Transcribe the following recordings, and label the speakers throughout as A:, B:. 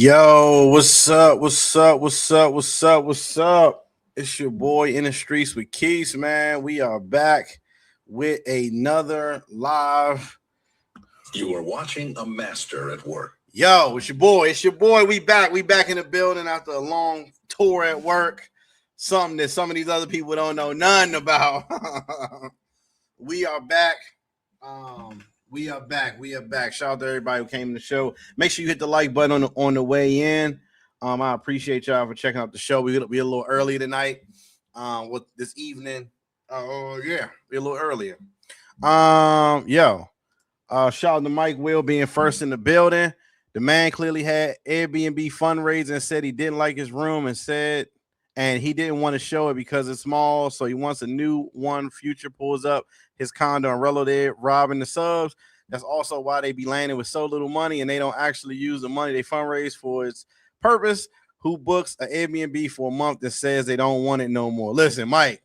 A: Yo, what's up? What's up? What's up? What's up? What's up? It's your boy in the streets with Keys, man. We are back with another live.
B: You are watching a master at work.
A: Yo, it's your boy. It's your boy. We back. We back in the building after a long tour at work. Something that some of these other people don't know nothing about. We are back. We are back. We are back. Shout out to everybody who came to the show. Make sure you hit the like button on the way in. I appreciate y'all for checking out the show. We're a little early tonight. With this evening. Yeah, we're a little earlier. Shout out to Mike Will being first in the building. The man clearly had Airbnb fundraising and said he didn't like his room and he didn't want to show it because it's small. So he wants a new one. Future pulls up his condo and Rello there, robbing the subs. That's also why they be landing with so little money and they don't actually use the money they fundraise for its purpose. Who books an Airbnb for a month and says they don't want it no more? Listen, Mike,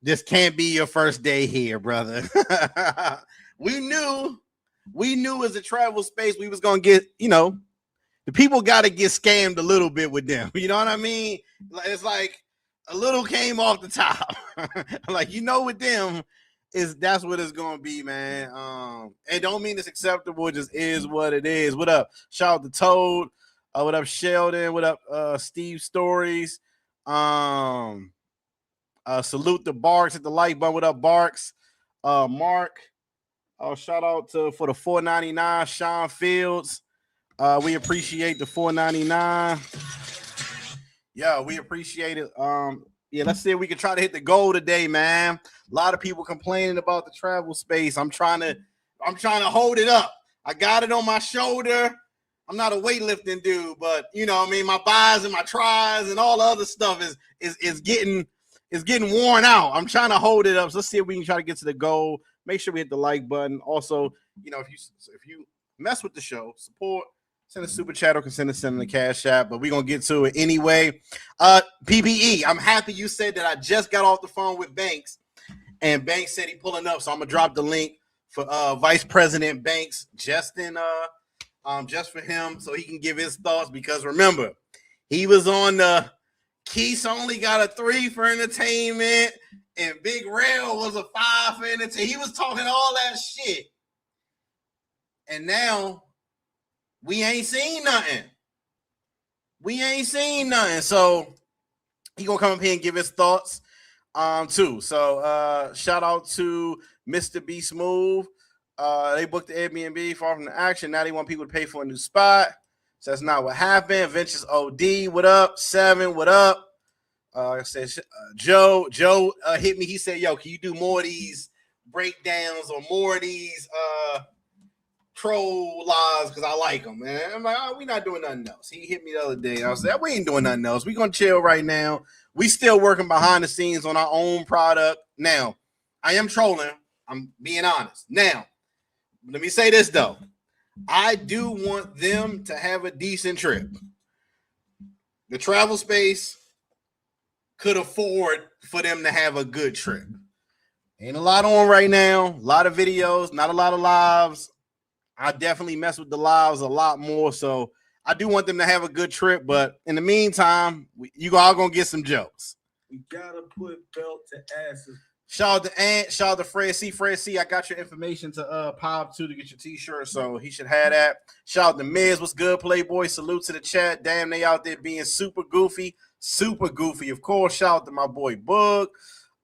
A: this can't be your first day here, brother. We knew as a travel space we was gonna get, the people got to get scammed a little bit with them. You know what I mean? It's like a little came off the top. Like, with them that's what it's gonna be, man. And don't mean it's acceptable, it just is what it is. What up? Shout out to Toad. What up, Sheldon? What up, Steve Stories? Salute the Barks at the like button. What up, Barks? Mark. Shout out for the $4.99, Sean Fields. We appreciate the $4.99. Yeah, we appreciate it. Let's see if we can try to hit the goal today, man. A lot of people complaining about the travel space. I'm trying to hold it up. I got it on my shoulder. I'm not a weightlifting dude, but my buys and my tries and all the other stuff is getting worn out. I'm trying to hold it up. So let's see if we can try to get to the goal. Make sure we hit the like button. Also, if you mess with the show, support, send a super chat or send the cash app, but we're going to get to it anyway. PPE, I'm happy you said that. I just got off the phone with Banks, and Banks said he pulling up, so I'm going to drop the link for Vice President Banks just for him so he can give his thoughts, because remember, he was on the Keith only got a 3 for entertainment, and Big Rail was a 5 for entertainment. He was talking all that shit. And now we ain't seen nothing. So he gonna come up here and give his thoughts too. So shout out to Mr. B Smooth. They booked the Airbnb far from the action. Now they want people to pay for a new spot. So that's not what happened. Ventures OD, what up? 7, what up? I said Joe hit me. He said, yo, can you do more of these breakdowns or more of these troll lives, because I like them, man. I'm like, we not doing nothing else. He hit me the other day, and I was like, we ain't doing nothing else. We gonna chill right now. We still working behind the scenes on our own product. Now, I am trolling. I'm being honest. Now, let me say this though. I do want them to have a decent trip. The travel space could afford for them to have a good trip. Ain't a lot on right now. A lot of videos, not a lot of lives. I definitely mess with the lives a lot more. So I do want them to have a good trip. But in the meantime, you all going to get some jokes.
C: We got to put belt to asses.
A: Shout out to Ant. Shout out to Fred C. Fred C. I got your information to Pop too to get your t-shirt. So he should have that. Shout out to Miz. What's good, Playboy? Salute to the chat. Damn, they out there being super goofy. Super goofy. Of course, shout out to my boy Bug.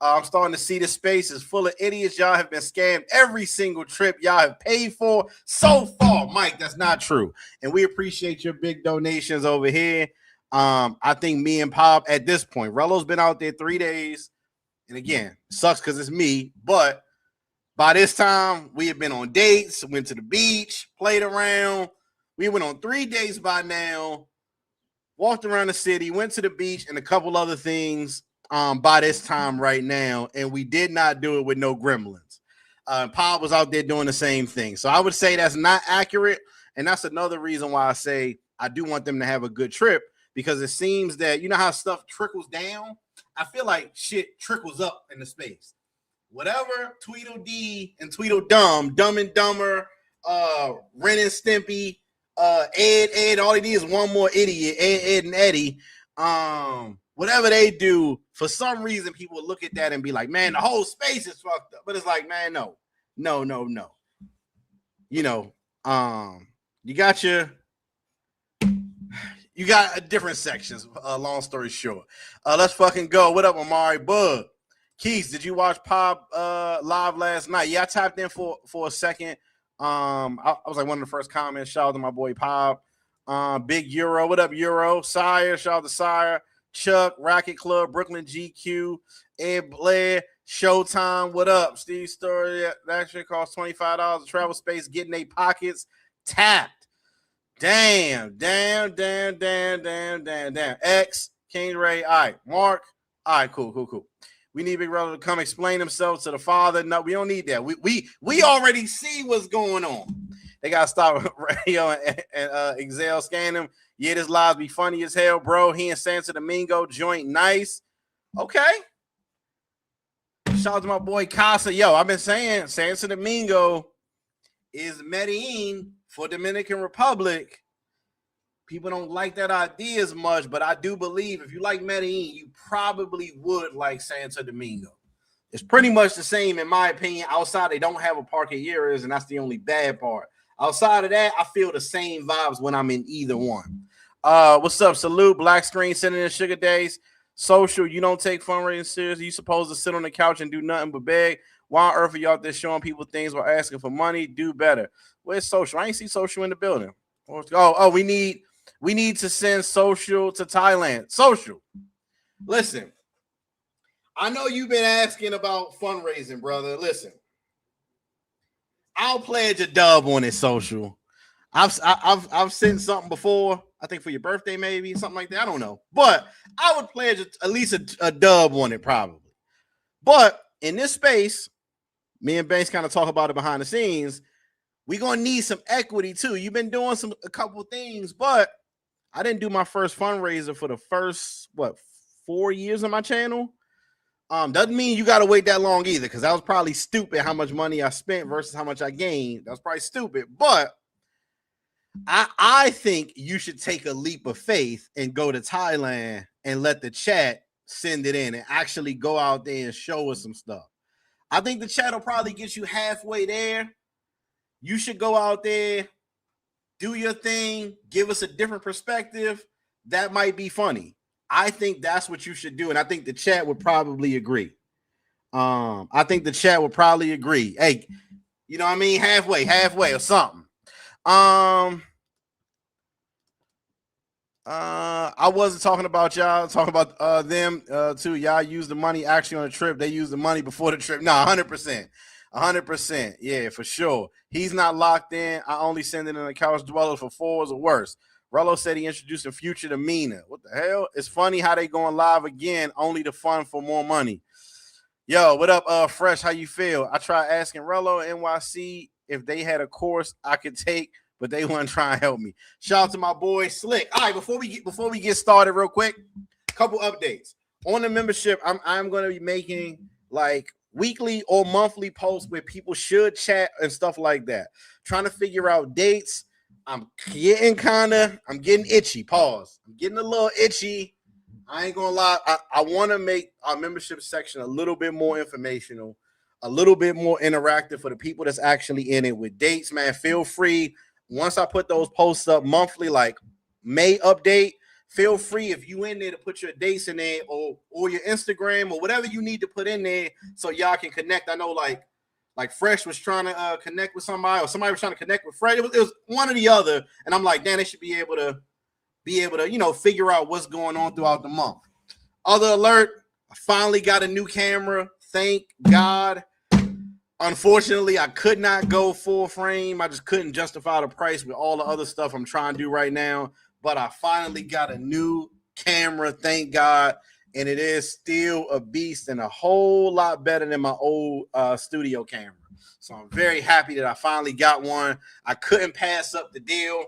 A: I'm starting to see the space is full of idiots. Y'all have been scammed every single trip y'all have paid for so far. Mike, that's not true. And we appreciate your big donations over here. I think me and Pop at this point, Rello's been out there 3 days. And again, sucks because it's me. But by this time, we have been on dates, went to the beach, played around. We went on 3 dates by now, walked around the city, went to the beach, and a couple other things by this time right now, and we did not do it with no gremlins. Pop was out there doing the same thing. So I would say that's not accurate, and that's another reason why I say I do want them to have a good trip, because it seems that, you know how stuff trickles down? I feel like shit trickles up in the space. Whatever Tweedledee and Tweedledum, Dumb and Dumber, Ren and Stimpy, Ed, all he needs is one more idiot, Ed and Eddie. Whatever they do, for some reason, people look at that and be like, man, the whole space is fucked up. But it's like, man, no. You know, you got different sections. Long story short, let's fucking go. What up, Amari Bug? Keith, did you watch Pop live last night? Yeah, I tapped in for a second. I was like one of the first comments. Shout out to my boy Pop. Big Euro. What up, Euro? Sire. Shout out to Sire. Chuck, Racket Club, Brooklyn GQ, Ed Blair, Showtime. What up? Steve Story. That actually costs $25 of travel space. Getting their pockets tapped. Damn. X, King Ray. All right. Mark. All right, cool. We need Big Brother to come explain themselves to the father. No, we don't need that. We already see what's going on. They gotta stop Radio and Exhale scan him. Yeah, this lives be funny as hell, bro. He and Santo Domingo joint nice. Okay. Shout out to my boy Casa. Yo, I've been saying Santo Domingo is Medellin for Dominican Republic. People don't like that idea as much, but I do believe if you like Medellin, you probably would like Santo Domingo. It's pretty much the same, in my opinion. Outside, they don't have a Parque Years, and that's the only bad part. Outside of that, I feel the same vibes when I'm in either one. What's up? Salute. Black Screen sending in Sugar Days. Social, you don't take fundraising seriously. You supposed to sit on the couch and do nothing but beg. Why on earth are you out there showing people things while asking for money? Do better. Where's Social? I ain't see Social in the building. We need to send Social to Thailand. Social. Listen, I know you've been asking about fundraising, brother. Listen, I'll pledge a dub on it, Social. I've sent something before. I think for your birthday, maybe something like that. I don't know, but I would pledge at least a dub on it, probably. But in this space, me and Banks kind of talk about it behind the scenes. We're gonna need some equity too. You've been doing a couple things, but I didn't do my first fundraiser for the first 4 years on my channel. Doesn't mean you got to wait that long either, because that was probably stupid how much money I spent versus how much I gained. That was probably stupid, but I think you should take a leap of faith and go to Thailand and let the chat send it in and actually go out there and show us some stuff. I think the chat will probably get you halfway there. You should go out there, do your thing, give us a different perspective. That might be funny. I think that's what you should do, and I think the chat would probably agree. I think the chat would probably agree. Hey, you know what I mean? Halfway or something. I wasn't talking about y'all, talking about them too. Y'all use the money actually on the trip. They use the money before the trip. No, 100%. Yeah, for sure. He's not locked in. I only send it in the couch dwellers for 4s or worse. Rello said he introduced a future to Mina. What the hell? It's funny how they going live again, only to fund for more money. Yo, what up, Fresh? How you feel? I tried asking Rello NYC if they had a course I could take, but they want to try and help me. Shout out to my boy Slick. All right, before we get started, real quick, a couple updates on the membership. I'm going to be making like weekly or monthly posts where people should chat and stuff like that. Trying to figure out dates. I'm getting itchy. Pause. I'm getting a little itchy. I ain't gonna lie. I want to make our membership section a little bit more informational, a little bit more interactive for the people that's actually in it with dates, man. Feel free. Once I put those posts up monthly, like May update, feel free if you in there to put your dates in there or your Instagram or whatever you need to put in there so y'all can connect. I know like Fresh was trying to connect with somebody, or somebody was trying to connect with Fresh. It was one or the other, and I'm like, damn, they should be able to figure out what's going on throughout the month. Other alert, I finally got a new camera. Thank God. Unfortunately, I could not go full frame. I just couldn't justify the price with all the other stuff I'm trying to do right now. But I finally got a new camera, thank God. And it is still a beast and a whole lot better than my old studio camera. So I'm very happy that I finally got one. I couldn't pass up the deal.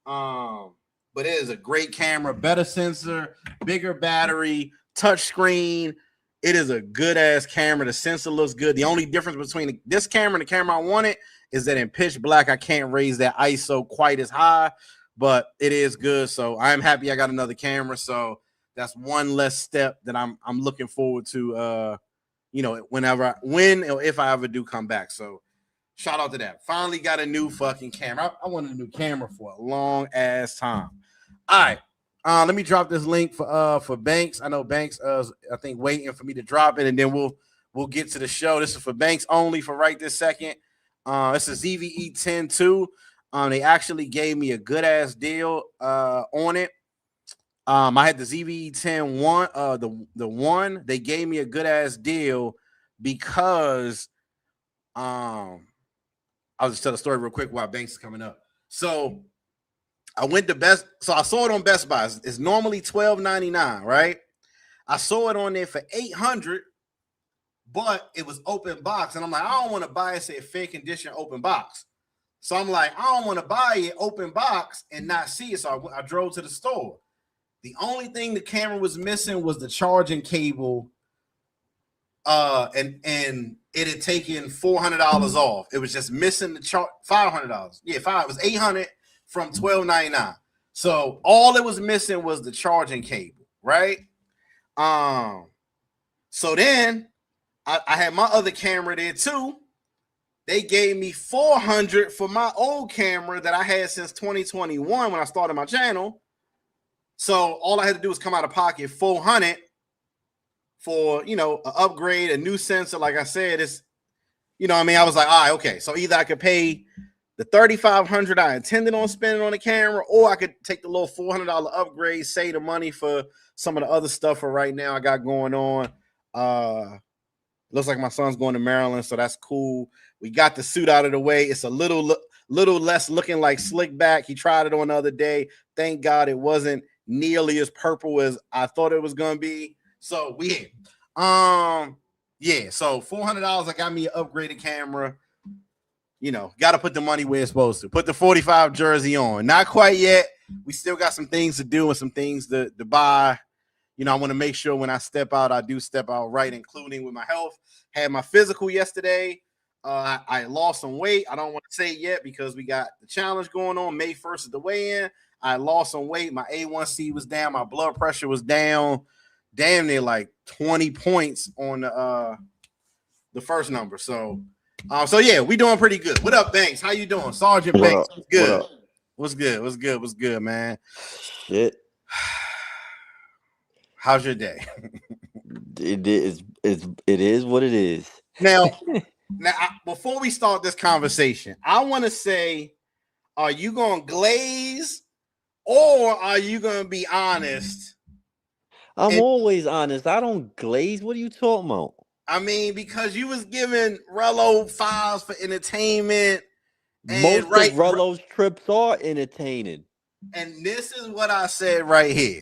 A: But it is a great camera, better sensor, bigger battery, touch screen. It is a good ass camera. The sensor looks good. The only difference between this camera and the camera I wanted is that in pitch black, I can't raise that ISO quite as high, but it is good. So I am happy I got another camera. So that's one less step that I'm looking forward to, when or if I ever do come back. So shout out to that. Finally got a new fucking camera. I wanted a new camera for a long ass time. All right. Let me drop this link for Banks. I know Banks I think waiting for me to drop it, and then we'll get to the show. This is for Banks only for right this second. It's a ZVE 10 2. They actually gave me a good ass deal on it. I had the ZVE 10 1, the one. They gave me a good ass deal because I'll just tell the story real quick while Banks is coming up. So I went to Best, so I saw it on Best Buy. It's normally $12.99, right? I saw it on there for $800, but it was open box, and I'm like, I don't want to buy it, say fair condition open box. So I'm like, I don't want to buy it open box and not see it. So I drove to the store. The only thing the camera was missing was the charging cable, and it had taken $400 off. It was just missing the $500. Yeah, it was $800 from $12.99. So all it was missing was the charging cable, right? So then I had my other camera there too. They gave me $400 for my old camera that I had since 2021 when I started my channel. So all I had to do was come out of pocket $400 for, an upgrade, a new sensor. Like I said, it's, I was like, all right, okay. So either I could pay the $3,500 I intended on spending on the camera, or I could take the little $400 upgrade, save the money for some of the other stuff for right now I got going on. Looks like my son's going to Maryland, so that's cool. We got the suit out of the way. It's a little less looking like slick back. He tried it on the other day. Thank God it wasn't nearly as purple as I thought it was gonna be. So so $400. I got me an upgraded camera. Got to put the money where it's supposed to. Put the 45 jersey on. Not quite yet. We still got some things to do and some things to buy. I want to make sure when I step out, I do step out right, including with my health. Had my physical yesterday. I lost some weight. I don't want to say it yet because we got the challenge going on. May 1st is the weigh-in. I lost some weight. My A1C was down. My blood pressure was down damn near like 20 points on the first number. So yeah, we doing pretty good. What up, Banks? How you doing? Sergeant Banks. What's good? What's good? What's good, man?
D: Shit.
A: How's your day?
D: It is what it is.
A: Now, before we start this conversation, I want to say, are you going to glaze or are you going to be honest?
D: I'm always honest. I don't glaze. What are you talking about?
A: I mean, because you was giving Rello files for entertainment.
D: Most of Rello's trips are entertaining.
A: And this is what I said right here.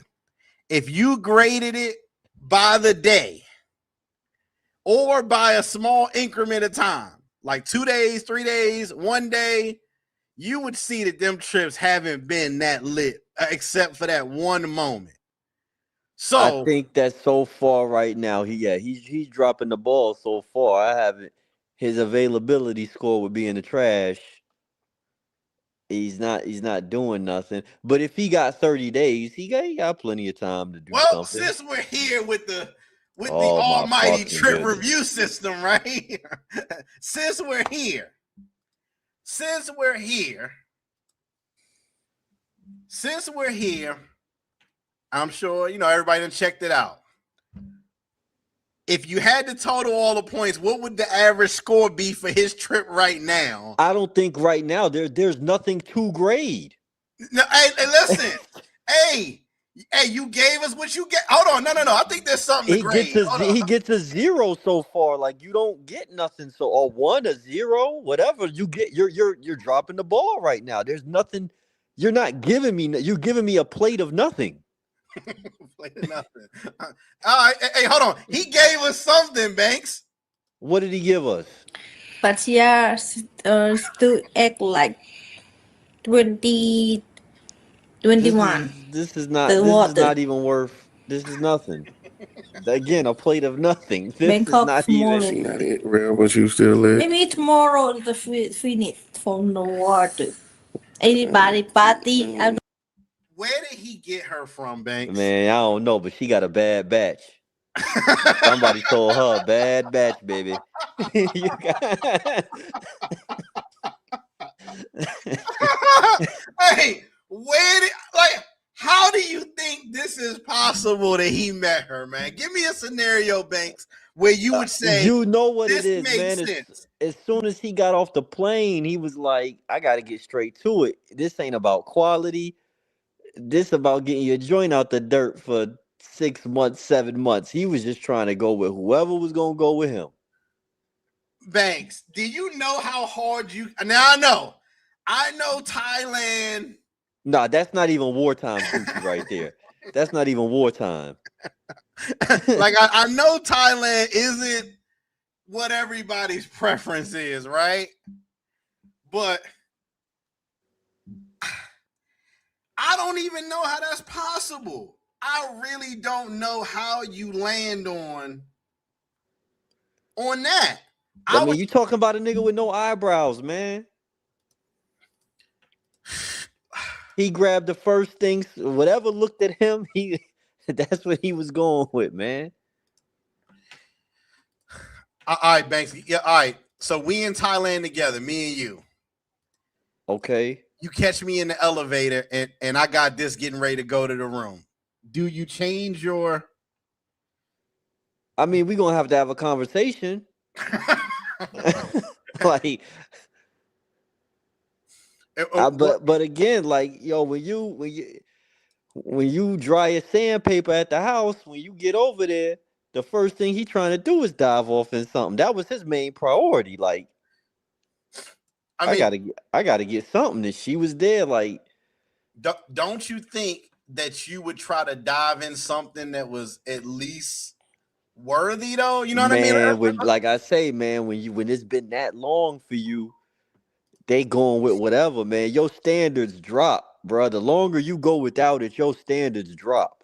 A: If you graded it by the day or by a small increment of time, like 2 days, 3 days, 1 day, you would see that them trips haven't been that lit except for that one moment. So
D: I think that so far right now, he's dropping the ball so far. I haven't. His availability score would be in the trash. He's not doing nothing. But if he got 30 days, he got plenty of time to do something.
A: Since we're here with the almighty trip review system, right? Since we're here, I'm sure everybody done checked it out. If you had to total all the points, what would the average score be for his trip right now?
D: I don't think right now there's nothing to grade.
A: No, hey, listen. hey, you gave us what you get. Hold on, no. I think there's something to grade.
D: He gets a 0 so far. Like you don't get nothing. So or 1, a 0, whatever you get. You're dropping the ball right now. There's nothing. You're not giving me. You're giving me a plate of nothing.
A: Plate of nothing. All right, hey, hold on. He gave us something, Banks.
D: What did he give us?
E: But yeah, still act like 2021.
D: This is not even worth. This is nothing. Again, a plate of nothing. This is
E: Bangkok
D: not even.
E: tomorrow.
F: Not it, real, but you still lit.
E: Maybe tomorrow the finish from the water. Anybody party?
A: Where did he get her from, Banks?
D: Man, I don't know, but she got a bad batch. Somebody told her bad batch, baby. You got...
A: Hey, how do you think this is possible that he met her, man? Give me a scenario, Banks, where you would say,
D: you know what
A: this
D: it is,
A: makes
D: man.
A: sense.
D: As soon as he got off the plane, he was like, I got to get straight to it. This ain't about quality. This about getting your joint out the dirt for 6 months, 7 months. He was just trying to go with whoever was going to go with him.
A: Banks, do you know how hard you... Now, I know Thailand...
D: Nah, that's not even wartime coochie right there. That's not even wartime.
A: Like, I know Thailand isn't what everybody's preference is, right? But I don't even know how that's possible. I really don't know how you land on that.
D: I mean, you talking about a nigga with no eyebrows, man. He grabbed the first thing, whatever looked at him, that's what he was going with, man.
A: All right, Banks. Yeah, all right. So we in Thailand together, me and you.
D: Okay.
A: You catch me in the elevator and I got this getting ready to go to the room. Do you change your...
D: I mean, we're going to have a conversation. Like, but again, like, yo, when you dry your sandpaper at the house, when you get over there, the first thing he trying to do is dive off in something. That was his main priority. Like, I gotta get something. And she was there. Like,
A: don't you think that you would try to dive in something that was at least worthy, though? You know what I mean?
D: Like I say, man, when it's been that long for you, they going with whatever, man. Your standards drop, bro. The longer you go without it, your standards drop.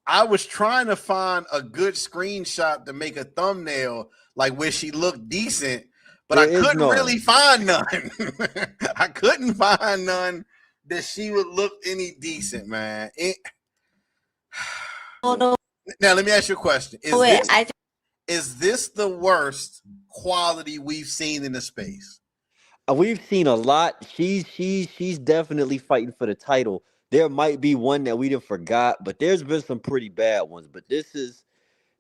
A: I was trying to find a good screenshot to make a thumbnail, like where she looked decent, but I couldn't really find none. I couldn't find none that she would look any decent, man. Now, let me ask you a question. Is this the worst quality we've seen in the space?
D: We've seen a lot. She's definitely fighting for the title. There might be one that we done forgot, but there's been some pretty bad ones. But this is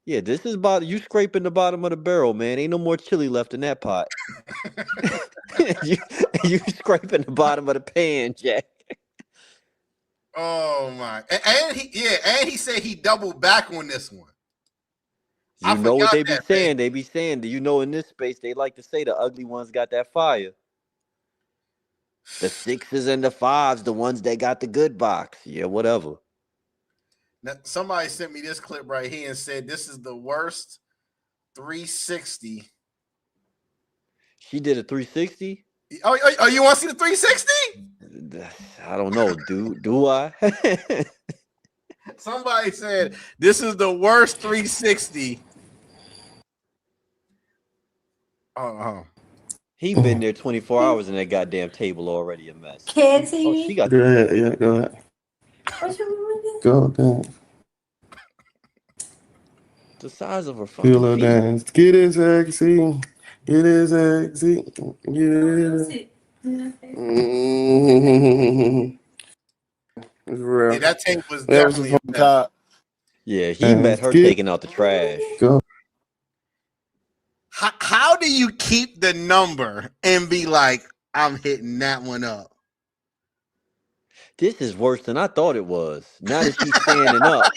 D: about you scraping the bottom of the barrel, man. Ain't no more chili left in that pot. you scraping the bottom of the pan, Jack.
A: Oh my! And he said he doubled back on this one.
D: You know what they be saying? They be saying, do you know in this space they like to say the ugly ones got that fire. The 6s and the 5s, the ones that got the good box. Yeah, whatever.
A: Now, somebody sent me this clip right here and said this is the worst 360.
D: She did a 360?
A: Oh, you want to see the 360?
D: I don't know. Do I?
A: Somebody said this is the worst 360.
D: He been there 24 hours in that goddamn table already a mess.
E: Casey.
D: Oh, she got.
F: Go ahead. Yeah, go ahead. Go down.
D: The size of her fucking
F: Feel her
D: feet.
F: dance. Get it sexy. Get it sexy. Yeah. It's real.
A: Yeah, that tape was definitely
F: from top.
D: Yeah, he met her taking out the trash.
F: Go.
A: How do you keep the number and be like, I'm hitting that one up?
D: This is worse than I thought it was. Now that she's standing up.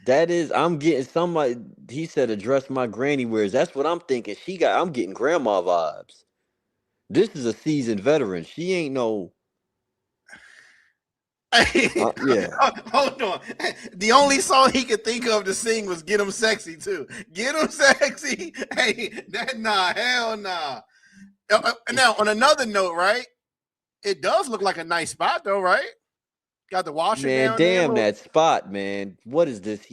D: That is, I'm getting somebody, he said address my granny wears. That's what I'm thinking. I'm getting grandma vibes. This is a seasoned veteran. She ain't no. Yeah.
A: Hold on. The only song he could think of to sing was "Get 'Em Sexy" too. Get 'em sexy. Hey, hell nah. Now, on another note, right? It does look like a nice spot, though, right? Got the washer
D: Man,
A: down there.
D: damn that spot, man. What is this?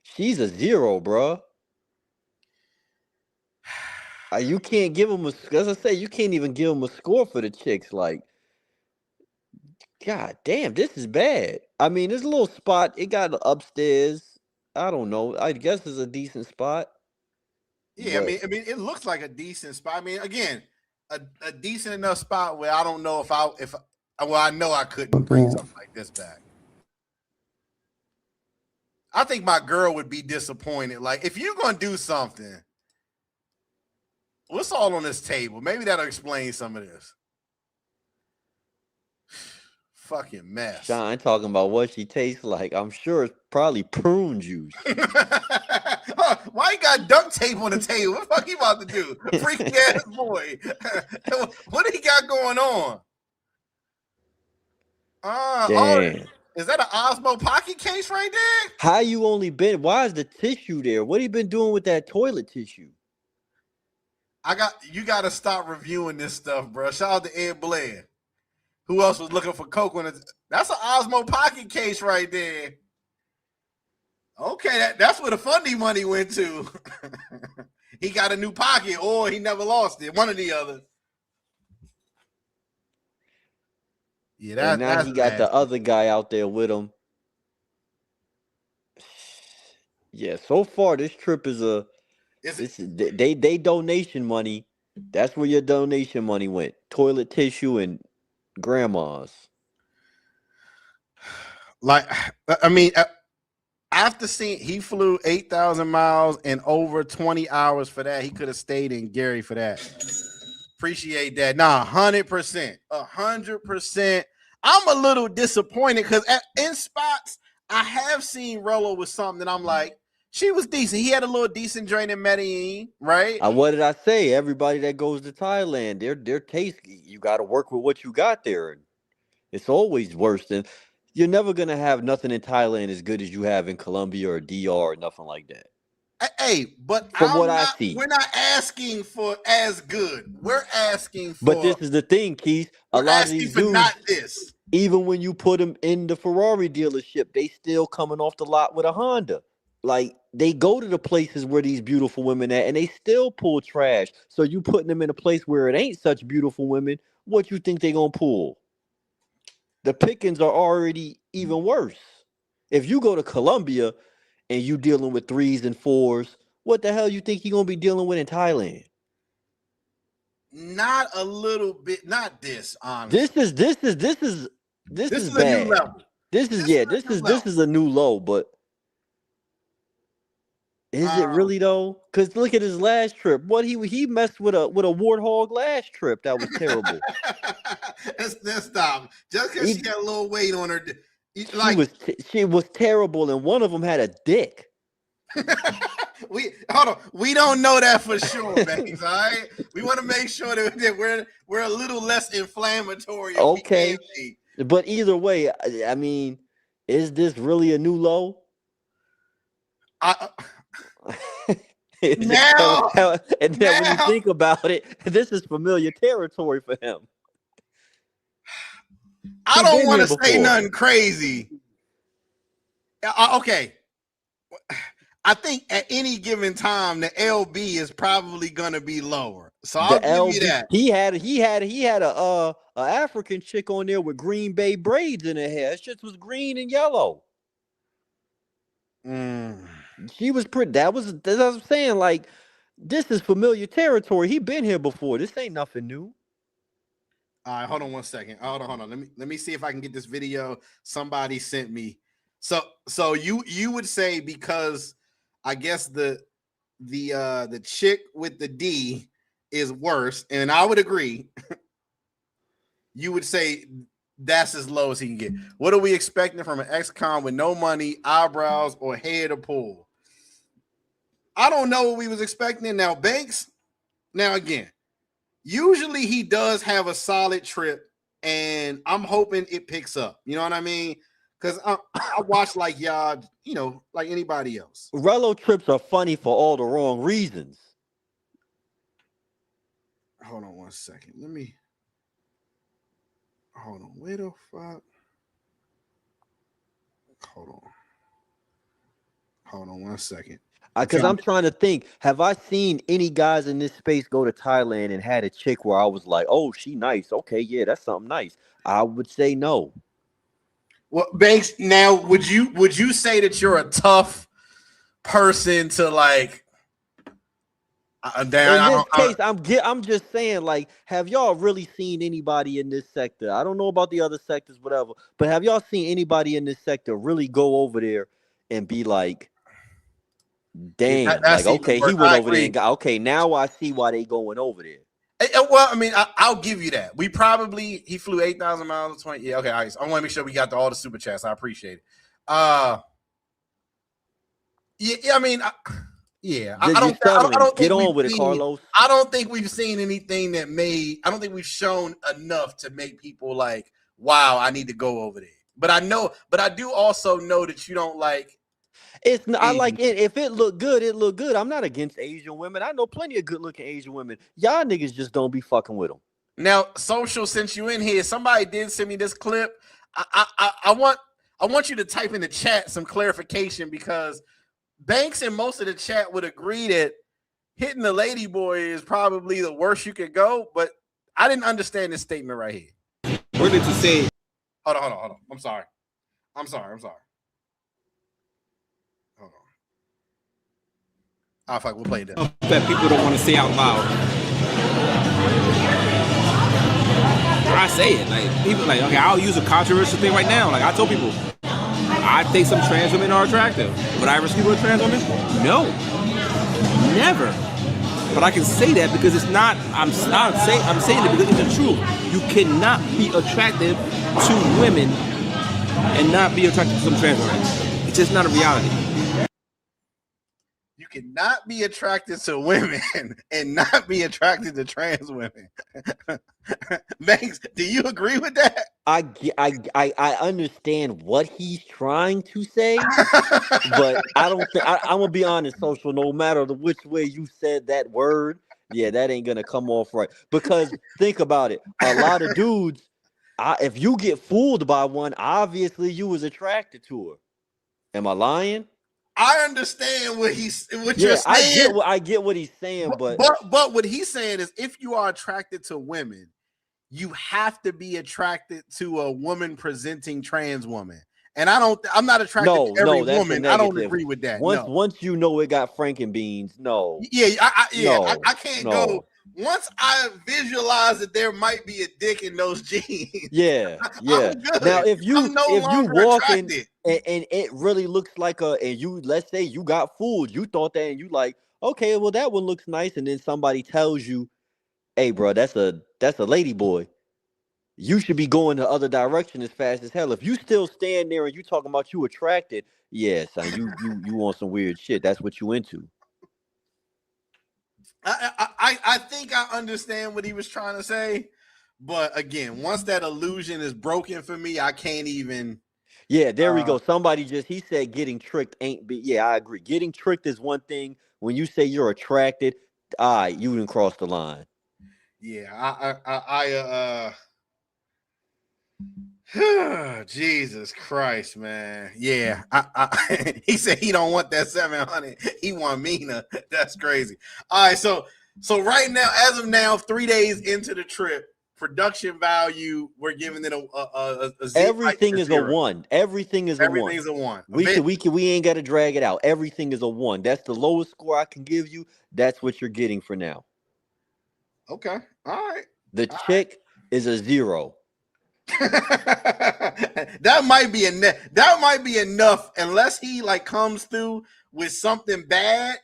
D: She's a 0, bro. You can't give him as I say, you can't even give him a score for the chicks. Like, God damn, this is bad. I mean, this little spot, it got upstairs. I don't know. I guess it's a decent spot.
A: Yeah,
D: But
A: I mean, it looks like a decent spot. I mean, again, a decent enough spot where I don't know if I know I couldn't bring something like this back. I think my girl would be disappointed. Like, if you're gonna do something, what's all on this table? Maybe that'll explain some of this. Fucking mess.
D: Sean talking about what she tastes like. I'm sure it's probably prune juice.
A: Why you got duct tape on the table? What the fuck you about to do? Freaky ass boy. What do he got going on?
D: Damn.
A: Is that an Osmo pocket case right there?
D: How you only been? Why is the tissue there? What you been doing with that toilet tissue?
A: You got to stop reviewing this stuff, bro. Shout out to Ed Blair. Who else was looking for coke when that's an Osmo pocket case right there? Okay, that's where the funding money went to. He got a new pocket, or he never lost it. One or the other. Yeah,
D: And now he got the other guy out there with him. Yeah, so far this trip is they donation money. That's where your donation money went. Toilet tissue and grandma's.
A: Like, I mean, after seeing he flew 8,000 miles and over 20 hours for that, he could have stayed in Gary for that. Appreciate that. Nah, 100%. 100%. I'm a little disappointed because in spots, I have seen Rello with something that I'm like, she was decent. He had a little decent drain in Medellin, right?
D: What did I say? Everybody that goes to Thailand, their taste, you got to work with what you got there. It's always worse than you're never gonna have nothing in Thailand as good as you have in Colombia or DR or nothing like that.
A: Hey, but
D: I see,
A: we're not asking for as good. We're asking for.
D: But this is the thing, Keith. A lot of these dudes,
A: not this.
D: Even when you put them in the Ferrari dealership, they still coming off the lot with a Honda. Like, they go to the places where these beautiful women at, and they still pull trash. So you putting them in a place where it ain't such beautiful women, what you think they gonna pull? The pickings are already even worse. If you go to Colombia and you dealing with 3s and 4s, what the hell you think you gonna be dealing with in Thailand?
A: Not a little bit. Not this. Honestly,
D: This is bad.
A: A new level.
D: This is a new low, but is it really though? Because look at his last trip. What he messed with a warthog last trip. That was terrible.
A: Let's stop. Just because she got a little weight on her,
D: she was terrible, and one of them had a dick.
A: Hold on. We don't know that for sure, Banks. All right. We want to make sure that we're a little less inflammatory.
D: Okay, but either way, I mean, is this really a new low?
A: Now,
D: and then when you think about it, this is familiar territory for him.
A: I don't want to say nothing crazy. Okay. I think at any given time the LB is probably gonna be lower. So I'll give you that.
D: He had a African chick on there with Green Bay braids in her hair. That shit was green and yellow. She was pretty. That's what I'm saying. Like, this is familiar territory. He been here before. This ain't nothing new.
A: All right, hold on one second. Hold on. Let me see if I can get this video somebody sent me. So you would say, because I guess the chick with the D is worse, and I would agree. You would say that's as low as he can get. What are we expecting from an ex-con with no money, eyebrows, or hair to pull? I don't know what we was expecting. Now, Banks, now again, usually he does have a solid trip, and I'm hoping it picks up. You know what I mean? Because I watch like y'all, like anybody else.
D: Rello trips are funny for all the wrong reasons.
A: Hold on one second. Let me. Hold on. Where the fuck? Hold on. Hold on 1 second.
D: Because I'm trying to think, have I seen any guys in this space go to Thailand and had a chick where I was like, oh, she nice. Okay, yeah, that's something nice. I would say no.
A: Well, Banks, now would you say that you're a tough person to like?
D: In this case, I'm just saying, like, have y'all really seen anybody in this sector? I don't know about the other sectors, whatever, but have y'all seen anybody in this sector really go over there and be like, damn, like, okay, he went over there and got, okay, now I see why they going over there.
A: Well, I mean, I'll give you that. He flew 8,000 miles to 20. Yeah, okay. I want to make sure we got all the super chats. I appreciate it. Yeah, I mean, I don't
D: get on with it, Carlos.
A: I don't think we've seen anything I don't think we've shown enough to make people like, wow, I need to go over there. But I do also know that you don't like.
D: It's not, I like it. If it look good, it look good. I'm not against Asian women. I know plenty of good looking Asian women. Y'all niggas just don't be fucking with them.
A: Now, social, since you in here, somebody did send me this clip. I want you to type in the chat some clarification, because Banks and most of the chat would agree that hitting the lady boy is probably the worst you could go. But I didn't understand this statement right here.
G: Really to say,
A: hold on. I'm sorry. Oh, fuck, we'll play that.
G: That people don't want to say out loud. I say it, like, people like, okay, I'll use a controversial thing right now. Like, I told people, I think some trans women are attractive. Would I ever sleep with a trans woman? No, never. But I can say that because it's not. I'm saying it because it's the truth. You cannot be attractive to women and not be attracted to some trans women. It's just not a reality.
A: You cannot be attracted to women and not be attracted to trans women. Banks, do you agree with that?
D: I understand what he's trying to say, but I don't think I'm gonna be honest, social. No matter which way you said that word, yeah, that ain't gonna come off right. Because think about it, a lot of dudes, if you get fooled by one, obviously you was attracted to her. Am I lying?
A: I understand what you're saying.
D: I get what he's saying, but
A: what he's saying is, if you are attracted to women, you have to be attracted to a woman presenting trans woman. And I'm not attracted to every woman. I don't agree with that.
D: Once you know it got Frankenbeans, no.
A: Yeah, I can't go. Once I visualize that there might be a dick in those jeans.
D: Yeah. Now if you walk in and it really looks like let's say you got fooled, you thought that and you like, okay, well that one looks nice, and then somebody tells you, hey bro, that's a lady boy. You should be going the other direction as fast as hell. If you still stand there and you talking about you attracted, yeah, son, you want some weird shit. That's what you into.
A: I think I understand what he was trying to say, but again, once that illusion is broken for me, I can't even.
D: Yeah, there we go. Somebody he said getting tricked ain't be. Yeah, I agree. Getting tricked is one thing. When you say you're attracted, you didn't cross the line.
A: Yeah, Jesus Christ, man. Yeah, he said he don't want that 700. He want Mina. That's crazy. All right, so right now, as of now, 3 days into the trip, production value, we're giving it a zero.
D: Everything is a 1. Everything is a 1.
A: Everything's a 1.
D: We ain't got to drag it out. Everything is a 1. That's the lowest score I can give you. That's what you're getting for now.
A: Okay. All right.
D: The chick is a 0.
A: That might be enough, unless he like comes through with something bad.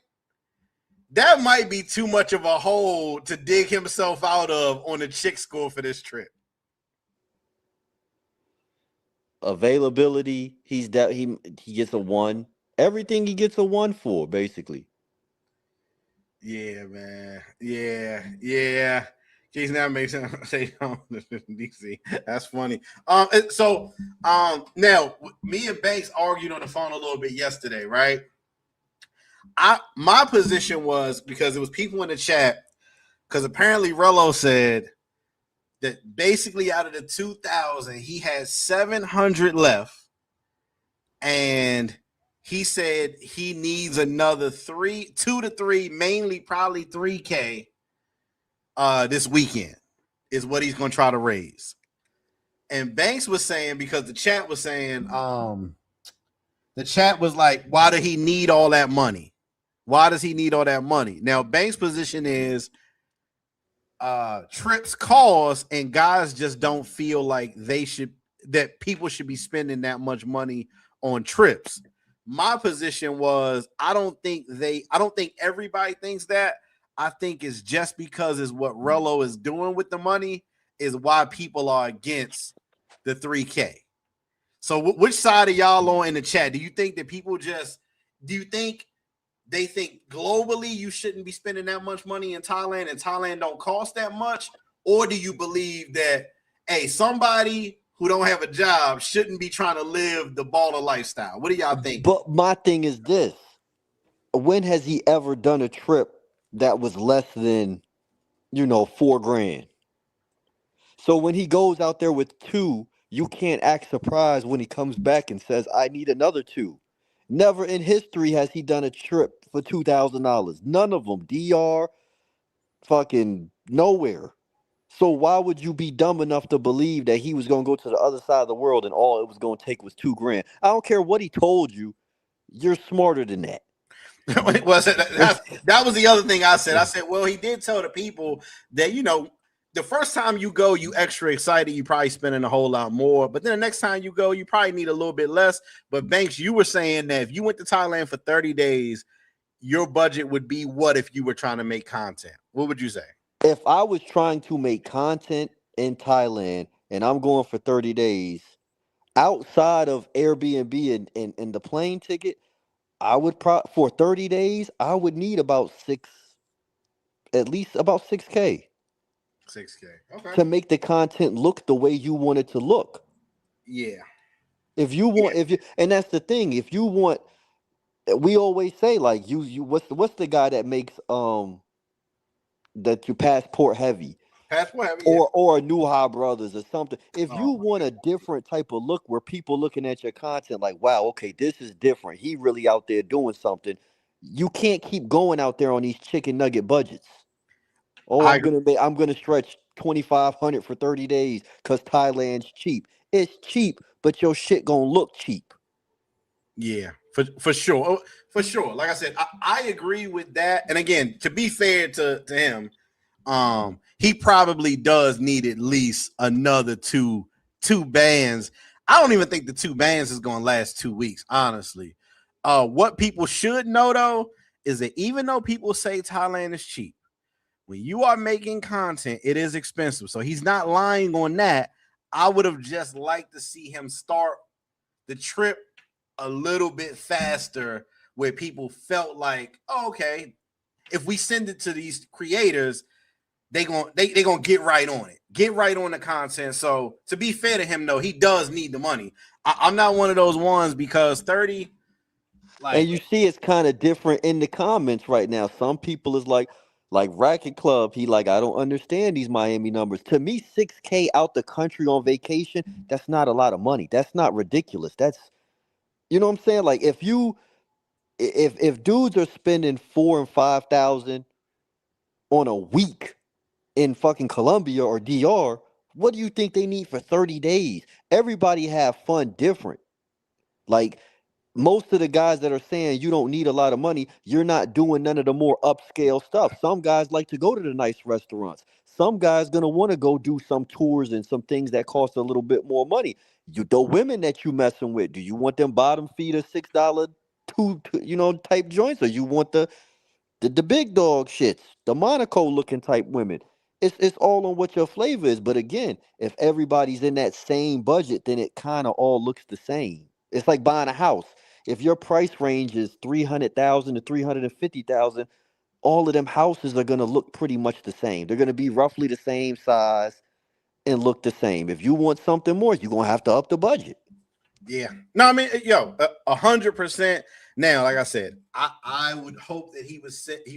A: That might be too much of a hole to dig himself out of on the chick score for this trip.
D: Availability, he gets a 1. Everything he gets a 1 for, basically.
A: Yeah, man. Yeah. Case now makes sense. Say DC. That's funny. Now me and Banks argued on the phone a little bit yesterday, right? My position was, because it was people in the chat, because apparently Rello said that basically out of the 2,000, he had 700 left, and he said he needs another 2 to 3, mainly probably 3K this weekend is what he's going to try to raise. And Banks was saying, because the chat was saying, the chat was like, why did he need all that money? Why does he need all that money? Now, Banks' position is trips cost, and guys just don't feel like that people should be spending that much money on trips. My position was, I don't think everybody thinks that. I think it's just because it's what Rello is doing with the money is why people are against the 3K. So which side are y'all on in the chat? Do you think that they think globally you shouldn't be spending that much money in Thailand and Thailand don't cost that much? Or do you believe that, hey, somebody who don't have a job shouldn't be trying to live the baller lifestyle? What do y'all think?
D: But my thing is this. When has he ever done a trip that was less than, $4,000? So when he goes out there with 2, you can't act surprised when he comes back and says, I need another 2. Never in history has he done a trip for $2,000. None of them. DR, fucking nowhere. So why would you be dumb enough to believe that he was going to go to the other side of the world and all it was going to take was $2,000? I don't care what he told you. You're smarter than that.
A: That was the other thing I said. I said, well, he did tell the people that, the first time you go, you extra excited, you probably spending a whole lot more. But then the next time you go, you probably need a little bit less. But Banks, you were saying that if you went to Thailand for 30 days, your budget would be what if you were trying to make content? What would you say?
D: If I was trying to make content in Thailand and I'm going for 30 days, outside of Airbnb and the plane ticket, I would for 30 days, I would need at least about 6K.
A: 6K. Okay.
D: To make the content look the way you want it to look.
A: Yeah.
D: And that's the thing. If you want, we always say like what's the guy that makes that you passport heavy?
A: Passport heavy.
D: Or a Nuha Brothers or something. If you want a different type of look where people looking at your content like, wow, okay, this is different. He really out there doing something. You can't keep going out there on these chicken nugget budgets. Oh, I'm gonna stretch 2,500 for 30 days because Thailand's cheap. It's cheap, but your shit gonna look cheap.
A: Yeah, for sure. For sure. Like I said, I agree with that. And again, to be fair to him, he probably does need at least another two bands. I don't even think the 2 bands is gonna last 2 weeks, honestly. What people should know though is that even though people say Thailand is cheap, when you are making content, it is expensive. So he's not lying on that. I would have just liked to see him start the trip a little bit faster where people felt like, oh, okay, if we send it to these creators, they gonna get right on it. Get right on the content. So to be fair to him, though, he does need the money. I'm not one of those ones because 30.
D: And you see it's kind of different in the comments right now. Some people is like Racket Club, he like, I don't understand these Miami numbers. To me, 6K out the country on vacation, that's not a lot of money. That's not ridiculous. That's, you know what I'm saying? Like if dudes are spending 4,000 and 5,000 on a week in fucking Colombia or DR, what do you think they need for 30 days? Everybody have fun different. Like most of the guys that are saying you don't need a lot of money, you're not doing none of the more upscale stuff. Some guys like to go to the nice restaurants. Some guys gonna want to go do some tours and some things that cost a little bit more money. The women that you messing with, do you want them bottom feeder $6 type joints, or you want the big dog shits, the Monaco looking type women? It's all on what your flavor is. But again, if everybody's in that same budget, then it kind of all looks the same. It's like buying a house. If your price range is 300,000 to 350,000, all of them houses are gonna look pretty much the same. They're gonna be roughly the same size and look the same. If you want something more, you're gonna have to up the budget.
A: Yeah. No, I mean, 100%. Now, like I said, I would hope that he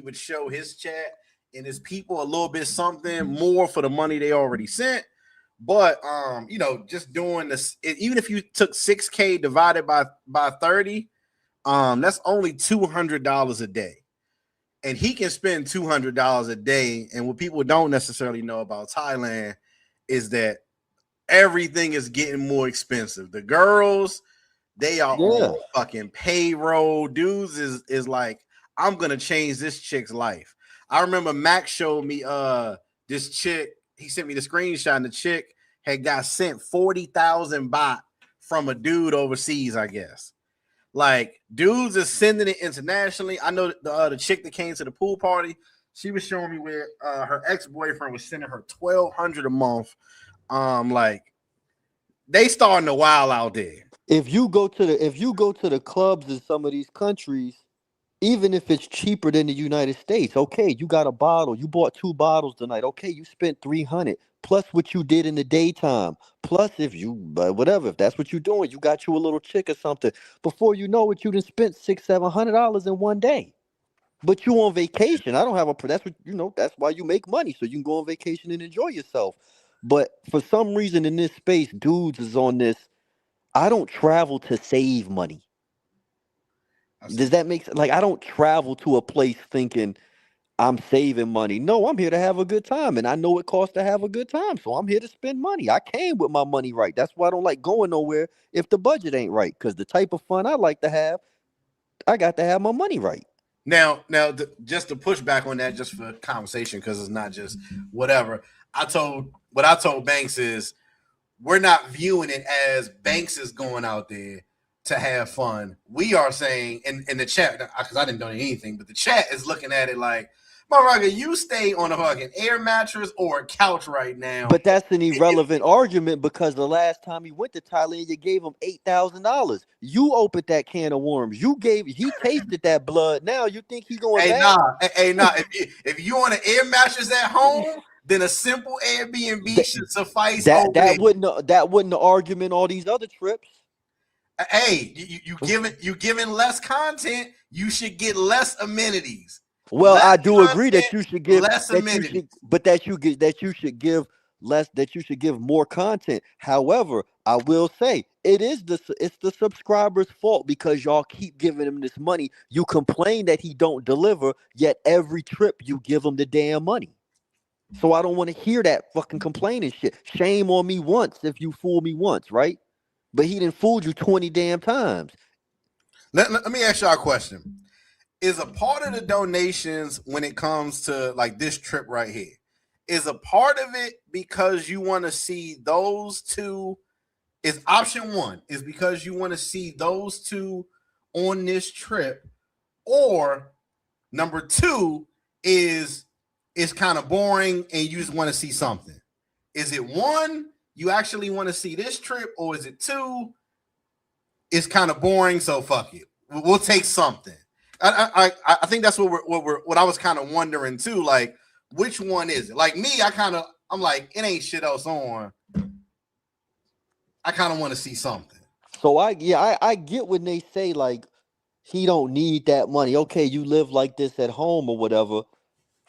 A: would show his chat and his people a little bit something more for the money they already sent. But you know, just doing this, even if you took 6K divided by 30, that's only $200 a day. And he can spend $200 a day. And what people don't necessarily know about Thailand is that everything is getting more expensive. The girls, they are on fucking payroll. Dudes is like, I'm gonna change this chick's life. I remember Max showed me this chick. He sent me the screenshot, and the chick had got sent 40,000 baht from a dude overseas, I guess. Like, dudes is sending it internationally. I know the chick that came to the pool party, she was showing me where her ex-boyfriend was sending her $1,200 a month. Like, they starting to wild out there.
D: If you go to the clubs in some of these countries, even if it's cheaper than the United States, okay, you got a bottle, you bought 2 bottles tonight, okay, you spent 300 plus what you did in the daytime, plus if that's what you're doing, you got you a little chick or something. Before you know it, you done spent $600-700 in one day. But you on vacation. I don't have that's what that's why you make money, so you can go on vacation and enjoy yourself. But for some reason in this space, dudes is on this. I don't travel to save money. Does that make sense? Like, I don't travel to a place thinking I'm saving money. No, I'm here to have a good time, and I know it costs to have a good time, so I'm here to spend money. I came with my money right. That's why I don't like going nowhere if the budget ain't right, because the type of fun I like to have, I got to have my money right.
A: Now, just to push back on that, just for conversation, because it's not just whatever. What I told Banks is, we're not viewing it as Banks is going out there to have fun. We are saying in the chat, because I didn't donate anything, but the chat is looking at it like, motherfucker, you stay on a fucking air mattress or a couch right now.
D: But that's an irrelevant argument, because the last time he went to Thailand, you gave him $8,000. You opened that can of worms. He tasted that blood. Now you think he going back?
A: Hey, nah. If you on an air mattress at home, then a simple Airbnb should suffice.
D: That wouldn't the argument all these other trips.
A: Hey, you giving less content, you should get less amenities.
D: Well,
A: less
D: I do agree that you should give
A: less amenities,
D: that you should give less, that you should give more content. However, I will say it's the subscriber's fault, because y'all keep giving him this money. You complain that he don't deliver, yet every trip you give him the damn money. So I don't want to hear that fucking complaining shit. Shame on me once if you fool me once, right? But he done fooled you 20 damn times.
A: Let me ask y'all a question. Is a part of the donations, when it comes to like this trip right here, is a part of it because you want to see those two? Is option one is because you want to see those two on this trip, or number two is it's kind of boring and you just want to see something? Is it one, you actually want to see this trip, or is it two, it's kind of boring, so fuck it, we'll take something? I think that's what I was kind of wondering too. Like, which one is it? Like me, I'm like, it ain't shit else on. I kind of want to see something.
D: So I get when they say like he don't need that money. Okay, you live like this at home or whatever,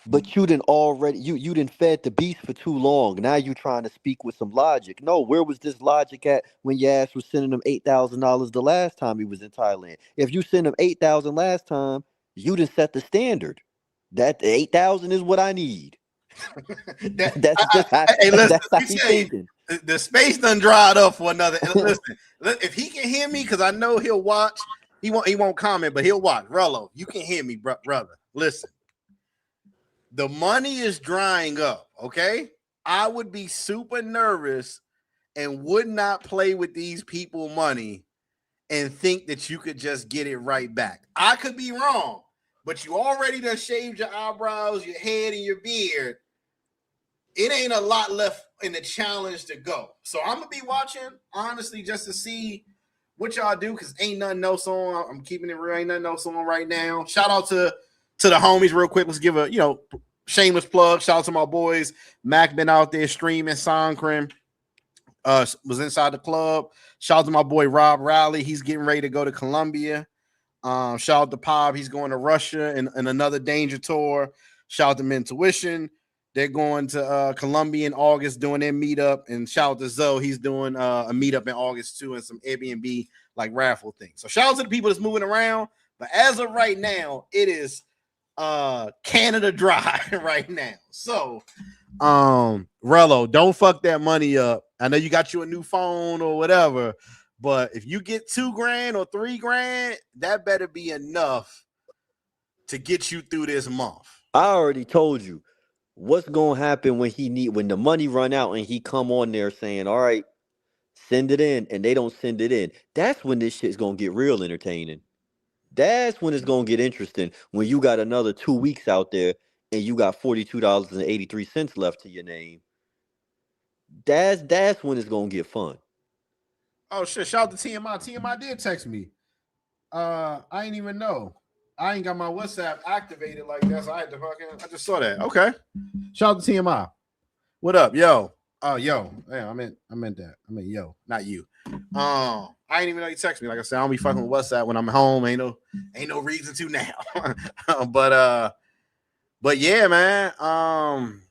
D: but you didn't already you didn't fed the beast for too long. Now you trying to speak with some logic. No, where was this logic at when your ass was sending him $8,000 the last time he was in Thailand? If you send him $8,000 last time, you didn't set the standard. That 8,000 is what I need. That's how he's thinking.
A: The space done dried up for another. Listen, if he can hear me, because I know he'll watch. He won't comment, but he'll watch. Rello, you can hear me, brother. Listen. The money is drying up, okay? I would be super nervous and would not play with these people money and think that you could just get it right back. I could be wrong, but you already done shaved your eyebrows, your head, and your beard. It ain't a lot left in the challenge to go. So I'm going to be watching, honestly, just to see what y'all do, because ain't nothing else on. I'm keeping it real. Ain't nothing else on right now. Shout out to the homies real quick. Let's give a shameless plug. Shout out to my boys. Mac been out there streaming. Soncrim was inside the club. Shout out to my boy Rob Rowley. He's getting ready to go to Colombia. Shout out to Pop. He's going to Russia and another danger tour. Shout out to Mentuition. They're going to Columbia in August doing their meetup, and shout out to Zoe. He's doing a meetup in August too, and some Airbnb like raffle things. So shout out to the people that's moving around. But as of right now, it is Canada dry right now. So Rello, don't fuck that money up. I know you got you a new phone or whatever, but if you get $2,000 or $3,000, that better be enough to get you through this month.
D: I already told you what's gonna happen when the money run out and he come on there saying, all right, send it in, and they don't send it in. That's when this shit's gonna get real entertaining. That's when it's gonna get interesting. When you got another 2 weeks out there and you got $42.83 left to your name. That's when it's gonna get fun.
A: Oh shit! Shout out to TMI. TMI did text me. I ain't even know. I ain't got my WhatsApp activated like that, so I had to fucking. I just saw that. Okay. Shout out to TMI. What up, yo? Oh, yo. Yeah, I meant that. I meant yo, not you. I ain't even know you text me. Like I said, I don't be fucking with WhatsApp when I'm at home. Ain't no reason to now. But yeah, man.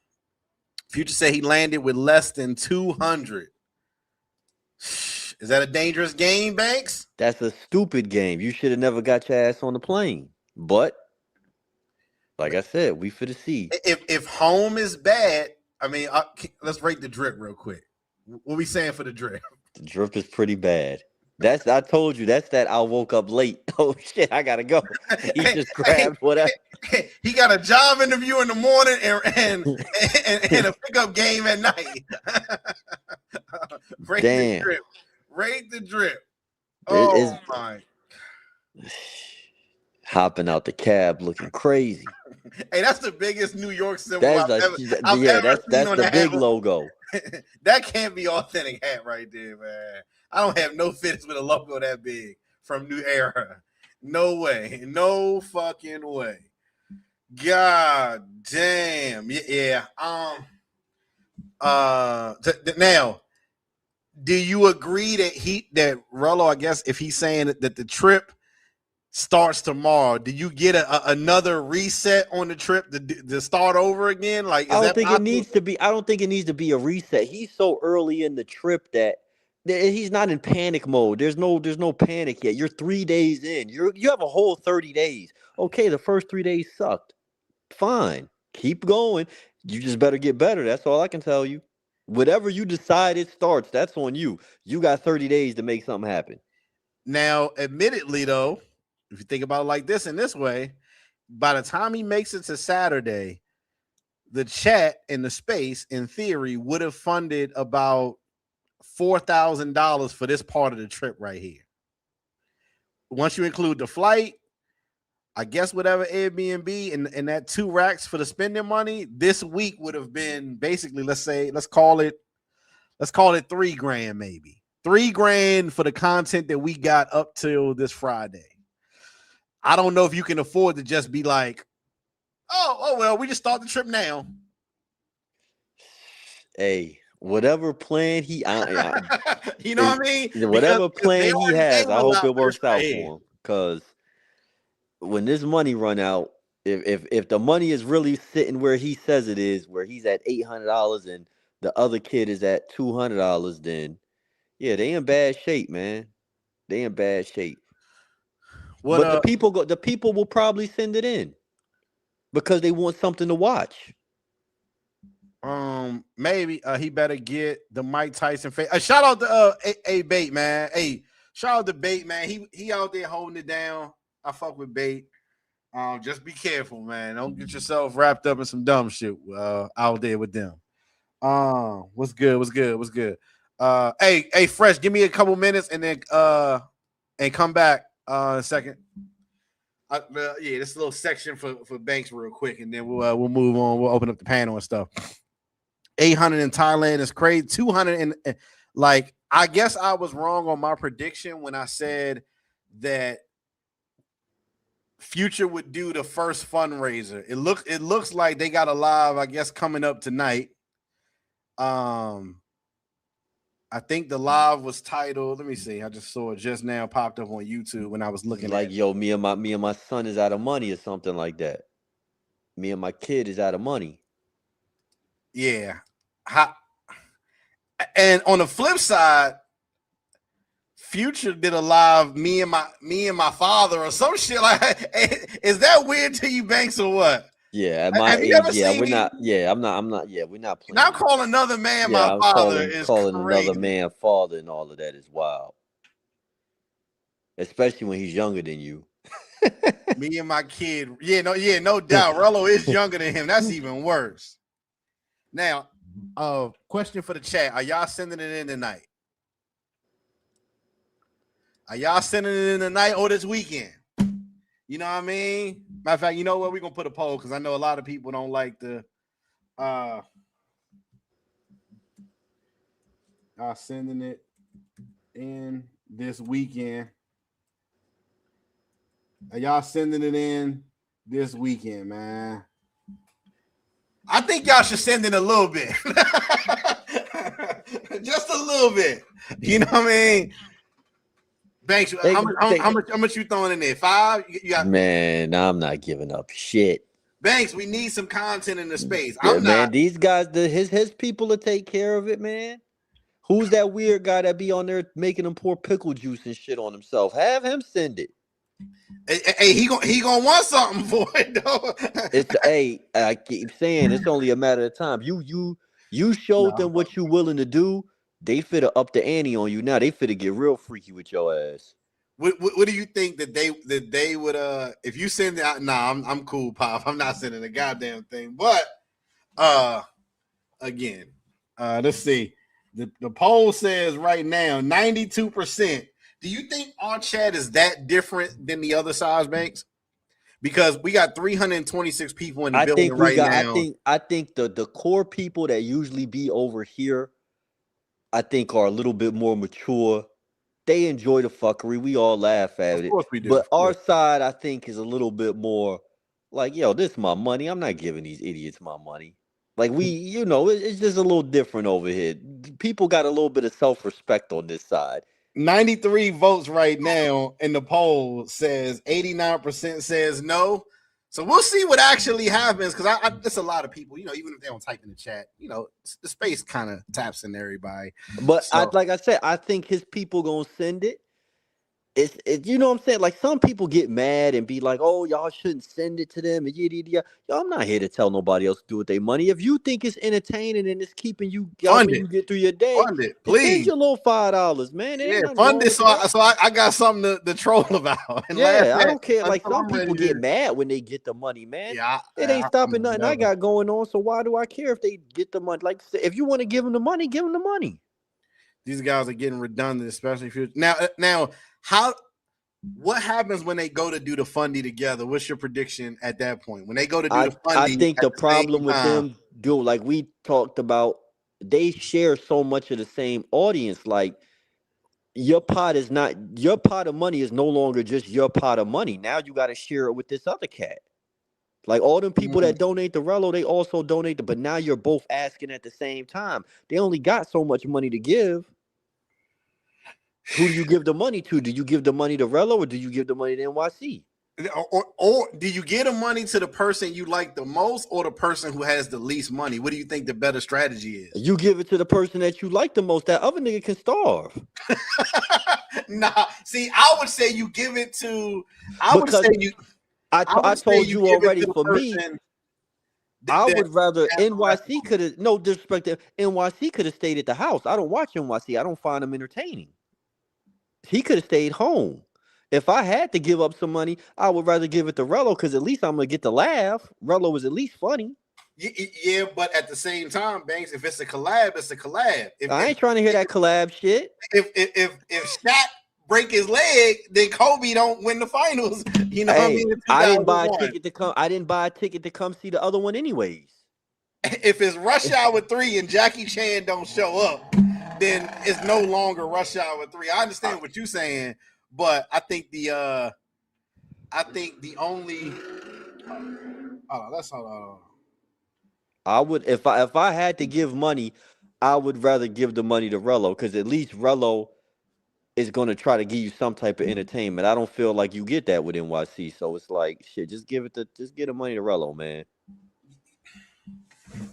A: Future said he landed with less than 200. Is that a dangerous game, Banks?
D: That's a stupid game. You should have never got your ass on the plane. But like I said, we for the see.
A: If home is bad, I mean, let's rate the drip real quick. What we saying for the drip?
D: The drip is pretty bad. I told you, that's that I woke up late. Oh shit, I gotta go. He just grabbed whatever.
A: He got a job interview in the morning and a pickup game at night. Rate
D: Damn.
A: the drip. Rate the drip.
D: It's
A: My.
D: Hopping out the cab looking crazy.
A: Hey, that's the biggest New York symbol
D: That's
A: I've ever
D: that's
A: seen on
D: the big
A: hat.
D: logo.
A: That can't be authentic hat right there, man. I don't have no fits with a logo that big from New Era. No way. No fucking way. God damn. Yeah. Now, do you agree that Rello, I guess, if he's saying that the trip starts tomorrow, do you get another reset on the trip to start over again? Like,
D: I don't think it needs to be a reset. He's so early in the trip that he's not in panic mode. There's no panic yet. You're 3 days in. You have a whole 30 days. Okay, the first 3 days sucked. Fine. Keep going. You just better get better. That's all I can tell you. Whatever you decide it starts, that's on you. You got 30 days to make something happen.
A: Now, admittedly, though, if you think about it like this in this way, by the time he makes it to Saturday, the chat in the space, in theory, would have funded about $4,000 for this part of the trip right here. Once you include the flight, I guess whatever Airbnb and that 2 racks for the spending money, this week would have been basically, let's call it $3,000 maybe. $3,000 for the content that we got up till this Friday. I don't know if you can afford to just be like, oh well, we just start the trip now.
D: Hey, whatever plan he,
A: you know what I mean?
D: Whatever
A: Because
D: plan he has, I hope it works out
A: for
D: for him. Because when this money run out, if the money is really sitting where he says it is, where he's at $800 and the other kid is at $200, then yeah, they in bad shape, man. They in bad shape. But the people will probably send it in because they want something to watch.
A: Maybe he better get the Mike Tyson face. Shout out to a Bait, man. Hey, shout out to Bait, man. He out there holding it down. I fuck with Bait. Just be careful, man. Don't get yourself wrapped up in some dumb shit out there with them. What's good? Hey, Fresh, give me a couple minutes and then and come back in a second. Yeah, this little section for Banks real quick, and then we'll move on. We'll open up the panel and stuff. 800 in Thailand is crazy. 200 and like, I guess I was wrong on my prediction when I said that Future would do the first fundraiser. It looks like they got a live, I guess, coming up tonight. I think the live was titled, let me see. I just saw it just now, popped up on YouTube when I was looking
D: like,
A: at
D: yo, me and my son is out of money or something like that. Me and my kid is out of money.
A: Yeah. And on the flip side, Future did a live me and my father or some shit like. Is that weird to you, Banks, or what?
D: Yeah, at my
A: Have you
D: age,
A: ever
D: yeah,
A: seen
D: we're
A: me?
D: not. Yeah, I'm not. Yeah, we're not playing.
A: Now
D: that.
A: calling another man
D: Yeah,
A: my
D: I'm
A: father is
D: calling
A: crazy.
D: another man father and all of that is wild, especially when he's younger than you.
A: Me and my kid. No doubt. Rello is younger than him. That's even worse. Now, question for the chat. Are y'all sending it in tonight? Are y'all sending it in tonight or this weekend? You know what I mean? Matter of fact, you know what? We're gonna put a poll because I know a lot of people don't like the sending it in this weekend. Are y'all sending it in this weekend, man? I think y'all should send in a little bit. Just a little bit. You know what I mean? Banks, how much you throwing in there? 5? You got,
D: Man, I'm not giving up shit.
A: Banks, we need some content in the space.
D: Yeah,
A: I'm
D: man,
A: not.
D: these guys, his people to take care of it, man. Who's that weird guy that be on there making him pour pickle juice and shit on himself? Have him send it.
A: Hey, he gonna want something for it though.
D: I keep saying it's only a matter of time. You showed them what you willing to do. They fit up the ante on you now. They fit to get real freaky with your ass.
A: What do you think that they would if you send it out? Nah, I'm cool, Pop. I'm not sending a goddamn thing. But again, let's see. The poll says right now 92%. Do you think our chat is that different than the other size banks? Because we got 326 people in the building right now.
D: I think the core people that usually be over here, I think are a little bit more mature. They enjoy the fuckery. We all laugh at it.
A: Of course we do.
D: But our side, I think, is a little bit more like, yo, this is my money. I'm not giving these idiots my money. Like it's just a little different over here. People got a little bit of self-respect on this side.
A: 93 votes right now in the poll says 89% says no. So we'll see what actually happens because there's a lot of people, even if they don't type in the chat, the space kind of taps in everybody.
D: But like I said, I think his people gonna send it. It's you know what I'm saying? Like some people get mad and be like, oh, y'all shouldn't send it to them. And yo, I'm not here to tell nobody else to do with their money. If you think it's entertaining and it's keeping you helping you get through your day,
A: fund it, please.
D: Send your little $5, man.
A: Fund it so I got something to troll about.
D: I don't care. Like some people get mad when they get the money, man. It ain't stopping nothing I got going on. So why do I care if they get the money? Like if you want to give them the money, give them the money.
A: These guys are getting redundant, especially if you're now. What happens when they go to do the fundy together? What's your prediction at that point? When they go to do the fundy,
D: I think the problem with them like we talked about, they share so much of the same audience. Like your pot of money is no longer just your pot of money. Now you got to share it with this other cat. Like all them people that donate to Rello, they also donate but now you're both asking at the same time. They only got so much money to give. Who do you give the money to? Do you give the money to Rello or do you give the money to NYC?
A: Or do you give the money to the person you like the most or the person who has the least money? What do you think the better strategy is?
D: You give it to the person that you like the most. That other nigga can starve.
A: Nah, see, I would say you give it to. I told you
D: already. For me, I would rather NYC could have no disrespect. NYC could have stayed at the house. I don't watch NYC. I don't find him entertaining. He could have stayed home. If I had to give up some money, I would rather give it to Rello because at least I'm gonna get the laugh. Rello was at least funny.
A: Yeah, but at the same time, Banks, if it's a collab, it's a collab.
D: I ain't trying to hear that collab shit.
A: If Shaq break his leg, then Kobe don't win the finals. You know what I mean?
D: I didn't buy a ticket to come. I didn't buy a ticket to come see the other one anyways.
A: If it's Rush Hour 3 and Jackie Chan don't show up, then it's no longer Rush Hour 3. I understand what you're saying, but I think the only
D: I would if I had to give money, I would rather give the money to Rello because at least Rello is gonna try to give you some type of entertainment. I don't feel like you get that with NYC, so it's like shit. Just get the money to Rello, man.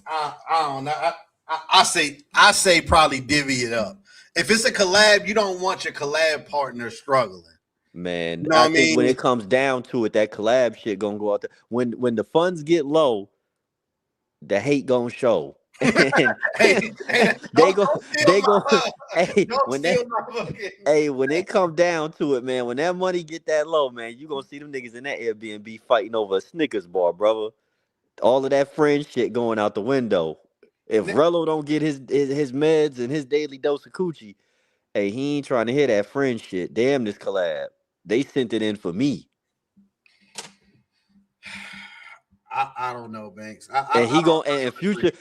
A: I don't know. I say probably divvy it up. If it's a collab, you don't want your collab partner struggling.
D: Man,
A: You know
D: I
A: what I
D: think when
A: mean?
D: it comes down to it, that collab shit gonna go out there. When the funds get low, the hate gonna show. And
A: Hey,
D: they
A: don't
D: go
A: steal
D: they go
A: my
D: hey
A: don't
D: when that
A: steal my fucking.
D: hey when it come down to it, man, when that money get that low, man, you gonna see them niggas in that Airbnb fighting over a Snickers bar, brother. All of that friend shit going out the window. If Rello don't get his meds and his daily dose of coochie, hey, he ain't trying to hear that friend shit. Damn this collab. They sent it in for me.
A: I don't know, Banks.
D: And he
A: I don't
D: gon' and
A: agree.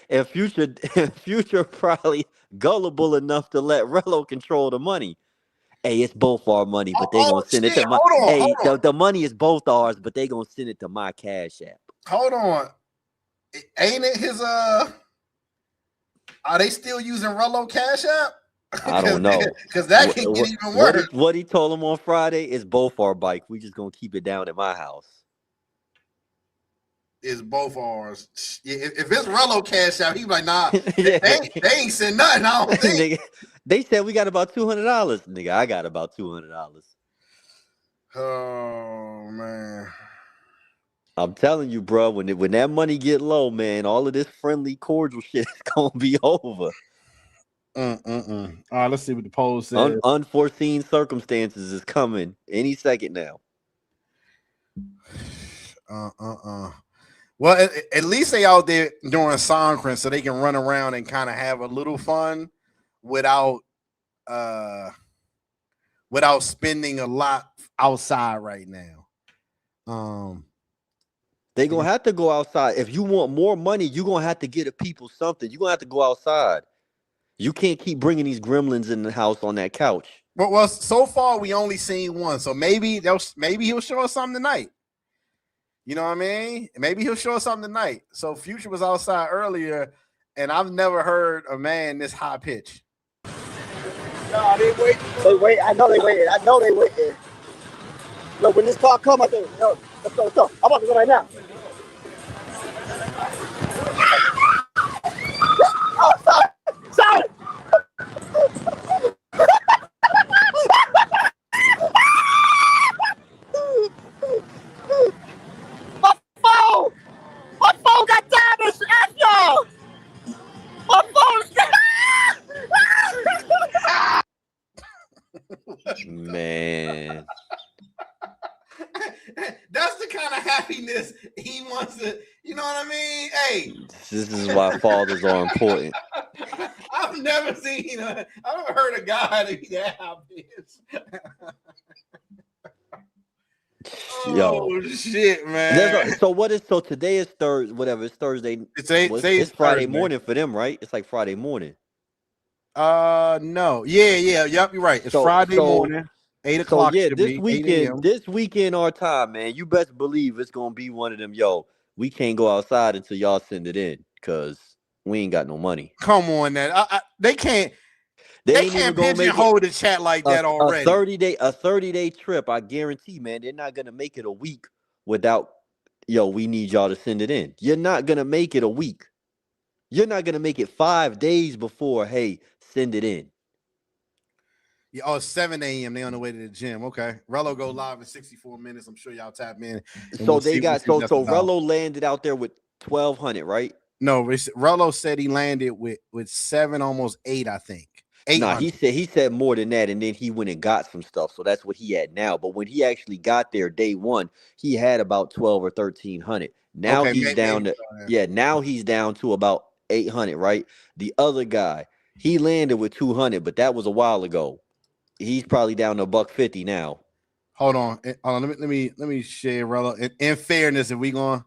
D: future probably gullible enough to let Rello control the money. Hey, it's both our money, but they
A: Oh
D: gonna send it
A: shit!
D: to my.
A: Hold
D: Hey,
A: on.
D: the money is both ours, but they gonna send it to my cash app.
A: Hold on. Ain't it his Are they still using Rollo Cash App?
D: I don't know.
A: Because that can get even worse.
D: What he told him on Friday is both our bike. We just gonna keep it down at my house.
A: Is both ours. If it's Rollo Cash App, he be like, nah,
D: Yeah.
A: they ain't send nothing. I don't think.
D: Nigga, they said we got about $200. Nigga, I got about $200.
A: Oh man.
D: I'm telling you, bro, when that money get low, man, all of this friendly, cordial shit is gonna be over.
A: All right, let's see what the poll says.
D: Unforeseen circumstances is coming any second now.
A: Well, at least they out there doing Songkran so they can run around and kind of have a little fun without spending a lot outside right now.
D: They gonna have to go outside. If you want more money, you gonna have to get the people something. You gonna have to go outside. You can't keep bringing these gremlins in the house on that couch.
A: Well, so far we only seen one, so maybe he'll show us something tonight. You know what I mean? Maybe he'll show us something tonight. So Future was outside earlier, and I've never heard a man this high pitch.
H: No, they waiting. They wait. I know they waiting. Look, when this car come, I think, yo, let's go. I'm about to go right now. Oh, sorry. My phone got damaged. F y'all. My phone's
D: Man.
A: That's the kind of happiness he wants to, you know what I mean? Hey,
D: This is why fathers are important.
A: I've never heard a guy to be that happy.
D: Yo.
A: Oh shit, man.
D: So today is Thursday, whatever, it's Thursday. It's Friday morning for them, right? It's like Friday morning.
A: No. Yeah, yep, you're right. It's Friday morning. 8 o'clock.
D: So yeah,
A: this
D: this weekend our time, man. You best believe it's gonna be one of them. Yo, we can't go outside until y'all send it in, cause we ain't got no money.
A: Come on, that they can't. They can't pigeonhole the chat like that already.
D: A 30-day trip. I guarantee, man. They're not gonna make it a week without. Yo, we need y'all to send it in. You're not gonna make it a week. You're not gonna make it 5 days before. Hey, send it in.
A: Yeah, it's 7 a.m. They on the way to the gym. Okay. Rello go live in 64 minutes. I'm sure y'all tap in.
D: So Rello landed out there with 1,200, right?
A: No, Rello said he landed with 7, almost 8, I think. 800.
D: Nah, he said more than that, and then he went and got some stuff. So that's what he had now. But when he actually got there day one, he had about 12 or 1,300. Now he's down to about 800, right? The other guy, he landed with 200, but that was a while ago. He's probably down to $150 now.
A: Hold on. Let me share Rello. In fairness, if we gonna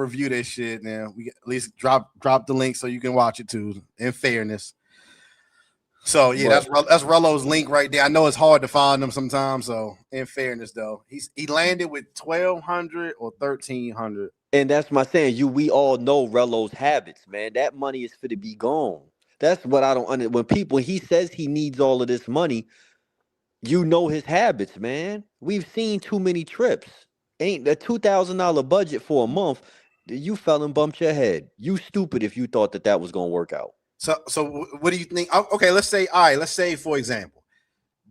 A: review this shit now, we at least drop the link so you can watch it too. In fairness. So yeah, that's Rello's link right there. I know it's hard to find them sometimes. So in fairness, though, he landed with 1,200 or 1,300.
D: And that's my saying. We all know Rello's habits, man. That money is for to be gone. That's what I don't understand. When he says he needs all of this money, you know his habits, man. We've seen too many trips. Ain't a $2,000 budget for a month You fell and bumped your head. You stupid if you thought that was gonna work out.
A: So what do you think? Okay, let's say for example,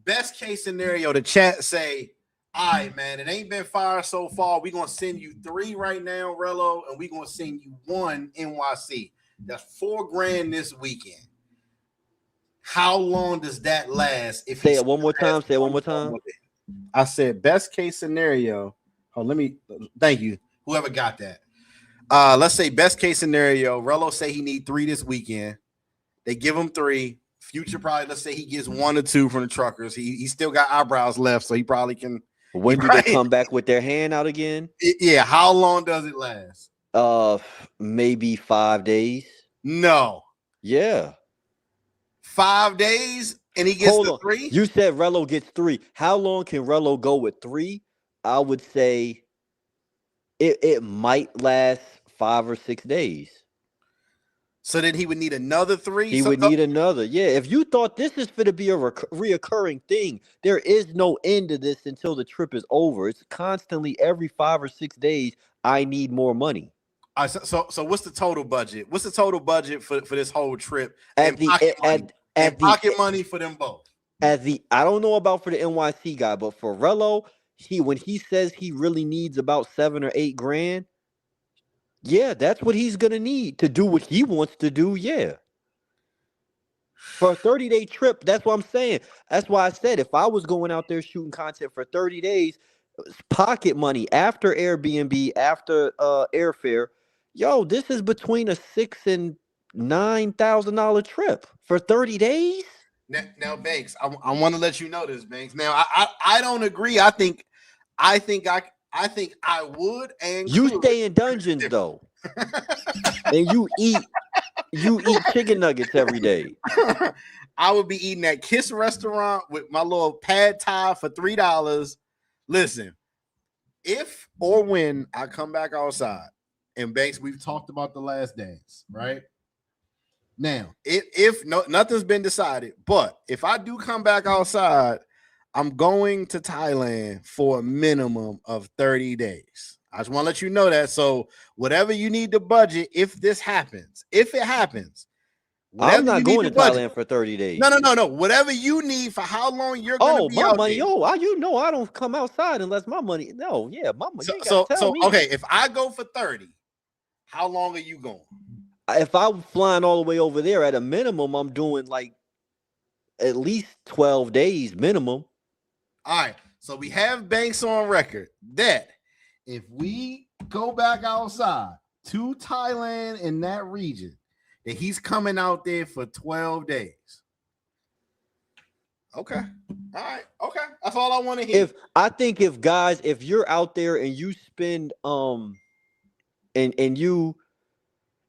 A: best case scenario, the chat say, all right, man, it ain't been fire so far. We're gonna send you 3 right now, Rello, and we're gonna send you 1 NYC. That's $4,000 this weekend. How long does that last? If
D: Say it one more time. Say it one more time.
A: I said best case scenario. Oh, thank you. Whoever got that. Let's say best case scenario, Rello say he need 3 this weekend. They give him 3. Future probably, let's say he gets 1 or 2 from the truckers. He still got eyebrows left, so he probably can.
D: When do they come back with their hand out again?
A: Yeah. How long does it last?
D: Maybe 5 days.
A: No.
D: Yeah.
A: 5 days, and he gets the 3.
D: You said Rello gets 3. How long can Rello go with 3? I would say it might last 5 or 6 days.
A: So then he would need another 3.
D: He would need another. Yeah. If you thought this is going to be a reoccurring thing, there is no end to this until the trip is over. It's constantly every 5 or 6 days. I need more money.
A: So what's the total budget? What's the total budget for this whole trip?
D: Pocket
A: money for them both.
D: I don't know about for the NYC guy, but for Rello, when he says he really needs about 7 or 8 grand, yeah, that's what he's gonna need to do what he wants to do. Yeah. For a 30-day trip, that's what I'm saying. That's why I said if I was going out there shooting content for 30 days, pocket money after Airbnb, after airfare, yo, this is between a $6,000 and $9,000 trip for 30 days.
A: Now, Banks, I want to let you know this, Banks. Now, I don't agree. I think I would. And
D: you stay in dungeons though, and you eat chicken nuggets every day.
A: I would be eating at Kiss restaurant with my little pad thai for $3. Listen, if or when I come back outside, and Banks, we've talked about the last dance, right? Now, if nothing's been decided, but if I do come back outside, I'm going to Thailand for a minimum of 30 days. I just want to let you know that. So whatever you need to budget, if it happens,
D: I'm not going to Thailand for 30 days.
A: No. Whatever you need for how long you're going to be out
D: money.
A: there.
D: I don't come outside unless my money. No, yeah, my money.
A: So okay, if I go for 30, how long are you going?
D: If I'm flying all the way over there, at a minimum, I'm doing like at least 12 days minimum.
A: All right. So we have Banks on record that if we go back outside to Thailand in that region, that he's coming out there for 12 days. Okay. All right. Okay. That's all I want to hear.
D: If you're out there and you spend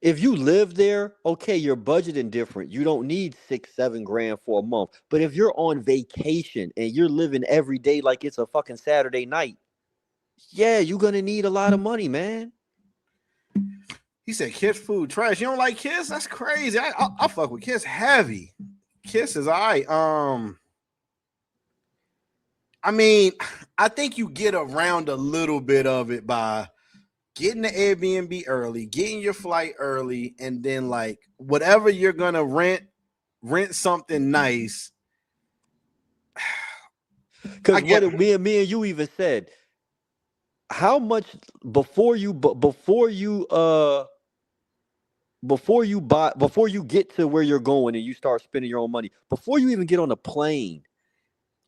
D: if you live there, okay, you're budgeting different. You don't need $6-7 grand for a month. But if you're on vacation and you're living every day like it's a fucking Saturday night, yeah, you're gonna need a lot of money, man.
A: He said Kiss food trash. You don't like Kiss? That's crazy. I fuck with Kiss heavy. Kiss is all right. I mean, I think you get around a little bit of it by getting the Airbnb early, getting your flight early, and then like whatever you're gonna rent something nice.
D: Because what me and you even said, how much before you get to where you're going and you start spending your own money, before you even get on a plane.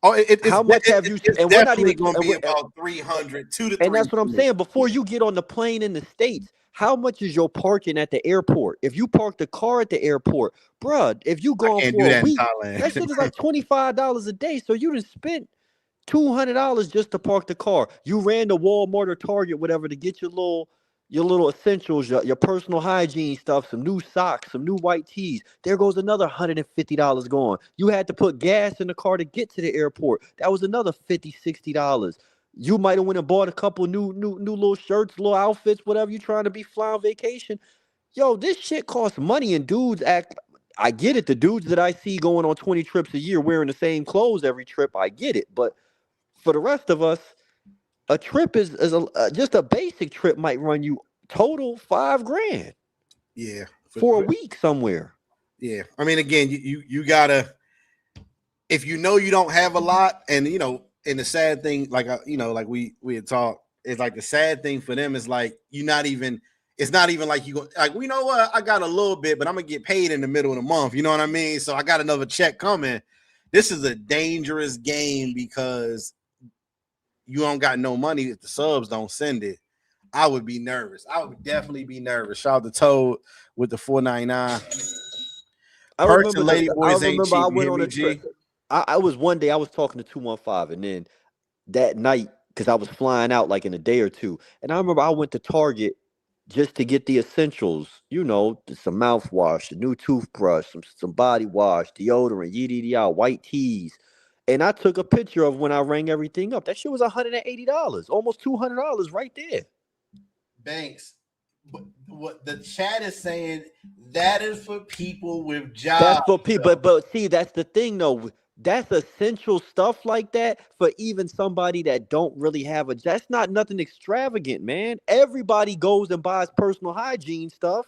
D: How much have you?
A: And we're not even going to be about 300, 200 to 300.
D: And that's what I'm saying. Before you get on the plane in the States, how much is your parking at the airport? If you park the car at the airport, bruh, if you go on for a week, that shit is like $25 a day. So you done spent $200 just to park the car. You ran to Walmart or Target, whatever, to get your little essentials, your personal hygiene stuff, some new socks, some new white tees. There goes another $150 gone. You had to put gas in the car to get to the airport. That was another $50, $60. You might have went and bought a couple new little shirts, little outfits, whatever you're trying to be fly on vacation. Yo, this shit costs money, and dudes act. I get it. The dudes that I see going on 20 trips a year wearing the same clothes every trip, I get it. But for the rest of us, a trip is just a basic trip might run you total $5,000
A: Yeah,
D: for a week somewhere.
A: Yeah, I mean, again, you gotta, if you know you don't have a lot, and you know, and the sad thing, like you know, like we had talked, is like the sad thing for them is like you're not even. It's not even like you go like, you know what, I got a little bit, but I'm gonna get paid in the middle of the month. You know what I mean? So I got another check coming. This is a dangerous game because you don't got no money if the subs don't send it. I would be nervous. I would definitely be nervous. Shout out to Toad with the $4.99.
D: I
A: Perks
D: remember.
A: and Lady Boys ain't cheap.
D: I
A: You
D: went
A: hear
D: on
A: me,
D: a trip.
A: G?
D: I was one day I was talking to 215, and then that night, because I was flying out like in a day or two, and I remember I went to Target just to get the essentials, you know, some mouthwash, a new toothbrush, some body wash, deodorant, yada white teas. And I took a picture of when I rang everything up. That shit was $180, almost $200 right there.
A: Banks, what the chat is saying, that is for people with jobs.
D: That's for people, but see, that's the thing though. That's essential stuff like that for even somebody that don't really have a. That's not nothing extravagant, man. Everybody goes and buys personal hygiene stuff.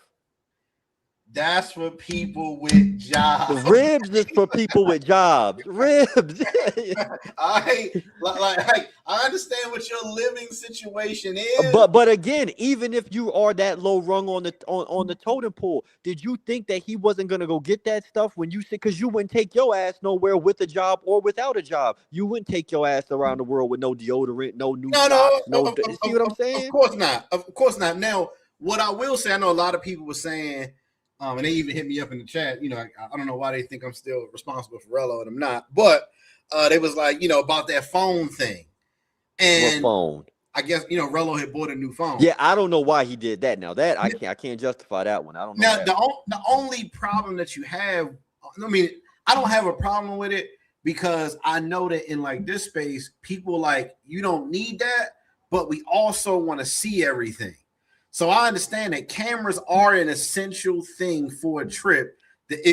A: That's for people with jobs.
D: The ribs is for people with jobs. Ribs.
A: I understand what your living situation is.
D: But again, even if you are that low rung on the totem pole, did you think that he wasn't gonna go get that stuff when you said, because you wouldn't take your ass nowhere with a job or without a job? You wouldn't take your ass around the world with no deodorant, no new socks, see what I'm saying?
A: Of course not. Of course not. Now, what I will say, I know a lot of people were saying, and they even hit me up in the chat. You know, I don't know why they think I'm still responsible for Rello, and I'm not. But they was like, you know, about that phone thing. And
D: what phone?
A: I guess, you know, Rello had bought a new phone.
D: Yeah, I don't know why he did that. Now that I can't justify that one. I don't know.
A: Now the only problem that you have, I mean, I don't have a problem with it because I know that in like this space, people like, you don't need that, but we also want to see everything. So I understand that cameras are an essential thing for a trip.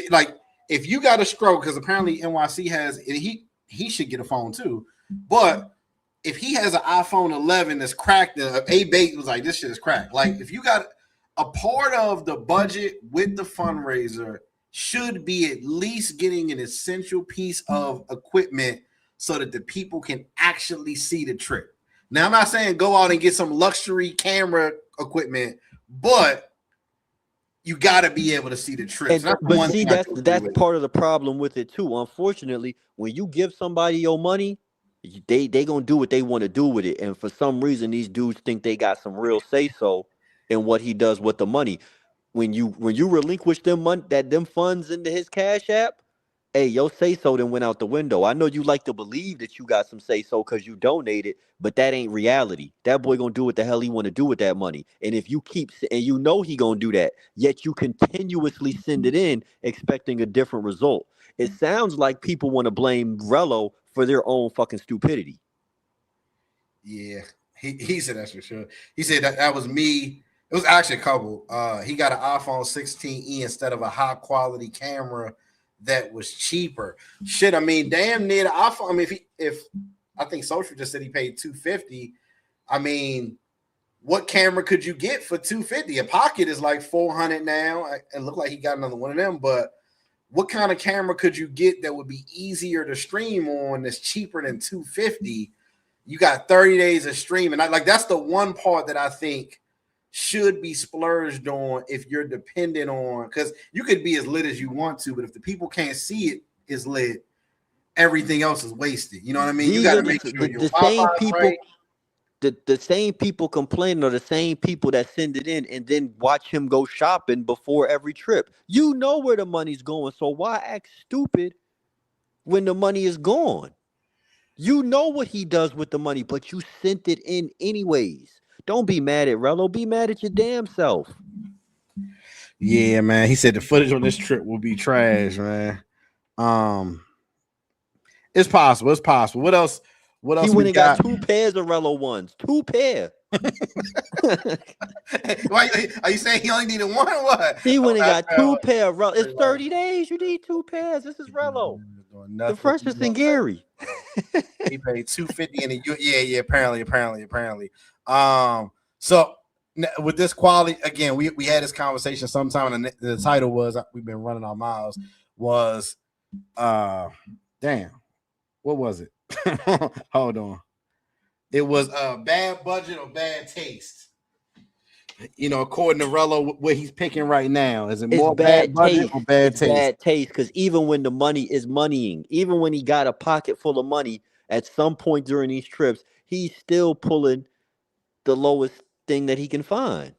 A: Like if you got a stroke, because apparently NYC has, he should get a phone too. But if he has an iPhone 11 that's cracked, A-Bait was like, this shit is cracked. Like if you got a part of the budget with the fundraiser should be at least getting an essential piece of equipment so that the people can actually see the trip. Now, I'm not saying go out and get some luxury camera equipment, but you got to be able to see the trip.
D: But see, that's part of the problem with it too. Unfortunately, when you give somebody your money, they gonna do what they want to do with it, and for some reason, these dudes think they got some real say so in what he does with the money. When you relinquish them funds into his Cash App, hey, your say so then went out the window. I know you like to believe that you got some say so because you donated, but that ain't reality. That boy gonna do what the hell he want to do with that money. And if you keep, and you know he gonna do that, yet you continuously send it in expecting a different result. It sounds like people want to blame Rello for their own fucking stupidity.
A: Yeah, he said that's for sure. He said that was me. It was actually a couple. He got an iPhone 16e instead of a high quality camera that was cheaper. Shit, I mean, damn near the iPhone. I mean, if I think Social just said he paid $250. I mean, what camera could you get for $250? A Pocket is like $400 now. It looked like he got another one of them, but what kind of camera could you get that would be easier to stream on that's cheaper than $250? You got 30 days of streaming. That's the one part that I think should be splurged on if you're dependent on, because you could be as lit as you want to, but if the people can't see it is lit, everything else is wasted. You know what I mean? You got to make sure
D: the same people, right? The same people complaining are the same people that send it in and then watch him go shopping before every trip. You know where the money's going, so why act stupid when the money is gone? You know what he does with the money, but you sent it in anyways. Don't be mad at Rello. Be mad at your damn self.
A: Yeah, man. He said the footage on this trip will be trash, man. It's possible. It's possible. What else? What else?
D: He went and got 2 pairs of Rello ones. 2 pair.
A: Why are you saying he only needed one or what?
D: He went and got 2 pair of Rello. It's 30 days. You need 2 pairs. This is Rello. The freshest in Gary.
A: He paid $250 and yeah, apparently. So with this quality, again, we had this conversation sometime, and the title was we've been running our miles. Was damn, what was it? Hold on. It was bad budget or bad taste. You know, according to Rello, what he's picking right now, is it more bad budget or bad taste?
D: Bad taste, because even when the money is moneying, even when he got a pocket full of money, at some point during these trips, he's still pulling the lowest thing that he can find.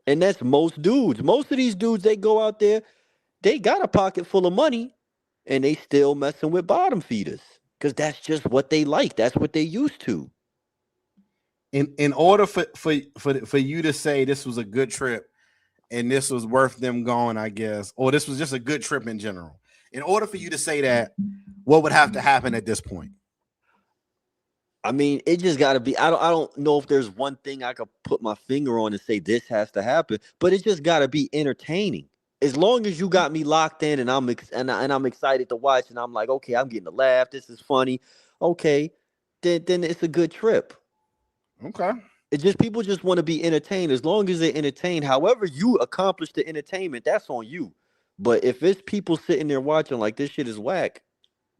D: And that's most dudes. Most of these dudes, they go out there, they got a pocket full of money, and they still messing with bottom feeders. Because that's just what they like. That's what they used to.
A: In order for you to say this was a good trip and this was worth them going, I guess, or this was just a good trip in general, in order for you to say that, what would have to happen at this point?
D: I mean, it just got to be. I don't know if there's one thing I could put my finger on and say this has to happen, but it just got to be entertaining. As long as you got me locked in and I'm excited to watch, and I'm like, okay, I'm getting a laugh. This is funny. Okay, then it's a good trip.
A: Okay.
D: It's just people just want to be entertained. As long as they're entertained, however you accomplish the entertainment, that's on you. But if it's people sitting there watching like this shit is whack,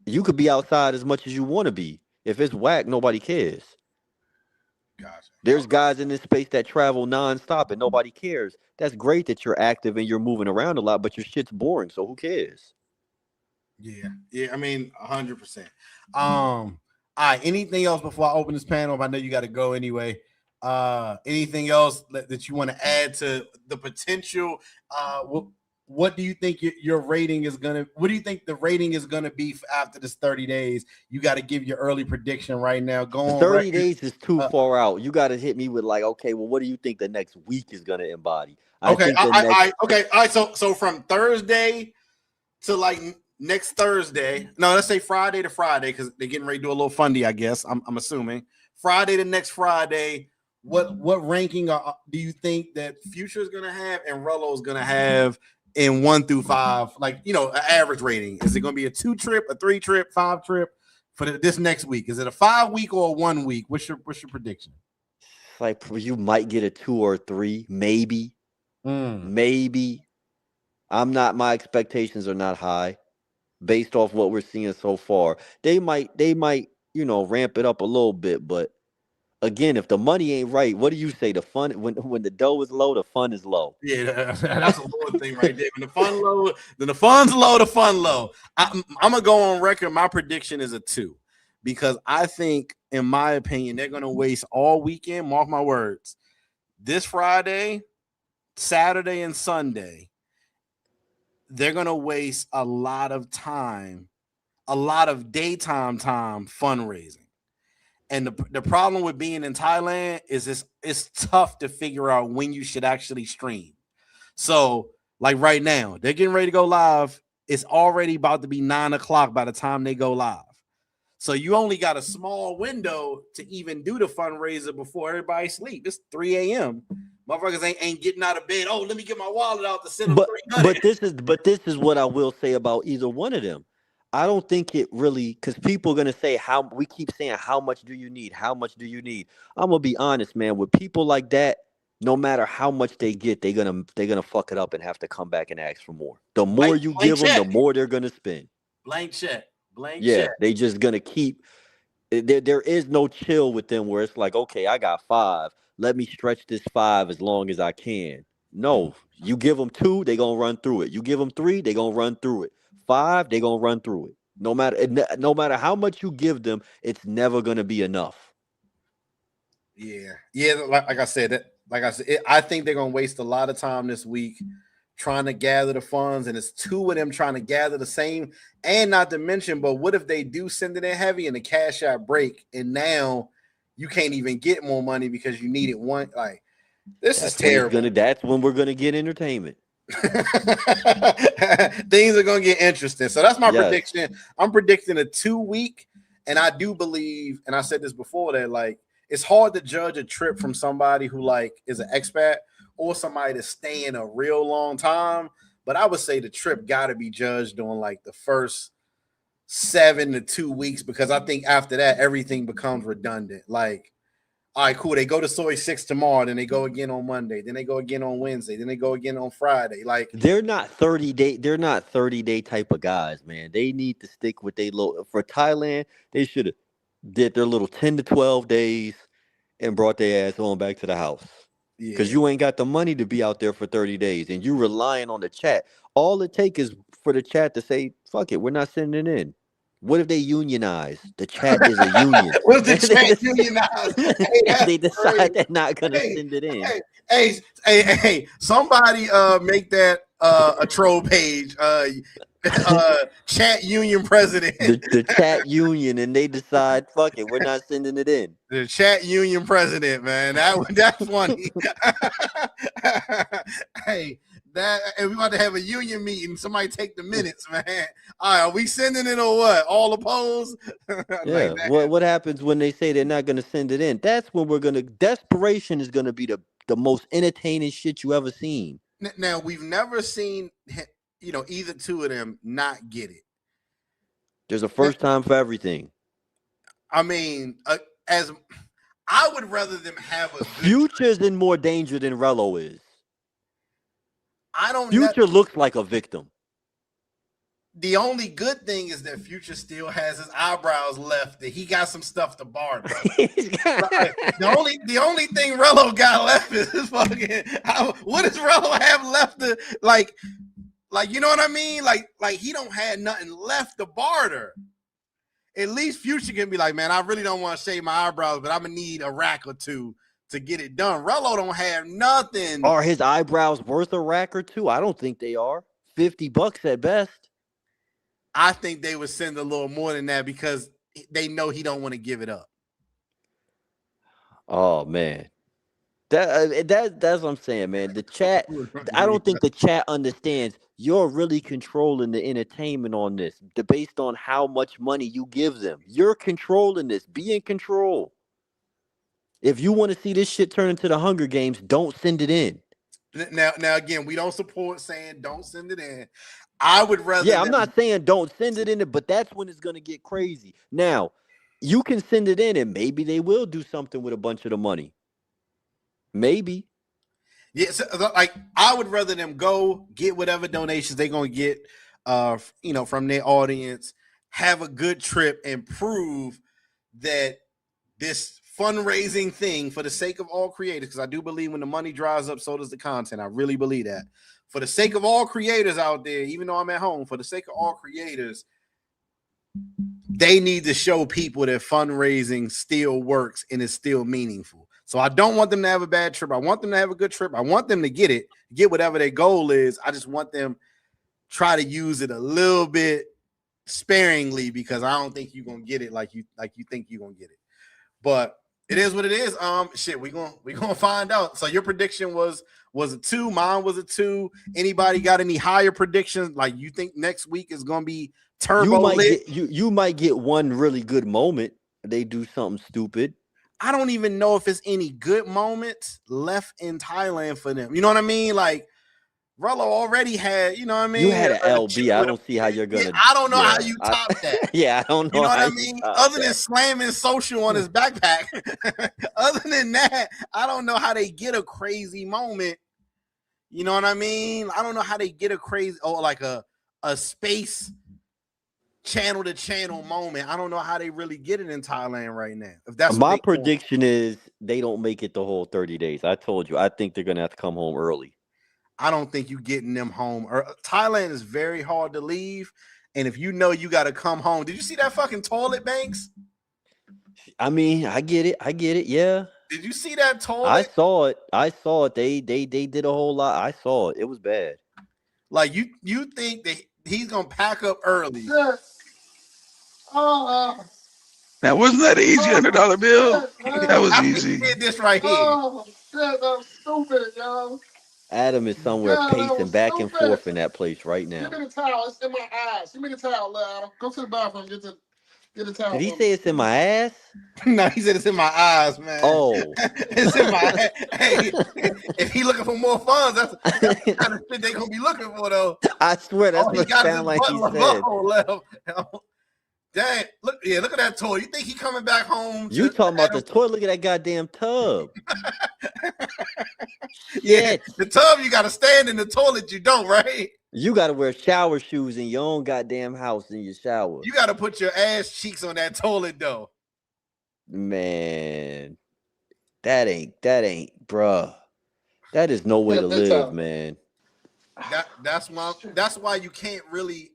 D: you could be outside as much as you want to be. If it's whack, nobody cares.
A: Gotcha.
D: There's guys in this space that travel nonstop and nobody cares. That's great that you're active and you're moving around a lot, but your shit's boring, so who cares?
A: Yeah. I mean, 100%. All right. Anything else before I open this panel? I know you got to go anyway. Anything else that you want to add to the potential? What do you think your rating is gonna? What do you think the rating is gonna be after this 30 days? You got to give your early prediction right now. Go on.
D: 30 days is too far out. You got to hit me with like, okay, well, what do you think the next week is gonna embody?
A: Okay. All right. So from Thursday to like next Thursday. No, let's say Friday to Friday, because they're getting ready to do a little fundy, I guess. I'm assuming Friday to next Friday. What ranking do you think that Future is gonna have and Rello is gonna have in 1 through 5? Like, you know, an average rating. Is it gonna be a 2 trip, a 3 trip, 5 trip for this next week? Is it a 5 week or a 1 week? What's your prediction?
D: Like, you might get a 2 or 3, maybe. Maybe. My expectations are not high based off what we're seeing so far. They might, you know, ramp it up a little bit, but again, if the money ain't right, what do you say? The fun, when the dough is low, the fun is low.
A: Yeah, that's a Lord thing right there. When the fun low, then the fun's low, the fun low. I'm gonna go on record. My prediction is a 2, because I think, in my opinion, they're gonna waste all weekend. Mark my words. This Friday, Saturday, and Sunday, they're gonna waste a lot of time, a lot of daytime time fundraising. And the problem with being in Thailand is it's tough to figure out when you should actually stream. So, like right now, they're getting ready to go live. It's already about to be 9 o'clock by the time they go live. So you only got a small window to even do the fundraiser before everybody sleep. It's 3 a.m. Motherfuckers ain't getting out of bed. Oh, let me get my wallet out to send them 300.
D: But this is what I will say about either one of them. I don't think it really, because people are gonna say we keep saying how much do you need? How much do you need? I'm gonna be honest, man. With people like that, no matter how much they get, they're gonna fuck it up and have to come back and ask for more. The more you give them, the more they're gonna spend.
A: Blank check.
D: Yeah, they just gonna keep. There is no chill with them where it's like, okay, I got 5. Let me stretch this 5 as long as I can. No, you give them 2, they gonna run through it. You give them 3, they gonna run through it. 5, they gonna run through it. No matter how much you give them, it's never gonna be enough.
A: Yeah. Like I said, I think they're gonna waste a lot of time this week trying to gather the funds, and it's 2 of them trying to gather the same. And not to mention, but what if they do send it in heavy and the cash out break, and now you can't even get more money because you needed one? Like, this is terrible.
D: That's when we're gonna get entertainment.
A: Things are gonna get interesting. So that's my prediction. I'm predicting a 2 week, and I do believe, and I said this before, that like it's hard to judge a trip from somebody who like is an expat or somebody that's staying a real long time. But I would say the trip got to be judged on like the first 7 to 2 weeks, because I think after that everything becomes redundant. Like, all right, cool. They go to Soy 6 tomorrow, then they go again on Monday, then they go again on Wednesday, then they go again on Friday. Like
D: They're not 30-day. They're not 30-day type of guys, man. They need to stick with they little. For Thailand, they should have did their little 10 to 12 days and brought their ass on back to the house. Because you ain't got the money to be out there for 30 days, and you relying on the chat. All it takes is for the chat to say, "Fuck it, we're not sending it in." What if they unionize? The chat is a union.
A: What if the chat unionized? Hey,
D: They decide
A: crazy.
D: they're not gonna
A: Hey,
D: send it in.
A: Hey, somebody make that a troll page. Chat union president.
D: The chat union, and they decide, "Fuck it, we're not sending it in."
A: The chat union president, man. That's funny. Hey, and we about to have a union meeting. Somebody take the minutes, man. All right, are we sending it or what? All opposed?
D: Yeah. What happens when they say they're not gonna send it in? That's when desperation is gonna be the most entertaining shit you ever seen.
A: Now we've never seen either two of them not get it.
D: There's a first time for everything.
A: I mean, as I would rather them have a
D: Future's in more danger than Rello is. Future looks like a victim.
A: The only good thing is that Future still has his eyebrows left. That he got some stuff to barter. The only thing Rello got left is his fucking. What does Rello have left to like? You know what I mean? Like he don't have nothing left to barter. At least Future can be like, man, I really don't want to shave my eyebrows, but I'm gonna need a rack or two to get it done. Rello don't have nothing.
D: Are his eyebrows worth a rack or two? I don't think they are. $50 at best.
A: I think they would send a little more than that because they know he don't want to give it up.
D: Oh man, that's what I'm saying, man. The chat, I don't think the chat understands. You're really controlling the entertainment on this, based on how much money you give them. You're controlling this. Be in control. If you want to see this shit turn into the Hunger Games, don't send it in.
A: Now again, we don't support saying don't send it in. I would rather.
D: Yeah, I'm not saying don't send it in, but that's when it's gonna get crazy. Now, you can send it in, and maybe they will do something with a bunch of the money. Maybe.
A: Yeah, so, like I would rather them go get whatever donations they're gonna get, from their audience, have a good trip, and prove that this fundraising thing for the sake of all creators, because I do believe when the money dries up, so does the content. I really believe that. For the sake of all creators out there, even though I'm at home, for the sake of all creators, they need to show people that fundraising still works and is still meaningful. So I don't want them to have a bad trip. I want them to have a good trip. I want them to get whatever their goal is. I just want them try to use it a little bit sparingly because I don't think you're gonna get it like you think you're gonna get it. But it is what it is. We're gonna find out. So your prediction was a 2. Mine was a 2. Anybody got any higher predictions? Like you think next week is gonna be turbo lit?
D: You might get one really good moment. They do something stupid.
A: I don't even know if it's any good moments left in Thailand for them. You know what I mean? Like Rello already had, you know what I mean?
D: You had an LB. I don't see how you're gonna.
A: I don't know how you top that.
D: Yeah, I don't know.
A: You know what I mean? Other than slamming social on his backpack. Other than that, I don't know how they get a crazy moment. You know what I mean? I don't know how they get a crazy like a space channel to channel moment. I don't know how they really get it in Thailand right now. If that's
D: my prediction is they don't make it the whole 30 days. I told you, I think they're gonna have to come home early.
A: I don't think you getting them home. Thailand is very hard to leave, and if you know you got to come home, did you see that fucking toilet, Banks?
D: I mean, I get it. Yeah.
A: Did you see that toilet?
D: I saw it. They did a whole lot. I saw it. It was bad.
A: Like you think that he's gonna pack up early?
I: Now, wasn't that an easy $100 bill? That was easy.
A: He did this right here.
F: Oh, shit, I'm stupid, yo.
D: Adam is somewhere pacing back and forth in that place right now.
F: Give me the towel. It's in my eyes. Give me the towel, Adam. Go to the bathroom. Get the towel.
D: Did he say it's in my ass?
A: No, he said it's in my eyes, man.
D: Oh.
A: It's in my hey, if he looking for more funds, that's the kind of shit they gonna be looking for, though.
D: I swear that's what it sounded like he said.
J: Dang, look at that toy. You think he coming back home?
D: You talking about the toilet? Look at that goddamn tub.
J: Yeah,
D: Shit.
J: the tub you gotta stand in, the toilet you don't, right?
D: You gotta wear shower shoes in your own goddamn house in your shower.
J: You gotta put your ass cheeks on that toilet though.
D: Man, that ain't, bruh. That is no way to live, man.
J: That's why you can't really.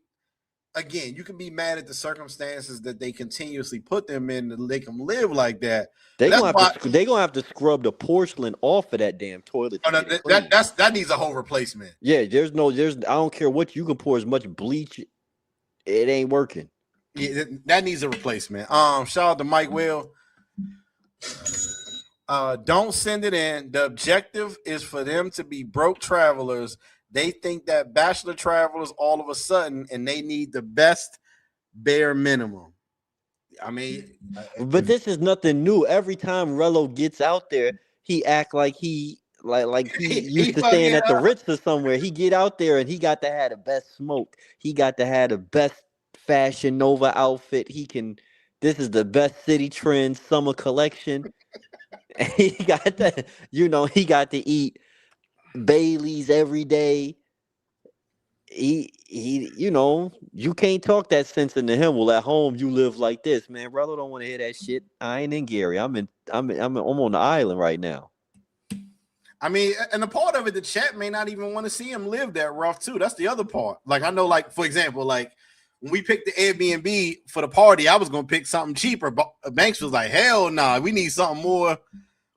J: Again, you can be mad at the circumstances that they continuously put them in to make them live like that.
D: They gonna have to scrub the porcelain off of that damn toilet.
J: That needs a whole replacement.
D: Yeah, I don't care what you can pour as much bleach, it ain't working.
J: Yeah, that needs a replacement. Shout out to Mike Will. Don't send it in. The objective is for them to be broke travelers. They think that bachelor travelers all of a sudden, and they need the best bare minimum. I mean,
D: but this is nothing new. Every time Rello gets out there, he act like he used to staying at the Ritz or somewhere. He get out there and he got to have the best smoke. He got to have the best Fashion Nova outfit. This is the best City Trend summer collection. And he got to, he got to eat Bailey's every day. You can't talk that sense into him. Well, at home you live like this, man. Rello don't want to hear that shit. I ain't in Gary. I'm on the island right now.
J: I mean, and the part of it, the chat may not even want to see him live that rough too. That's the other part. Like I know, like for example, like when we picked the Airbnb for the party, I was gonna pick something cheaper, but Banks was like, "Hell nah, we need something more."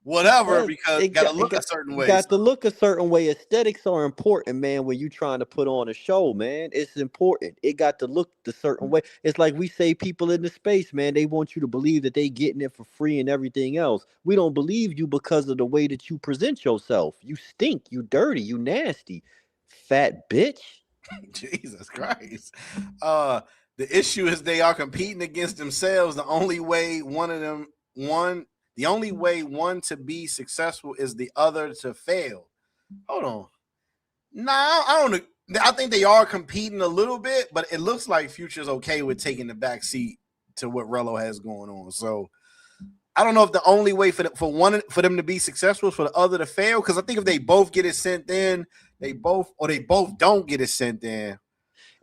J: Whatever, because it got to look a certain way.
D: Got to look a certain way. Aesthetics are important, man, when you're trying to put on a show, man. It's important. It got to look the certain way. It's like we say people in the space, man, they want you to believe that they getting it for free and everything else. We don't believe you because of the way that you present yourself. You stink. You dirty. You nasty. Fat bitch.
J: Jesus Christ. The issue is they are competing against themselves. The only way one to be successful is the other to fail. Hold on. Nah, I don't know. I think they are competing a little bit, but it looks like Future's okay with taking the back seat to what Rello has going on. So I don't know if the only way for them to be successful is for the other to fail. Because I think if they both get it sent in, they both don't get it sent in.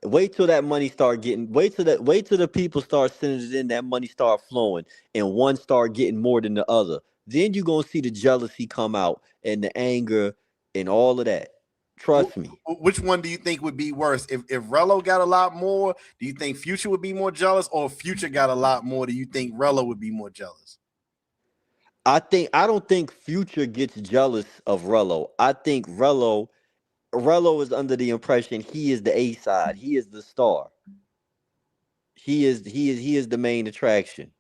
D: Wait till that money start getting. Wait till the people start sending it in. That money start flowing, and one start getting more than the other. Then you're gonna see the jealousy come out, and the anger, and all of that. Trust me.
J: Which one do you think would be worse? If Rello got a lot more, do you think Future would be more jealous, or if Future got a lot more, do you think Rello would be more jealous?
D: I don't think Future gets jealous of Rello. I think Rello is under the impression he is the A side. He is the star. He is the main attraction.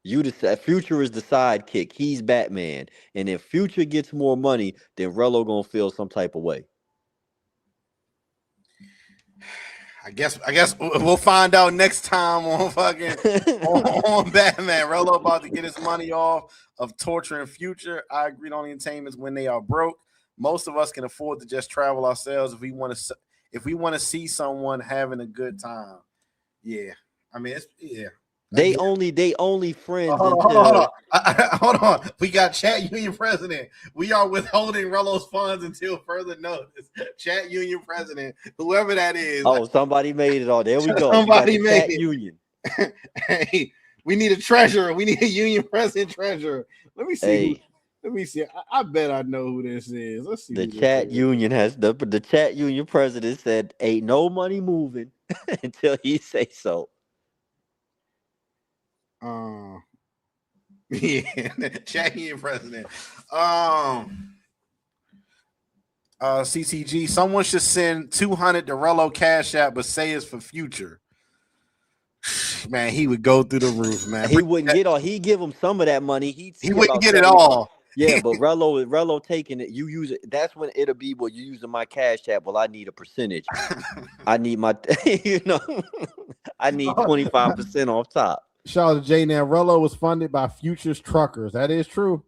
D: Future is the sidekick. He's Batman. And if Future gets more money, then Rello gonna feel some type of way.
J: I guess we'll find out next time on fucking on Batman. Rello about to get his money off of torturing Future. I agree on the entertainment when they are broke. Most of us can afford to just travel ourselves if we want to see someone having a good time. Yeah, I mean,
D: They only friends.
J: Hold on. We got Chat Union President. We are withholding Rello's funds until further notice. Chat Union President, whoever that is.
D: Oh, somebody made it. Oh, there we go.
J: Somebody made
D: Chat
J: it.
D: Union.
J: Hey, we need a treasurer. We need a union president treasurer. Let me see.
D: Hey.
J: Let me see. I bet I know who this is. Let's see.
D: The Chat Union has the Chat Union president said, "Ain't no money moving until he say so."
J: Yeah, Chat Union president. CCG. Someone should send 200 to Rello Cash App, but say it's for Future. Man, he would go through the roof, man.
D: He wouldn't get all. He give him some of that money. He
J: wouldn't get it all.
D: Yeah, but Rello taking it. You use it. That's when it'll be. Well, you using my Cash App. Well, I need a percentage. I need my. I need 25% off top.
A: Shout out to Jay. Now, Rello was funded by Future's truckers. That is true.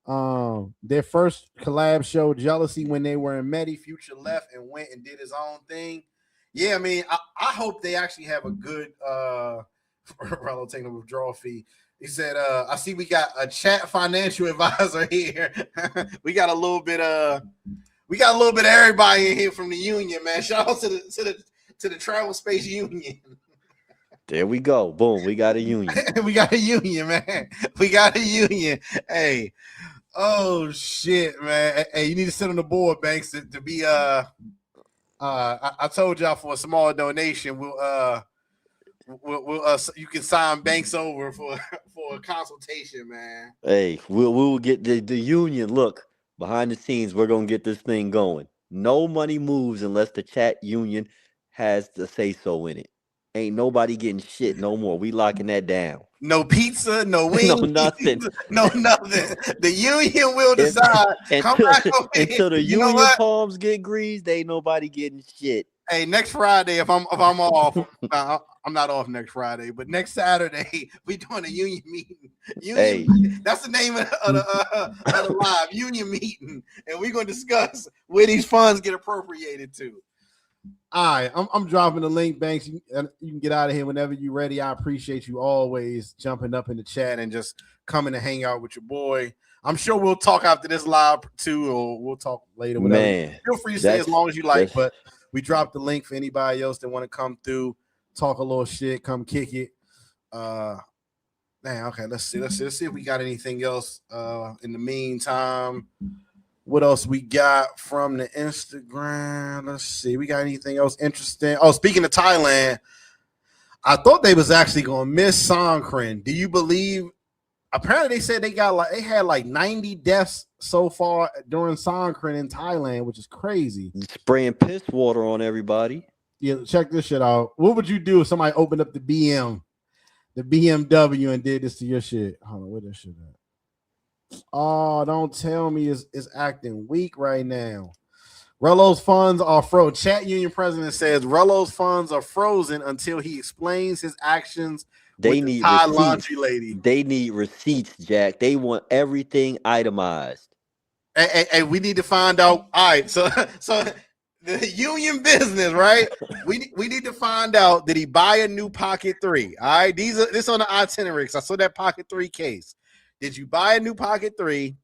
A: Their first collab show, Jealousy, when they were in Medi, Future left and went and did his own thing. Yeah, I mean, I hope they actually have a good
J: Rello taking a withdrawal fee. He said, I see we got a chat financial advisor here. we got a little bit of everybody in here from the union, man. Shout out to the Travel Space Union.
D: There we go. Boom. We got a union.
J: We got a union, man. We got a union. Hey. Oh shit, man. Hey, you need to sit on the board, Banks, to be I told y'all for a small donation, we'll you can sign Banks over for a consultation, man.
D: Hey, we'll get the union. Look, behind the scenes, we're gonna get this thing going. No money moves unless the chat union has the say so in it. Ain't nobody getting shit no more. We locking that down.
J: No pizza, no wings,
D: no nothing.
J: No nothing. The union will decide.
D: Until the union palms get greased, ain't nobody getting shit.
J: Hey, next Friday, if I'm off, I'm not off next Friday, but next Saturday we doing a union meeting. That's the name of the live union meeting, and we're gonna discuss where these funds get appropriated to. All right, I'm dropping the link, Banks. You can get out of here whenever you're ready. I appreciate you always jumping up in the chat and just coming to hang out with your boy. I'm sure we'll talk after this live too, or we'll talk later. Whatever.
D: Man,
J: feel free to stay as long as you like. But we dropped the link for anybody else that want to come through, talk a little shit, come kick it. Okay, let's see if we got anything else. In the meantime. What else we got from the Instagram? Let's see. We got anything else interesting? Oh, speaking of Thailand, I thought they was actually gonna miss Songkran. Do you believe? Apparently, they said they had like 90 deaths so far during Songkran in Thailand, which is crazy.
D: Spraying piss water on everybody.
J: Yeah, check this shit out. What would you do if somebody opened up the BMW, and did this to your shit? Hold on, where this shit at? Oh, don't tell me it's acting weak right now. Rello's funds are frozen. Chat union president says Rello's funds are frozen until he explains his actions.
D: They need
J: Thai
D: receipts.
J: Laundry lady.
D: They need receipts, Jack. They want everything itemized.
J: Hey, we need to find out. All right, so the union business, right? we need to find out, did he buy a new Pocket 3? All right, this on the itinerary. I saw that Pocket 3 case. Did you buy a new Pocket 3?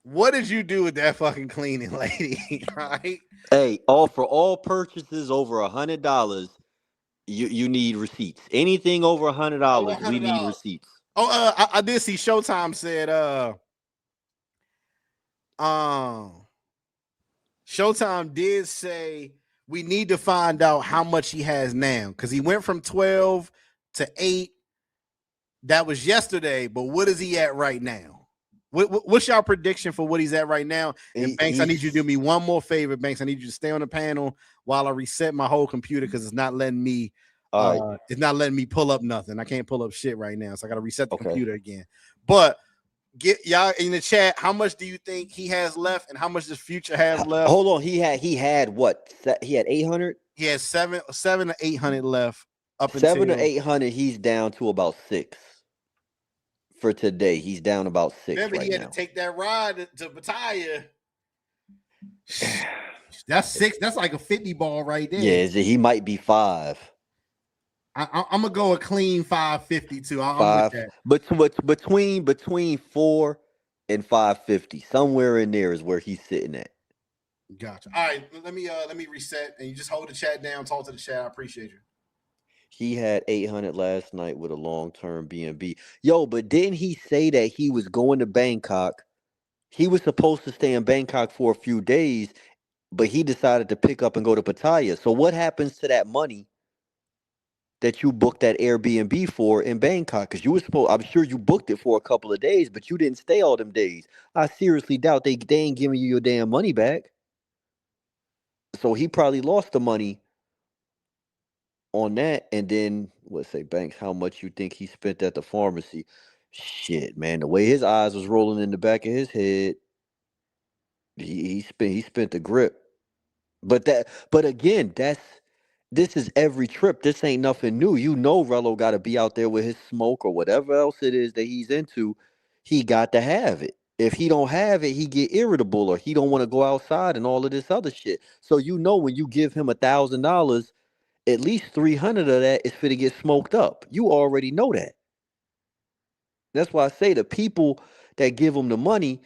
J: What did you do with that fucking cleaning lady? Right?
D: Hey, for all purchases over $100, you need receipts. Anything over $100, we need receipts.
J: Oh, I did see Showtime said Showtime did say we need to find out how much he has now, because he went from 12 to 8. That was yesterday, but what is he at right now? What's your prediction for what he's at right now? And Banks, I need you to do me one more favor. Banks, I need you to stay on the panel while I reset my whole computer, because it's not letting me. It's not letting me pull up nothing. I can't pull up shit right now, so I got to reset the computer again. But get y'all in the chat. How much do you think he has left, and how much does Future have left?
D: Hold on, he had what? He had 800.
J: He has 700 to 800 left. Up
D: 700 to 800. He's down to about 6. For today, he's down about 6.
J: Remember,
D: right
J: he had
D: now.
J: to take that ride to Pattaya. That's 6. That's like a 50 ball right there.
D: Yeah, he might be 5.
J: I'm gonna go a clean 552.
D: 5, between 4 and 550, somewhere in there is where he's sitting at.
J: Gotcha. All right, let me reset, and you just hold the chat down, talk to the chat. I appreciate you.
D: He had 800 last night with a long-term BNB. Yo, but didn't he say that he was going to Bangkok? He was supposed to stay in Bangkok for a few days, but he decided to pick up and go to Pattaya. So what happens to that money that you booked that Airbnb for in Bangkok? Because you were I'm sure you booked it for a couple of days, but you didn't stay all them days. I seriously doubt they ain't giving you your damn money back. So he probably lost the money on that. And then let's say, Banks, how much you think he spent at the pharmacy? Shit, man, the way his eyes was rolling in the back of his head, he spent the grip. But again, this is every trip. This ain't nothing new. You know Rello got to be out there with his smoke or whatever else it is that he's into. He got to have it. If he don't have it, he get irritable, or he don't want to go outside and all of this other shit. So you know when you give him $1,000, at least 300 of that is finna get smoked up. You already know that. That's why I say the people that give him the money,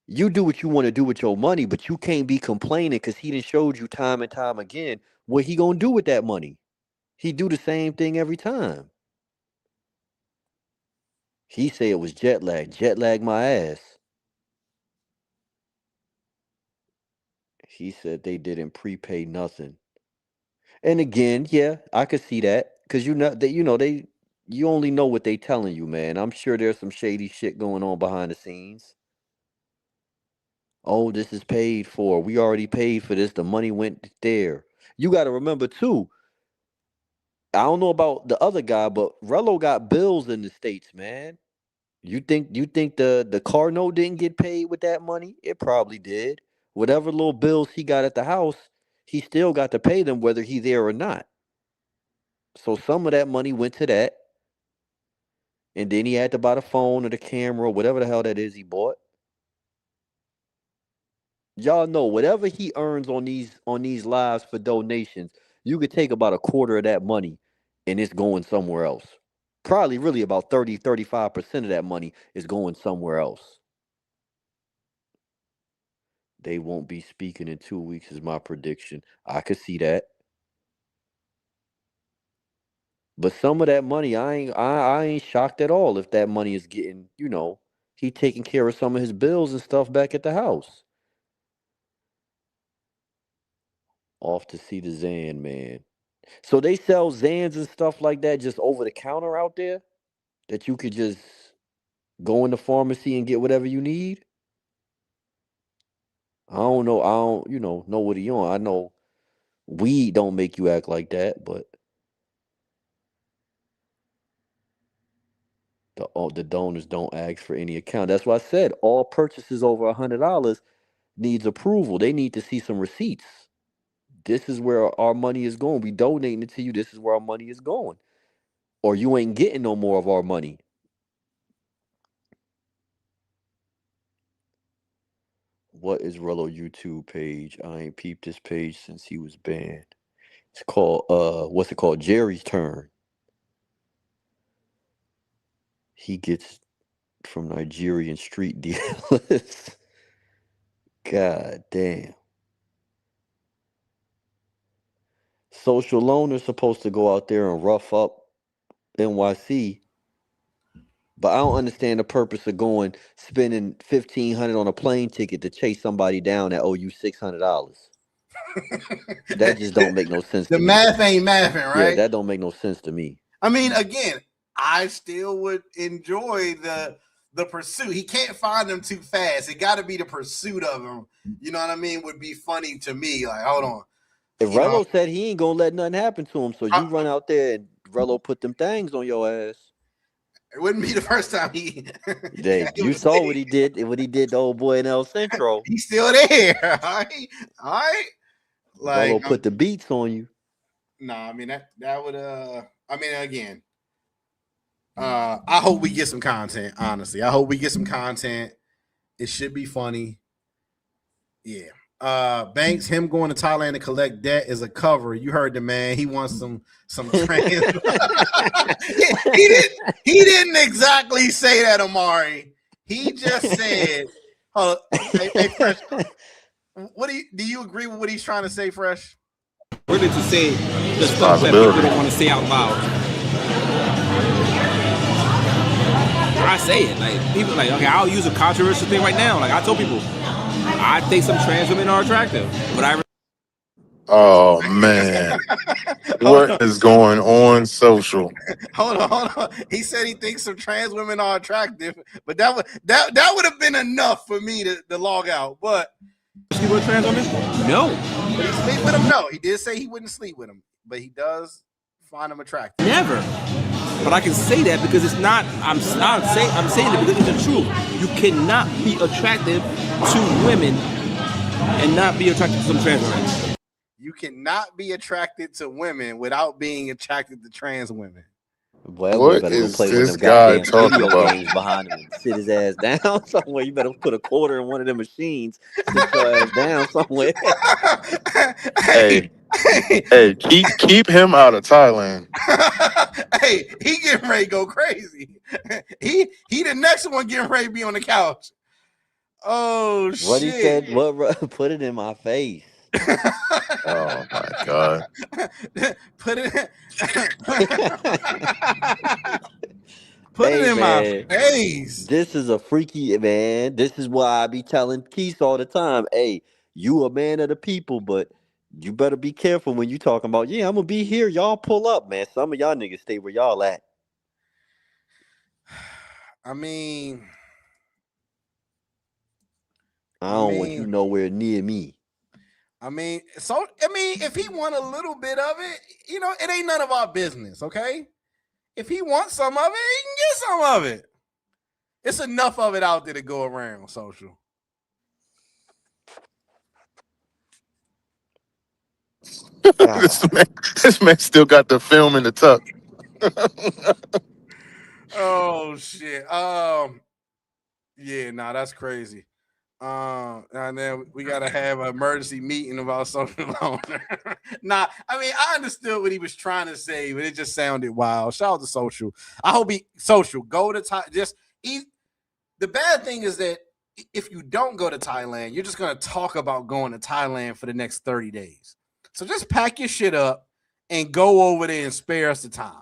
D: you do what you want to do with your money, but you can't be complaining because he done showed you time and time again what he gonna do with that money. He do the same thing every time. He say it was jet lag my ass. He said they didn't prepay nothing. And again, yeah, I could see that because you only know what they telling you, man. I'm sure there's some shady shit going on behind the scenes. Oh, this is paid for. We already paid for this. The money went there. You got to remember too. I don't know about the other guy, but Rello got bills in the States, man. You think the car note didn't get paid with that money? It probably did. Whatever little bills he got at the house, he still got to pay them whether he there or not. So some of that money went to that, and then he had to buy the phone or the camera or whatever the hell that is he bought. Y'all know whatever he earns on these lives for donations, you could take about a quarter of that money and it's going somewhere else. Probably really about 35% of that money is going somewhere else. They won't be speaking in 2 weeks is my prediction. I could see that. But some of that money, I ain't shocked at all if that money is getting, he taking care of some of his bills and stuff back at the house. Off to see the Zan, man. So they sell Zans and stuff like that just over the counter out there that you could just go in the pharmacy and get whatever you need. I don't know. I don't, know what he on. I know weed don't make you act like that, but the donors don't ask for any account. That's why I said all purchases over $100 needs approval. They need to see some receipts. This is where our money is going. We donating it to you. This is where our money is going. Or you ain't getting no more of our money. What is Rello YouTube page? I ain't peeped this page since he was banned. It's called what's it called? Jerry's Turn. He gets from Nigerian street dealers. God damn. Social loaners supposed to go out there and rough up NYC, but I don't understand the purpose of spending $1,500 on a plane ticket to chase somebody down that owe you $600. That just don't make no sense to
J: The
D: me.
J: math ain't mathing, right?
D: Yeah, that don't make no sense to me.
J: I mean, again, I still would enjoy the pursuit. He can't find them too fast. It got to be the pursuit of them. You know what I mean? Would be funny to me. Like, hold on.
D: If Rello said he ain't gonna let nothing happen to him, so you run out there and Rello put them things on your ass.
J: It wouldn't be the first time he.
D: You saw what he did. What he did to old boy in El Centro.
J: He's still there. All right. Like,
D: Rello put the beats on you.
J: Nah, I mean that would I mean, again, I hope we get some content, honestly. I hope we get some content. It should be funny. Yeah. Banks, him going to Thailand to collect debt is a cover. You heard the man. He wants some trans. he didn't exactly say that, Amari. He just said, hey, Fresh, do you agree with what he's trying to say, Fresh?
G: Really to say the stuff that people don't want to say out loud. I say it. Like, people like, okay, I'll use a controversial thing right now. Like, I told people, I think some trans women are attractive, but
F: Oh man, what is going on social?
J: Hold on. He said he thinks some trans women are attractive, but that would have been enough for me to log out. But
G: sleep with trans women? No.
J: But he sleep with them? No. He did say he wouldn't sleep with them, but he does find them attractive.
G: Never. But I can say that because it's not. I'm saying it because it's the truth. You cannot be attractive to women and not be attracted to some trans women.
J: You cannot be attracted to women without being attracted to trans women.
D: Well,
F: what
D: better
F: is
D: go play
F: this
D: with them
F: guy
D: goddamn
F: talking
D: video
F: about?
D: games behind him and sit his ass down somewhere. You better put a quarter in one of them machines, sit your ass down somewhere.
F: Hey, Hey, keep him out of Thailand.
J: Hey, he getting ready to go crazy. He the next one getting ready to be on the couch. Oh
D: What
J: shit!
D: he said? What? Put it in my face.
F: Oh my God.
J: Put it. Put
D: Hey
J: it in my
D: man,
J: face.
D: this is a freaky man. This is why I be telling Keith all the time. Hey, you a man of the people, but you better be careful when you talking about. Yeah, I'm gonna be here. Y'all pull up, man. Some of y'all niggas stay where y'all at.
J: I mean,
D: I don't want you nowhere near me.
J: if he want a little bit of it, it ain't none of our business, okay? If he wants some of it, he can get some of it. It's enough of it out there to go around, social.
F: this man still got the film in the tuck.
J: Oh shit. Yeah, nah, that's crazy. And then we gotta have an emergency meeting about social loan. Nah, I understood what he was trying to say, but it just sounded wild. Shout out to social. I hope he social go to the bad thing is that if you don't go to Thailand, you're just gonna talk about going to Thailand for the next 30 days. So just pack your shit up and go over there and spare us the time.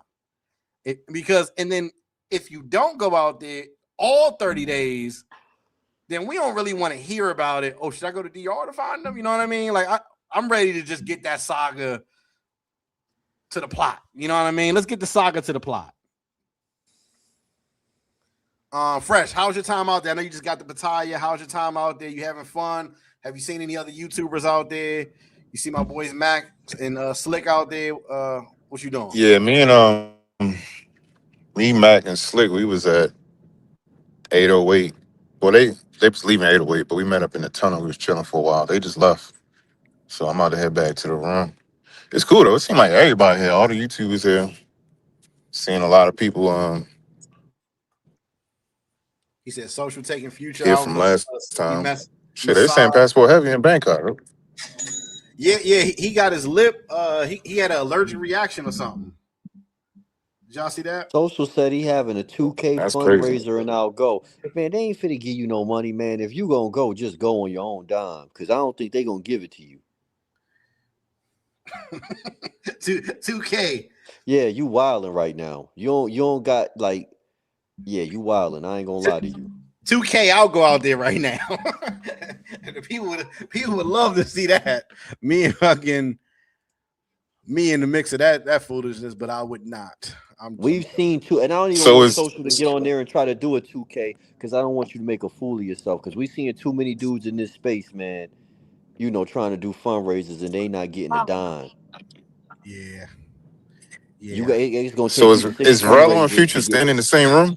J: And then if you don't go out there all 30 days, then we don't really want to hear about it. Oh, should I go to DR to find them? You know what I mean? Like I'm ready to just get that saga to the plot. You know what I mean? Let's get the saga to the plot. Fresh, how's your time out there? I know you just got the Battaglia. How's your time out there? You having fun? Have you seen any other YouTubers out there? You see my boys Mac and Slick out there. What you doing?
F: Yeah, me, Mac, and Slick, we was at 808. Well, they was leaving 808, but we met up in the tunnel. We was chilling for a while. They just left. So I'm about to head back to the room. It's cool though. It seemed like everybody here, all the YouTubers here. Seeing a lot of people
J: He said social taking Future
F: here
J: out
F: from
J: because
F: last time. Shit, they saying
J: massage.
F: Passport Heavy in Bangkok.
J: Yeah, he got his lip. He had an allergic reaction or something. Did y'all see that?
D: Social said he having a 2K
F: That's crazy.
D: fundraiser and I'll go. Man, they ain't finna give you no money, man. If you gonna go, just go on your own dime. Cause I don't think they gonna give it to you.
J: 2K.
D: Yeah, you wilding right now. You don't got like, yeah, you wilding. I ain't gonna lie to you.
J: 2K, I'll go out there right now. And the people would love to see that. Me in the mix of that foolishness, but I would not.
D: We've seen two, and I don't even
F: So
D: want
F: is
D: social to get on there and try to do a 2K because I don't want you to make a fool of yourself. Because we've seen too many dudes in this space, man. You know, trying to do fundraisers and they not getting a dime.
J: Yeah.
D: It's gonna
F: so
D: take you to 6
F: is Rello and
D: fundraisers
F: Future
D: to get.
F: staying in the same room?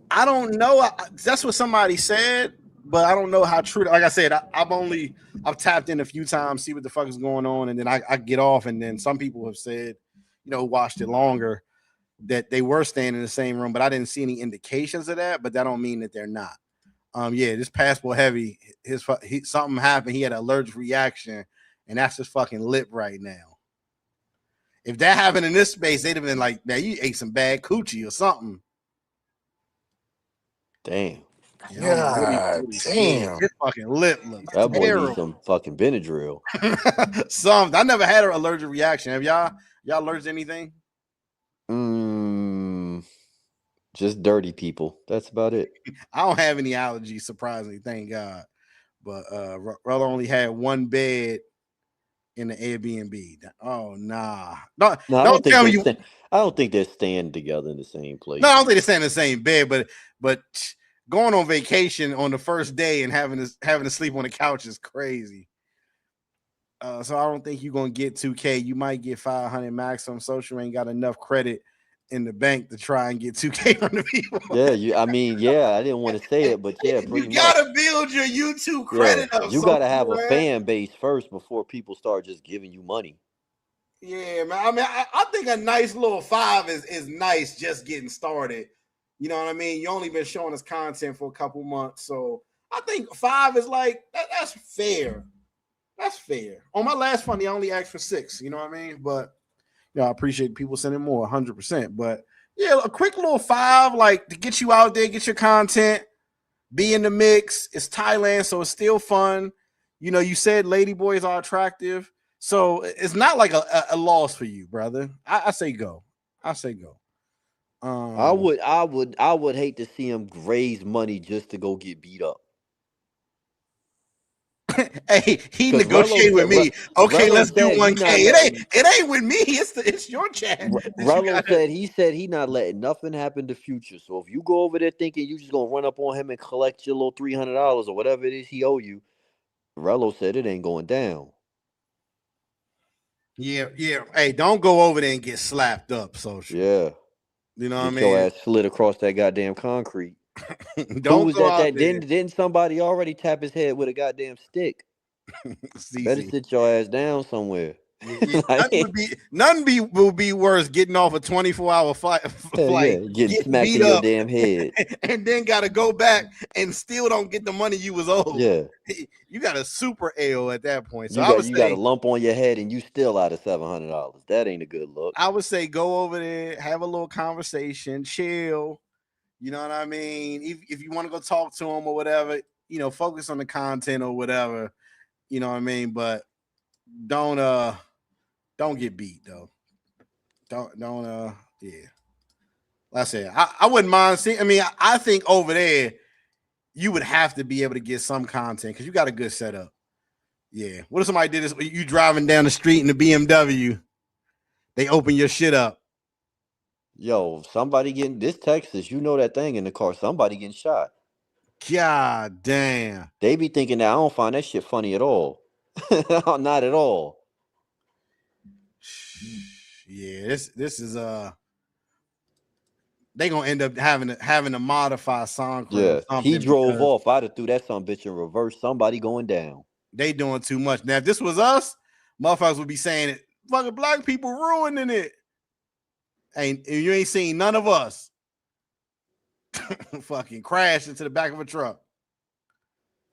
J: I don't know. That's what somebody said, but I don't know how true. Like I said, I've tapped in a few times, see what the fuck is going on, and then I get off. And then some people have said, watched it longer, that they were staying in the same room, but I didn't see any indications of that. But that don't mean that they're not. This Passport Heavy, something happened. He had an allergic reaction, and that's his fucking lip right now. If that happened in this space, they'd have been like, "Man, you ate some bad coochie or something."
D: Damn.
F: Yeah, damn.
J: His fucking lip looks
D: That boy needs
J: terrible.
D: some fucking Benadryl.
J: I never had an allergic reaction. Have y'all allergic to anything?
D: Just dirty people. That's about it.
J: I don't have any allergies, surprisingly, thank God. But Rella only had one bed in the Airbnb. Oh nah. No,
D: No,
J: don't tell me you.
D: I don't think they're staying together in the same place.
J: No, I don't think they're staying in the same bed, but going on vacation on the first day and having to sleep on the couch is crazy. So I don't think you're gonna get 2K. You might get 500 maximum. Social ain't got enough credit in the bank to try and get 2K from the people.
D: Yeah, I didn't want to say it, but yeah, pretty
J: you gotta build your YouTube credit up.
D: You gotta have a fan base first before people start just giving you money.
J: Yeah, man. I think a nice little 5 is nice just getting started. You know what I mean? You only been showing us content for a couple months, so I think 5 is like that's fair. That's fair. On my last funny, I only asked for 6. You know what I mean? But I appreciate people sending more, 100%. But yeah, a quick little 5, like to get you out there, get your content, be in the mix. It's Thailand, so it's still fun. You said lady boys are attractive, so it's not like a loss for you, brother. I say go. I say go.
D: I would hate to see him raise money just to go get beat up.
J: Hey, he
D: 'Cause
J: negotiated with me. Okay,
D: Rello
J: let's do
D: said he
J: 1K.
D: not
J: It
D: letting.
J: ain't with me. It's your chat. that you
D: Rello
J: gotta-
D: said he not letting nothing happen to Future. So if you go over there thinking you just gonna run up on him and collect your little $300 or whatever it is he owe you, Rello said it ain't going down.
J: Yeah. Hey, don't go over there and get slapped up, social.
D: Yeah,
J: You know what I
D: get your
J: mean?
D: ass slid across that goddamn concrete. Who
J: Don't
D: was
J: go
D: that?
J: out there.
D: Didn't somebody already tap his head with a goddamn stick? Better
J: CC.
D: sit your ass down somewhere.
J: Yeah.
D: Like,
J: None will be worse getting off a 24-hour flight,
D: hell yeah, getting
J: getting
D: smacked
J: beat
D: in your
J: up,
D: damn head.
J: and then got to go back and still don't get the money you was owed.
D: Yeah,
J: You got a super AO at that point. So I would
D: you got a
J: say,
D: lump on your head and you still out of $700. That ain't a good look.
J: go over there, have a little conversation, chill. You know what I mean? If you want to go talk to him or whatever, focus on the content or whatever. You know what I mean? But don't get beat though. Don't yeah. Like I said, I wouldn't mind seeing. I mean, I think over there you would have to be able to get some content because you got a good setup. Yeah. What if somebody did this? You driving down the street in the BMW, they open your shit up.
D: Yo, somebody getting this Texas, you know that thing in the car, somebody getting shot.
J: God damn.
D: They be thinking that I don't find that shit funny at all. Not at all.
J: Yeah, this is they gonna end up having to modify song
D: Yeah,
J: or something.
D: he drove
J: Because
D: off. I'd have threw that son bitch in reverse. Somebody going down.
J: they doing too much. Now, if this was us, motherfuckers would be saying it. Fucking black people ruining it. You ain't seen none of us fucking crash into the back of a truck.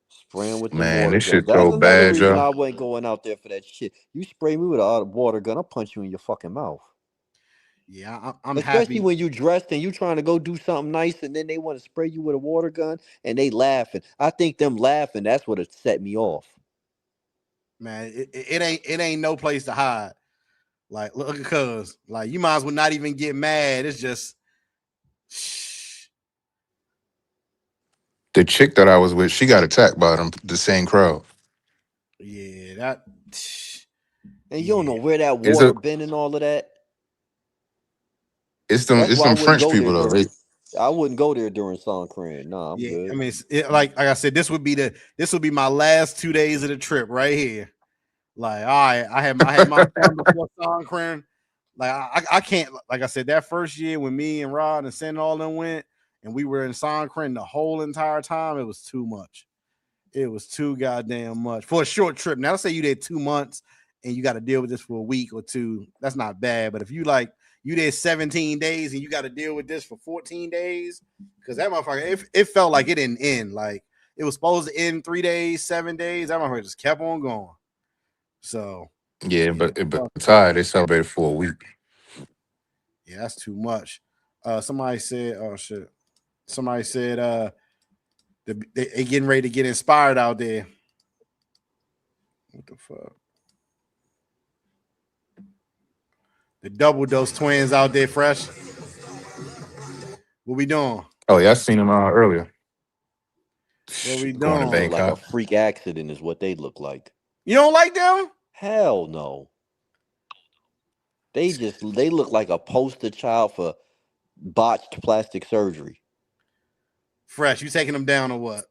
D: Spraying with the
F: Man,
D: water
F: this
D: gun.
F: shit
D: That's
F: so
D: another
F: bad,
D: reason
F: yo.
D: I wasn't going out there for that shit. You spray me with a water gun, I'll punch you in your fucking mouth.
J: Yeah, I'm
D: Especially
J: happy.
D: when you dressed and you trying to go do something nice and then they want to spray you with a water gun and they laughing. I think them laughing, that's what it set me off.
J: Man, it ain't no place to hide. Like, look at cuz. Like, you might as well not even get mad. It's just
F: The chick that I was with, she got attacked by the same crowd.
J: yeah, that
D: And you don't know where that
F: It's
D: water been and all of that. That's
F: it's
D: why I
F: them
D: wouldn't
F: French
D: go there
F: people though.
D: during. I wouldn't go there during Songkran. Nah, I'm
J: Yeah,
D: good.
J: I mean, like I said, this would be my last 2 days of the trip right here. Like, all right, I had my fun before Songkran. Like, I can't. Like I said, that first year when me and Rod and Sen all them went, and we were in Songkran the whole entire time, it was too much. It was too goddamn much for a short trip. Now, let's say you did 2 months and you got to deal with this for a week or two. That's not bad. But if you did 17 days and you got to deal with this for 14 days, because that motherfucker, it felt like it didn't end. Like it was supposed to end 3 days, 7 days. That motherfucker just kept on going. So
F: Yeah, but Thai, they celebrated for a week.
J: yeah, that's too much. Somebody said, oh shit. Somebody said they getting ready to get inspired out there. What the fuck? The double dose twins out there fresh. What we doing?
F: Oh yeah, I seen them earlier.
J: What we
F: Going to
J: doing?
D: Look like a
F: Bangkok.
D: freak accident is what they look like.
J: You don't like them?
D: Hell no. They look like a poster child for botched plastic surgery.
J: Fresh, you taking them down or what?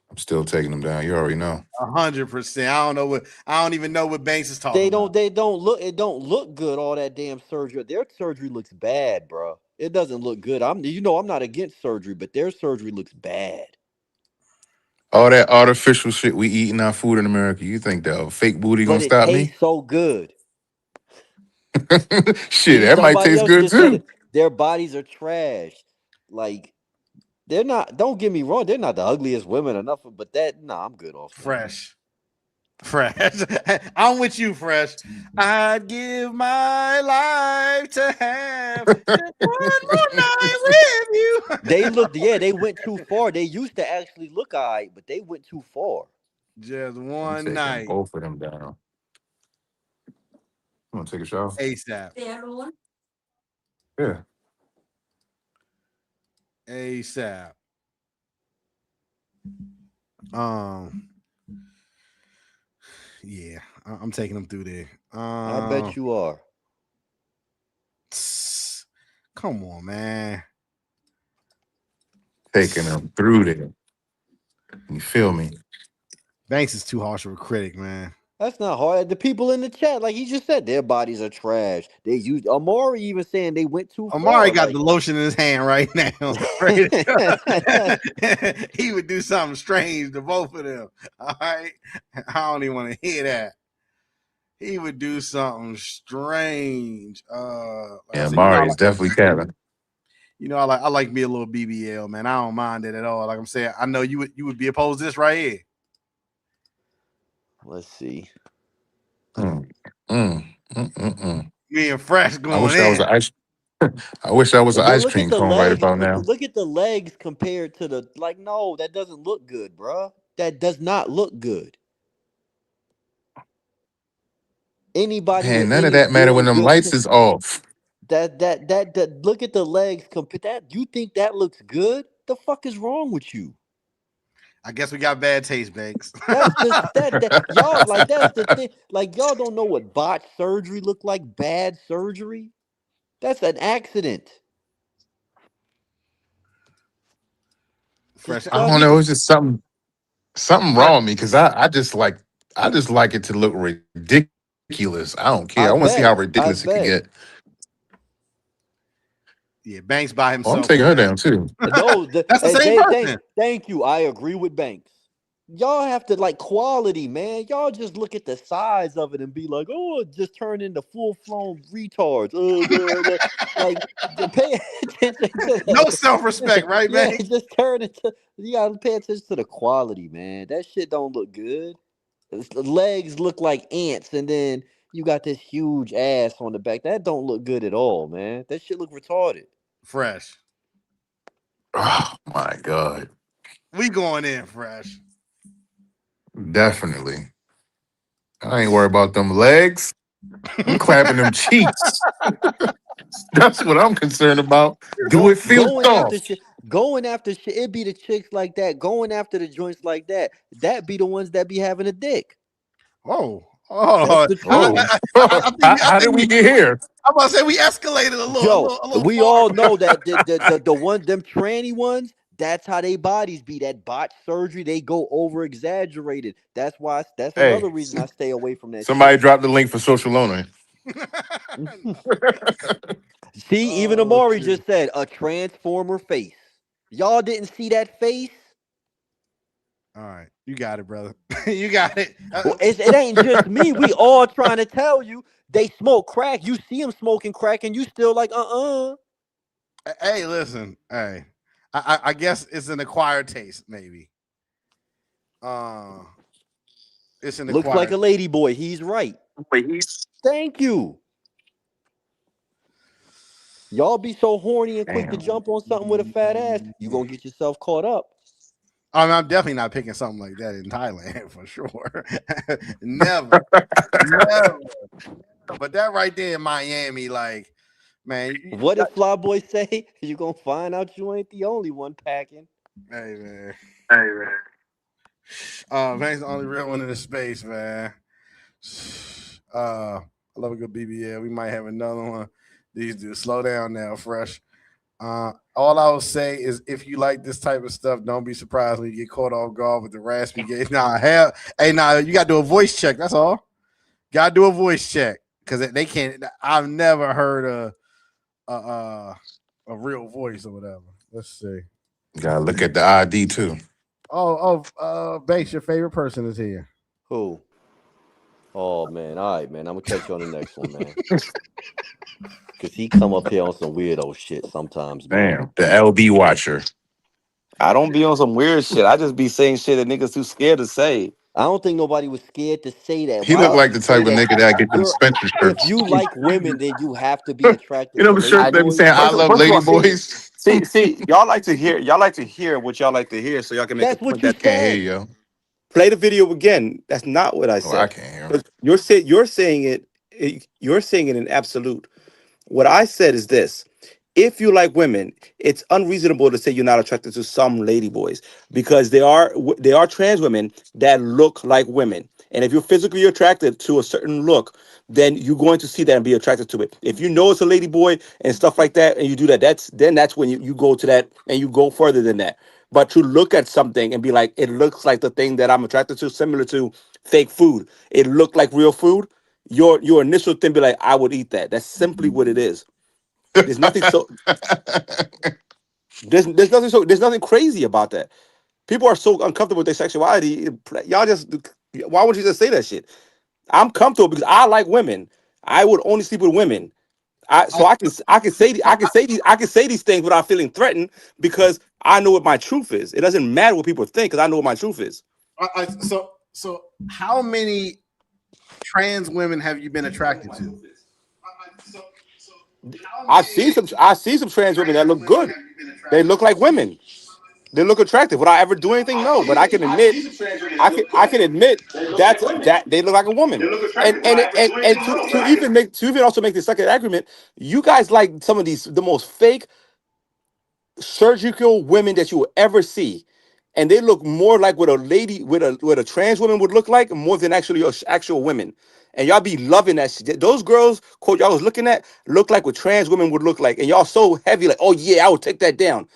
F: I'm still taking them down. You already know.
J: 100%. I don't even know what Banks is talking about.
D: It don't look good, all that damn surgery. Their surgery looks bad, bro. It doesn't look good. I'm not against surgery, but their surgery looks bad.
F: All that artificial shit we eating our food in America. You think that fake booty
D: But
F: gonna
D: it
F: stop me?
D: tastes so good.
F: Shit,
D: See,
F: that might
D: somebody
F: taste
D: else
F: good
D: just said
F: too.
D: it. Their bodies are trash. Like, they're not, don't get me wrong, they're not the ugliest women or nothing, but I'm good off them.
J: Fresh. Fresh. I'm with you, Fresh. I'd give my life to have just one more night with you.
D: They went too far. They used to actually look all right, but they went too far.
J: Just
F: I'm
J: one
F: taking
J: night.
F: both of them down. You want to take a shower?
J: ASAP.
F: Yeah.
J: ASAP. Yeah, I'm taking them through there.
D: I bet you are.
J: Come on, man.
F: Taking them through there. You feel me?
J: Banks is too harsh of a critic, man.
D: That's not hard. The people in the chat, like he just said, their bodies are trash. They used Amari even saying they went too far.
J: Amari got the lotion in his hand right now. He would do something strange to both of them. All right. I don't even want to hear that. He would do something strange.
F: Yeah, Amari is definitely Kevin.
J: You know, I like me a little BBL, man. I don't mind it at all. Like I'm saying, I know you would be opposed to this right here.
D: Let's see.
J: Me and Fresh going
F: I wish
J: in.
F: I was an ice. I wish I was an ice
D: Look
F: cream
D: at the
F: cone right
D: legs.
F: about now.
D: Look at the legs compared to the no, that doesn't look good, bro. That does not look good. Anybody
F: Man,
D: with
F: none of
D: any
F: that matter when
D: good
F: them lights is off.
D: that look at the legs compared that you think that looks good? The fuck is wrong with you?
J: I guess we got bad taste, Banks.
D: That's that y'all like that's the thing. Like y'all don't know what botched surgery look like, bad surgery. That's an accident.
J: Fresh.
F: I don't know. It's just something wrong with me because I just like it to look ridiculous. I don't care. I want to see how ridiculous it can get.
J: Yeah, Banks by
F: Oh,
J: himself.
F: I'm taking her down too.
D: No,
J: that's the same person.
D: Thank you. I agree with Banks. Y'all have to like quality, man. Y'all just look at the size of it and be like, oh, it just turned into full-flown retards. Like, pay attention to that.
J: No self-respect, right, man?
D: Yeah, just turn into. You gotta pay attention to the quality, man. That shit don't look good. The legs look like ants, and then you got this huge ass on the back. That don't look good at all, man. That shit look retarded.
J: Fresh.
F: Oh my God.
J: We going in, Fresh.
F: Definitely. I ain't worried about them legs. I'm clapping them cheeks. That's what I'm concerned about. Do it feel soft?
D: Going after shit, it be the chicks like that. Going after the joints like that. That be the ones that be having a dick.
J: Oh,
D: that's the truth.
F: How did we get here?
J: I'm about to say we escalated a little.
D: Yo, we all know that the one them tranny ones. That's how they bodies be. That botched surgery, they go over exaggerated. That's why. That's another reason I stay away from that.
F: Somebody dropped the link for social loaner.
D: See, even Amari just said a transformer face. Y'all didn't see that face?
J: All right, you got it, brother. You got it.
D: Well, it ain't just me. We all trying to tell you they smoke crack. You see them smoking crack, and you still like,
J: Hey, listen. Hey, I guess it's an acquired taste, maybe. It's an
D: looks like a lady boy. He's right. Thank you. Y'all be so horny and quick to jump on something with a fat ass, you gonna get yourself caught up.
J: I mean, I'm definitely not picking something like that in Thailand for sure. Never. But that right there in Miami, like, man.
D: What did Flyboy say? You gonna find out you ain't the only one packing.
J: Hey man. Man's the only real one in the space, man. I love a good BBL. We might have another one. These dudes, slow down now, Fresh. All I will say is if you like this type of stuff, don't be surprised when you get caught off guard with the raspy gate. You gotta do a voice check. That's all. Gotta do a voice check because they can't. I've never heard a real voice or whatever. Let's see.
F: Gotta look at the ID too.
J: Banks, your favorite person is here.
D: Who? Oh man, all right, man. I'm gonna catch you on the next one, man. Cause he come up here on some weirdo shit sometimes, man.
F: Damn, the LB watcher.
K: I don't be on some weird shit. I just be saying shit that niggas too scared to say.
D: I don't think nobody was scared to say that.
F: He
D: Why
F: looked
D: would
F: like
D: you
F: the
D: say
F: type of
D: that?
F: nigga that get them
D: You're
F: Spencer
D: if
F: shirts.
D: you like women, then you have to be
F: You
D: attracted
F: know
D: to
F: the
D: lady
F: shirts
K: I
F: that be
D: boys.
F: saying "I love
K: first of
F: lady
K: all,
F: boys."
K: see, y'all like to hear what y'all like to hear, so y'all can make a
D: That's what
K: point
D: you
K: that
F: Can't hear
D: said.
F: you, yo.
K: play the video again. That's not what I
F: Oh, I
K: said.
F: can't hear him.
K: 'Cause you're saying you're saying it in absolute. What I said is this: if you like women, it's unreasonable to say you're not attracted to some lady boys because there are trans women that look like women, and if you're physically attracted to a certain look, then you're going to see that and be attracted to it. If you know it's a lady boy and stuff like that, and you do that, that's when you go to that and you go further than that. But to look at something and be like, it looks like the thing that I'm attracted to, similar to fake food. It looked like real food. Your initial thing be like, I would eat that. That's simply what it is. There's nothing so there's nothing crazy about that. People are so uncomfortable with their sexuality. Y'all just why would you just say that shit? I'm comfortable because I like women. I would only sleep with women. So I can say these things without feeling threatened because I know what my truth is. It doesn't matter what people think because I know what my truth is.
J: So how many trans women have you been attracted to?
K: I see some trans women that look good. They look like women. They look attractive. Would I ever do anything? No, but I can admit that they look like a woman. And to even also make the second argument, you guys like some of these the most fake surgical women that you will ever see. And they look more like what a lady with a trans woman would look like more than actual women. And y'all be loving that shit. Those girls, quote, y'all was looking at look like what trans women would look like. And y'all so heavy, like, oh yeah, I would take that down.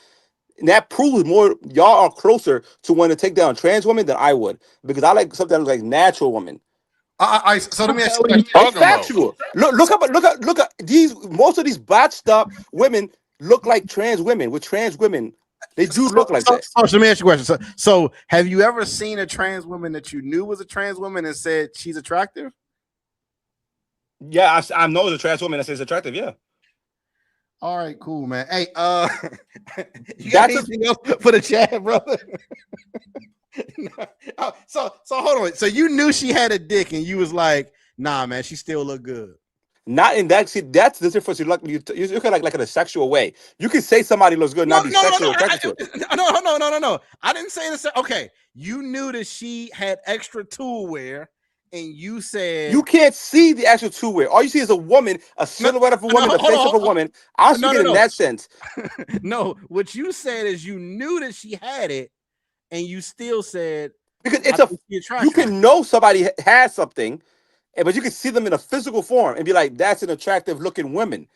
K: And that proves more y'all are closer to wanting to take down trans women than I would. Because I like something that looks like natural women.
J: So let me ask
F: What are
J: you.
F: you
K: It's
F: talking about?
K: factual. Look at these most of these botched up women look like trans women. With trans women, they do look like that.
J: So let me ask you a question. So have you ever seen a trans woman that you knew was a trans woman and said she's attractive?
K: Yeah, I know it's a trans woman that says attractive. Yeah,
J: All right, cool, man. Hey, you got
K: that's a
J: anything else for the chat, brother? So hold on. So you knew she had a dick, and you was like, "Nah, man, she still look good."
K: not in that. See, that's the difference. You look at like in a sexual way. You can say somebody looks good, and not be sexually attracted to it.
J: No. I didn't say this. Okay, you knew that she had extra tool wear, and you said
K: You can't see the actual two wear. All you see is a woman, a silhouette of a woman, the
J: hold
K: face of a
J: on.
K: woman. I'm speaking in
J: No.
K: that sense.
J: No, what you said is you knew that she had it, and you still said
K: Because
J: I think she
K: you
J: attractive.
K: can know somebody has something, but you can see them in a physical form and be like, that's an attractive looking woman.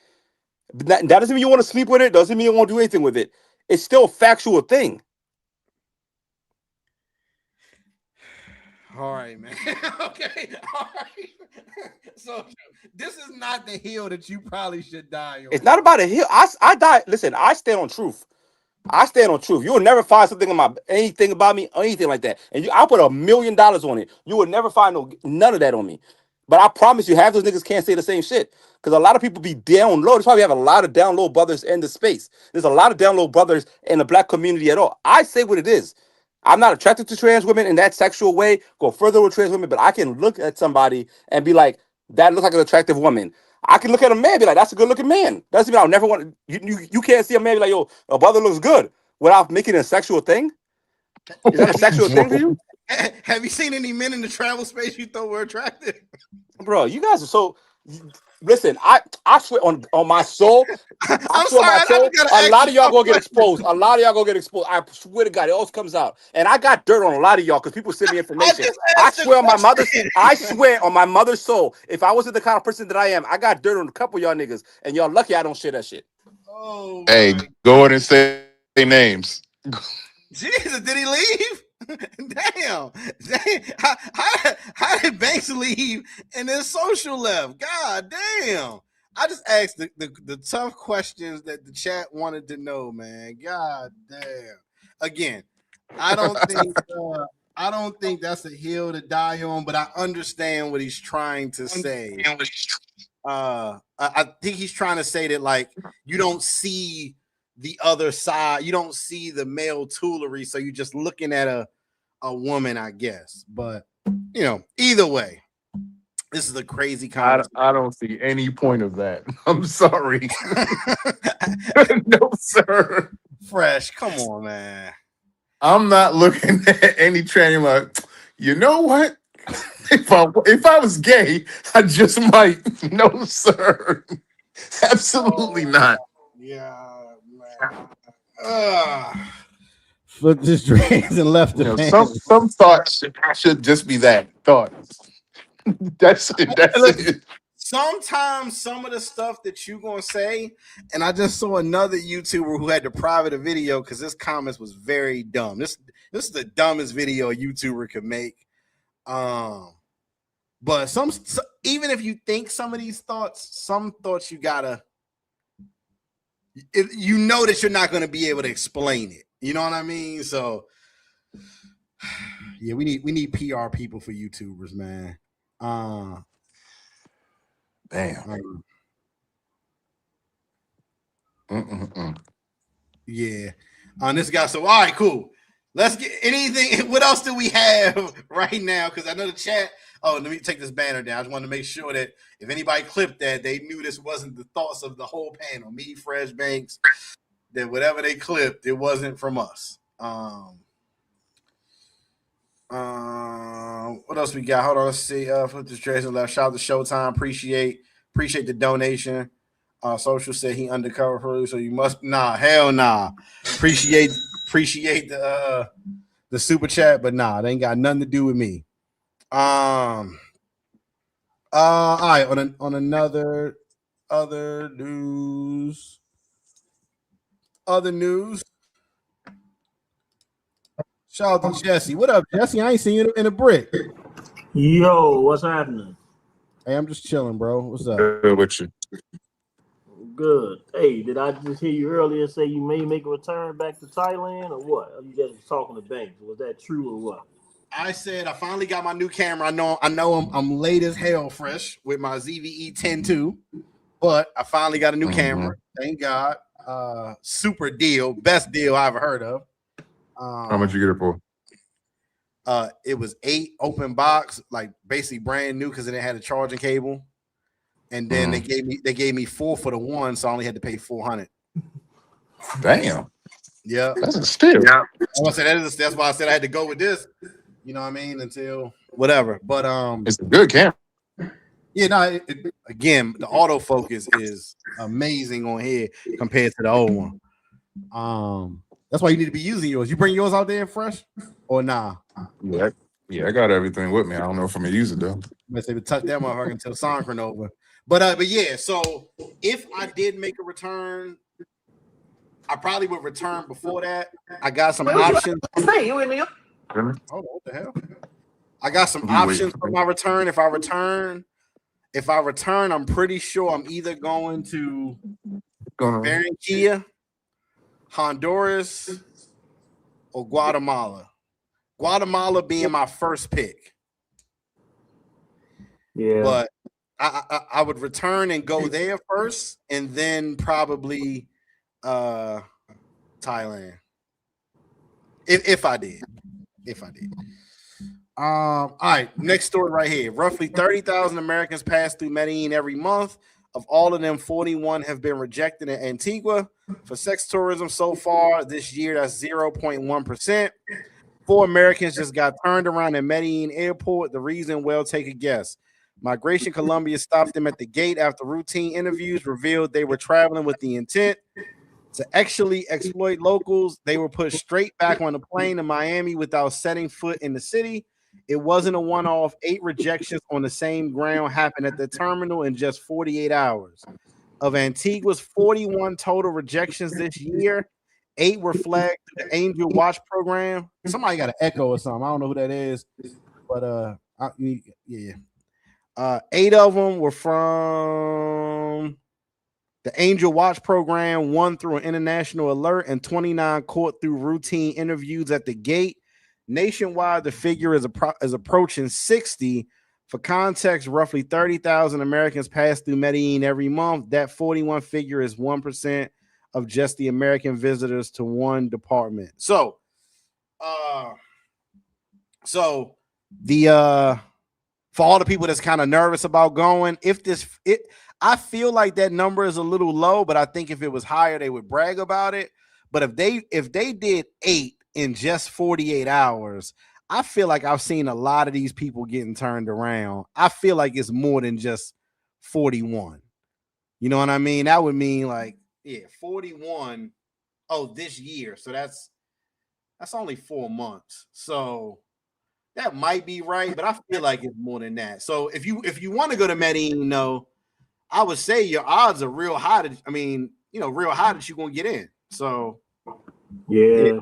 K: But that doesn't mean you want to sleep with it. Doesn't mean you want to do anything with it. It's still a factual thing.
J: All right, man. Okay. All right. So this is not the hill that you probably should die on.
K: It's not about a hill. I die. Listen, I stand on truth. I stand on truth. You will never find something about anything about me or anything like that. And I put $1 million on it. You will never find none of that on me. But I promise you, half those niggas can't say the same shit. Because a lot of people be down low. That's why we have a lot of down low brothers in the space. There's a lot of down low brothers in the black community at all. I say what it is. I'm not attracted to trans women in that sexual way, go further with trans women, but I can look at somebody and be like, that looks like an attractive woman. I can look at a man and be like, that's a good looking man. Doesn't mean I'll never want you can't see a man and be like, yo, a brother looks good without making it a sexual thing. Is that a sexual thing for you?
J: Have you seen any men in the travel space you thought were attractive?
K: Bro, you guys are so listen, I swear on my soul, I swear on my soul, a lot of y'all gonna get exposed. A lot of y'all gonna get exposed. I swear to God, it always comes out. And I got dirt on a lot of y'all because people send me information. I swear on my mother's soul, if I wasn't the kind of person that I am, I got dirt on a couple of y'all niggas, and y'all lucky I don't share that shit.
J: Oh
F: Hey,
J: my
F: go ahead and say names.
J: Jesus, did he leave? Damn. How did Banks leave and then Social left? God damn. I just asked the tough questions that the chat wanted to know, man. God damn. Again, I don't think that's a hill to die on, but I understand what he's trying to say. I think he's trying to say that like you don't see the other side, you don't see the male toolery, so you're just looking at a woman, I guess. But you know, either way, this is a crazy
F: I
J: conversation.
F: don't see any point of that. I'm sorry. No, sir.
J: Fresh, come on, man.
F: I'm not looking at any tranny like, you know what? If I was gay, I just might. No, sir. Absolutely not.
J: Yeah, man. Flipped his dreads and left
F: You
J: the
F: know,
J: panel.
F: some thoughts should just be that thought. That's it. That's
J: Listen,
F: it.
J: sometimes some of the stuff that you gonna say, and I just saw another YouTuber who had to private a video because this comments was very dumb. This is the dumbest video a YouTuber could make. But even if you think some of these thoughts, some thoughts you gotta, you know that you're not gonna be able to explain it. You know what I mean? So yeah, we need PR people for YouTubers, man.
F: Damn.
J: Yeah. This guy. So all right, cool. Let's get anything. What else do we have right now? Because I know the chat. Oh, let me take this banner down. I just wanted to make sure that if anybody clipped that, they knew this wasn't the thoughts of the whole panel. Me, Fresh Banks, that whatever they clipped, it wasn't from us. What else we got? Hold on, let's see. Put this Jason left. Shout out to Showtime. Appreciate the donation. Social said he undercover for you, so you must hell nah. Appreciate the super chat, but nah, they ain't got nothing to do with me. All right, on another other news. Shout out to Jesse. What up, Jesse? I ain't seen you in a brick.
C: Yo, what's happening?
J: Hey, I'm just chilling, bro. What's up?
F: Good with you.
C: Good. Hey, did I just hear you earlier say you may make a return back to Thailand or what? Are you just talking to Banks? Was that true or what?
J: I said I finally got my new camera. I know I'm late as hell, Fresh, with my ZVE 10-2, but I finally got a new camera. Thank God. Super deal, best deal I ever heard of.
F: How much you get it for?
J: It was 8 open box, like basically brand new because it had a charging cable, and then they gave me 4 for the one, so I only had to pay $400.
F: Damn.
J: Yeah,
F: that's a steal. Yeah,
J: that's why I said I had to go with this. You know what I mean? Until whatever, but
F: it's a good camera.
J: Yeah, no. Again, the autofocus is amazing on here compared to the old one. That's why you need to be using yours. You bring yours out there fresh or nah?
F: Yeah, I got everything with me. I don't know if I'm gonna use it though.
J: Let's say we touch that motherfucker until Soncron over. But yeah. So if I did make a return, I probably would return before that. I got some options.
H: You in
J: Hold on, what the hell? I got some options for my return. If I return, I'm pretty sure I'm either going to Barranquilla, Honduras, or Guatemala. Guatemala being my first pick.
C: Yeah.
J: But I would return and go there first, and then probably Thailand. If I did. All right, next story right here. Roughly 30,000 Americans pass through Medellin every month. Of all of them, 41 have been rejected in Antigua for sex tourism so far this year. That's 0.1%. 4 Americans just got turned around in Medellin airport. The reason, well, take a guess. Migration Colombia stopped them at the gate after routine interviews revealed they were traveling with the intent to actually exploit locals. They were put straight back on the plane to Miami without setting foot in the city. It wasn't a one-off. 8 rejections on the same ground happened at the terminal in just 48 hours. Of Antigua's 41 total rejections this year, 8 were flagged through the Angel Watch program. Somebody got an echo or something. I don't know who that is, but 8 of them were from the Angel Watch program, 1 through an international alert, and 29 caught through routine interviews at the gate. Nationwide, the figure is approaching 60. For context, roughly 30,000 Americans pass through Medellin every month. That 41 figure is 1% of just the American visitors to one department. So
A: the for all the people that's kind of nervous about going, I feel like that number is a little low, but I think if it was higher, they would brag about it. But if they did 8 in just 48 hours, I feel like I've seen a lot of these people getting turned around. I feel like it's more than just 41. You know what I mean? That would mean like, yeah, 41. Oh, this year. So that's only 4 months. So that might be right, but I feel like it's more than that. So if you want to go to Medellin, no, I would say your odds are real high. Real high that you're gonna get in. So
C: Yeah.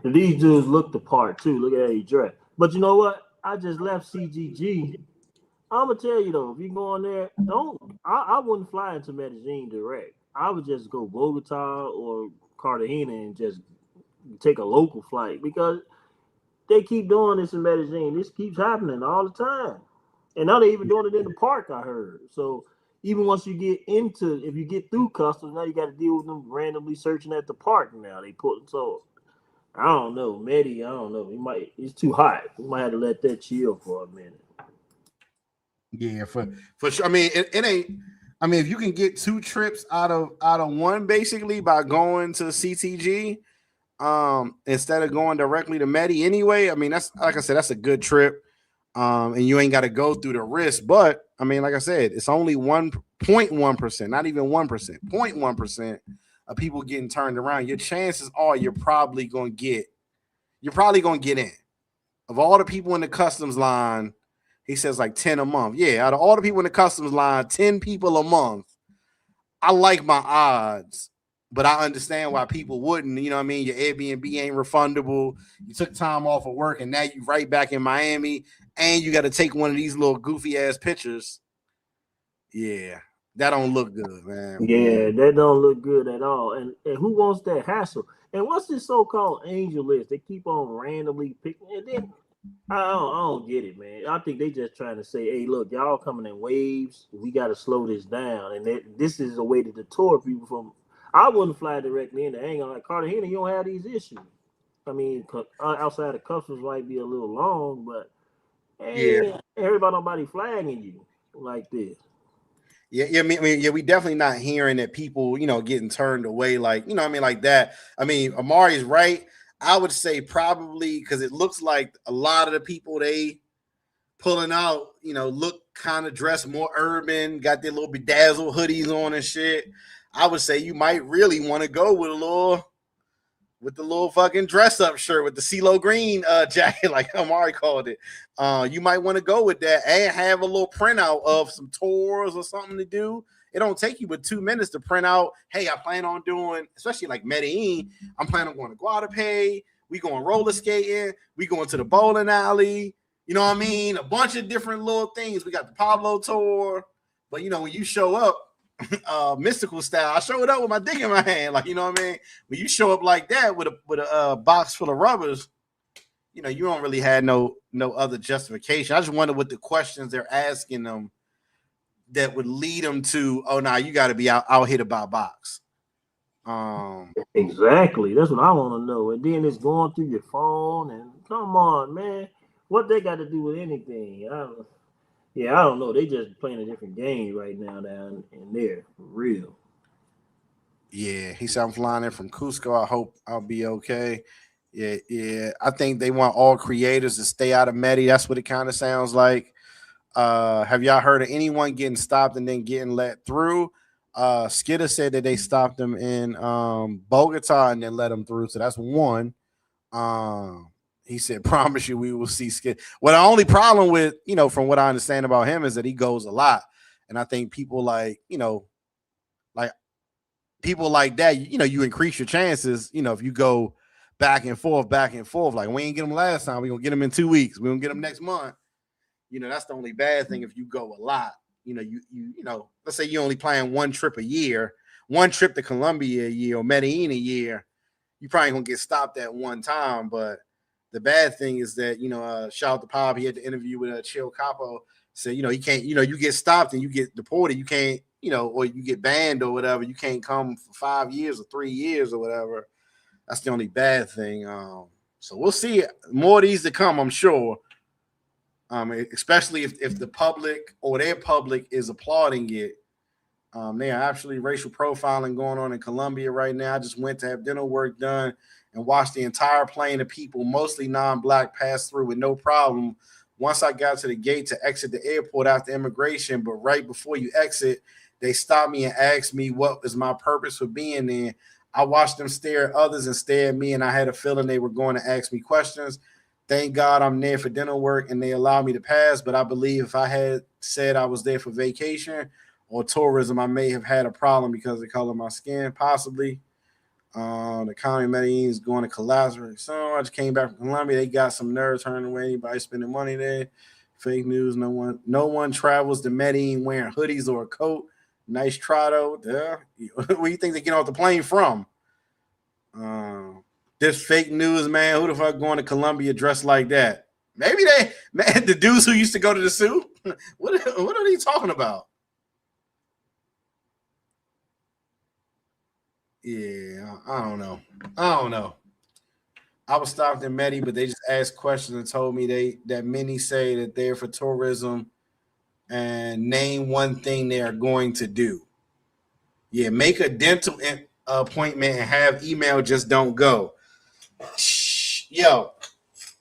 C: And these dudes look the part too. Look at how he dressed. But you know what? I just left CGG. I'm gonna tell you though, if you go on there, I wouldn't fly into Medellin direct. I would just go Bogota or Cartagena and just take a local flight because they keep doing this in Medellin. This keeps happening all the time. And now they're even doing it in the park, I heard. So even once you get if you get through customs, now you got to deal with them randomly searching at the park now. So I don't know. Medi, I don't know. It's too hot. We might have to let that chill for a minute.
A: yeah, for sure. I mean, it ain't. I mean, if you can get 2 trips out of one, basically by going to CTG, instead of going directly to Medi anyway. I mean, that's like I said, that's a good trip. And you ain't got to go through the risk. But I mean, like I said, it's only 1.1%, not even 1%, 0.1% of people getting turned around. Your chances are you're probably gonna get in. Of all the people in the customs line, he says like 10 a month. Yeah, out of all the people in the customs line, 10 people a month. I like my odds, but I understand why people wouldn't. You know what I mean? Your Airbnb ain't refundable. You took time off of work, and now you right back in Miami, and you got to take one of these little goofy ass pictures. Yeah, that don't look good, man.
C: Yeah, that don't look good at all. And who wants that hassle? And what's this so-called angel list? They keep on randomly picking, and then I don't get it, man. I think they just trying to say, hey, look, y'all coming in waves. We got to slow this down. And this is a way to deter people from. I wouldn't fly directly in. I ain't gonna like Cartagena. You don't have these issues. I mean, outside of customs might be a little long, but
A: Yeah,
C: nobody flagging you like this.
A: yeah. We definitely not hearing that people, getting turned away, like like that. I mean, Amari's right. I would say probably because it looks like a lot of the people they pulling out, look kind of dressed more urban, got their little bedazzled hoodies on and shit. I would say you might really want to go with the little fucking dress up shirt with the CeeLo Green jacket, like Amari called it. You might want to go with that and have a little printout of some tours or something to do. It don't take you but 2 minutes to print out. Hey, I plan on doing, especially like Medellin. I'm planning on going to Guadalupe. We going roller skating. We going to the bowling alley. You know what I mean? A bunch of different little things. We got the Pablo tour. But when you show up, mystical style, I showed up with my dick in my hand, like, you know what I mean? When you show up like that with a box full of rubbers, you don't really have no other justification. I just wonder what the questions they're asking them that would lead them to, oh, nah, you got to be out here to buy a box.
C: Exactly. That's what I want to know. And then it's going through your phone, and come on, man, what they got to do with anything? I don't know. They just playing a different game right now down in there, for real.
A: Yeah, he said I'm flying in from Cusco. I hope I'll be okay. Yeah. I think they want all creators to stay out of Medi. That's what it kind of sounds like. Have y'all heard of anyone getting stopped and then getting let through? Skidder said that they stopped them in Bogota and then let them through. So that's one. He said, promise you we will see Skid. Well, the only problem with, from what I understand about him is that he goes a lot. And I think people like people like that, you increase your chances, if you go back and forth, like we ain't get them last time. We're going to get them in 2 weeks. We're going to get them next month. That's the only bad thing if you go a lot. Let's say you only plan one trip a year, one trip to Colombia a year or Medellin a year, you probably going to get stopped at one time. But the bad thing is that, shout out to Pop, he had the interview with Chill Capo, said, he can't, you get stopped and you get deported, you can't, or you get banned or whatever, you can't come for 5 years or 3 years or whatever. That's the only bad thing. So we'll see more of these to come, I'm sure.
J: Especially if the public or their public is applauding it. They are actually racial profiling going on in Colombia right now. I just went to have dental work done and watched the entire plane of people, mostly non-black, pass through with no problem. Once I got to the gate to exit the airport after immigration, but right before you exit, they stopped me and asked me what was my purpose for being there. I watched them stare at others and stare at me, and I had a feeling they were going to ask me questions. Thank God I'm there for dental work and they allowed me to pass. But I believe if I had said I was there for vacation or tourism, I may have had a problem because of the color of my skin, possibly. The county of Medellin is going to collapse. So I just came back from Colombia. They got some nerve turning away anybody spending money there. Fake news. No one travels to Medellin wearing hoodies or a coat. Nice try though. Yeah. Where do you think they get off the plane from? This fake news, man. Who the fuck going to Colombia dressed like that? Maybe the dudes who used to go to the zoo. What are they talking about? Yeah, I don't know. I was stopped in Medi, but they just asked questions and told me that many say that they're for tourism and name one thing they are going to do. Yeah, make a dental appointment and have email, just don't go. Yo,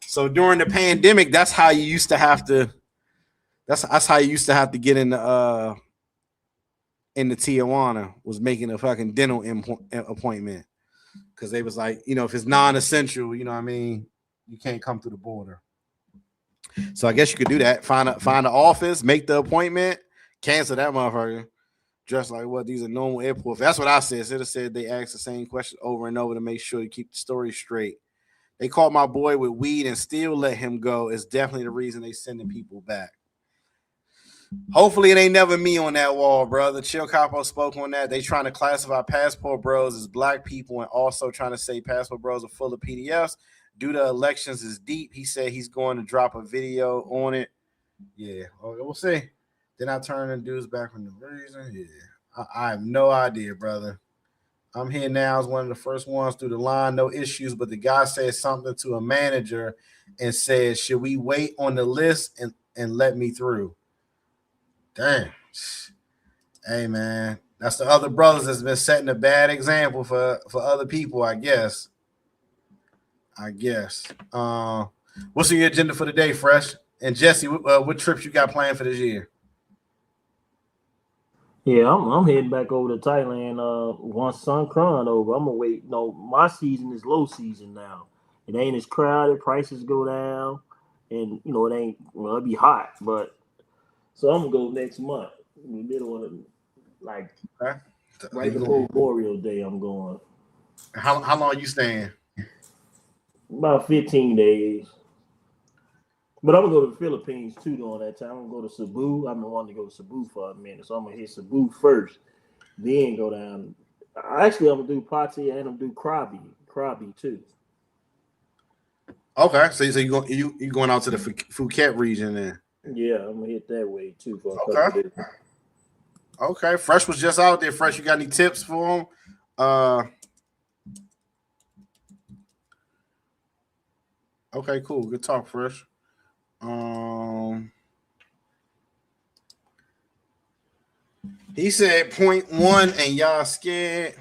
J: so during the pandemic, that's how you used to have to. That's how you used to have to get in the Tijuana, was making a fucking dental appointment, because they was like, if it's non-essential, you know what I mean, you can't come through the border. So I guess you could do that. Find an office, make the appointment, cancel that motherfucker. Dressed like what? These are normal airports. That's what I said. Should have said they asked the same question over and over to make sure to keep the story straight. They caught my boy with weed and still let him go. Is definitely the reason they sending people back. Hopefully it ain't never me on that wall, brother. Chill Capo spoke on that. They trying to classify passport bros as black people and also trying to say passport bros are full of PDFs. Due to elections is deep. He said he's going to drop a video on it. Yeah, we'll see. Then I turn the dudes back from the reason. Yeah, I have no idea, brother. I'm here now as one of the first ones through the line, no issues. But the guy said something to a manager and said, "Should we wait on the list and let me through?" Damn. Hey, man, that's the other brothers that's been setting a bad example for other people, I guess. What's your agenda for the day, Fresh? And Jesse, what trips you got planned for this year?
C: Yeah, I'm heading back over to Thailand once Songkran over. I'm gonna wait. My season is low season now. It ain't as crowded, prices go down, and it ain't it'll be hot, but so I'm gonna go next month. In the middle of right before Memorial Day, I'm going.
J: How long are you staying?
C: About 15 days. But I'm gonna go to the Philippines too during that time. I'm gonna go to Cebu. I've been wanting to go to Cebu for a minute, so I'm gonna hit Cebu first, then go down. Actually, I'm gonna do Pattaya and I'm gonna do Krabi too.
J: Okay, so you going out to the Phuket region then?
C: Yeah, I'm gonna hit that way too for a couple days.
J: Okay, Fresh was just out there. Fresh, you got any tips for him? Okay, cool. Good talk, Fresh. He said 0.1 and y'all scared.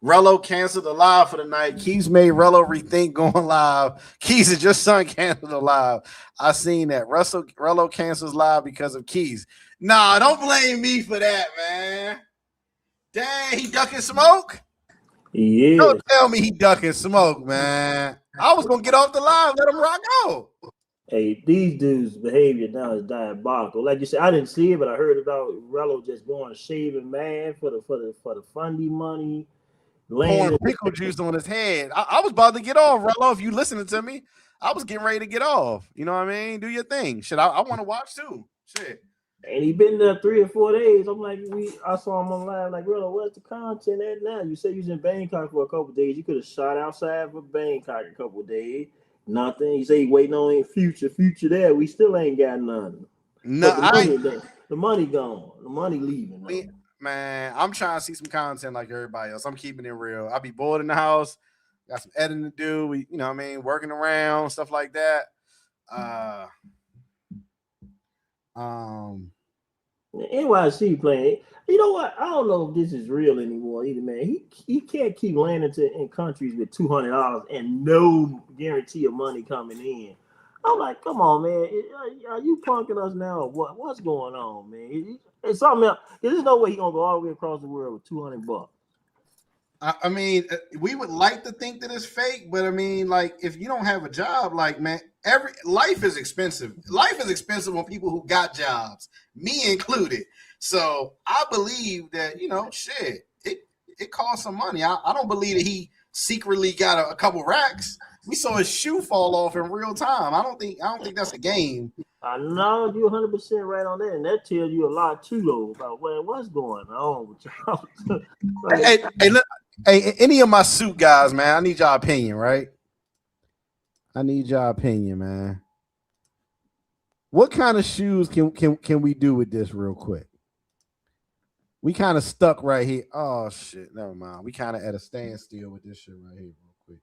J: Rello canceled the live for the night. Keys made Rello rethink going live. Keys is your son canceled the live. I seen that. Rello cancels live because of Keys. Nah, don't blame me for that, man. Dang, he ducking smoke?
C: Yeah.
J: Don't tell me he ducking smoke, man. I was gonna get off the live, let him rock out.
C: Hey, these dudes' behavior now is diabolical. Like you said, I didn't see it, but I heard about Rello just going shaving man for the fundy money.
J: Pouring pickle juice on his head. I was about to get off, Rello. If you listening to me, I was getting ready to get off. You know what I mean? Do your thing. Shit, I want to watch too. Shit.
C: And he been there 3 or 4 days. I'm like, I saw him on live. Like, Rello, what's the content at now? You said you was in Bangkok for a couple of days. You could have shot outside for Bangkok a couple of days. Nothing. You say he waiting on future there. We still ain't got nothing.
J: No,
C: the money gone. The money leaving.
J: Man, I'm trying to see some content like everybody else. I'm keeping it real. I'll be bored in the house. Got some editing to do. We, you know what I mean, working around, stuff like that.
C: NYC playing. You know what? I don't know if this is real anymore either, man. He can't keep landing in countries with $200 and no guarantee of money coming in. I'm like, come on, man. Are you punking us now or what? What's going on, man? It's something else. There's no way he's gonna go all the way across the world with $200.
J: I mean, we would like to think that it's fake, but I mean, like, if you don't have a job, like, man, life is expensive. Life is expensive on people who got jobs, me included. So I believe that, shit, it costs some money. I don't believe that he secretly got a couple racks. We saw his shoe fall off in real time. I don't think that's a game.
C: I know you're 100% right on that, and that tells you a lot too, though, about what's going on with y'all.
J: Hey, any of my suit guys, man, I need y'all opinion, right? I need y'all opinion, man. What kind of shoes can we do with this real quick? We kind of stuck right here. Oh shit, never mind. We kind of at a standstill with this shit right here, real quick.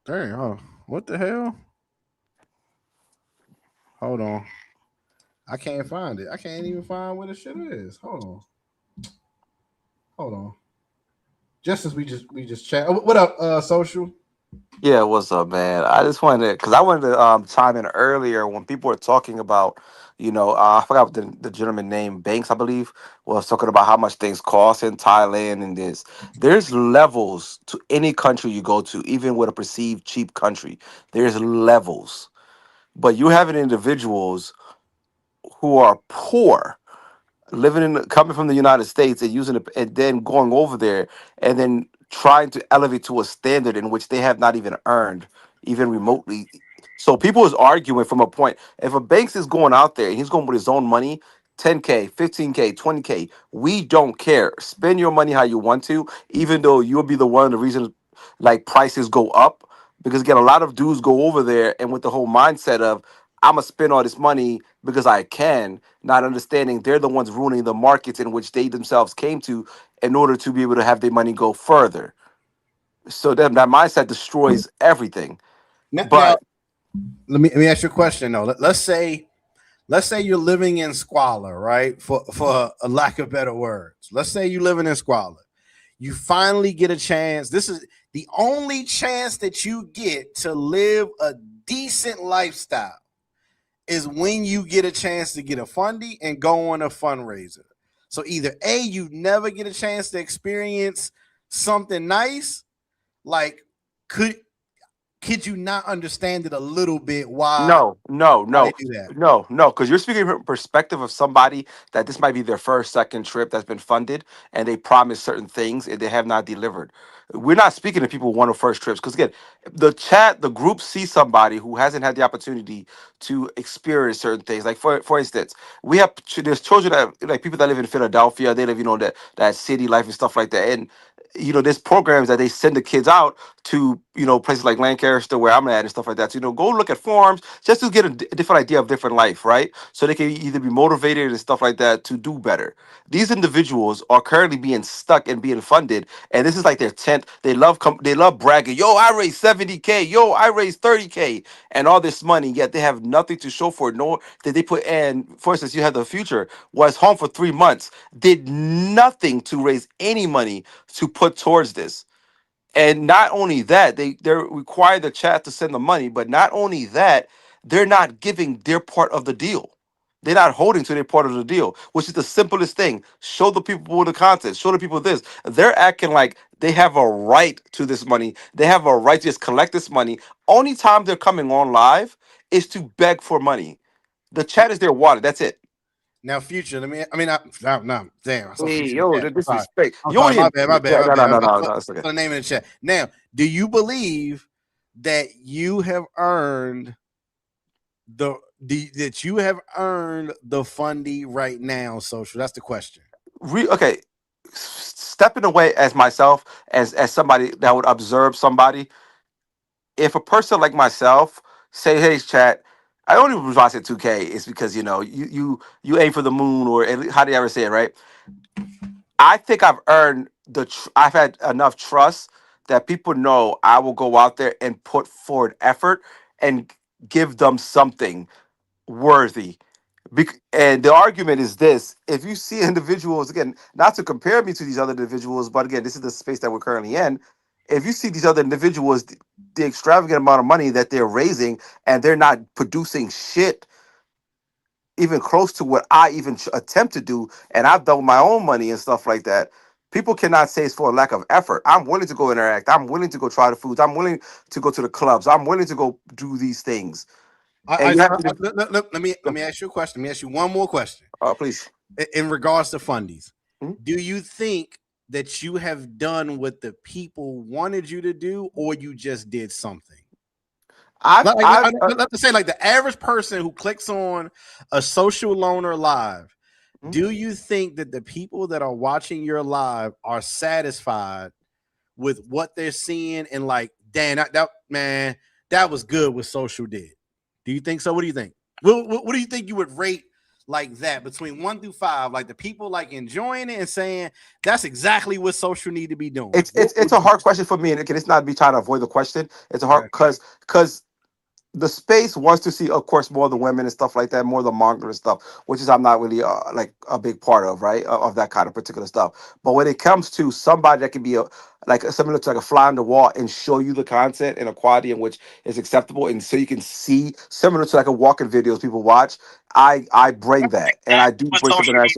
J: Dang, what the hell? Hold on. I can't find it. I can't even find where the shit is. Hold on. Just as we just chat. What up, social?
K: Yeah, what's up, man? I just wanted to, because I wanted to chime in earlier when people were talking about, I forgot what the gentleman named Banks, I believe, was talking about how much things cost in Thailand and this. There's levels to any country you go to, even with a perceived cheap country. There's levels. But you having individuals who are poor coming from the United States and using it and then going over there and then trying to elevate to a standard in which they have not even earned even remotely. So people is arguing from a point. If a Banks is going out there and he's going with his own money, 10K, 15K, 20K, we don't care. Spend your money how you want to, even though you'll be the one of the reasons like prices go up. Because again, a lot of dudes go over there and with the whole mindset of I'm gonna spend all this money because I can, not understanding they're the ones ruining the markets in which they themselves came to in order to be able to have their money go further. So that mindset destroys everything.
J: Now,
K: But
J: let me ask you a question though. Let's say you're living in squalor, right? For a lack of better words. Let's say you're living in squalor. You finally get a chance. This is the only chance that you get to live a decent lifestyle is when you get a chance to get a funding and go on a fundraiser. So either A, you never get a chance to experience something nice, like could you not understand it a little bit why
K: no, no,
J: they
K: no,
J: do that?
K: no, because you're speaking from perspective of somebody that this might be their first, second trip that's been funded, and they promise certain things and they have not delivered. We're not speaking to people who want to first trips because again, the group sees somebody who hasn't had the opportunity to experience certain things. Like for instance, there's children that like people that live in Philadelphia, they live that city life and stuff like that, and there's programs that they send the kids out to places like Lancaster where I'm at and stuff like that. So, go look at farms just to get a different idea of different life, right? So they can either be motivated and stuff like that to do better. These individuals are currently being stuck and being funded, and this is like their 10th. They love bragging. Yo, I raised 70K. Yo, I raised 30K, and all this money. Yet they have nothing to show for it. Nor did they put in. For instance, you have the future was home for 3 months, did nothing to raise any money to put towards this. And not only that, they're required the chat to send the money, but not only that, they're not giving their part of the deal. They're not holding to their part of the deal, which is the simplest thing. Show the people the content, show the people this. They're acting like they have a right to this money. They have a right to just collect this money. Only time they're coming on live is to beg for money. The chat is their wallet. That's it.
J: Now, future. No, damn. I saw
K: Hey,
J: future in
K: yo,
J: the chat.
K: the
J: I'm sorry.
K: disrespect.
J: I'm
K: You
J: sorry.
K: only
J: My bad. My bad. My
K: no,
J: bad.
K: no,
J: I
K: no,
J: saw
K: no. It's okay.
J: the name in the chat. Now, do you believe that you have earned that you have earned the funding right now? Social. That's the question.
K: Okay, stepping away as myself, as somebody that would observe somebody. If a person like myself say, "Hey, chat," I only reason why I said 2K is because you aim for the moon, or how do you ever say it, right? I think I've earned I've had enough trust that people know I will go out there and put forward effort and give them something worthy. And the argument is this: if you see individuals, again, not to compare me to these other individuals, but again, this is the space that we're currently in. If you see these other individuals, the extravagant amount of money that they're raising, and they're not producing shit even close to what I even attempt to do, and I've done my own money and stuff like that. People cannot say it's for a lack of effort. I'm willing to go interact. I'm willing to go try the foods. I'm willing to go to the clubs. I'm willing to go do these things. And you have to.
J: Let me ask you a question. Let me ask you one more question.
K: Please.
J: In regards to fundies,
K: Hmm?
J: do you think that you have done what the people wanted you to do, or you just did something? Let's say, like the average person who clicks on a social loaner live, do you think that the people that are watching your live are satisfied with what they're seeing and like, damn, that was good what social did? Do you think so? What do you think? What do you think you would rate like that between 1 through 5? Like the people like enjoying it and saying that's exactly what social need to be doing.
K: It's a hard question for me, and it's not me trying to avoid the question. It's a hard because the space wants to see, of course, more of the women and stuff like that, more of the manga and stuff, which is I'm not really like a big part of, right, of that kind of particular stuff. But when it comes to somebody that can be similar to like a fly on the wall and show you the content in a quality in which is acceptable, and so you can see similar to like a walking videos people watch, I bring that, and I do bring something else.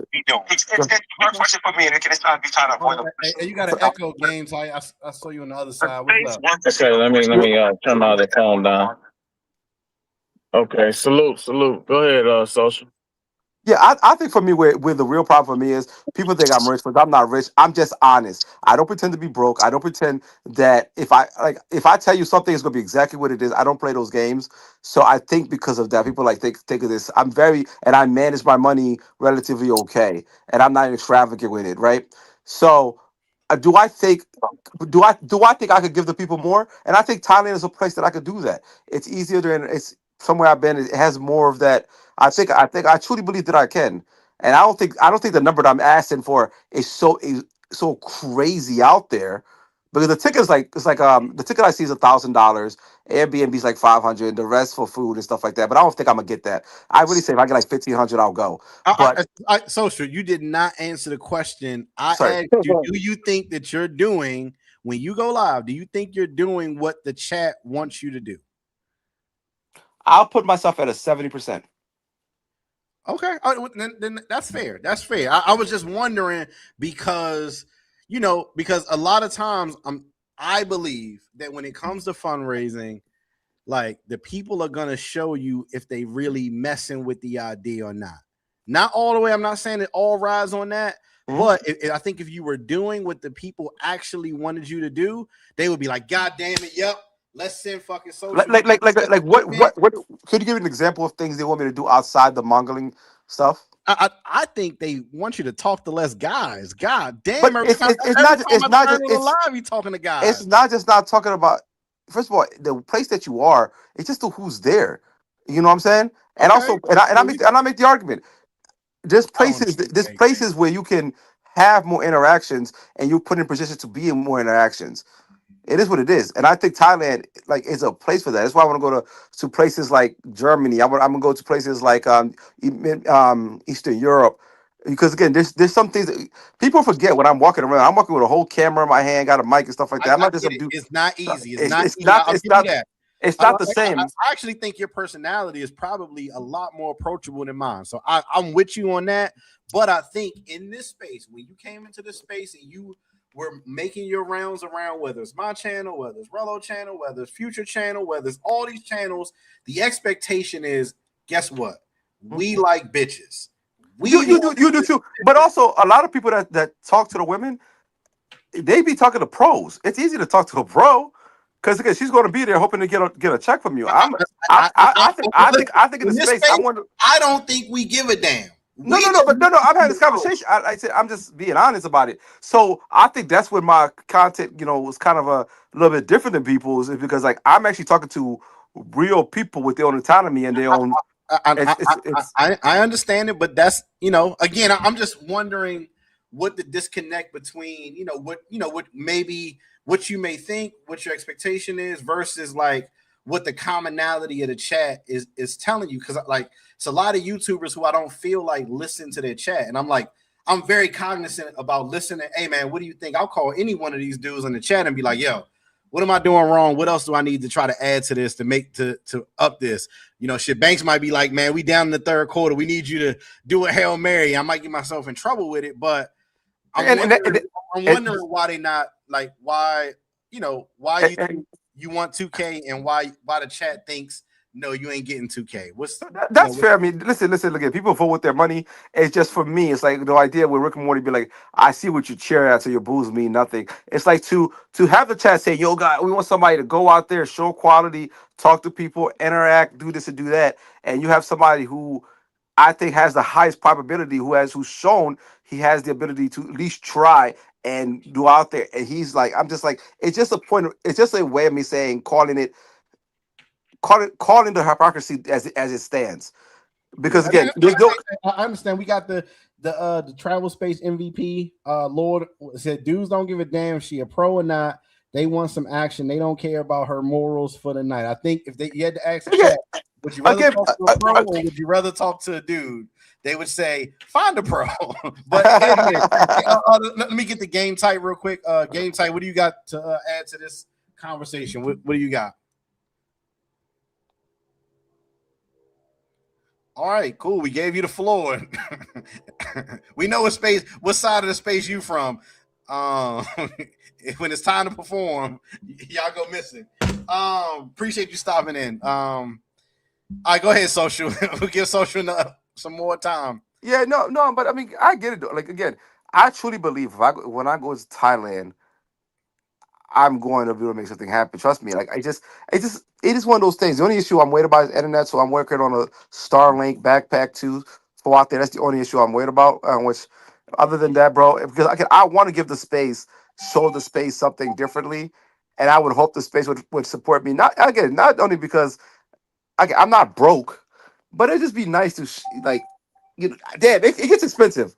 K: It's a hard question for me, and it's not me trying to avoid them.
J: Hey, you got an echo game, so I saw you on the other side. What's up?
L: Okay, let me turn my other phone down. Okay, salute. Go ahead, social.
K: Yeah, I think for me, where the real problem for me is people think I'm rich, but I'm not rich. I'm just honest. I don't pretend to be broke. I don't pretend that if I tell you something, it's gonna be exactly what it is. I don't play those games. So I think because of that, people like think of this. And I manage my money relatively okay, and I'm not extravagant with it, right? So do I think I could give the people more? And I think Thailand is a place that I could do that. It's easier than it's somewhere I've been. It has more of that. I truly believe that I can. And I don't think the number that I'm asking for is so crazy out there. Because the ticket is like the ticket I see is $1,000. Airbnb's like 500. The rest for food and stuff like that. But I don't think I'm gonna get that. I really say if I get like 1,500, I'll go. But
J: Social, you did not answer the question. I
K: Sorry.
J: asked you, do you think that you're doing when you go live? Do you think you're doing what the chat wants you to do?
K: I'll put myself at a 70%.
J: Okay, then that's fair. That's fair. I was just wondering because because a lot of times I believe that when it comes to fundraising, like the people are gonna show you if they really messing with the idea or not. Not all the way. I'm not saying it all rides on that, but I think if you were doing what the people actually wanted you to do, they would be like, "God damn it, yep, let's send fucking social."
K: Like what? Could you give an example of things they want me to do outside the mongling stuff?
J: I think they want you to talk to less guys. God damn,
K: but it's not just
J: live. You talking to guys.
K: It's not just not talking about. First of all, the place that you are, it's just who's there. You know what I'm saying? And also, I make the argument. There's places where you can have more interactions, and you're put in position to be in more interactions. It is what it is, and I think Thailand is a place for that. That's why I want to go to places like Germany. I'm gonna go to places like Eastern Europe, because again, there's some things that people forget when I'm walking around. I'm walking with a whole camera in my hand, got a mic and stuff like that. I'm not just a dude.
J: It's not easy.
K: It's not the same.
J: I actually think your personality is probably a lot more approachable than mine. So I'm with you on that. But I think in this space, when you came into this space and you were making your rounds around, whether it's my channel, whether it's Rello channel, whether it's Future channel, whether it's all these channels, the expectation is, guess what? We like bitches.
K: You do too. But also, a lot of people that talk to the women, they be talking to pros. It's easy to talk to a pro because again, she's going to be there hoping to get a check from you. I think in the space, I wonder.
J: I don't think we give a damn.
K: No. I'm having this conversation. I said I'm just being honest about it. So I think that's when my content, was kind of a little bit different than people's, is because like I'm actually talking to real people with their own autonomy and their own.
J: I understand it, but that's again, I'm just wondering what the disconnect between what maybe what you may think, what your expectation is versus like what the commonality of the chat is telling you, because like it's a lot of YouTubers who I don't feel like listen to their chat, and I'm very cognizant about listening. Hey man, what do you think? I'll call any one of these dudes in the chat and be like, yo, what am I doing wrong? What else do I need to try to add to this to make to up this? You know, shit. Banks might be like, man, we down in the third quarter. We need you to do a Hail Mary. I might get myself in trouble with it, but I'm wondering why they not like why you want 2K and why the chat thinks no, you ain't getting 2K.
K: That's fair. I mean, listen, look at people vote with their money. It's just for me, it's like the idea where Rick and Morty be like, I see what you cheer at, so your boos mean nothing. It's like to have the chat say, yo, guys, we want somebody to go out there, show quality, talk to people, interact, do this and do that. And you have somebody who I think has the highest probability, who's shown he has the ability to at least try and do out there. And he's like, I'm just like, it's just a way of me saying, calling the hypocrisy as it stands. Because again,
J: I understand. We got the travel space MVP. Lord said, dudes don't give a damn if she a pro or not. They want some action. They don't care about her morals for the night. I think if you had to ask the chat, would you rather talk to a pro or would you rather talk to a dude? They would say, find a pro. But anyway, let me get the game type real quick. Game type, what do you got to add to this conversation? What do you got? All right, cool. We gave you the floor. We know what side of the space you from. When it's time to perform, y'all go missing. Appreciate you stopping in. All right, go ahead, Social. We'll give Social some more time.
K: Yeah, no, but I mean, I get it though. Like again, I truly believe when I go to Thailand, I'm going to be able to make something happen. Trust me. Like it is one of those things. The only issue I'm worried about is internet, so I'm working on a Starlink backpack to go out there. That's the only issue I'm worried about. Which, other than that, bro, because I want to give show the space something differently, and I would hope the space would support me. Not only because I'm not broke, but it'd just be nice to damn, it gets expensive,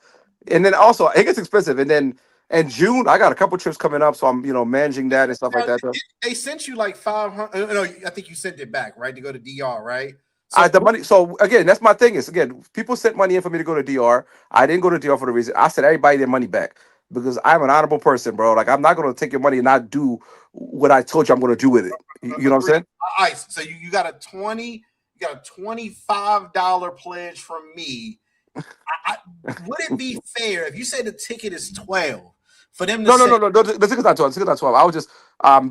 K: and then also it gets expensive, and then. In June, I got a couple trips coming up, so I'm managing that and stuff like that.
J: They sent you like 500. No, I think you sent it back, right, to go to DR, right?
K: So the money. So again, that's my thing. Is again, people sent money in for me to go to DR. I didn't go to DR for the reason I sent everybody their money back because I'm an honorable person, bro. Like I'm not going to take your money and not do what I told you I'm going to do with it. You know what I'm saying?
J: All right. So you got a $25 pledge from me. Would it be fair if you say the ticket is 12? For them to
K: no. The ticket's not 12. The ticket's not 12. I was just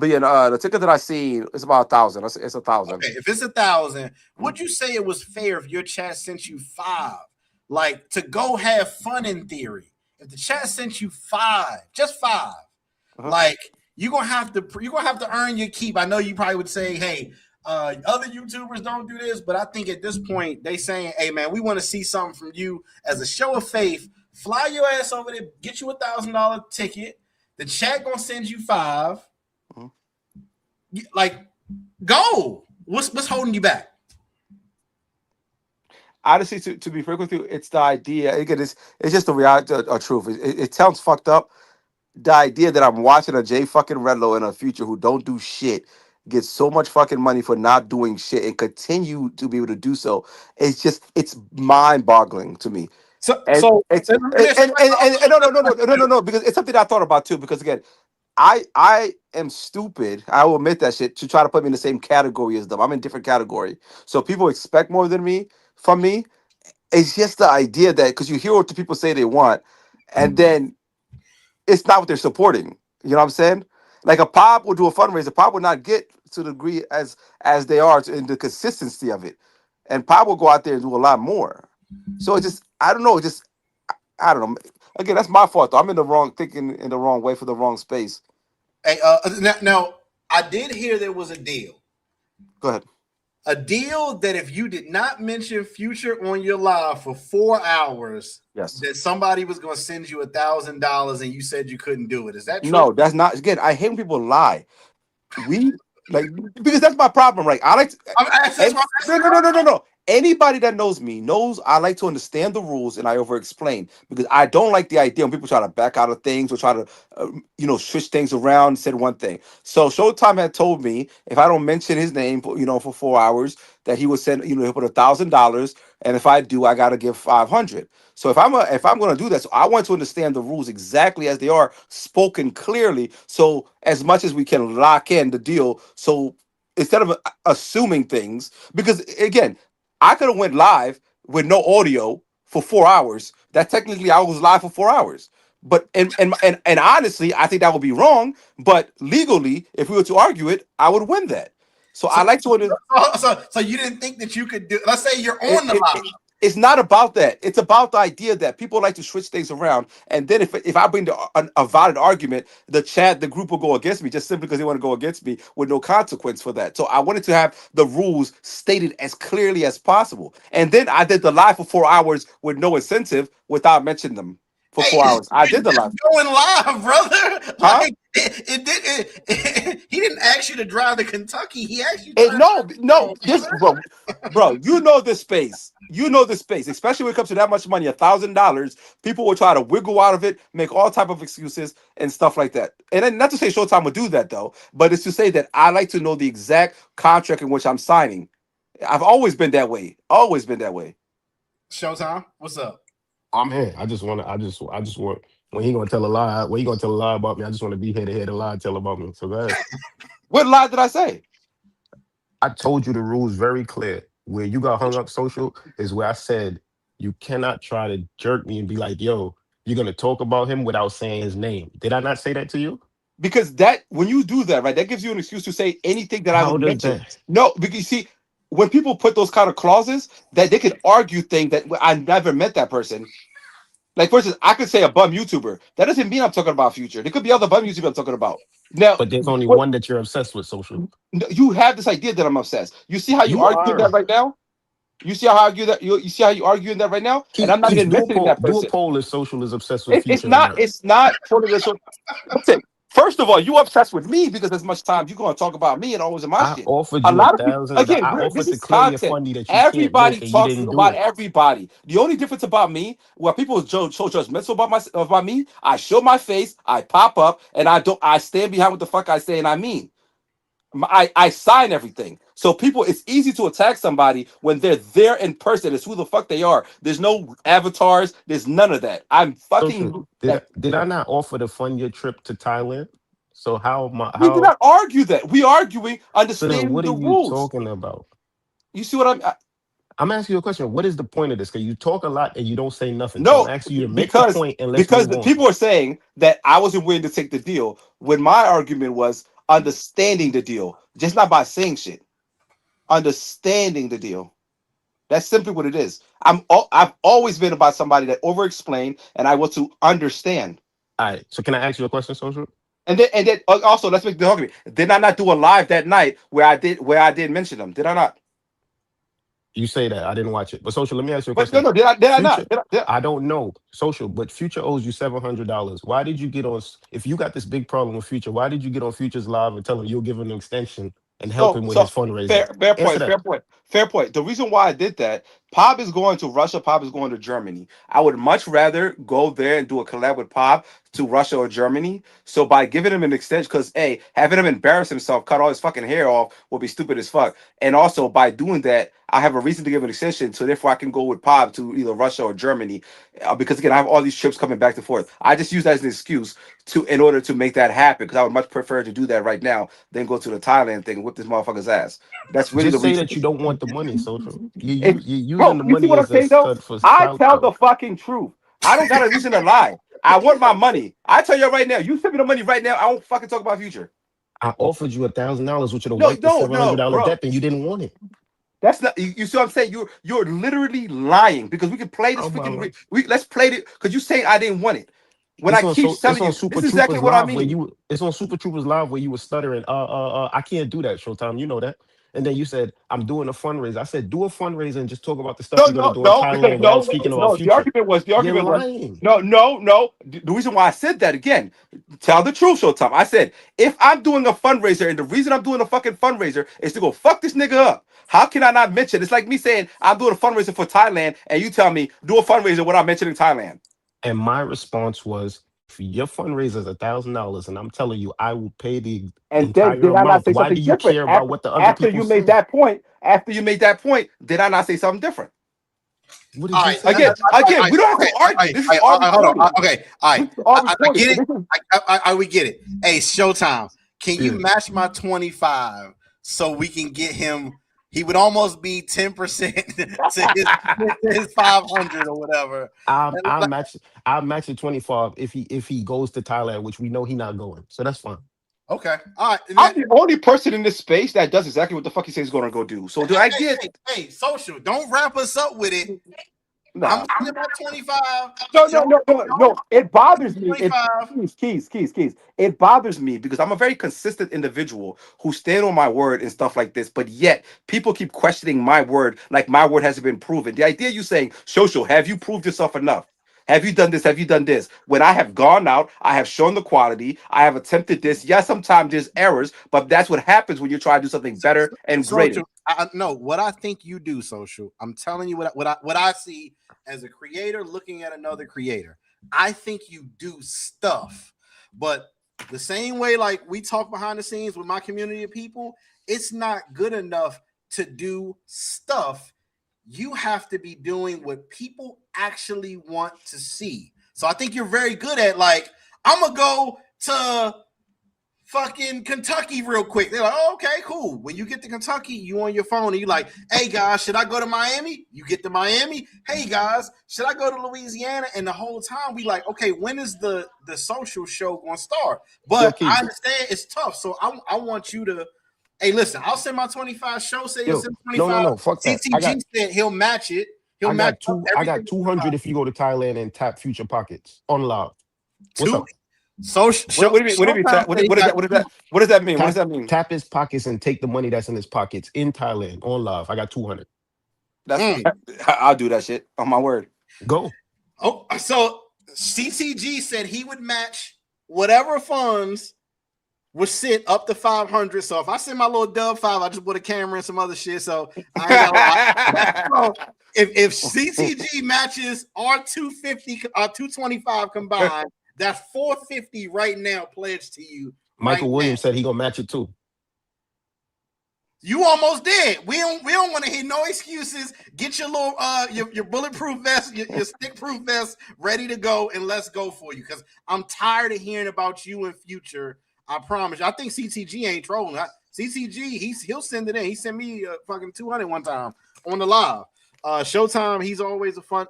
K: being the ticket that I seen is about 1,000. It's 1,000.
J: Okay, if it's 1,000, would you say it was fair if your chat sent you 5? Like to go have fun in theory. If the chat sent you 5, just 5, like you're gonna have to earn your keep. I know you probably would say, hey, other YouTubers don't do this, but I think at this point they saying, hey man, we want to see something from you as a show of faith. Fly your ass over there, get you $1,000 ticket. The chat gonna send you 5. Like, go. What's holding you back?
K: Honestly, to be frank with you, it's the idea. Again, it's just the reality or truth. It sounds fucked up. The idea that I'm watching a J fucking Redlow in a future who don't do shit get so much fucking money for not doing shit and continue to be able to do so. It's mind boggling to me. No, because it's something I thought about too. Because again, I am stupid. I will admit that shit to try to put me in the same category as them. I'm in a different category, so people expect more from me. It's just the idea that because you hear what the people say they want, and then it's not what they're supporting. You know what I'm saying? Like a pop will do a fundraiser. Pop will not get to the degree as they are in the consistency of it, and pop will go out there and do a lot more. So it just I don't know. I don't know. Again, that's my fault though. I'm in the wrong thinking in the wrong way for the wrong space.
J: Hey, now I did hear there was a deal.
K: Go ahead.
J: A deal that if you did not mention Future on your live for 4 hours,
K: yes,
J: that somebody was going to send you $1,000 and you said you couldn't do it. Is that true?
K: No, that's not. Again, I hate when people lie. We because that's my problem. Right? I like to, no. Anybody that knows me knows I like to understand the rules and I over explain because I don't like the idea when people try to back out of things or try to, switch things around and said one thing. So Showtime had told me if I don't mention his name, for 4 hours, that he would send, he'll put $1,000, and if I do, I got to give 500. So if I'm going to do that, so I want to understand the rules exactly as they are, spoken clearly, so as much as we can lock in the deal. So instead of assuming things, because again, I could have went live with no audio for 4 hours. That technically I was live for 4 hours. But and honestly, I think that would be wrong. But legally, if we were to argue it, I would win that. So I like to.
J: So you didn't think that you could do? Let's say you're on the live.
K: It's not about that. It's about the idea that people like to switch things around, and then if I bring a valid argument, the group will go against me just simply because they want to go against me with no consequence for that. So I wanted to have the rules stated as clearly as possible, and then I did the live for 4 hours with no incentive without mentioning them for 4 hours. I did the live.
J: Going live, brother.
K: Huh?
J: Like he didn't ask you to drive to Kentucky. He asked you.
K: This bro, you know this space. You know this space, especially when it comes to that much money, $1,000. People will try to wiggle out of it, make all type of excuses and stuff like that. And then, not to say Showtime would do that though, but it's to say that I like to know the exact contract in which I'm signing. I've always been that way. Always been that way.
J: Showtime, what's up?
M: I'm here. I just want when he gonna tell a lie. When he gonna tell a lie about me? I just want to be here to hear the lie tell about me. So go ahead.
K: What lie did I say?
M: I told you the rules very clear. Where you got hung up, social, is where I said you cannot try to jerk me and be like, "Yo, you're gonna talk about him without saying his name." Did I not say that to you?
K: Because that when you do that, right, that gives you an excuse to say anything that I
M: How
K: would
M: does
K: mention.
M: that?
K: No, because you see, when people put those kind of clauses, that they could argue things that I never met that person. Like, for instance, I could say a bum YouTuber. That doesn't mean I'm talking about Future. There could be other bum YouTubers I'm talking about. Now,
M: But there's only one that you're obsessed with, social.
K: you have this idea that I'm obsessed. You see how you
M: You
K: argue that
M: are.
K: right now? You see how I argue that? You see how you arguing that right now? And I'm not
M: Keith,
K: even mentioning that
M: do a
K: person.
M: poll if social is obsessed with
K: It's
M: Future or
K: not.
M: not.
K: It's not. Listen, first of all, you obsessed with me because as much time you're going to talk about me and always in my
M: I
K: shit.
M: offered
K: A
M: you
K: lot of people,
M: $1,000.
K: again,
M: I
K: this
M: offered to
K: is
M: clear your
K: content.
M: funny that you can't
K: Everybody
M: work and you
K: talks
M: didn't do
K: about
M: it.
K: everybody. The only difference about me, where people so judgmental about me, I show my face, I pop up, and I stand behind what the fuck I say and I mean. I sign everything. So people, it's easy to attack somebody when they're there in person. It's who the fuck they are. There's no avatars. There's none of that. I'm
M: Social.
K: fucking.
M: Did I not offer to fund your trip to Thailand? So
K: We do not argue that. We arguing
M: So then
K: understanding
M: what are
K: the
M: you
K: rules.
M: talking about?
K: You see what
M: I'm asking you a question. What is the point of this? Because you talk a lot and you don't say nothing. So
K: No,
M: I'm asking you to make the
K: because
M: point and let's move
K: the
M: on.
K: people are saying that I wasn't willing to take the deal when my argument was understanding the deal, just not by saying shit. Understanding the deal. That's simply what it is. I've always been about somebody that over explain and I want to understand.
M: All right. So can I ask you a question, social?
K: And then also let's make the argument. Did I not do a live that night where I did mention them? Did I not?
M: You say that. I didn't watch it. But social, let me ask you a
K: But
M: question.
K: no, did I
M: Future,
K: not?
M: I don't know. Social, but Future owes you $700. Why did you get on if you got this big problem with Future, why did you get on Future's live and tell him you'll give him an extension and help him with his fundraising?
K: Fair
M: Answer
K: point,
M: that.
K: fair point. The reason why I did that, Pop is going to Russia, Pop is going to Germany. I would much rather go there and do a collab with Pop to Russia or Germany. So by giving him an extension, because having him embarrass himself, cut all his fucking hair off will be stupid as fuck. And also by doing that, I have a reason to give an extension, so therefore I can go with Pop to either Russia or Germany. Because again, I have all these trips coming back and forth. I just use that as an excuse in order to make that happen, because I would much prefer to do that right now than go to the Thailand thing and whip this motherfucker's ass. That's really the
M: Just say
K: reason.
M: that you don't want the money, social. You're
K: Bro,
M: using the
K: you see
M: money
K: what I'm
M: as a
K: saying though?
M: stud for
K: I
M: clout,
K: tell the
M: though.
K: fucking truth. I don't got a reason to lie. I want my money. I tell you right now, you send me the money right now, I won't fucking talk about Future.
M: I offered you $1,000, which would have
K: No,
M: wiped the
K: no,
M: $700
K: bro.
M: debt, and you didn't want it.
K: That's not you see what I'm saying? You're literally lying, because we can play this
M: Oh my
K: freaking
M: life.
K: let's play it, because you saying I didn't want it. When I keep
M: It's
K: telling
M: on
K: you,
M: Super
K: this is exactly
M: Troopers
K: what I
M: live where
K: mean.
M: you it's on Super Troopers live where you were stuttering. I can't do that, Showtime. You know that. And then you said, I'm doing a fundraiser. I said, do a fundraiser and just talk about the stuff
K: No,
M: you're gonna
K: no,
M: do in
K: no, because
M: Thailand without speaking about
K: no. The
M: Future.
K: argument was
M: You're lying.
K: no. The reason why I said that again, tell the truth, Showtime. I said if I'm doing a fundraiser and the reason I'm doing a fucking fundraiser is to go fuck this nigga up, how can I not mention? It's like me saying I'm doing a fundraiser for Thailand and you tell me do a fundraiser without mentioning Thailand.
M: And my response was, if your fundraiser is $1,000 and I'm telling you I will pay the
K: And then
M: entire
K: did I not
M: amount,
K: say
M: why
K: something
M: do you
K: different
M: care about what the other
K: after
M: people
K: you made
M: say?
K: that point? After you made that point, did I not say something different?
M: What did
J: All
M: you
J: right.
M: say?
K: Again, we don't have to argue. This is all
J: Hold on.
K: recorded.
J: Okay. All
K: This
J: right.
K: is all
J: I
K: recorded.
J: get
K: So
J: it.
K: this is-
J: We get it. Hey, Showtime. Can you
M: Yeah.
J: match my 25 so we can get him? He would almost be 10% to his 500 or whatever.
M: I'll match the 25 if he goes to Thailand, which we know he not going. So that's fine.
J: Okay. All right.
K: I'm the only person in this space that does exactly what the fuck he says he's gonna go do. So do I get?
J: Hey, social. Don't wrap us up with it.
K: Nah.
J: I'm sending my 25.
K: No. It bothers me.
J: 25.
K: Keys. It bothers me because I'm a very consistent individual who stand on my word and stuff like this. But yet people keep questioning my word, like my word hasn't been proven. The idea you saying, social, have you proved yourself enough? Have you done this? Have you done this? When I have gone out, I have shown the quality. I have attempted this. Yes, sometimes there's errors, but that's what happens when you try to do something better and greater.
J: Social. No, what I think you do, social. I'm telling you what I see as a creator looking at another creator. I think you do stuff, but the same way like we talk behind the scenes with my community of people, it's not good enough to do stuff. You have to be doing what people actually want to see. So I think you're very good at like, I'm gonna go to fucking Kentucky real quick. They're like, oh, okay, cool. When you get to Kentucky, you on your phone and you like, hey guys, should I go to Miami? You get to Miami. Hey guys, should I go to Louisiana? And the whole time we like, okay, when is the social show going to start? But I understand it's tough. So I want you to, hey, listen, I'll send my 25 show. Say you'll send 25.
M: No, fuck that.
J: CTG said he'll match it. He'll match
M: I got 200 if you go to Thailand and tap Future Pockets on live. What's up?
K: What does that mean? What does that mean?
M: Tap his pockets and take the money that's in his pockets in Thailand on live. I got 200.
K: I'll do that shit on my word.
M: Go.
J: Oh, so CCG said he would match whatever funds would sit up to 500. So if I send my little dub 5, I just put a camera and some other shit. So if CCG matches our 250, our 225 combined, that's 450 right now pledged to you.
M: Michael Williams said he gonna match it too.
J: You almost did. We don't want to hear no excuses. Get your little your bulletproof vest, your stick-proof vest ready to go, and let's go for you. Because I'm tired of hearing about you in Future. I promise you. I think CTG ain't trolling. CTG, he'll send it in. He sent me fucking 200 one time on the live. Showtime, he's always a fun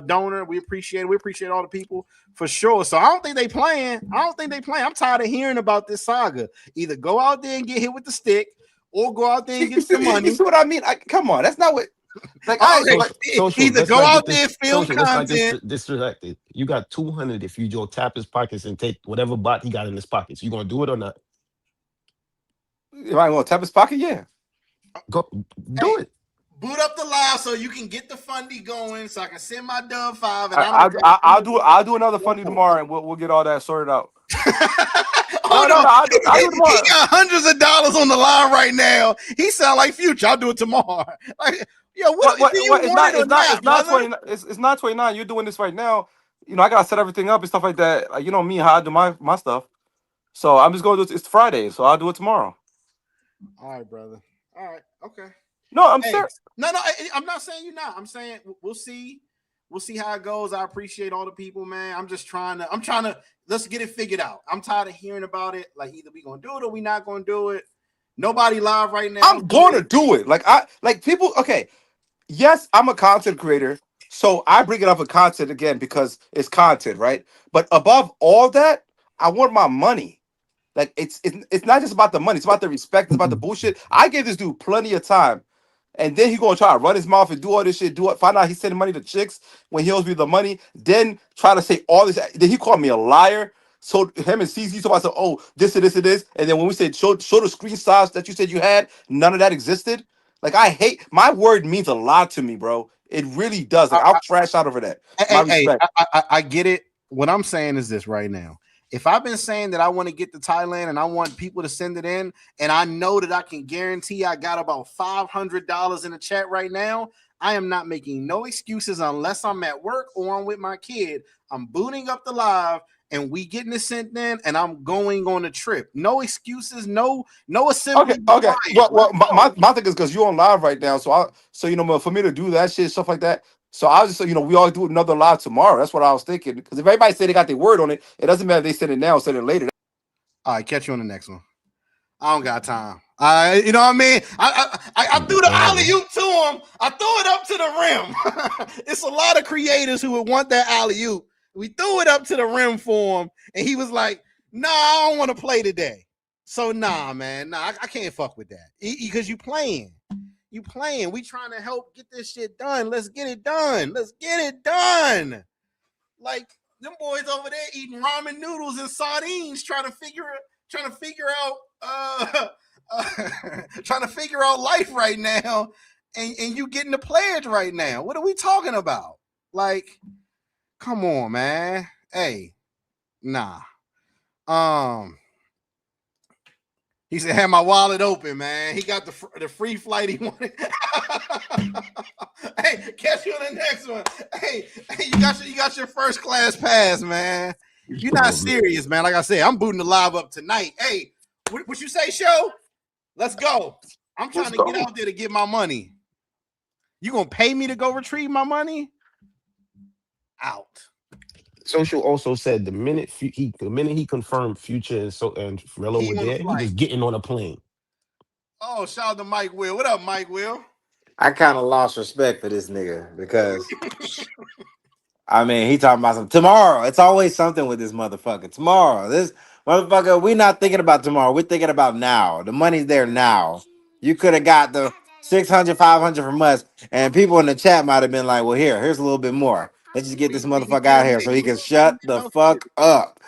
J: donor. We appreciate it. We appreciate all the people for sure. So I don't think they playing. I'm tired of hearing about this saga. Either go out there and get hit with the stick, or go out there and get some money.
K: You see what I mean? Come on, that's not what. Like,
J: either go out there and film content.
M: Distracted. You got 200 if you go tap his pockets and take whatever bot he got in his pockets. You gonna do it or not?
K: Am I gonna tap his pocket? Yeah.
M: Go do it.
J: Boot up the live so you can get the fundy going, so I can send my dub 5. And
K: I'll do another fundy tomorrow, and we'll get all that sorted out.
J: Hold on. I'll do it tomorrow. He got hundreds of dollars on the line right now. He sound like Future. I'll do it tomorrow. Like, yo,
K: it's not 29. You're doing this right now. You know, I gotta set everything up and stuff like that. Like, you know me, how I do my stuff. So I'm just going to do it. It's Friday, so I'll do it tomorrow.
J: All right, brother. All right, okay.
K: No, I'm serious.
J: No, I'm not saying you're not. I'm saying we'll see. We'll see how it goes. I appreciate all the people, man. I'm trying to let's get it figured out. I'm tired of hearing about it. Like either we gonna do it or we not gonna do it. Nobody live right now.
K: I'm gonna do it. Like people. Okay, yes, I'm a content creator, so I bring it up with content again because it's content, right? But above all that, I want my money. Like it's not just about the money. It's about the respect. It's about the bullshit. I gave this dude plenty of time. And then he gonna try to run his mouth and do all this shit. Find out he's sending money to chicks when he owes me the money. Then try to say all this. Then he called me a liar. So him and CZ told us, oh, this and this and this, and then when we said show the screenshots that you said you had, none of that existed. Like I hate my word means a lot to me, bro. It really does. Like I'll crash out over that. My respect.
J: I get it. What I'm saying is this right now. If I've been saying that I want to get to Thailand and I want people to send it in, and I know that I can guarantee I got about $500 in the chat right now, I am not making no excuses unless I'm at work or I'm with my kid. I'm booting up the live and we getting it sent in, and I'm going on a trip. No excuses, no assembly.
K: Okay. Well, my thing is because you're on live right now, so you know, for me to do that shit, stuff like that. So I was just, you know, we all do another live tomorrow. That's what I was thinking. Because if everybody say they got their word on it, it doesn't matter if they send it now or send it later.
J: All right, catch you on the next one. I don't got time. You know what I mean? I threw the alley-oop to him. I threw it up to the rim. It's a lot of creators who would want that alley-oop. We threw it up to the rim for him, and he was like, "Nah, I don't want to play today." So nah, man, I can't fuck with that because you playing. You playing. We trying to help get this shit done. Let's get it done. Let's get it done. Like them boys over there eating ramen noodles and sardines, trying to figure out life right now, and you getting the pledge right now. What are we talking about? Like, come on, man. Hey, nah. He said, "Have my wallet open, man." He got the free flight he wanted. Hey, catch you on the next one. Hey, you got your first class pass, man. You're not serious, man. Like I said, I'm booting the live up tonight. Hey, what you say, show? Let's go. I'm trying to get out there to get my money. You gonna pay me to go retrieve my money? Out.
M: Social also said the minute he confirmed Future and Rello were there, he was getting on a plane.
J: Oh, shout out to Mike Will. What up, Mike Will?
N: I kind of lost respect for this nigga because I mean he talking about some tomorrow. It's always something with this motherfucker. Tomorrow, this motherfucker. We're not thinking about tomorrow. We're thinking about now. The money's there now. You could have got the 600, 500 from us, and people in the chat might have been like, "Well, here's a little bit more. Let's just get this motherfucker out here so he can shut the fuck up."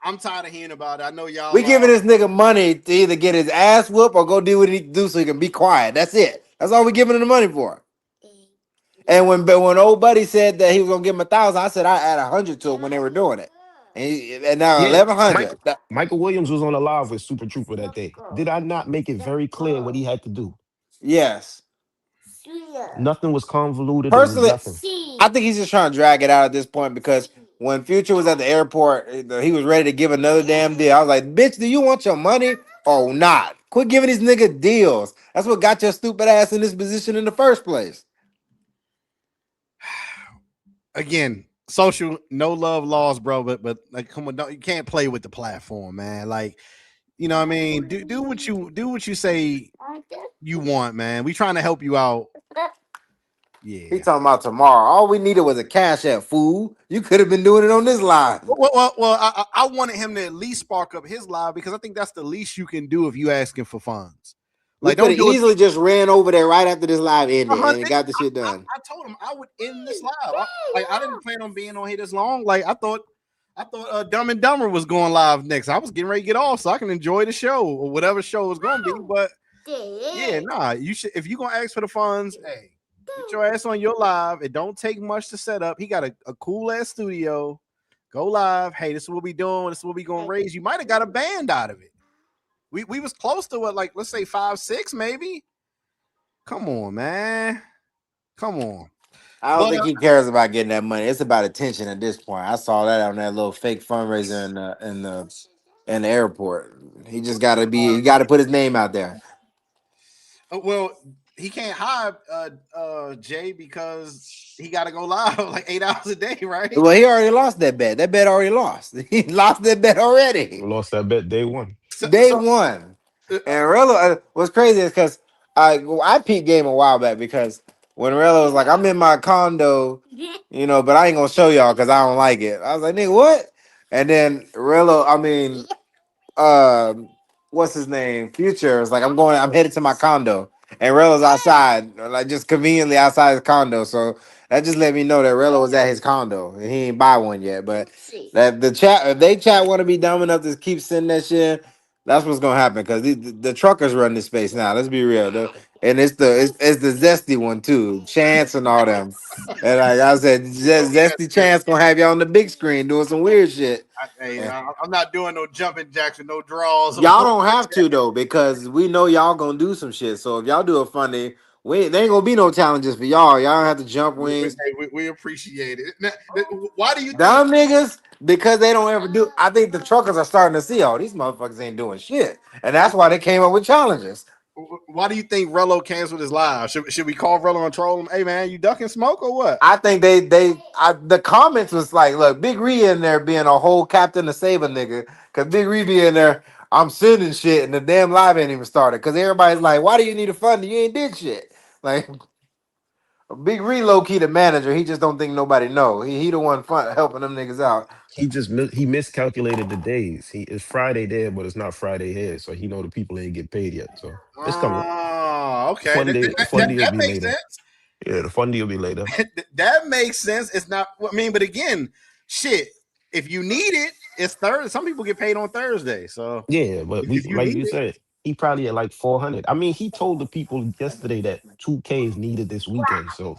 J: I'm tired of hearing about it. I know y'all.
N: We giving this nigga money to either get his ass whooped or go do what he do so he can be quiet. That's it. That's all we giving him the money for. And when old buddy said that he was gonna give him 1,000, I said I add 100 to him when they were doing it. And now 1,100.
M: Michael Williams was on a live with Super Trooper that day. Did I not make it very clear what he had to do?
N: Yes.
M: Nothing was convoluted.
N: Personally,
M: Nothing.
N: I think he's just trying to drag it out at this point because when Future was at the airport, he was ready to give another damn deal. I was like, "Bitch, do you want your money or not? Quit giving these niggas deals. That's what got your stupid ass in this position in the first place."
J: Again, social no love lost, bro. But like, come on, you can't play with the platform, man. Like, you know what I mean? Do what you say you want, man. We trying to help you out. Yeah.
N: He talking about tomorrow. All we needed was a cash app, fool. You could have been doing it on this line.
J: Well, I wanted him to at least spark up his live because I think that's the least you can do if you asking for funds.
N: Like, we could have easily just ran over there right after this live ended and got the shit done.
J: I told him I would end this live. I didn't plan on being on here this long. Like I thought Dumb and Dumber was going live next. I was getting ready to get off so I can enjoy the show or whatever show was going to be. But yeah, nah, you should if you're gonna ask for the funds, hey, get your ass on your live. It don't take much to set up. He got a cool ass studio. Go live. Hey, this is what we doing. This is what we gonna raise. You might have got a band out of it. We was close to what, like, let's say 5, 6, maybe. Come on, man. Come on.
N: I don't think he cares about getting that money. It's about attention at this point. I saw that on that little fake fundraiser in the airport. He just gotta put his name out there.
J: Well, he can't hire Jay because he got to go live like 8 hours a day, right?
N: Well, he already lost that bet. That bet already lost. He lost that bet already.
M: Lost that bet day one.
N: Day one. And Rello, what's crazy is because I peeped game a while back because when Rello was like, "I'm in my condo, you know, but I ain't gonna show y'all because I don't like it." I was like, "Nigga, what?" And then Rello, what's his name? Future is like, I'm headed to my condo. and Rello's outside, like just conveniently outside his condo. So that just let me know that Rello was at his condo and he ain't buy one yet. But that the chat, if they chat want to be dumb enough to keep sending that shit, that's what's gonna happen because the truckers run this space now. Let's be real, and it's the zesty one too, Chance and all them. And like I said, zesty Chance gonna have you on the big screen doing some weird shit.
J: Hey, I'm not doing no jumping jacks and no draws.
N: Y'all don't have to though, because we know y'all gonna do some shit. So if y'all do a funny, there ain't gonna be no challenges for y'all. Y'all don't have to jump wings.
J: We appreciate it. Now, why do you think?
N: Dumb niggas, because they don't ever do. I think the truckers are starting to see, oh, these motherfuckers ain't doing shit, and that's why they came up with challenges.
J: Why do you think Rello canceled his live? Should we call Rello and troll him? Hey man, you ducking smoke or what?
N: I think the comments was like, look, Big Ree in there being a whole Captain to Save a nigga, because Big Ree be in there, I'm sending shit, and the damn live ain't even started, because everybody's like, why do you need a fund? You ain't did shit. Like, Big Ree low key the manager, he just don't think nobody know. He the one helping them niggas out.
M: He miscalculated the days. It's Friday there, but it's not Friday here. So he know the people ain't get paid yet. So it's coming.
J: Oh, okay.
M: Fun day will
J: That
M: be
J: makes
M: later.
J: sense.
M: Yeah, the fun day will be later.
J: That makes sense. It's not. I mean, but again, shit. If you need it, it's Thursday. Some people get paid on Thursday. So
M: Yeah, but
J: if you
M: like
J: need
M: you
J: it,
M: said, he probably at like 400. I mean, he told the people yesterday that 2K is needed this weekend. So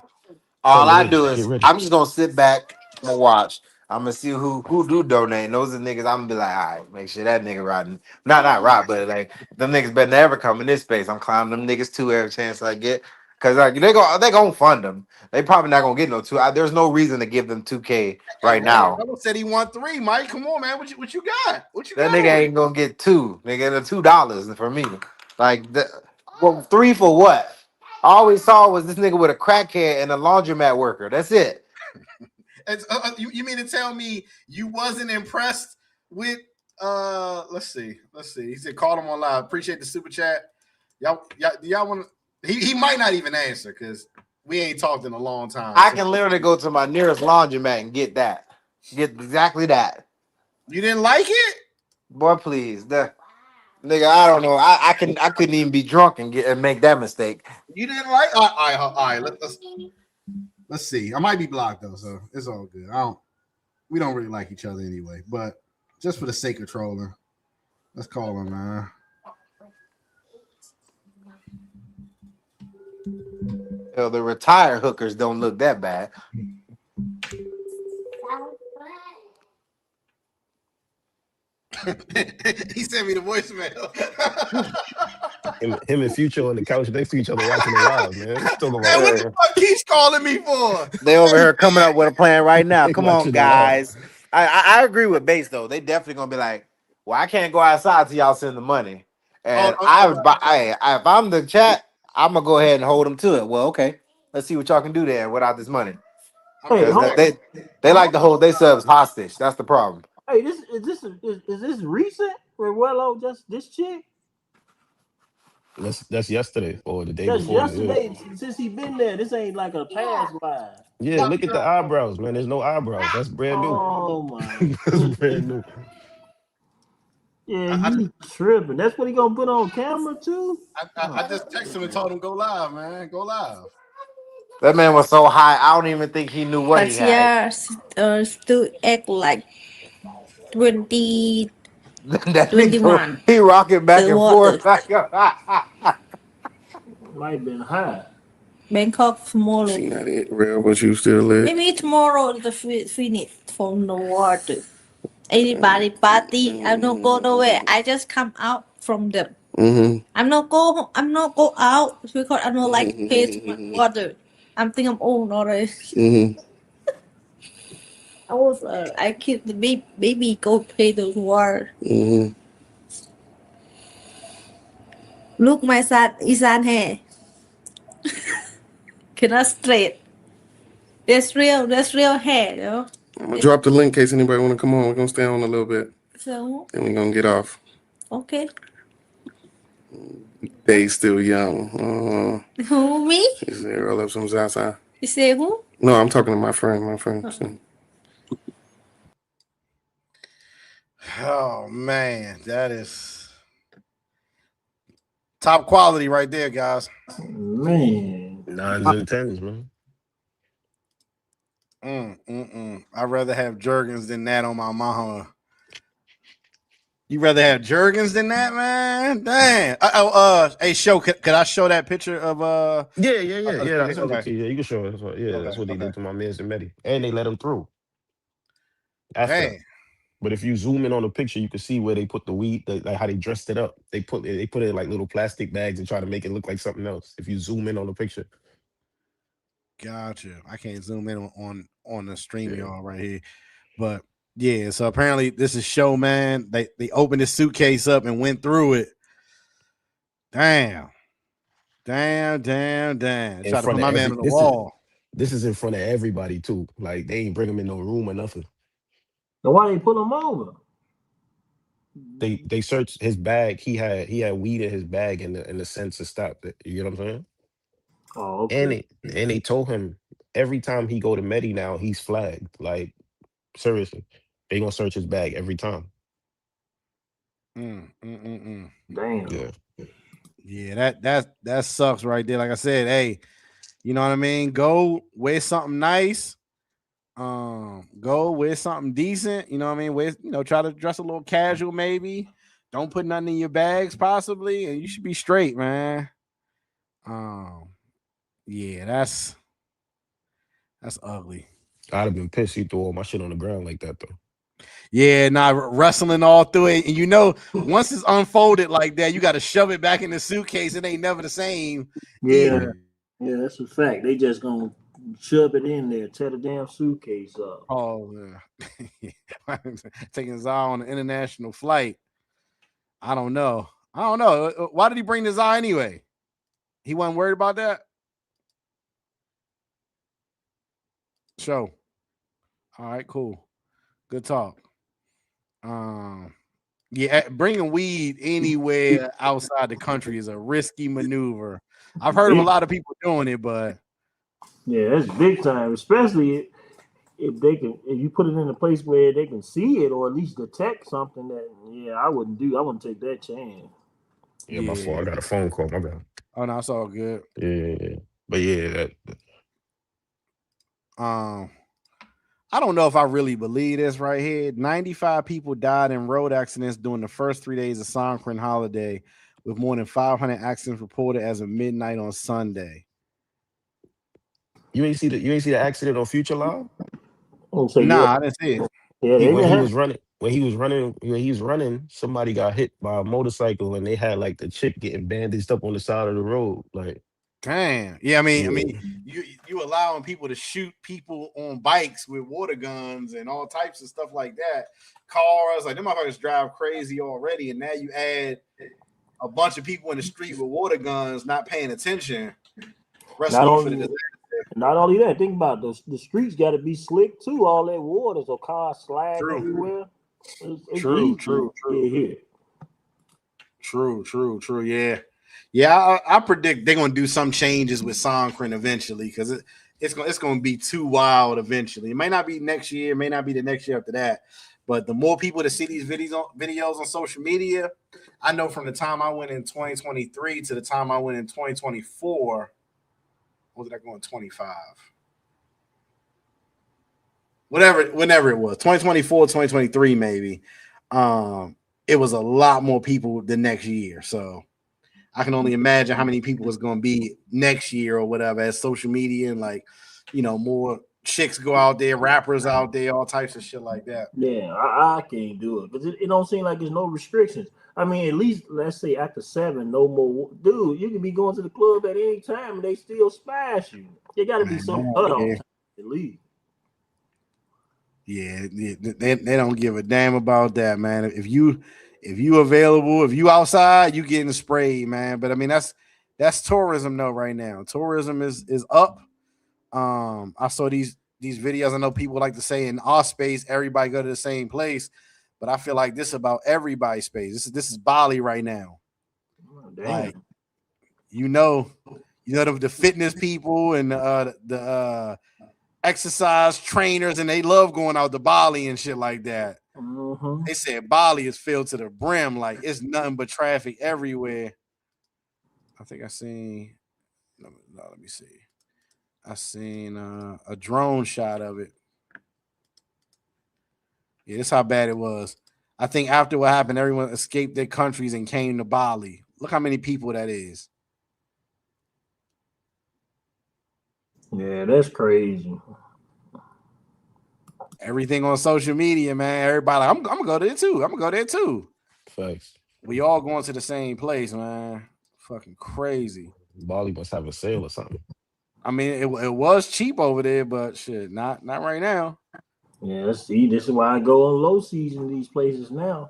N: All
M: send it
N: I
M: in.
N: do
M: Get
N: is
M: ready.
N: I'm just gonna sit back, I'm gonna watch. I'm gonna see who do donate. And those are niggas I'm gonna be like, all right, make sure that nigga riding. Not right, but like them niggas better never come in this space. I'm climbing them niggas too every chance I get. Cause like they gonna fund them. They probably not gonna get no two. There's no reason to give them 2K right now.
J: Rello said he won 3. Mike, come on, man. What you got? What you
N: That
J: got?
N: nigga ain't gonna get 2. Nigga, the $2 for me. Like well, 3 for what? All we saw was this nigga with a crackhead and a laundromat worker. That's it.
J: You mean to tell me you wasn't impressed with let's see. He said call him on live. Appreciate the super chat. Y'all want he might not even answer because we ain't talked in a long time.
N: I can literally go to my nearest laundromat and get that. Get exactly that.
J: You didn't like it?
N: Boy, please. Nigga, I don't know. I couldn't even be drunk and make that mistake.
J: You didn't like all right, let's see. I might be blocked though, so it's all good. We don't really like each other anyway, but just for the sake of trolling, let's call him, man.
N: Hell, the retired hookers don't look that bad.
J: He sent me the voicemail.
M: Him and Future on the couch next to each other watching the live, man. Talking
J: Man, what the
M: about
J: fuck he's calling me for?
N: They over here coming up with a plan right now.
M: they
N: Come on,
M: watching the live.
N: guys. I agree with Bass though. They definitely gonna be like, well, I can't go outside till y'all send the money. And if I'm the chat, I'm gonna go ahead and hold them to it. Well, okay, let's see what y'all can do there without this money.
C: Hey,
N: Because they like to hold their subs hostage. That's the problem.
C: hey, is this recent? Revuelo, just this chick?
M: That's yesterday or the day
C: Just
M: before. Yeah.
C: yesterday, since he been there. This ain't like a past live.
M: Yeah, look at the eyebrows, man. There's no eyebrows. That's brand new.
C: Oh my
M: That's
C: goodness.
M: brand new.
C: Yeah, he tripping. That's what he gonna put on camera too.
J: I just texted him and told him go live, man. Go live.
N: That man was so high, I don't even think he knew what he
E: But
N: had.
E: yeah, still act like 20,
N: That nigga,
E: 21.
N: he rocking back
E: The
N: and
E: water.
N: forth. Like,
C: Might have been high.
E: Bangkok tomorrow.
O: She not it, real, but you still lit.
E: Maybe tomorrow the finish from the water. Anybody party? I'm not go nowhere. I just come out from them. I'm not go out because I don't like pay too much water. I'm think I'm old already. I keep the baby go pay those water. Look my son Isan hair. Cannot straight. That's real hair, you know.
O: I'm gonna drop the link in case anybody want to come on. We're gonna stay on a little bit,
E: So
O: and we're gonna get off.
E: okay.
O: They still young.
E: Who me?
O: He said roll up some Zaza.
E: You say who?
O: No, I'm talking to my friend. So.
J: Oh man, that is Top quality right there, guys.
C: Man.
M: 9s and 10s, man.
J: I'd rather have Jergens than that on my mama. You rather have Jergens than that, man? Damn. Hey, show. Could I show that picture of
M: Yeah. I sent it
J: Okay.
M: to you. Yeah, you can show it. That's what,
J: Okay,
M: that's what they
J: okay.
M: did to my man's and Medi. And they let him through after.
J: Dang.
M: But if you zoom in on the picture, you can see where they put the weed, like how they dressed it up. They put it in like little plastic bags and try to make it look like something else. If you zoom in on the picture.
J: Gotcha. I can't zoom in on the stream,
M: Yeah.
J: y'all, right here. But yeah, so apparently this is show, man. They opened his suitcase up and went through it. Damn.
M: In
J: Try to
M: front
J: put
M: of
J: my man on the
M: this
J: wall.
M: is in front of everybody too. Like they ain't bring him in no room or nothing.
C: So why they put him over?
M: They searched his bag. He had weed in his bag in the sense to stop it. You get what I'm saying?
C: Oh, okay.
M: And they told him every time he go to Medi now, he's flagged. Like seriously, they gonna search his bag every time.
C: Damn.
M: Yeah.
J: Yeah, that sucks right there. Like I said, hey, you know what I mean? Go wear something nice. Go wear something decent. You know what I mean? Try to dress a little casual, maybe. Don't put nothing in your bags, possibly, and you should be straight, man. Yeah, that's ugly.
M: I'd have been pissed. He threw all my shit on the ground like that though.
J: Yeah, wrestling all through it. And once it's unfolded like that, you got to shove it back in the suitcase. It ain't never the same.
C: Yeah.
J: Either.
C: Yeah, that's a fact. They just gonna shove it in there, tear the damn suitcase up.
J: Oh, yeah. Taking Zai on an international flight. I don't know. Why did he bring the Zai anyway? He wasn't worried about that? Show. All right, cool. Good talk. Yeah, bringing weed anywhere outside the country is a risky maneuver. I've heard of a lot of people doing it, but
C: yeah, that's big time, especially if you put it in a place where they can see it or at least detect something that I wouldn't take that chance.
M: Yeah, my fault. I got a phone call. My bad.
J: Oh no, it's all good.
M: Yeah. But yeah,
J: I don't know if I really believe this right here. 95 people died in road accidents during the first 3 days of Songkran holiday, with more than 500 accidents reported as of midnight on Sunday.
M: You ain't see the accident on Future Live?
J: I didn't see it.
C: Yeah,
M: When he was running, somebody got hit by a motorcycle and they had like the chick getting bandaged up on the side of the road. Like,
J: damn. Yeah, I mean, you allowing people to shoot people on bikes with water guns and all types of stuff like that. Cars, like them motherfuckers drive crazy already, and now you add a bunch of people in the street with water guns not paying attention.
C: Not only that, think about the streets got to be slick too. All that water, so cars slide everywhere.
J: True. Yeah. I predict they're gonna do some changes with Songkran eventually because it's gonna be too wild eventually. It may not be next year, it may not be the next year after that. But the more people that see these videos on social media, I know from the time I went in 2023 to the time I went in 2024. What did I go in 25? Whenever it was, 2024, 2023, maybe. It was a lot more people the next year. So I can only imagine how many people was going to be next year or whatever as social media and more chicks go out there, rappers out there, all types of shit like that.
C: Yeah, I can't do it because it don't seem like there's no restrictions. I mean, at least let's say after 7, no more. Dude, you can be going to the club at any time and they still smash you. There got to be some cutoff at least.
J: Yeah, they don't give a damn about that, man. If you available, if you outside, you getting sprayed, man. But I mean, that's tourism though right now. Tourism is up. I saw these videos. I know people like to say in our space, everybody go to the same place, but I feel like this is about everybody's space. This is Bali right now.
C: Oh, damn.
J: Like, the fitness people and the exercise trainers, and they love going out to Bali and shit like that.
C: Mm-hmm.
J: They said Bali is filled to the brim, like it's nothing but traffic everywhere.
A: I think I seen. No, let me see. I seen a drone shot of it. Yeah, that's how bad it was. I think after what happened, everyone escaped their countries and came to Bali. Look how many people that is.
C: Yeah, that's crazy.
A: Everything on social media, man. Everybody, like, I'm gonna go there too. I'm gonna go there too.
M: Facts.
A: We all going to the same place, man. Fucking crazy.
M: Bali must have a sale or something.
A: I mean, it was cheap over there, but shit, not right now.
C: Yeah, see, this is why I go on low season these places now.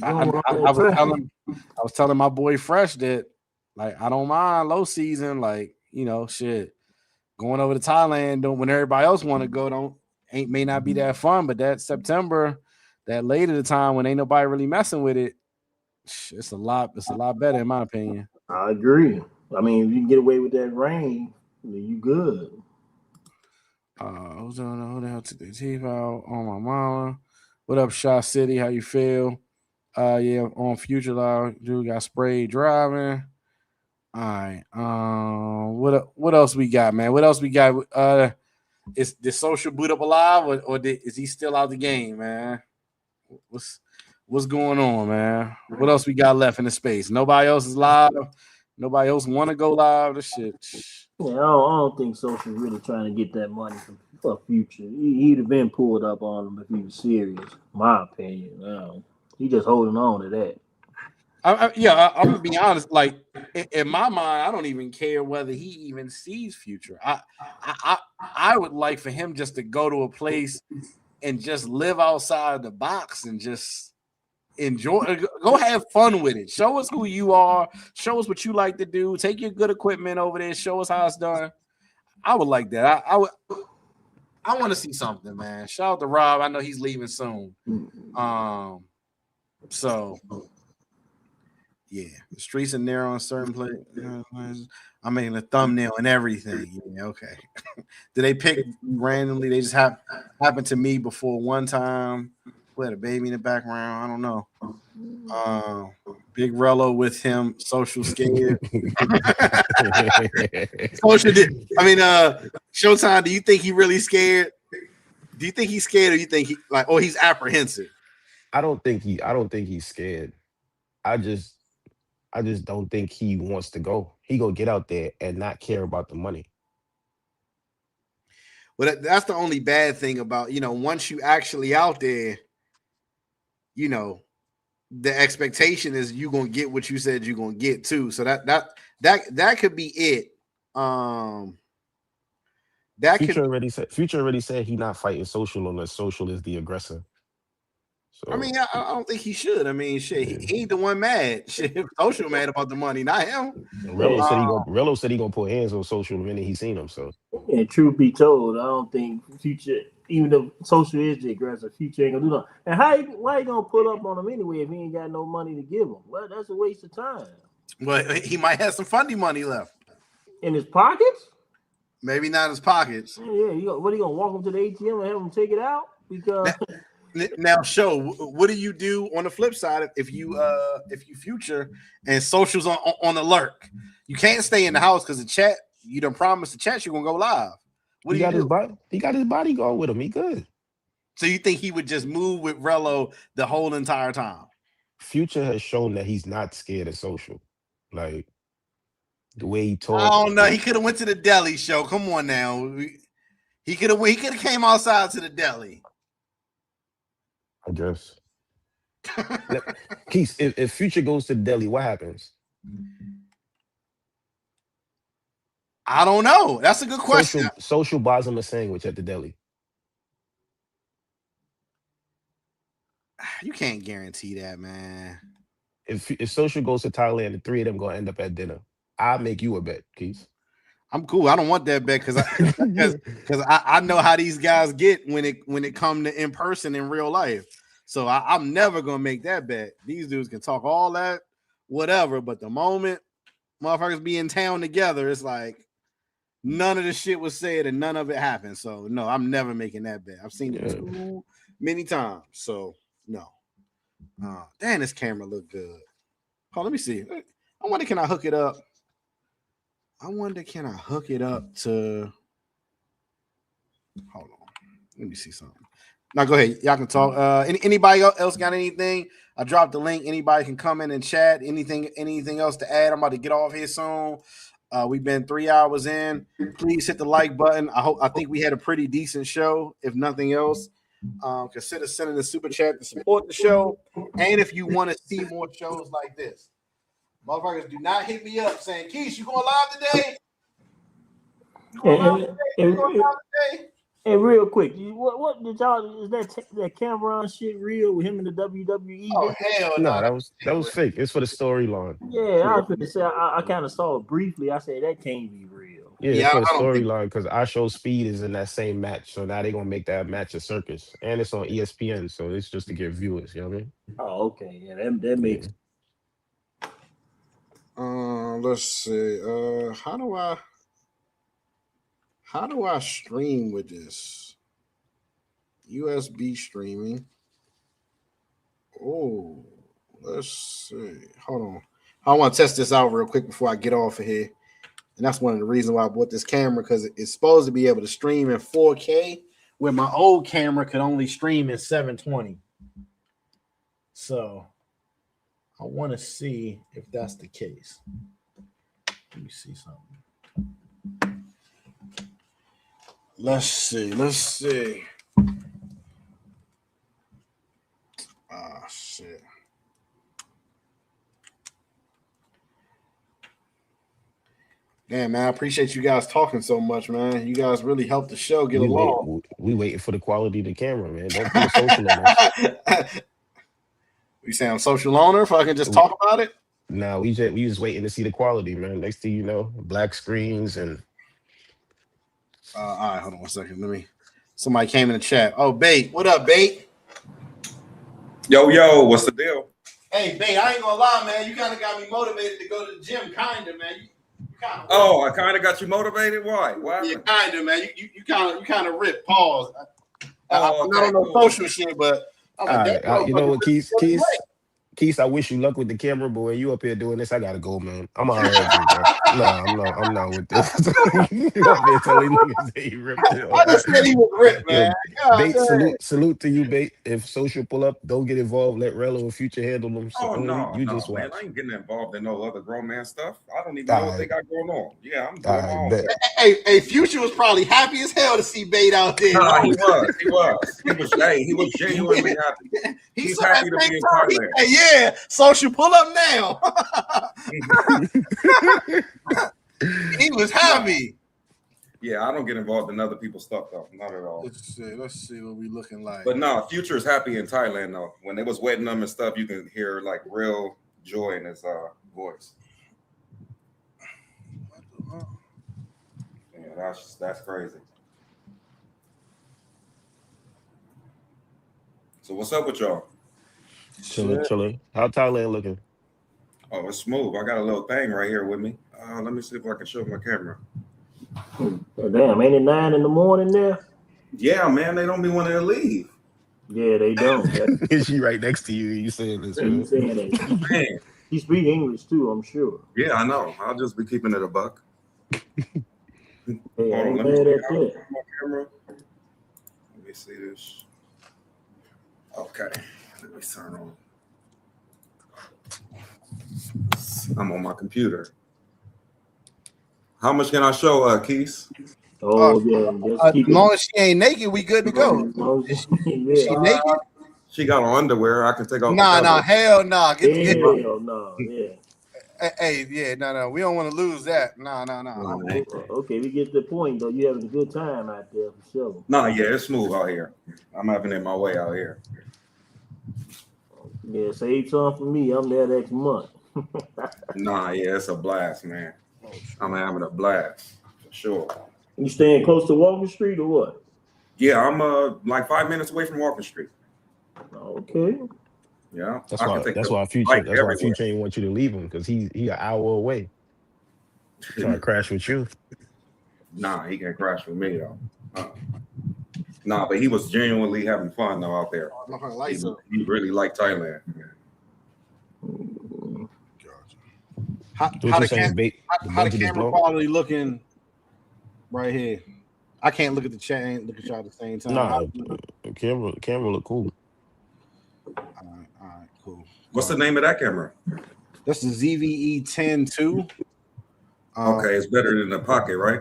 A: I was telling my boy Fresh that like I don't mind low season, like shit. Going over to Thailand when everybody else want to go may not be that fun, but that September, that later the time when ain't nobody really messing with it, it's a lot better in my opinion.
C: I agree. I mean, if you can get away with that rain, then you good.
A: Who's on the hell took the teeth out on my mama? What up, Shaw City? How you feel? Yeah, on Future Law, dude got sprayed driving. All right. What else we got, man? What else we got? Is the social boot up alive, or is he still out the game, man? What's going on, man? What else we got left in the space? Nobody else is live. Nobody else want to go live. This shit.
C: Yeah, I don't think Social's really trying to get that money for Future. He'd have been pulled up on him if he was serious. My opinion. He just holding on to that.
A: I'm gonna be honest. Like in my mind, I don't even care whether he even sees Future. I would like for him just to go to a place and just live outside the box and just enjoy. Go have fun with it. Show us who you are. Show us what you like to do. Take your good equipment over there. Show us how it's done. I would like that. I want to see something, man. Shout out to Rob. I know he's leaving soon. So. Yeah, the streets are narrow on certain places. I'm making a thumbnail and everything. Yeah, okay. Do they pick randomly? They just happened to me before one time. We had a baby in the background. I don't know. Big Rello with him, social scared. Showtime. Do you think he really scared? Do you think he's scared, or you think he's apprehensive?
M: I don't think he's scared. I just don't think he wants to go. He gonna get out there and not care about the money.
A: Well, that's the only bad thing about, once you actually out there, the expectation is you gonna get what you said you're gonna get too. So that could be it.
M: Future already said he not fighting Social unless Social is the aggressor. So
A: I mean, I don't think he should. I mean, shit, he ain't the one mad. Shit, Social mad about the money, not him.
M: Rello said he gonna put hands on Social the minute he seen him. So,
C: and truth be told, I don't think Future, even though Social is the aggressor, Future ain't gonna do nothing. And why he gonna pull up on him anyway if he ain't got no money to give him? Well, that's a waste of time.
A: Well, he might have some fundy money left
C: in his pockets.
A: Maybe not his pockets.
C: Yeah. What are you gonna walk him to the ATM and have him take it out? Because
A: now, show what do you do on the flip side if you Future and Social's on alert? You can't stay in the house because the chat. You done promised the chat you're gonna go live. What do you do?
M: He got his bodyguard with him. He good.
A: So you think he would just move with Rello the whole entire time?
M: Future has shown that he's not scared of Social. Like the way he talks.
A: I don't know. He could have went to the deli show. Come on now. He could have came outside to the deli.
M: I guess. Keith, if Future goes to the deli, what happens?
A: I don't know. That's a good question.
M: Social buys him a sandwich at the deli.
A: You can't guarantee that, man.
M: If Social goes to Thailand, the three of them gonna end up at dinner. I'll make you a bet, Keith.
A: I'm cool. I don't want that bet because I know how these guys get when it come to in person in real life. So I'm never gonna make that bet. These dudes can talk all that, whatever, but the moment motherfuckers be in town together, it's like none of the shit was said and none of it happened. So no, I'm never making that bet. I've seen it too many times. So no. Damn, this camera look good. Oh, let me see. I wonder, can I hook it up?
J: I wonder, can I hook it up to? Hold on, let me see something. Now go ahead, y'all can talk. Anybody else got anything? I dropped the link. Anybody can come in and chat. Anything else to add? I'm about to get off here soon. We've been 3 hours in. Please hit the like button. I think we had a pretty decent show. If nothing else, consider sending a super chat to support the show. And if you want to see more shows like this, motherfuckers, do not hit me up saying, "Keith, you going live today? You going live today? You going live today?"
C: And real quick, what did y'all, is that Cameron shit real with him in the WWE?
J: Oh hell
M: No,
J: no!
M: that was fake. It's for the storyline.
C: Yeah, I was gonna say I kind of saw it briefly. I said that can't be real.
M: Yeah, it's for the storyline because I Show Speed is in that same match. So now they're gonna make that match a circus. And it's on ESPN, so it's just to get viewers, you know what I mean?
C: Oh, okay. Yeah, that makes
J: Let's see. How do I stream with this? USB streaming. Oh, let's see. Hold on. I want to test this out real quick before I get off of here. And that's one of the reasons why I bought this camera, because it's supposed to be able to stream in 4K, where my old camera could only stream in 720. So I want to see if that's the case. Let me see something. Let's see. Ah, shit. Damn, man, I appreciate you guys talking so much, man. You guys really helped the show get along.
M: We waiting for the quality of the camera, man. Don't put a social on us.
J: We say I'm social owner if I can just talk about it.
M: No, we just waiting to see the quality, man. Next thing you know, black screens and.
J: All right, hold on 1 second. Somebody came in the chat. Oh, Bait, what up, Bait?
P: Yo, what's the deal?
J: Hey, Bait, I ain't gonna lie, man. You kind of got me motivated to go to the gym, kinda, man.
P: I kind of got you motivated. Why?
J: Yeah, kinda, man. You kind of ripped. Pause. I'm not on no social shit, but I'm like,
M: you know what, Keith, I wish you luck with the camera, but when you up here doing this, I gotta go, man. I'm all right, bro. No, I'm not with this. You up here telling niggas that he ripped it.
J: I just said he was ripped, man.
M: Bait, salute to you, Bait. If social pull up, don't get involved. Let Rello and Future handle them. So you just watch.
P: Man, I ain't getting involved in no other grown man stuff. I don't even know what they got going on. Yeah, I'm doing my own thing.
J: Hey, Future was probably happy as hell to see Bait out there.
P: Nah, he was genuinely happy. He's happy to be in Thailand.
J: Yeah, social pull up now. He was happy.
P: Yeah, I don't get involved in other people's stuff though, not at all.
J: Let's see what we looking like.
P: But no, Future is happy in Thailand though. When they was wedding them and stuff, you can hear like real joy in his voice. Yeah, that's crazy. So what's up with y'all?
M: Chilling. How Thailand looking?
P: Oh, it's smooth. I got a little thing right here with me. Let me see if I can show my camera.
C: Oh, damn, ain't it 9 in the morning there?
P: Yeah, man, they don't be wanting to leave.
C: Yeah, they don't.
M: Is she right next to you? You saying this?
C: He's saying that.
P: Man.
C: He speaks English too, I'm sure.
P: Yeah, I know. I'll just be keeping it a buck.
C: Hey,
P: Hold on, let me see my camera. Let me see this. Okay, let me turn on. I'm on my computer. How much can I show, Keith?
C: Oh, yeah.
J: As long as she ain't naked, we good to go. Is she naked?
P: She got on underwear. I can take off.
J: Nah, hell nah.
C: Hell no, yeah.
J: Hey, yeah, no. We don't want to lose that. No.
C: Okay, we get the point though. You having a good time out there for sure.
P: Nah, yeah, it's smooth out here. I'm having it my way out here.
C: Yeah, save some for me. I'm there next month.
P: Nah, yeah, it's a blast, man. I'm having a blast for sure.
C: You staying close to Walker Street or what?
P: Yeah, I'm like 5 minutes away from Walker Street.
C: Okay.
P: Yeah,
M: that's why Future ain't want you to leave him because he an hour away. Trying to crash with you.
P: Nah, he can't crash with me though. Nah, but he was genuinely having fun though out there. He really liked Thailand.
J: How
M: What you
J: the
M: saying? The
J: how the
M: budget is
J: camera
M: low.
J: quality looking right here? I can't look at the chat and look at y'all at the same time.
M: Nah, camera look cool.
J: All right, cool.
Q: What's the name of that camera?
J: That's the ZVE 10-2.
Q: Okay, it's better than the Pocket, right?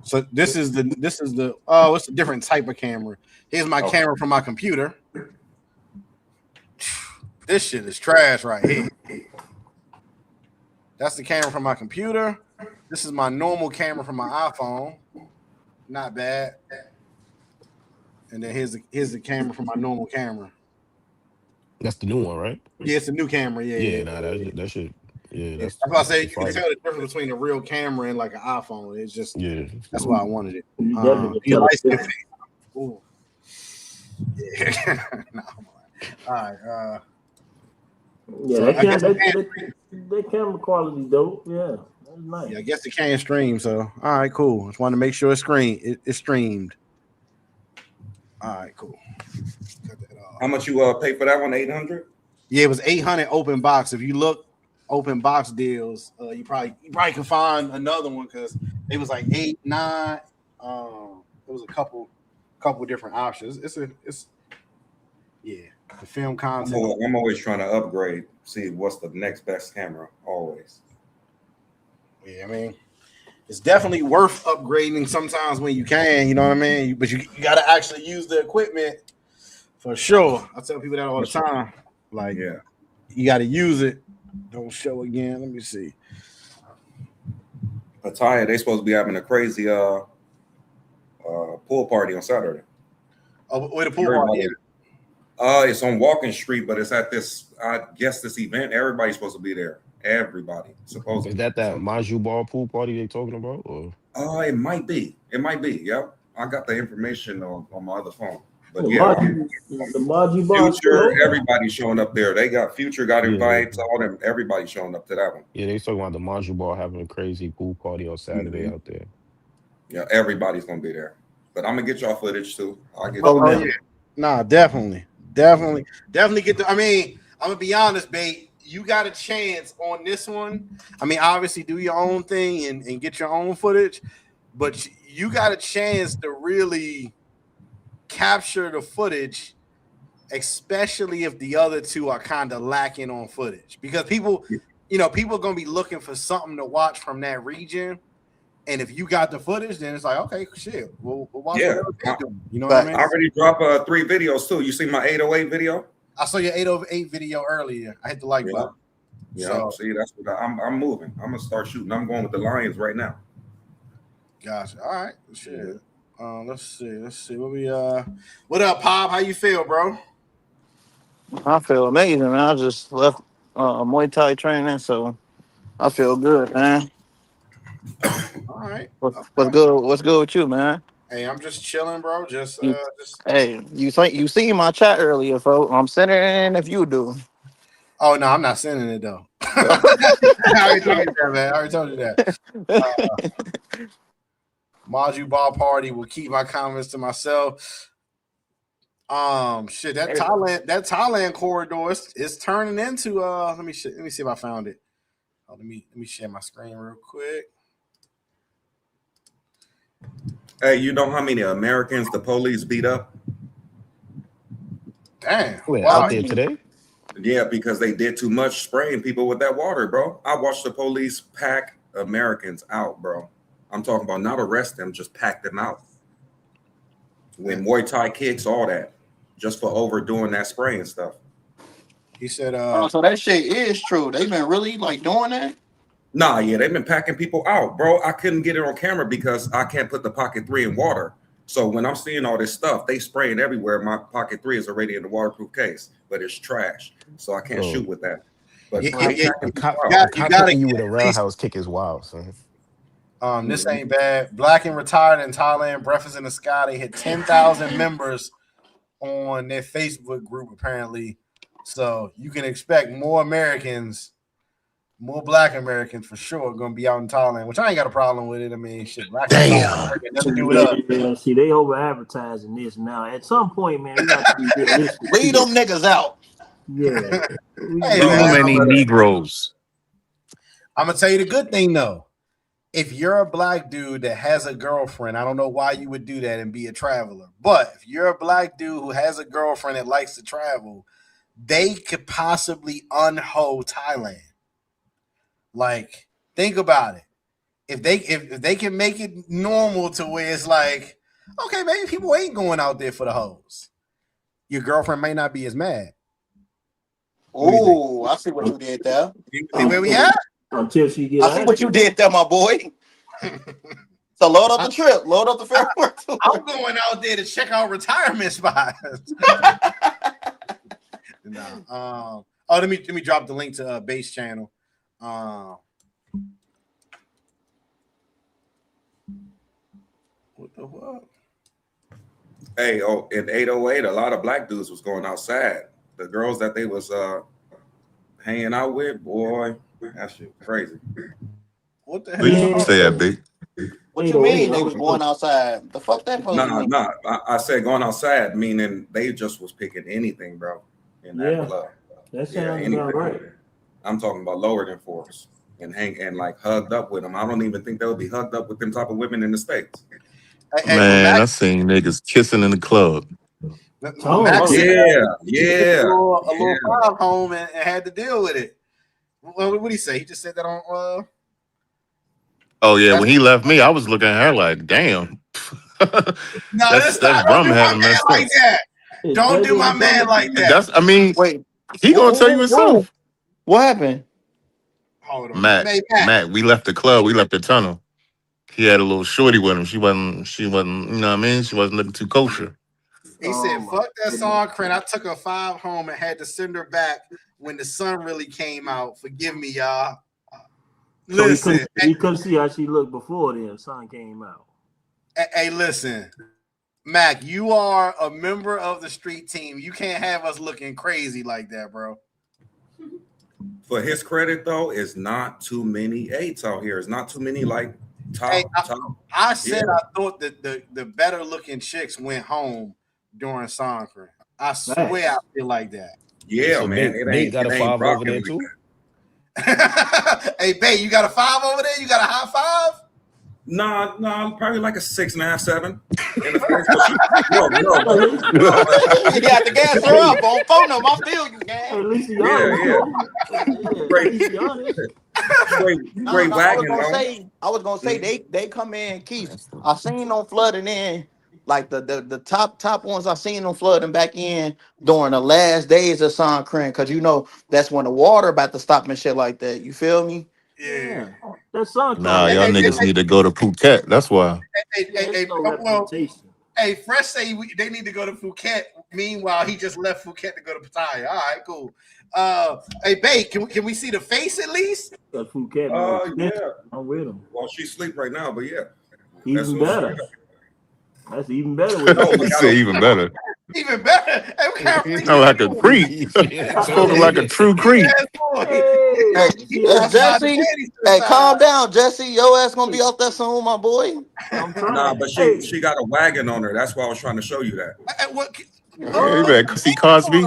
J: So this is the it's a different type of camera. Here's my camera from my computer. This shit is trash right here. That's the camera from my computer. This is my normal camera from my iPhone. Not bad. And then here's the camera from my normal camera.
M: That's the new one, right?
J: Yeah, it's a new camera. Yeah.
M: Nah, that should. Yeah,
J: That's why I say you can tell the difference between a real camera and like an iPhone. It's just that's why I wanted it. You like it? Ooh. Yeah. No, all right.
C: Yeah,
J: So
C: that camera quality dope. Yeah, that's nice.
J: Yeah, I guess it can't stream. So all right, cool. Just wanted to make sure it's streamed. All right, cool.
Q: How much you pay for that one? 800.
J: Yeah, it was 800 open box. If you look open box deals, you probably can find another one because it was like 8, 9. It was a couple different options. It's the film content.
Q: I'm always trying to upgrade. See what's the next best camera. Always.
J: Yeah, I mean, it's definitely worth upgrading sometimes when you can. You know what I mean? But you got to actually use the equipment for sure. I tell people that all the time. Like, you got to use it. Don't show again. Let me see.
Q: Pattaya, they supposed to be having a crazy pool party on Saturday.
J: Oh, where the pool party is?
Q: It's on Walking Street, but it's at this, I guess, this event. Everybody's supposed to be there. Everybody, supposedly.
M: Is that Maju Ball pool party they talking about? Or?
Q: It might be. It might be. Yep. I got the information on my other phone. But
C: the Maju Ball.
Q: Future, everybody's showing up there. They got Future got invites. All them, everybody's showing up to that one.
M: Yeah, they talking about the Maju Ball having a crazy pool party on Saturday out there.
Q: Yeah, everybody's gonna be there. But I'm gonna get y'all footage too. I'll get.
J: Yeah. Nah, definitely get the. I mean, I'm gonna be honest, babe. You got a chance on this one. I mean, obviously, do your own thing and get your own footage, but you got a chance to really capture the footage, especially if the other two are kind of lacking on footage, because people are gonna be looking for something to watch from that region. And if you got the footage, then it's like, okay, shit. We'll watch whatever they're doing. You know what I mean?
Q: I already dropped 3 videos too. You see my 808 video?
J: I saw your 808 video earlier. I hit the like button.
Q: Yeah, so, see, that's what I'm moving. I'm gonna start shooting. I'm going with the Lions right now.
J: Gotcha. All right. Shit. Let's see. What up, Pop? How you feel, bro?
R: I feel amazing, man. I just left Muay Thai training, so I feel good, man.
J: All right.
R: What's good? What's good with you, man?
J: Hey, I'm just chilling, bro.
R: Hey, you seen my chat earlier, folks. I'm sending it in if you do.
J: Oh no, I'm not sending it though. I already told you that, man. I already told you that. Maju Ball Party will keep my comments to myself. Shit, that Thailand corridor is turning into let me see if I found it. Let me share my screen real quick.
Q: Hey, you know how many Americans the police beat up?
J: Damn.
M: Out there today?
Q: Yeah, because they did too much spraying people with that water, bro. I watched the police pack Americans out, bro. I'm talking about not arrest them, just pack them out. When Muay Thai kicks, all that, just for overdoing that spraying stuff.
J: He said,
R: so that shit is true. They've been really like doing that?
Q: Nah, yeah, they've been packing people out, bro. I couldn't get it on camera because I can't put the Pocket 3 in water. So when I'm seeing all this stuff, they spraying everywhere. My Pocket 3 is already in the waterproof case, but it's trash. So I can't shoot with that. But
M: you got you with a roundhouse kick is wild, son.
J: This ain't bad. Black and retired in Thailand, Breakfast in the Sky. They hit 10,000 members on their Facebook group, apparently. So you can expect more Americans, more Black Americans for sure, going to be out in Thailand, which I ain't got a problem with it. I mean, shit, Black nothing to do with us.
C: Yeah, see, they over advertising this now. At some point, man, we got to be realistic.
R: Leave them niggas out.
C: Yeah.
F: Too many Negroes.
J: I'm gonna tell you the good thing though. If you're a black dude that has a girlfriend, I don't know why you would do that and be a traveler. But if you're a black dude who has a girlfriend that likes to travel, they could possibly unho Thailand. Like, think about it. If they can make it normal to where it's like, okay, maybe people ain't going out there for the hoes. Your girlfriend may not be as mad.
R: Oh, I see what you did there.
J: See where we at?
C: Until she get
R: I see what you did there, my boy. So load up the trip. Load up the fair.
J: I'm going out there to check out retirement spots. Nah. Let me drop the link to Base Channel. What the fuck?
Q: Hey, in 808, a lot of black dudes was going outside. The girls that they was hanging out with, boy, that shit crazy.
J: What the
F: Please
J: hell?
F: say that, big.
R: What you mean they was going outside? The fuck that supposed to mean?
Q: Nah. I said going outside, meaning they just was picking anything, bro, in that club.
C: That sounds about right.
Q: I'm talking about lower than fours and like hugged up with them. I don't even think they would be hugged up with them type of women in the States.
F: Man, I seen niggas kissing in the club.
J: Yeah.
F: Yeah.
J: A little five home and had to deal with it. What did he say? He just said that on.
F: Oh yeah, when he left me, I was looking at her like, damn.
J: No,
F: that's
J: don't
F: rum
J: do my
F: having
J: man
F: messed
J: like
F: up.
J: that. Don't do my man like that.
R: Wait,
F: he gonna tell you himself.
R: What happened?
J: Hold on,
F: Matt, we left the club, we left the tunnel. He had a little shorty with him. She wasn't, you know what I mean? She wasn't looking too kosher.
J: He said, fuck that song, Crane. I took a 5 home and had to send her back when the sun really came out. Forgive me, y'all.
C: So
J: Listen.
C: he couldn't see how she looked before the sun came out.
J: Hey, listen. Mac, you are a member of the street team. You can't have us looking crazy like that, bro.
Q: For his credit, though, it's not too many 8s out here. It's not too many, like, top.
J: I said I thought that the better looking chicks went home during Songkran. I swear I feel like that.
Q: Yeah,
G: So
Q: man.
G: Big got a 5 over there, too?
J: Hey, Bay, you got a 5 over there? You got a high 5?
Q: No, probably like a 6.5, 7. In the
R: face. You got to gas her up on phone them. I feel you, gang.
C: At least
Q: Great wagon.
R: I was gonna say they come in, Keith. I seen them flooding in, like the top ones. I seen them flooding back in during the last days of Songkran, because you know that's when the water about to stop and shit like that. You feel me?
J: Yeah.
C: That song.
F: Nah, y'all niggas need to go to Phuket. That's why.
J: Hey, Fresh say they need to go to Phuket. Meanwhile, he just left Phuket to go to Pattaya. All right, cool. Hey, Bay, can we see the face at least?
C: Phuket.
Q: Yeah.
C: I'm with him.
Q: Well, she's asleep right now, but yeah.
C: Even better. That's even better.
F: Even better.
J: Even better. Hey,
F: like a creep. Spoken like a true creep.
R: Hey, Jesse. Hey, calm down, Jesse. Your ass gonna be off that soon, my boy.
C: I'm trying.
Q: Nah, but she got a wagon on her. That's why I was trying to show you that.
F: Yeah, see Cosby.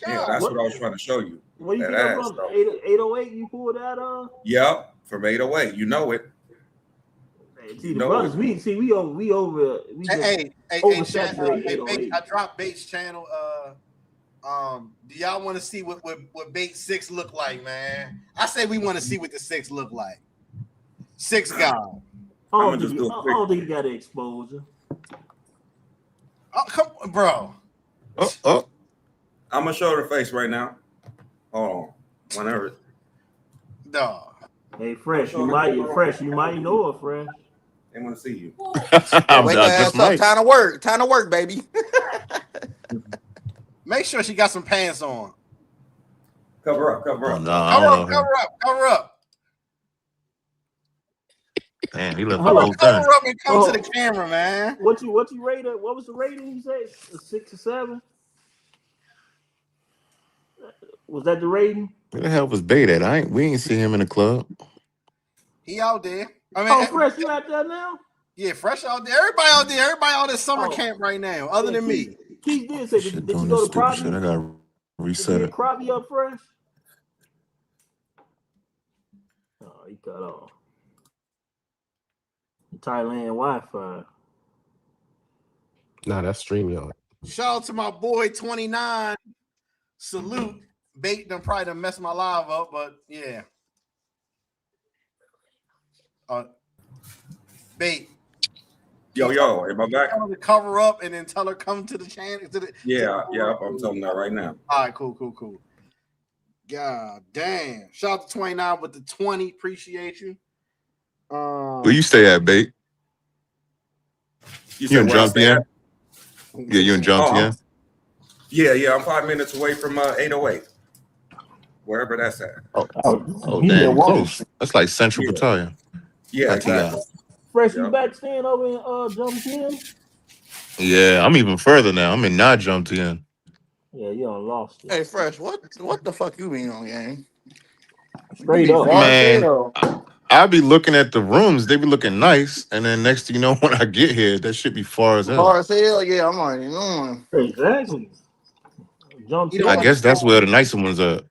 Q: Yeah, that's what I was trying to show you.
C: What you get from 808? You pulled that on?
Q: Yep, from 808. You know it.
C: See the brothers, we over.
J: Hey, I dropped Bates channel. Do y'all want to see what Bait 6 look like, man? I say we want to see what the 6 look like. 6 God.
C: I don't think you got the exposure.
J: Oh, come on, bro.
Q: I'm gonna show her face right now. Hold on. Whenever.
J: Dog.
C: Hey, Fresh, you might know her, Fresh.
Q: They want to see you.
R: Wake your ass up. Time to work, baby.
J: Make sure she got some pants on.
Q: Cover up.
J: Cover up.
F: Man, he left the whole
J: Cover
F: thing.
J: up and come to the camera, man.
C: What you rated? What was the rating you said? 6 or 7? Was that the rating?
F: Where the hell was Bait at? We ain't see him in the club.
J: He out there. I mean,
C: Fresh, you out there now?
J: Yeah, Fresh out there. Everybody out there. Everybody on this summer camp right now, other than me.
C: Keith did say, did you go to Crosby?
F: Shit, I gotta reset it.
C: Crosby up Fresh? he cut off. Thailand Wi-Fi.
M: Nah, that's StreamYard.
J: Shout out to my boy 29. Salute. Bait done probably done messed my live up, but yeah. Bait.
Q: Yo, am I back?
J: Tell her to cover up and then tell her come to the channel.
Q: Yeah, I'm telling that right now.
J: All right, cool. God damn. Shout out to 29 with the 20. Appreciate you.
F: Where you stay at, Bait? You in Jumpton? Yeah, you in Jumpton?
Q: Yeah, I'm 5 minutes away from 808. Wherever that's at.
F: Oh damn, close. That's like Central Battalion.
Q: Yeah, exactly.
C: Fresh, you back staying over in Jumpton?
F: Yeah, I'm even further now. I'm in not Jumpton.
C: Yeah, you done lost it.
R: Hey, Fresh, what the fuck you been on, gang?
C: Straight up.
F: Man, I be looking at the rooms. They be looking nice. And then next thing you know, when I get here, that shit be far as hell.
R: Far as hell, yeah, I'm already knowing.
C: Exactly.
F: I guess that's where the nicer ones are.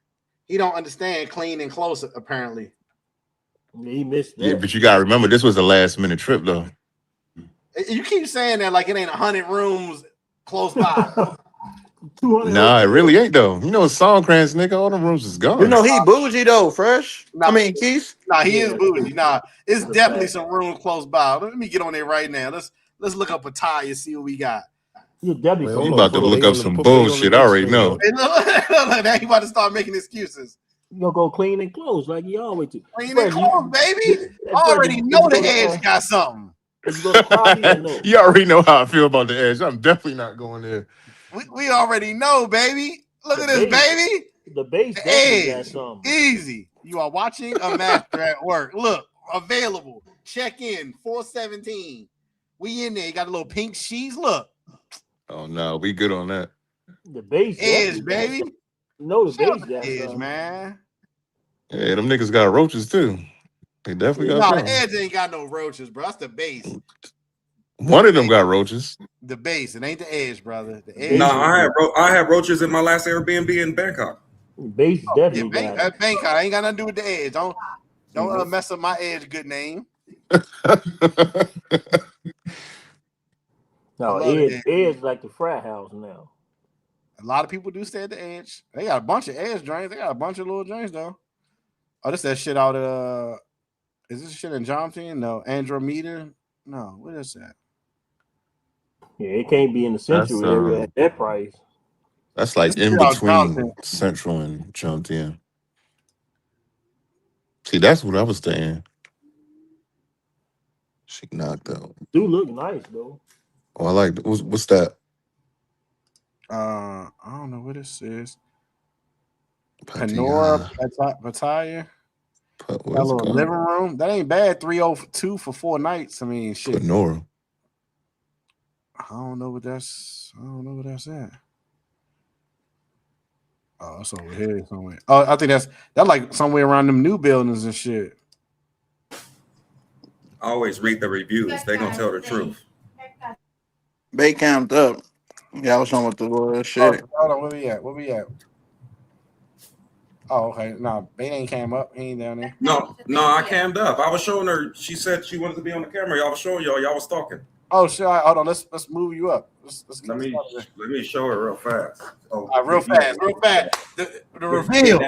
J: He don't understand clean and close, apparently.
C: He missed that.
F: Yeah, but you gotta remember, this was a last minute trip though.
J: You keep saying that like it ain't 100 rooms close by.
F: Nah, it really ain't though. You know, Songkrantz, nigga, all them rooms is gone.
R: You know he bougie though, Fresh.
J: Nah,
R: I mean, Keith.
J: Nah, he is bougie. Nah, it's definitely some room close by. Let me get on there right now. Let's look up a tie and see what we got.
C: You definitely
F: You about to look up some bullshit. I already know.
J: Hey, look, now you about to start making excuses.
C: You gonna go clean and close like you always do.
J: Clean and close, baby. Already know the Edge got something.
F: You already know how I feel about the Edge. I'm definitely not going there.
J: We already know, baby. Look at this, baby.
C: The base definitely got something.
J: Easy. You are watching a master at work. Look, available. Check in 417. We in there. You got a little pink sheets. Look.
F: Oh no, we good on that.
C: The base
J: Edge, baby.
C: No, the base got
J: Edge,
C: something.
J: man.
F: Yeah, them niggas got roaches too. They definitely got
J: No,
F: something.
J: the Edge ain't got no roaches, bro. That's the base.
F: One of them got roaches.
J: The base. It ain't the Edge, brother. The Edge.
Q: No, I had roaches in my last Airbnb in Bangkok.
C: Base definitely got
J: Bangkok. I ain't got nothing to do with the Edge. Don't mess up my Edge good name.
C: No, Edge like the frat house now.
J: A lot of people do stay at the Edge. They got a bunch of Edge joints. They got a bunch of little joints though. Oh, this that shit out of is this shit in Johnson? No, Andromeda. No, what is that?
C: Yeah, it can't be in the central area at that price.
F: That's like in between Central and Jumpton. See, that's what I was saying. She knocked out.
C: Do look nice though.
F: Oh, I like what's that?
J: I don't know what this is. Panora Battalion. That little living room. That ain't bad. 302 for 4 nights. I mean, shit.
F: Panora.
J: I don't know what that's at. Oh, it's over here somewhere. Oh, I think that's like somewhere around them new buildings and shit.
Q: I always read the reviews. They gonna tell the truth.
R: Bay camped up. Yeah, I was on with the shit.
J: Hold on, where we at? Oh, okay. No, Bay ain't came up. He ain't down there.
Q: No, I cammed up. I was showing her. She said she wanted to be on the camera. Y'all was showing y'all. Y'all was talking.
J: Oh, sure. Hold on. Let's move you up. Let's
Q: let me show her real fast. Oh,
J: real fast. The reveal.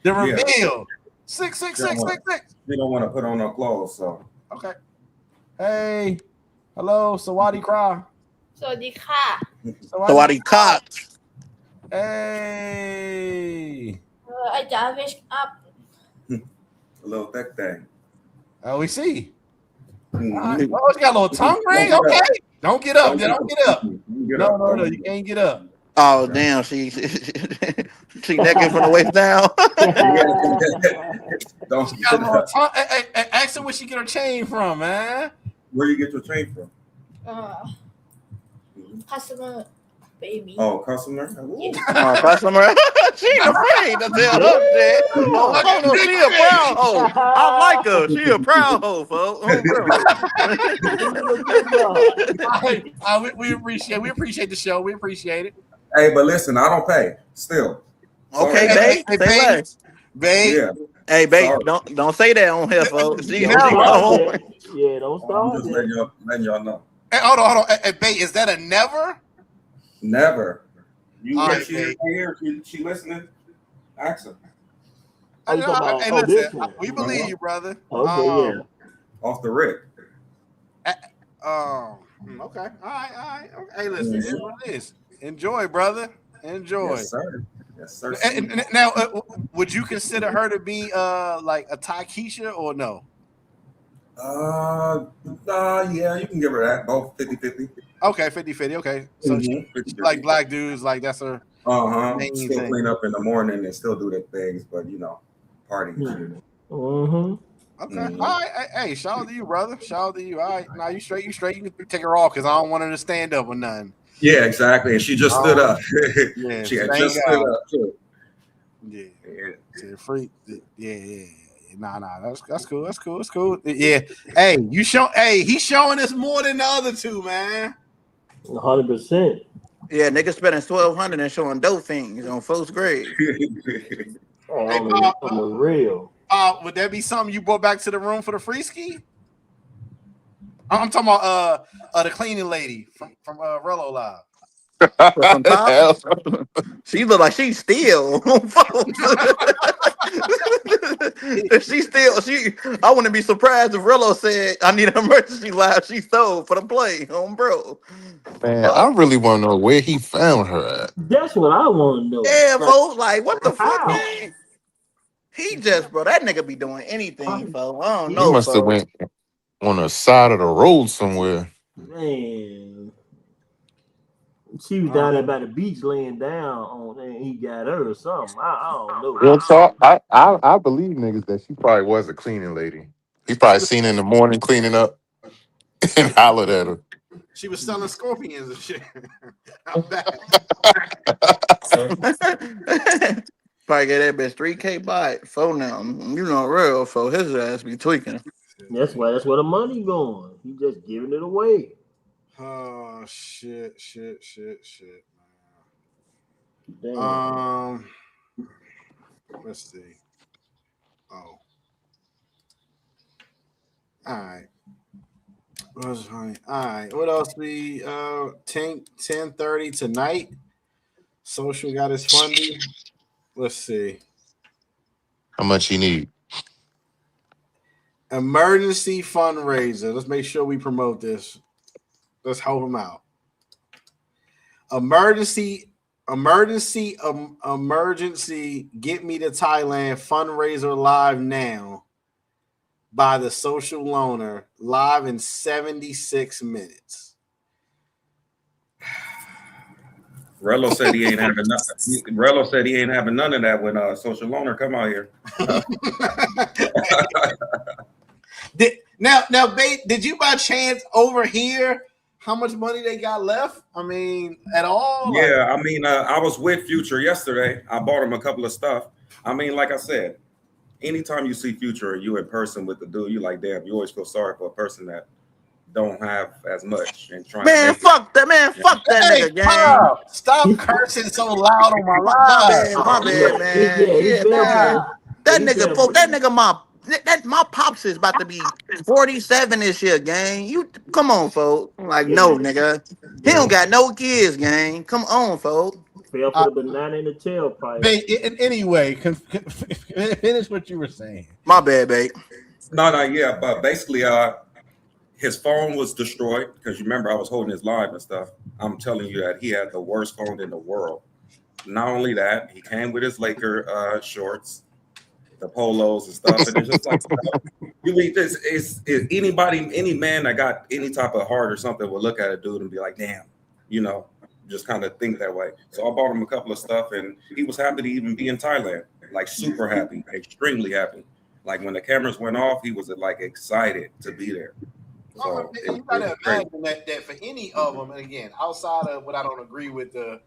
J: The reveal. 66666.
Q: We don't want to put on no clothes, so.
J: Okay. Hey. Hello, Sawadi Kra.
R: Sawadi Ka.
J: Hey.
E: I just wake up.
Q: A little thick thing.
J: Oh, we see. Oh, it's got a little tongue ring. Okay. Don't get up. Don't get up. No. You can't get up.
R: Oh damn, she naked from the waist down.
J: She got a little tongue. Hey, ask her where she get her chain from, man.
Q: Where you get your chain from?
E: Customer, baby.
Q: Oh, customer.
R: Oh, customer. She afraid to tell her shit. Oh, no, she a proud hoe. I like her. She a proud hoe, folks.
J: We appreciate the show. We appreciate it.
Q: Hey, but listen, I don't pay still.
R: Okay, babe.
J: Babe.
Q: Yeah.
R: Hey, babe,
Q: Sorry.
R: don't say that on here, folks. She
C: Don't
R: come
C: start
R: on.
C: that. Yeah, don't
Q: I'm
C: start
Q: just
C: that.
Q: letting y'all know.
J: Hey, hold on. Hey, babe, is that a never?
Q: Never. You
J: All
Q: hear
J: right,
Q: she
J: babe.
Q: here? She listening? Ask her.
C: Oh, you talking about?
J: Hey,
C: Oh,
J: listen,
C: this one.
J: we believe you, brother.
C: Okay, yeah.
Q: Off the rip.
J: Okay. All right. Okay. Hey, listen, it is
Q: Mhm.
J: what it is. Enjoy, brother. Enjoy.
Q: Yes, sir. Yes, sir.
J: And now, would you consider her to be like a Takesha or no?
Q: Yeah, you can give her that. Both 50-50.
J: Okay, 50-50. Okay, so she
Q: 50-50.
J: like black dudes, like that's her main
Q: Still
J: thing.
Q: clean up in the morning and still do their things, but party and shit.
C: Mm-hmm.
J: Okay. All right. Hey, shout out to you, brother. Shout out to you. All right. Now you straight. You straight. You can take her off because I don't want her to stand up or nothing.
Q: Yeah, exactly. And she just stood up.
J: Yeah.
Q: She had
J: thank
Q: just stood
J: God.
Q: up too.
J: Yeah. Yeah. Freak. Yeah. Nah. That's cool. That's cool. Yeah. Hey, he's showing us more than the other two, man.
C: 100%.
R: Yeah, niggas spending $1,200 and showing dope things on folks' grave.
J: Hey,
C: On the real.
J: would that be something you brought back to the room for the free ski? I'm talking about the cleaning lady from Rello Live.
R: From top, she look like she still. I wouldn't be surprised if Rello said, "I need an emergency live." She sold for the play, bro.
F: Man, I really want to know where he found her at.
C: That's what I want to know.
R: Yeah, folks, like what the fuck,
C: How?
R: man? He just, bro, that nigga be doing anything, folks. I don't
F: He
R: know,
F: must have
R: folks.
F: went on the side of the road somewhere.
C: Man. She was down there by the beach laying down and he got her or something. I don't know.
F: Real talk, I believe niggas that she probably was a cleaning lady. He probably seen her in the morning cleaning up and hollered at her.
J: She was selling scorpions and shit. I'm back.
R: Probably get that bitch 3K by it. For now, real for his ass be tweaking.
C: That's where the money going. He just giving it away.
J: Oh shit.
C: Damn.
J: Let's see. Oh. All right. All right. What else? We 10:30 tonight. Social got his funding. Let's see.
F: How much he need?
J: Emergency fundraiser. Let's make sure we promote this. Let's help him out. Emergency. Get me to Thailand fundraiser live now by the social loaner, live in 76 minutes.
Q: Rello said he ain't having nothing. Rello said he ain't having none of that when social loaner come out here.
J: Now, babe, did you by chance overhear how much money they got left? I mean, at all?
Q: Yeah, I mean, I was with Future yesterday. I bought him a couple of stuff. I mean, like I said, anytime you see Future, you in person with the dude, you like, damn, you always feel sorry for a person that don't have as much and trying to make
R: fuck that nigga, gang.
J: Stop cursing so loud on my live.
R: My bad, man. Yeah, man. That nigga, my pops is about to be 47 this year, gang. You come on, folks. Like, no, nigga. He don't got no kids, gang. Come on, folks.
C: Fell for the banana in the tailpipe.
J: Anyway, finish what you were saying.
R: My bad, babe.
Q: No, yeah, but basically, his phone was destroyed because you remember I was holding his live and stuff. I'm telling you that he had the worst phone in the world. Not only that, he came with his Laker shorts, the polos and stuff, and it's just like you read this. Is any man that got any type of heart or something will look at a dude and be like, damn, just kind of think that way. So I bought him a couple of stuff, and he was happy to even be in Thailand, like super happy, extremely happy. Like when the cameras went off, he was like excited to be there. So
J: you gotta imagine that for any of them, and again, outside of what I don't agree with the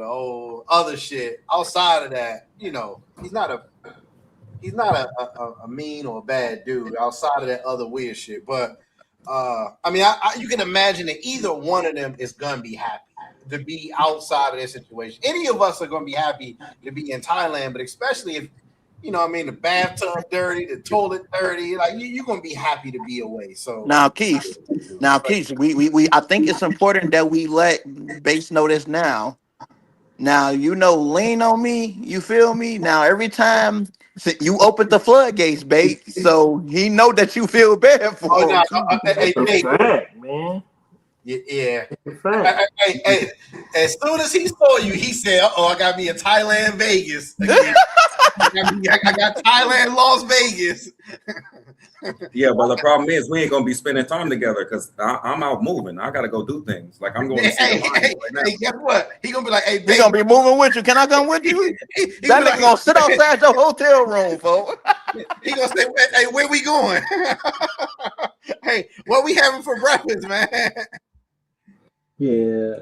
J: old other shit. Outside of that, he's not a mean or a bad dude. Outside of that other weird shit, but I mean, you can imagine that either one of them is gonna be happy to be outside of their situation. Any of us are gonna be happy to be in Thailand, but especially if you know what I mean, the bathtub dirty, the toilet dirty. Like you're gonna be happy to be away. So
R: Now, Keith. Now, Keith. We. I think it's important that we let Bates know this now. Now, lean on me. You feel me? Now, every time you open the floodgates, Bates, so he know that you feel bad for
J: oh
R: him.
J: no, hey,
C: That's a fact, man.
J: yeah.
C: That's a fact.
J: Hey, as soon as he saw you, he said, "Oh, I got me a Thailand Vegas again. I got Thailand Las Vegas."
Q: Yeah, but the problem is we ain't gonna be spending time together because I'm out moving. I gotta go do things. Like I'm going to see the Lions right now.
J: Hey, guess what? He gonna be like, "Hey,
R: He gonna be moving with you. Can I come with you?" That nigga gonna sit outside your hotel room, folks.
J: He gonna say, "Hey, where we going? Hey, what we having for breakfast, man?"
C: Yeah.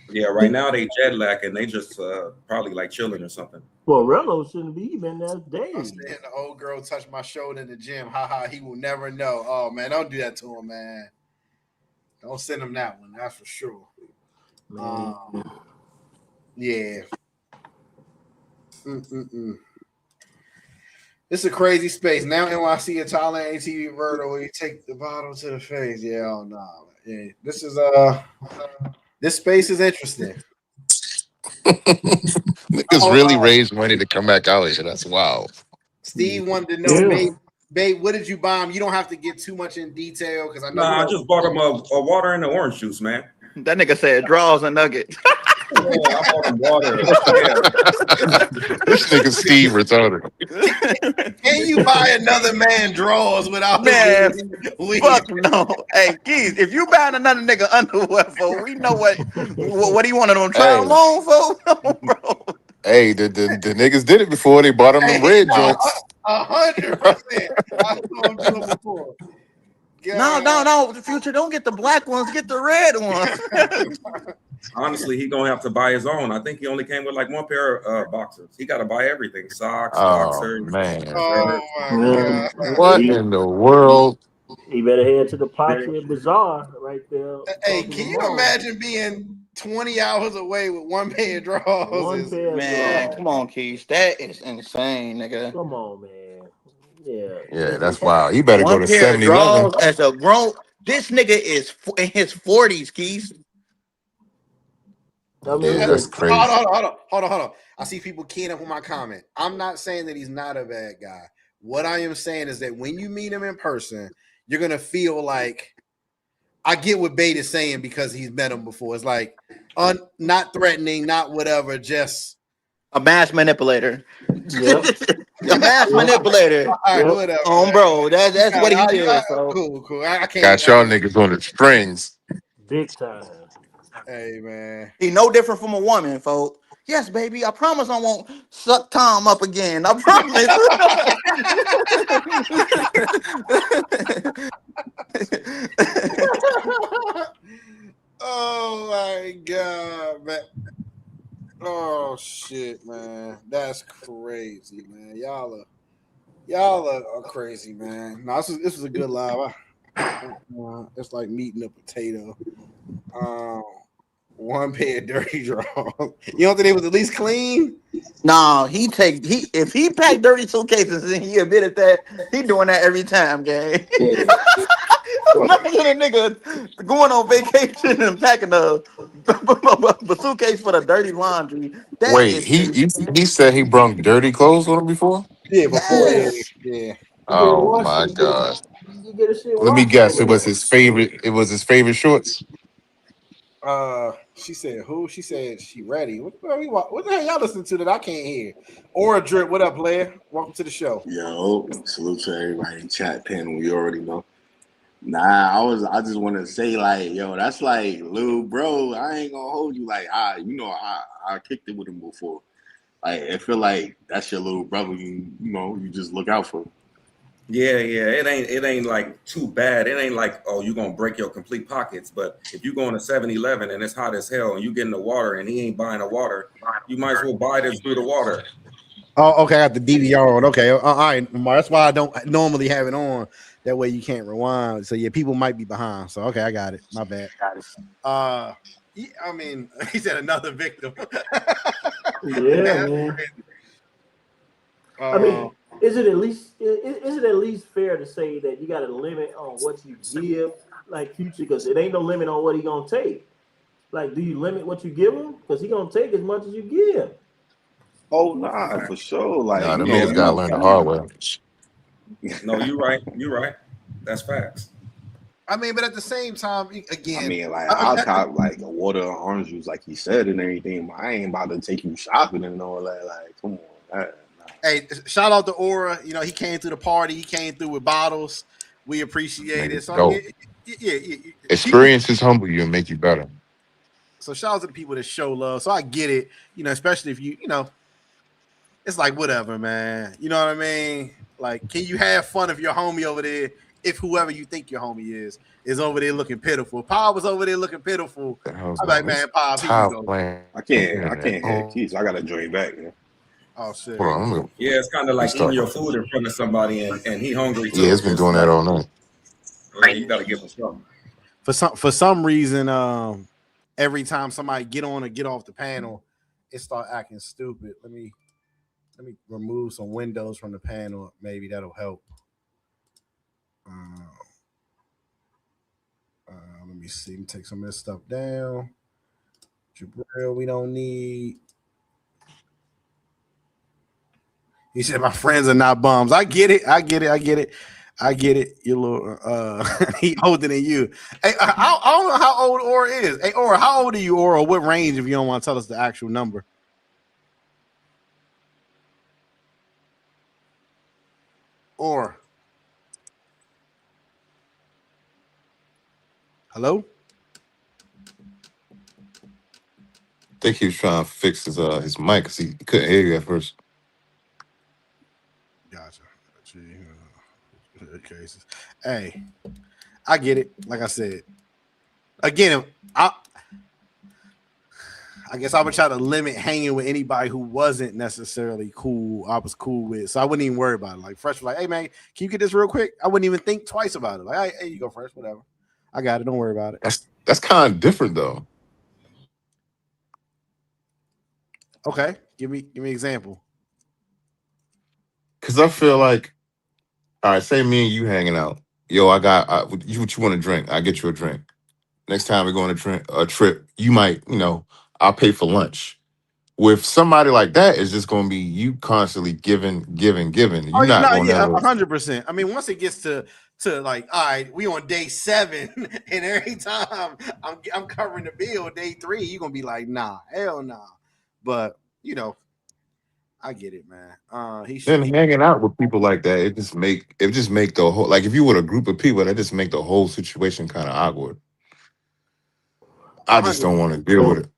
Q: Yeah, right now they jet lag and they just probably like chilling or something.
C: Well, Rello shouldn't be even that
J: I'm
C: days.
J: saying the old girl touched my shoulder in the gym. Ha, he will never know. Oh man, don't do that to him, man. Don't send him that one. That's for sure. Yeah. It's a crazy space. Now NYC and Thailand ATV Verto where you take the bottle to the face. Yeah, oh no. Yeah. This space is interesting.
F: Niggas really raised money to come back out here. That's wild.
J: Steve wanted to know, babe, what did you buy him? You don't have to get too much in detail because I know.
Q: Nah, I just bought him a water and an orange juice, man.
R: That nigga said draws and nuggets.
Q: Yeah, I bought him water.
F: This nigga Steve retarded.
J: Can you buy another man draws without
R: Man, fuck no. Hey, Keith, if you buying another nigga underwear, for we know what he wanted them try them on for, bro.
F: Hey, the niggas did it before. They bought them red joints.
J: 100%. I saw him do it before.
R: No. The future, don't get the black ones, get the red ones.
Q: Honestly, he gonna have to buy his own. I think he only came with like one pair of boxers. He got to buy everything: socks,
F: Oh
Q: boxers.
F: man!
J: Oh my
C: God!
F: What in the world?
C: He better head to the Pacha Bazaar right there.
J: Hey, can you imagine being 20 hours away with one pair of drawers?
R: Man, come on, Keith. That is insane, nigga.
C: Come on, man.
F: Yeah, that's wild. You better go
R: One
F: to
R: pair of
F: 7-Eleven.
R: draws as a grown. This nigga is in his 40s, Keith.
F: Yeah, that's crazy.
J: Hold on. I see people keying up on my comment. I'm not saying that he's not a bad guy. What I am saying is that when you meet him in person, you're gonna feel like I get what Bate is saying because he's met him before. It's like not threatening, not whatever, just
R: a mass manipulator.
C: Yep.
R: A mass manipulator.
J: All right, whatever.
R: Bro, that's what he is.
J: Cool. I can't.
F: Got y'all niggas on the strings.
C: Big time.
J: Hey man,
R: he no different from a woman, folks. Yes, baby. I promise I won't suck Tom up again. I promise.
J: Oh my god, man. Oh shit, man. That's crazy, man. Y'all are crazy, man. No, this was a good live. It's like meeting a potato. One pair of dirty drawers. You don't think they was at least clean?
R: No, if he packed dirty suitcases and he admitted that, he doing that every time, gang. Imagine a nigga going on vacation and packing a suitcase for the dirty laundry.
F: Wait, he said he brung dirty clothes on him before?
J: Yeah, before.
R: Yes.
J: Yeah.
F: Oh my god.
C: You get a shit.
F: Let me guess. It was his favorite. It was his favorite shorts.
J: She said who? She said she ready. What the hell y'all listening to that I can't hear? Or Drip, what up, player? Welcome to the show.
S: Yo, salute to everybody in chat panel. You already know. Nah, I just want to say like, yo, that's like little bro. I ain't gonna hold you like I kicked it with him before. Like I feel like that's your little brother. You just look out for.
Q: Yeah. It ain't like too bad. It ain't like, oh, you're gonna break your complete pockets. But if you go in a 7-Eleven and it's hot as hell and you get in the water and he ain't buying the water, you might as well buy this through the water.
J: Oh, okay. I got the DVR on. Okay. All right. That's why I don't normally have it on. That way you can't rewind. So yeah, people might be behind. So okay, I got it. My bad. I mean, he said another victim.
C: Yeah, man. I mean, is it at least fair to say that you got a limit on what you give, like Future, because it ain't no limit on what he gonna take. Like, do you limit what you give him? Because he gonna take as much as you give.
S: Oh nah, for sure. Like
F: Nah,
S: you
F: them
S: know,
F: niggas
S: you
F: gotta learn the hard way.
Q: No, you're right. You're right. That's facts.
J: I mean, but at the same time,
S: I
J: again,
S: mean, like I'll cop like a water or orange juice, like he said, and everything. But I ain't about to take you shopping and all that. Like, come on.
J: hey, shout out to Aura. You know, he came through the party. He came through with bottles. We appreciate it.
F: Niggas
J: So I mean,
F: dope.
J: people.
F: Experiences humble you and make you better.
J: So shout out to the people that show love. So I get it. You know, especially if you know, it's like whatever, man. You know what I mean? Like, can you have fun if your homie over there, if whoever you think your homie is over there looking pitiful? Paul was over there looking pitiful.
F: The hell's
J: I'm
F: wrong?
J: like,
F: This
J: man, Paul, here you
F: child
J: go.
F: playing
S: I can't
F: internet.
S: hear keys. I gotta join back. You know?
J: Oh shit.
F: Hold on, I'm gonna
Q: Yeah, it's kind of like eating
F: restart
Q: your
F: my
Q: food
F: shit.
Q: in front of somebody and he hungry
F: Yeah, it's
Q: too.
F: been
Q: It's
F: doing that
Q: like,
F: all night.
Q: yeah, you got to give him something.
J: For some reason, every time somebody get on or get off the panel, it start acting stupid. Let me remove some windows from the panel. Maybe that'll help. Let me see. Let me take some of this stuff down. Jabril, we don't need. He said, "My friends are not bums." I get it. I get it. I get it. I get it. You little he older than you. Hey, I don't know how old Aura is. Hey, Aura, how old are you, Aura? What range if you don't want to tell us the actual number? Or hello?
F: I think he was trying to fix his mic because he couldn't hear you at first.
J: Gotcha. Cases. Hey, I get it. Like I said, again, I guess I would try to limit hanging with anybody who wasn't necessarily cool. I was cool with, so I wouldn't even worry about it. Like Fresh was like, "Hey man, can you get this real quick?" I wouldn't even think twice about it. Like, "Hey, you go Fresh, whatever. I got it. Don't worry about it."
F: That's kind of different though.
J: Okay, give me an example.
F: Because I feel like, all right, say me and you hanging out. Yo, I got what you want to drink. I get you a drink. Next time we go on a trip, you might, I'll pay for lunch. With somebody like that, it's just going to be you constantly giving.
J: Oh
F: You're not going to
J: yeah,
F: ever.
J: 100%. I mean, once it gets to like, all right, we on day 7, and every time I'm covering the bill, day 3, you're gonna be like, nah, hell nah. But I get it, man.
F: Then hanging out with people like that, it just make the whole, like if you were a group of people, that just make the whole situation kind of awkward. I just don't want to deal with it.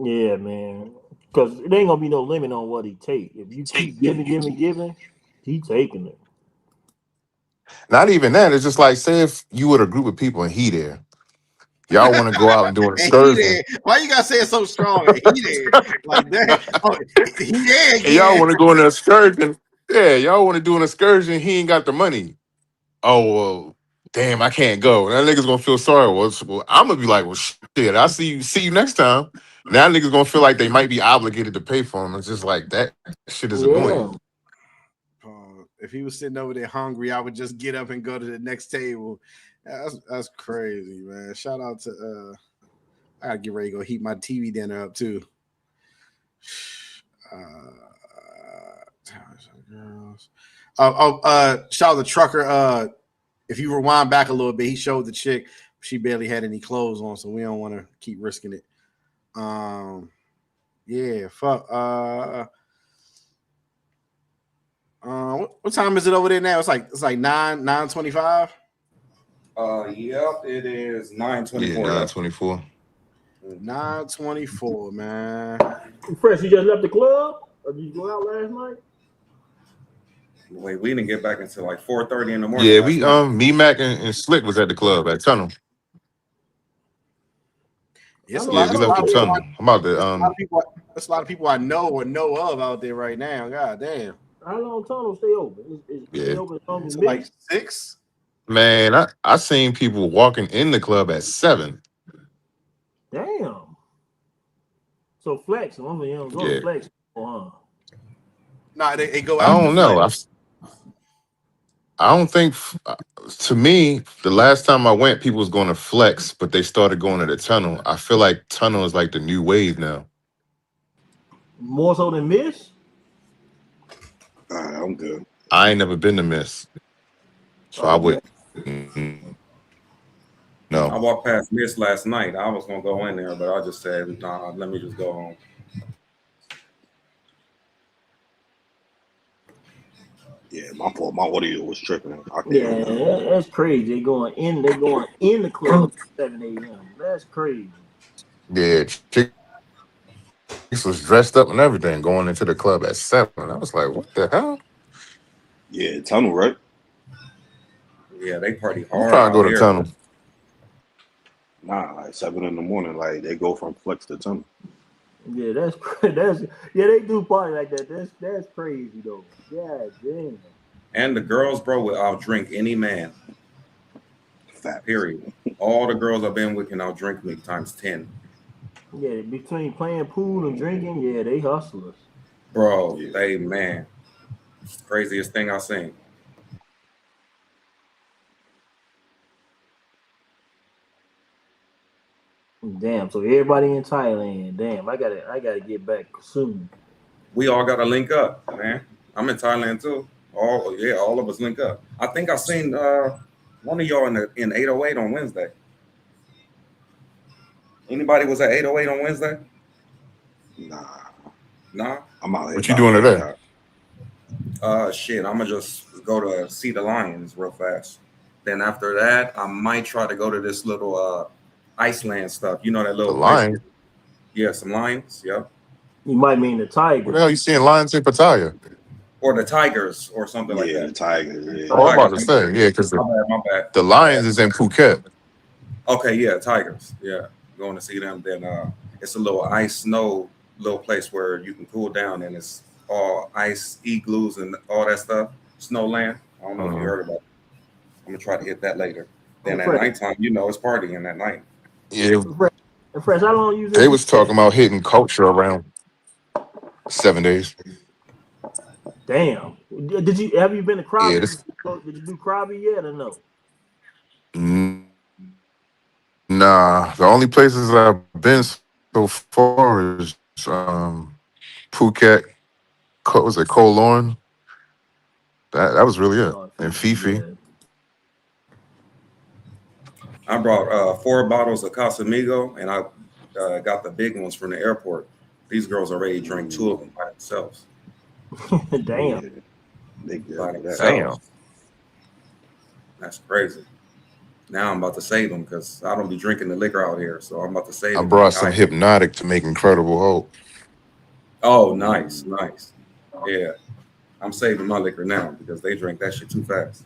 C: Yeah, man. Because it ain't gonna be no limit on what he take. If you keep giving, he taking it.
F: Not even that. It's just like, say if you were a group of people and he there, y'all want to go out and do an
J: And he
F: excursion,
J: there. Why you gotta say it so strong? And he there, like that. Oh, he there
F: and y'all
J: again.
F: want to go on an excursion. Yeah, y'all want to do an excursion. He ain't got the money. Oh well, damn, I can't go. That nigga's gonna feel sorry. Well, I'm gonna be like, well, shit. I'll see you next time. Now niggas gonna feel like they might be obligated to pay for him. It's just like that shit is annoying.
J: If he was sitting over there hungry, I would just get up and go to the next table. That's crazy, man. Shout out to I gotta get ready to go heat my TV dinner up too. Shout out to Trucker. If you rewind back a little bit, he showed the chick. She barely had any clothes on, so we don't want to keep risking it. Yeah, fuck. What time is it over there now? It's like 9:25.
Q: Yep, it is 9:24.
F: Yeah, 9:24.
J: 9:24, man.
C: Fresh, you just left the club, or did you go out last night?
Q: Wait, we didn't get back until like 4:30 in the morning.
F: Yeah, we me, Mac, and Slick was at the club at Tunnel.
J: It's
F: We left the Tunnel. I'm about to
J: There's a lot of people I know or know of out there right now. God damn.
C: How long Tunnel stay open? Stay open
J: It's like 6.
F: Man, I seen people walking in the club at 7.
C: Damn. So Flex, I'm gonna go to Flex.
J: Nah, they go
F: I
J: after
F: don't know.
J: Flex.
F: I don't think. To me, the last time I went, people was going to Flex, but they started going to the Tunnel. I feel like Tunnel is like the new wave now.
C: More so than Miss?
S: I'm good.
F: I ain't never been to Miss, so I
C: Okay.
F: would.
Q: I
F: No.
Q: walked past Miss last night. I was gonna go in there, but I just said, nah, let me just go home.
S: Yeah, my fault. My audio was tripping. I can't
C: Yeah,
S: hear nothing.
C: that's crazy. They going in the club at 7 a.m. That's crazy.
F: Yeah, chicks was dressed up and everything going into the club at 7. I was like, what the hell?
S: Yeah, Tunnel, right?
Q: Yeah, they party
F: I'm
Q: hard
F: trying to
Q: out
F: go to
Q: here.
F: Tunnel.
S: Nah, like 7 in the morning. Like they go from Flex to Tunnel.
C: Yeah, that's that's yeah. They do party like that. That's crazy though. God damn.
Q: And the girls, bro, will outdrink any man.
S: Facts.
Q: Period. All the girls I've been with can outdrink me times 10.
C: Yeah, between playing pool and drinking, yeah, they hustlers.
Q: Bro,
S: Yeah.
Q: they man. It's the craziest thing I've seen.
C: Damn. So everybody in Thailand. Damn, I gotta get back soon.
Q: We all gotta link up, man. I'm in Thailand too. All of us link up. I think I seen one of y'all in 808 on Wednesday. Anybody was at 808 on Wednesday?
S: Nah,
Q: Nah?
S: I'm out here
F: What you
S: about
F: doing
S: to
F: today?
Q: Shit, I'm gonna just go to see the Lions real fast. Then after that, I might try to go to this little Iceland stuff. You know that
F: The
Q: little place?
F: Lions.
Q: Yeah, some lions. Yep.
C: You might mean the
F: What the
C: Tigers.
F: hell you seeing Lions in Pattaya?
Q: Or the Tigers or something like
S: Yeah,
Q: that.
S: the Tigers. Yeah.
F: Oh, I'm about
Q: Tigers.
F: to say, yeah, because
Q: My bad. My bad.
F: the
Q: My bad.
F: Lions is in Phuket.
Q: Okay, yeah, Tigers. Yeah, going to see them. Then it's a little ice snow little place where you can cool down, and it's all ice igloos and all that stuff. Snowland. I don't know if you heard about it. I'm gonna try to hit that later.
C: Hey,
Q: Then at
C: Fresh,
Q: nighttime, it's partying at night.
F: Yeah,
C: Fresh, Fresh, how long you was
F: they
C: in
F: was
C: Phuket?
F: talking about hitting culture around 7 days.
C: Damn. Did you have you been to
F: Yeah,
C: Krabi?
F: this.
C: Did you do Krabi yet or no?
F: Nah, the only places I've been so far is Phuket. Was it Koh Lorne? That was really it.
C: Oh,
F: And
C: Fiji,
F: Fifi.
C: yeah.
Q: I brought 4 bottles of Casamigo, and I got the big ones from the airport. These girls already drank 2 of them by themselves.
C: Damn.
S: Yeah, they good
Q: By
S: for that.
F: Damn.
Q: themselves. That's crazy. Now I'm about to save them because I don't be drinking the liquor out here. So I'm about to save
F: I
Q: them and
F: brought some
Q: dehydrate.
F: Hypnotic to make Incredible Hope.
Q: Oh, nice, nice. Yeah, I'm saving my liquor now because they drink that shit too fast.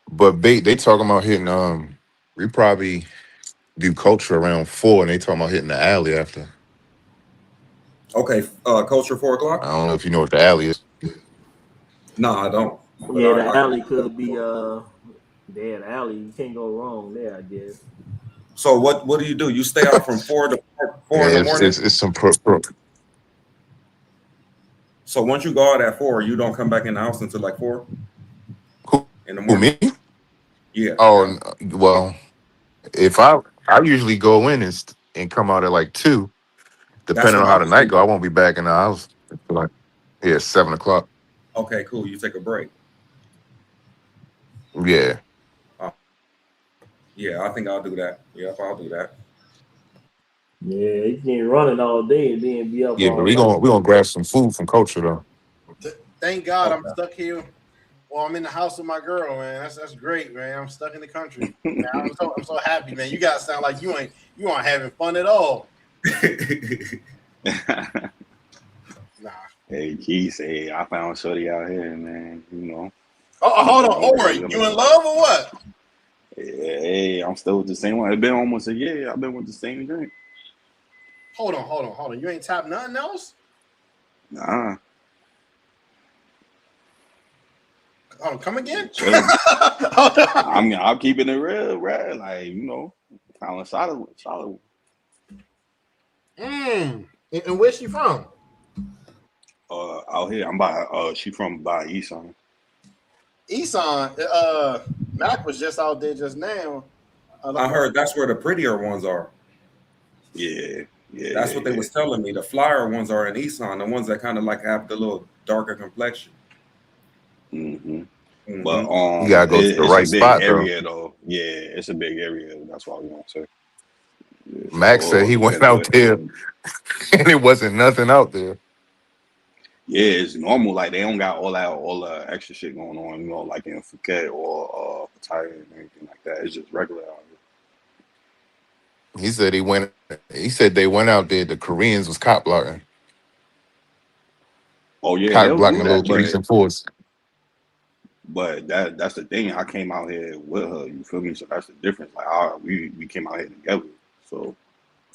F: But they talking about hitting we probably do culture around 4 and they talking about hitting the alley after.
Q: Okay, culture 4 o'clock?
F: I don't know if you know what the alley is.
Q: No, I don't. But
C: Yeah, the
Q: I
C: alley could be there. The alley, you can't go wrong there, I guess.
Q: So what do? You stay out from 4 to 4 in
F: Yeah,
Q: the
F: it's
Q: morning.
F: it's, it's some
Q: So once you go out at 4, you don't come back in the house until like 4 in the
F: Who,
Q: morning.
F: me?
Q: Yeah.
F: Oh, well, if I usually go in and come out at like 2,
Q: That's
F: depending
Q: what
F: on
Q: I
F: how the
Q: was
F: night go. I
Q: thinking.
F: won't be back in the house until like 7 o'clock.
Q: Okay, cool. You take a break.
F: Yeah.
Q: Yeah, I think I'll do that. Yep, I'll do that.
C: Yeah, you can't run it all day and then be up
F: Yeah, but
C: all
F: we
C: night.
F: gonna grab some food from culture though.
J: Thank God I'm
Q: Okay.
J: stuck here. Well, I'm in the house with my girl, man. That's great, man. I'm stuck in the country. Man, I'm so happy, man. You guys sound like you aren't having fun at all. Nah.
S: Hey, Keith, hey, I found Shorty out here, man. You know.
J: Oh, hold on,
S: We
J: Omar.
S: gonna
J: You in love or what?
S: Hey, I'm still with the same one. It's been almost a year. I've been with the same drink.
J: Hold on. You ain't tapped nothing else?
S: Nah.
J: Oh, come again?
S: I'm keeping it real, right? Like, found a solid.
J: And where's she from?
T: Out here, I'm by. She from by Easton.
J: Easton. Mac was just out there just now.
Q: I heard that's where the prettier ones are.
T: Yeah.
Q: That's what they was telling me. The flyer ones are in Easton, the ones that kind of like have the little darker complexion.
T: But
F: You gotta go to the
T: it's a
F: right
T: big
F: spot though.
T: area though. Yeah, it's a big area. That's what I was gonna say. Yeah,
F: Max
T: so
F: said he went
T: depends
F: out there and it wasn't nothing out there.
T: Yeah, it's normal. Like they don't got all the extra shit going on, you know, like in Phuket or Pattaya and anything like that. It's just regular out here.
F: He said he said they went out there, the Koreans was cop blocking.
T: Oh yeah,
F: Cop
T: they'll
F: blocking
T: do
F: the little
T: that,
F: 3s and 4s.
T: but that's the thing. I came out here with her. You feel me? So that's the difference. Like we came out here together. So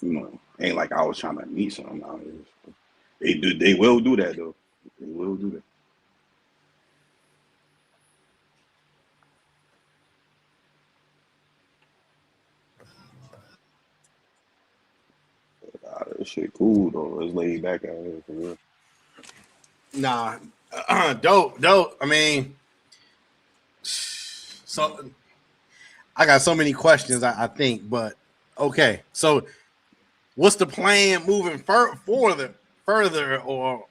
T: you know, ain't like I was trying to meet someone out here. So they will do that though. They will do that. This shit cool though. It's laid back out here for real.
J: Nah, dope. I mean, so I got so many questions. I think, but okay. So, what's the plan moving further, or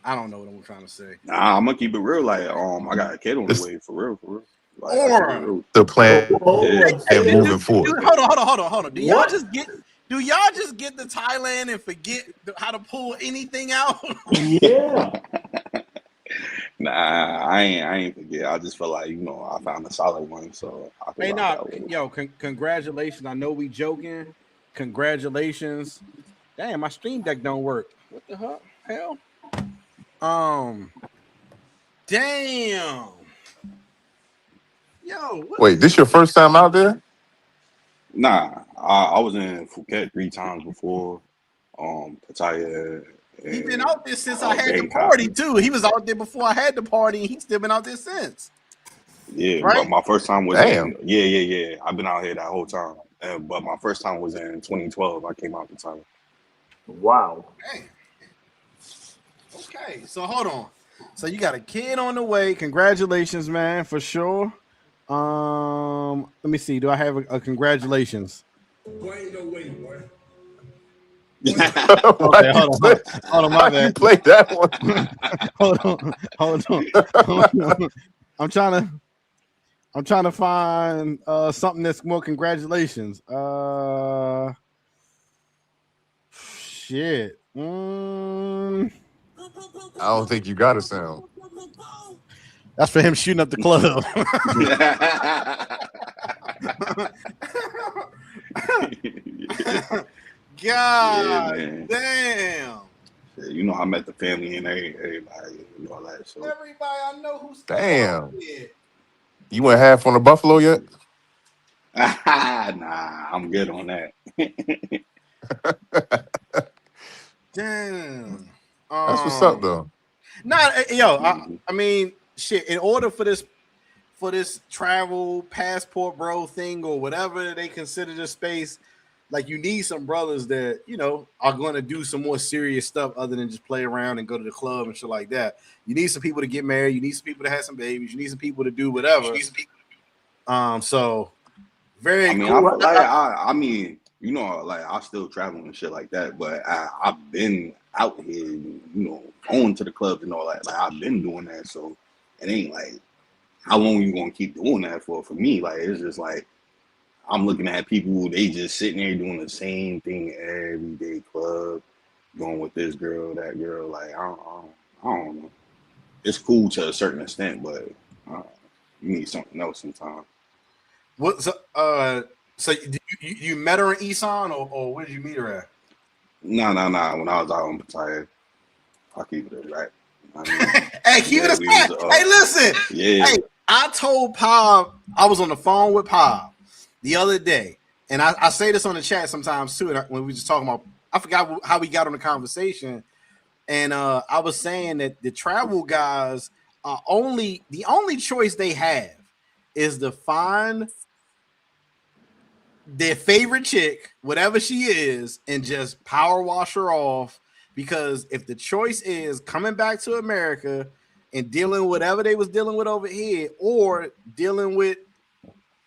J: I don't know what I'm trying to say.
T: Nah, I'm gonna keep it real. Like, I got a kid on the way for real. Like,
J: Or
F: the plan and moving
J: dude,
F: forward.
J: hold on. Do y'all
C: What?
J: just get to Thailand and forget how to pull anything out?
C: Yeah.
T: Nah, I ain't forget. I just feel like I found a solid one, so I can
J: Hey,
T: rock
J: nah,
T: out with it.
J: yo, congratulations. I know we joking. Congratulations. Damn, my stream deck don't work. What the hell? Damn. Yo,
F: Wait, this your first time out there?
T: Nah, I was in Phuket 3 times before. Pattaya.
J: He been out there since I had the
T: Bangkok.
J: party too. He was out there before I had the party, and he's still been out there since.
T: Yeah,
J: Right?
T: but my first time was
F: Damn.
T: in yeah. I've been out here that whole time. But my first time was in 2012. I came out the time.
C: Wow.
J: Damn. Okay, so hold on. So you got a kid on the way. Congratulations, man, for sure. Let me see. Do I have a congratulations?
B: Boy, ain't no way, boy.
J: Okay, hold on, my
F: Why
J: bad.
F: you play that one?
J: hold on. I'm trying to find something that's more congratulations. Shit.
F: I don't think you got a sound.
J: That's for him shooting up the club. God damn.
T: Yeah, I met the family and everybody and all that. So
J: Everybody I know who's
F: Damn. You went half on the buffalo yet?
T: nah, I'm good on that.
J: Damn.
F: That's what's up though.
J: I mean, shit. In order for this travel passport bro thing or whatever they consider the space, like you need some brothers that are going to do some more serious stuff other than just play around and go to the club and shit like that. You need some people to get married. You need some people to have some babies. You need some people to do whatever. So very cool.
T: I mean, like I still travel and shit like that, but I've been out here, going to the clubs and all that. Like I've been doing that, so it ain't like how long you gonna keep doing that for? For me, like it's just like I'm looking at people, they just sitting there doing the same thing every day, club, going with this girl, that girl. Like I don't know. It's cool to a certain extent, but you need something else sometimes.
J: What? So you met her in Isan, or where did you meet her at?
T: Nah. When I was out on Pattaya, I keep it right.
J: Hey, keep it a stack. Hey, listen.
T: Yeah.
J: Hey, I told Pop, I was on the phone with Pop the other day, and I say this on the chat sometimes too. When we just talking about, I forgot how we got on the conversation, and I was saying that the travel guys are the only choice they have is to find their favorite chick, whatever she is, and just power wash her off. Because if the choice is coming back to America and dealing with whatever they was dealing with over here, or dealing with,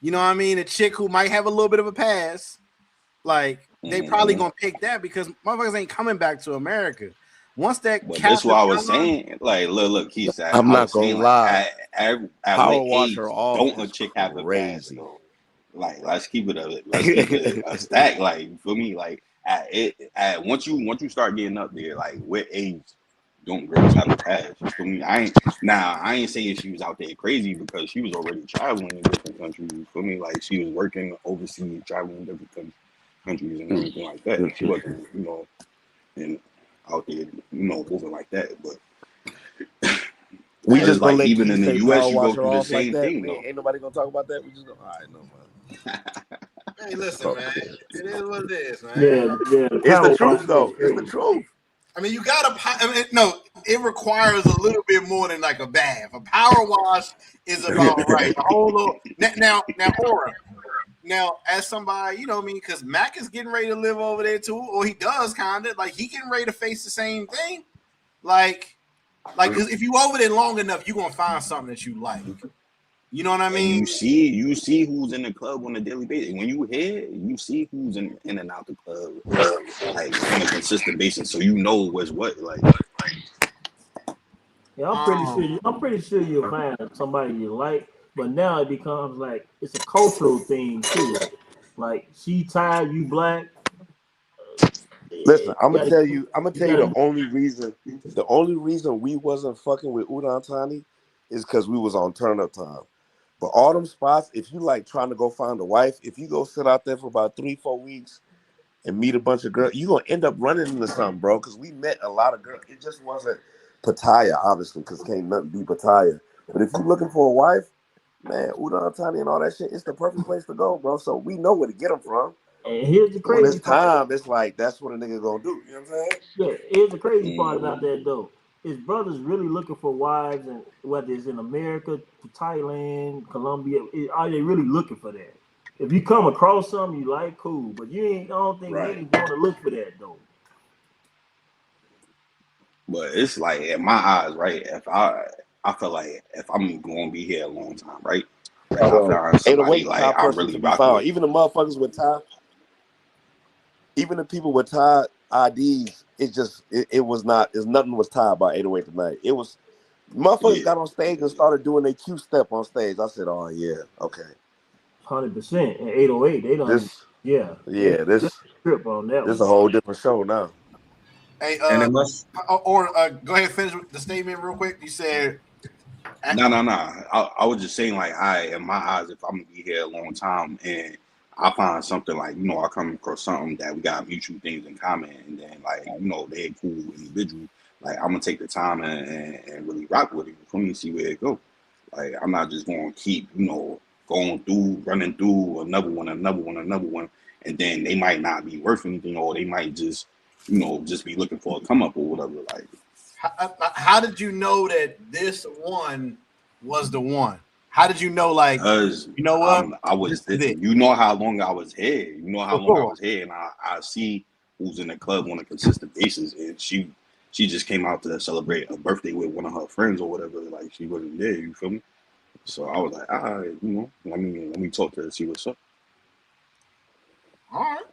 J: you know what I mean, a chick who might have a little bit of a past, like they probably gonna pick that because motherfuckers ain't coming back to America. Once that
T: But
J: cap
T: that's
J: is
T: what I was
J: gone,
T: saying. Like, look, Keith said,
U: I'm
T: I
U: not
T: was
U: gonna
T: saying, like,
U: lie.
T: at
U: Power
T: what
U: wash
T: age
U: her off
T: don't a
U: is
T: chick have a pass,
U: crazy.
T: though? Like, let's keep it a stack. Like, for me, like, at once you start getting up there, like, what age don't girls have a pass? You feel me? I ain't saying she was out there crazy because she was already traveling in different countries. You feel me? Like, she was working overseas, traveling in different countries and everything like that. She wasn't, out there, moving like that. But
U: We
T: it's
U: just gonna
T: like
U: let
T: even
U: Keith
T: in the
U: say
T: U.S.,
U: power
T: you
U: wash
T: go
U: her
T: through the
U: off like
T: same
U: that.
T: thing, though.
U: Ain't nobody gonna talk about that. We just gonna. All right, no man.
J: hey, listen, man, it is what it is, man.
C: Yeah. The
U: It's the
C: power
U: truth
C: wash
U: though.
C: is
U: It's the
C: crazy.
U: truth.
J: I mean, you gotta. I mean, no, it requires a little bit more than like a bath. A power wash is about right. A whole little now, Aura. Now, as somebody, you know what I mean, because Mac is getting ready to live over there too, or he does kind of like he getting ready to face the same thing. Like, because if you over there long enough, you're gonna find something that you like. You know what I
T: And
J: mean?
T: you see who's in the club on a daily basis. When you here, you see who's in and out the club, like on a consistent basis, so you know what's what. Like,
C: Yeah, I'm pretty sure you'll find somebody you like, but now it becomes like it's a cultural thing too. Like she tired, you black.
U: Listen, I'm
C: You
U: gonna
C: gotta,
U: tell you. I'm gonna
C: you
U: tell you
C: gotta.
U: the only reason. The only reason we wasn't fucking with Udon Tani is because we was on turn up time. But all them spots, if you like trying to go find a wife, if you go sit out there for about 3-4 weeks and meet a bunch of girls, you gonna end up running into something, bro. Because we met a lot of girls. It just wasn't Pattaya, obviously, because can't nothing be Pattaya. But if you're looking for a wife, man, Udon Tani and all that shit, it's the perfect place to go, bro. So we know where to get them from.
C: And here's the
U: When
C: crazy
U: it's
C: part.
U: time, it's like that's what a nigga gonna do. You know what I'm saying?
C: Yeah, here's the crazy part about that though. Is brothers really looking for wives, and whether it's in America, Thailand, Colombia, are they really looking for that? If you come across something you like, cool. But you ain't. I don't think
T: right.
C: niggas going to look for that though.
T: But it's like in my eyes, right? If I feel like if I'm going to be here a long time, right? And I find
U: Ain't a
T: somebody
U: wait
T: like
U: Thai
T: I
U: person
T: really
U: to be
T: rocking
U: found.
T: with.
U: Even the motherfuckers with Thai, even the people with Thai IDs, nothing was tied by 808 tonight. It was motherfuckers
T: Yeah.
U: got on stage and started doing their Q step on stage. I said, oh yeah, okay.
C: 100%. And 808, they don't.
U: This
C: They
U: this
C: trip on that
U: this
C: one.
U: a whole different show now.
J: Hey,
T: And it must.
J: go ahead and finish the statement real quick. You said
T: No. I was just saying, like, in my eyes, if I'm gonna be here a long time and I find something like, I come across something that we got mutual things in common, and then like, they're a cool individual. Like, I'm gonna take the time and really rock with it for me to see where it goes. Like, I'm not just gonna keep, running through another one, and then they might not be worth anything, or they might just, just be looking for a come up or whatever. Like,
J: how did you know that this one was the one? How did you know, like,
T: because
J: you know what?
T: I was,
J: This is it.
T: how long I was here.
J: For sure.
T: And I see who's in the club on a consistent basis, and she just came out to celebrate a birthday with one of her friends or whatever. Like, she wasn't there. You feel me? So I was like, all right, let me talk to her, see what's up.
J: All right.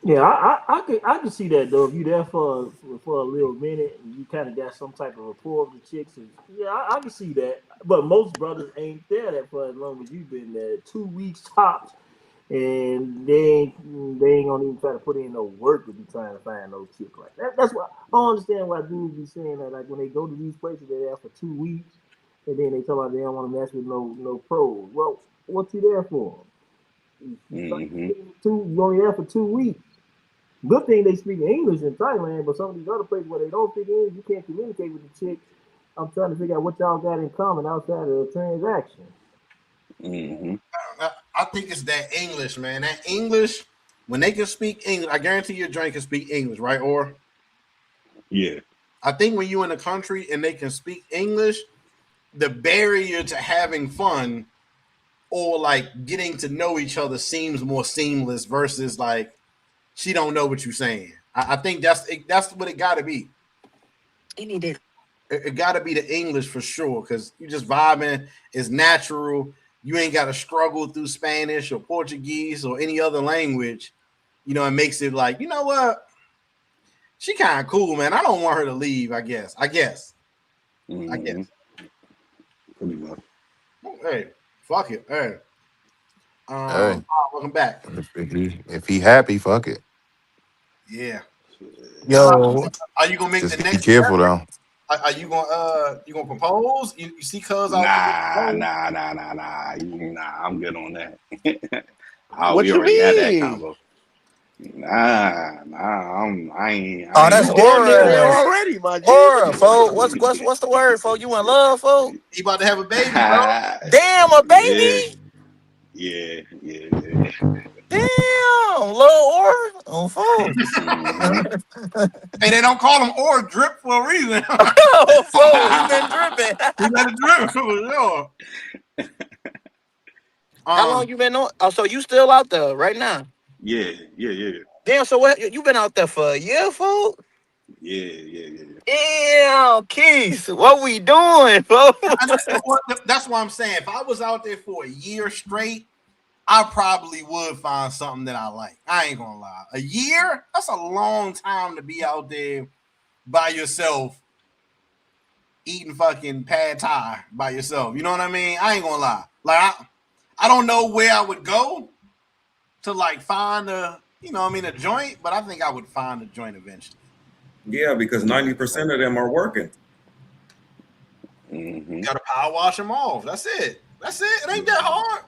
C: Yeah, I could see that though. If you there for a little minute and you kind of got some type of rapport with the chicks, and yeah, I can see that. But most brothers ain't there that for as long as you've been there. 2 weeks tops, and they ain't gonna even try to put in no work to be trying to find no chick like that. That's why I don't understand why dudes be saying that. Like when they go to these places, they're there for 2 weeks, and then they talk about they don't want to mess with no pros. Well, what you there for?
T: Mm-hmm.
C: You only there for 2 weeks. Good thing they speak English in Thailand, but some of these other places where they don't speak English, you can't communicate with the chick. I'm trying to figure out what y'all got in common outside of the transaction.
T: Mm-hmm.
J: I think it's that English, man. That English, when they can speak English, I guarantee your drink can speak English, right? Or
T: Yeah.
J: I think when you in a country and they can speak English, the barrier to having fun or like getting to know each other seems more seamless versus like she don't know what you're saying. I think that's what it got to be. It got to be the English for sure because you just vibing is natural. You ain't got to struggle through Spanish or Portuguese or any other language. You know, it makes it like, you know what? She kind of cool, man. I don't want her to leave. I guess.
T: Pretty much.
J: Hey, fuck it. Hey,
F: Hey,
J: welcome back.
F: if he happy, fuck it.
J: Yeah.
I: Yo,
J: Are you gonna make the
F: Just be
J: next step?
F: careful though.
J: Are you gonna propose? You see, cuz out
T: Nah. I'm good on that. We
I: what you
T: already had that
I: mean?
T: combo. I
I: Oh,
T: ain't
I: that's
T: gonna
U: You damn
T: hold
U: near
T: you.
U: there
I: Aura.
U: already, my G. What
I: Aura,
U: you
I: folks. What's the word, folks? You in love, folks?
J: he about to have a baby, bro.
I: Damn, a
T: Yeah.
I: baby. Damn, little Aura. Oh, folks.
J: Hey, they don't call him or drip for a reason.
I: Oh, folks, he been dripping.
J: He let it drip for sure.
I: How long you been on? Oh, so you still out there right now?
T: Yeah.
I: Damn, so what? You been out there for a year, folks?
T: Yeah.
I: Damn, Keith, what we doing, folks?
J: That's what I'm saying. If I was out there for a year straight, I probably would find something that I like. I ain't gonna lie. A year? That's a long time to be out there by yourself eating fucking pad thai by yourself. You know what I mean? I ain't gonna lie. Like I don't know where I would go to like find a a joint, but I think I would find a joint eventually.
Q: Yeah, because 90% of them are working.
J: You gotta power wash them off. That's it. It ain't that hard.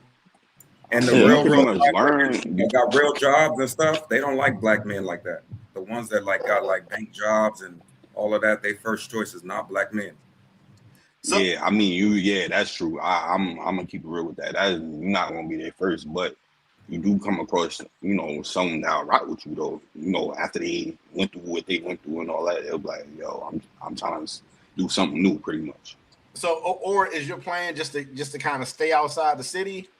Q: And the
T: Yeah, you
Q: real
T: pretty much
Q: black
T: learn.
Q: workers that got real jobs and stuff, they don't like black men like that. The ones that like got like bank jobs and all of that, their first choice is not black men.
T: Yeah, I mean that's true. I'm gonna keep it real with that. That is not gonna be their first, but you do come across, someone that'll rock with you though. After they went through what they went through and all that, they'll be like, yo, I'm trying to do something new pretty much.
J: So or is your plan just to kind of stay outside the city?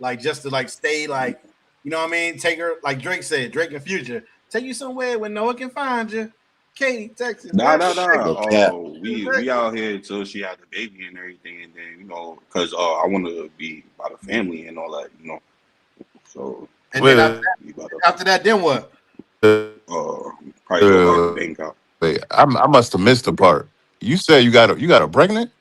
J: Like just to like stay like, you know what I mean? Take her, like Drake said, Drake and Future, take you somewhere where no one can find you. Katy, Texas.
T: Nah.
J: Yeah.
T: We out here till she had the baby and everything, and then because I want to be by the family and all that, So
J: and then after that, then what?
T: Probably go back to Bangkok.
F: Wait, I must have missed the part. You said you got a pregnant?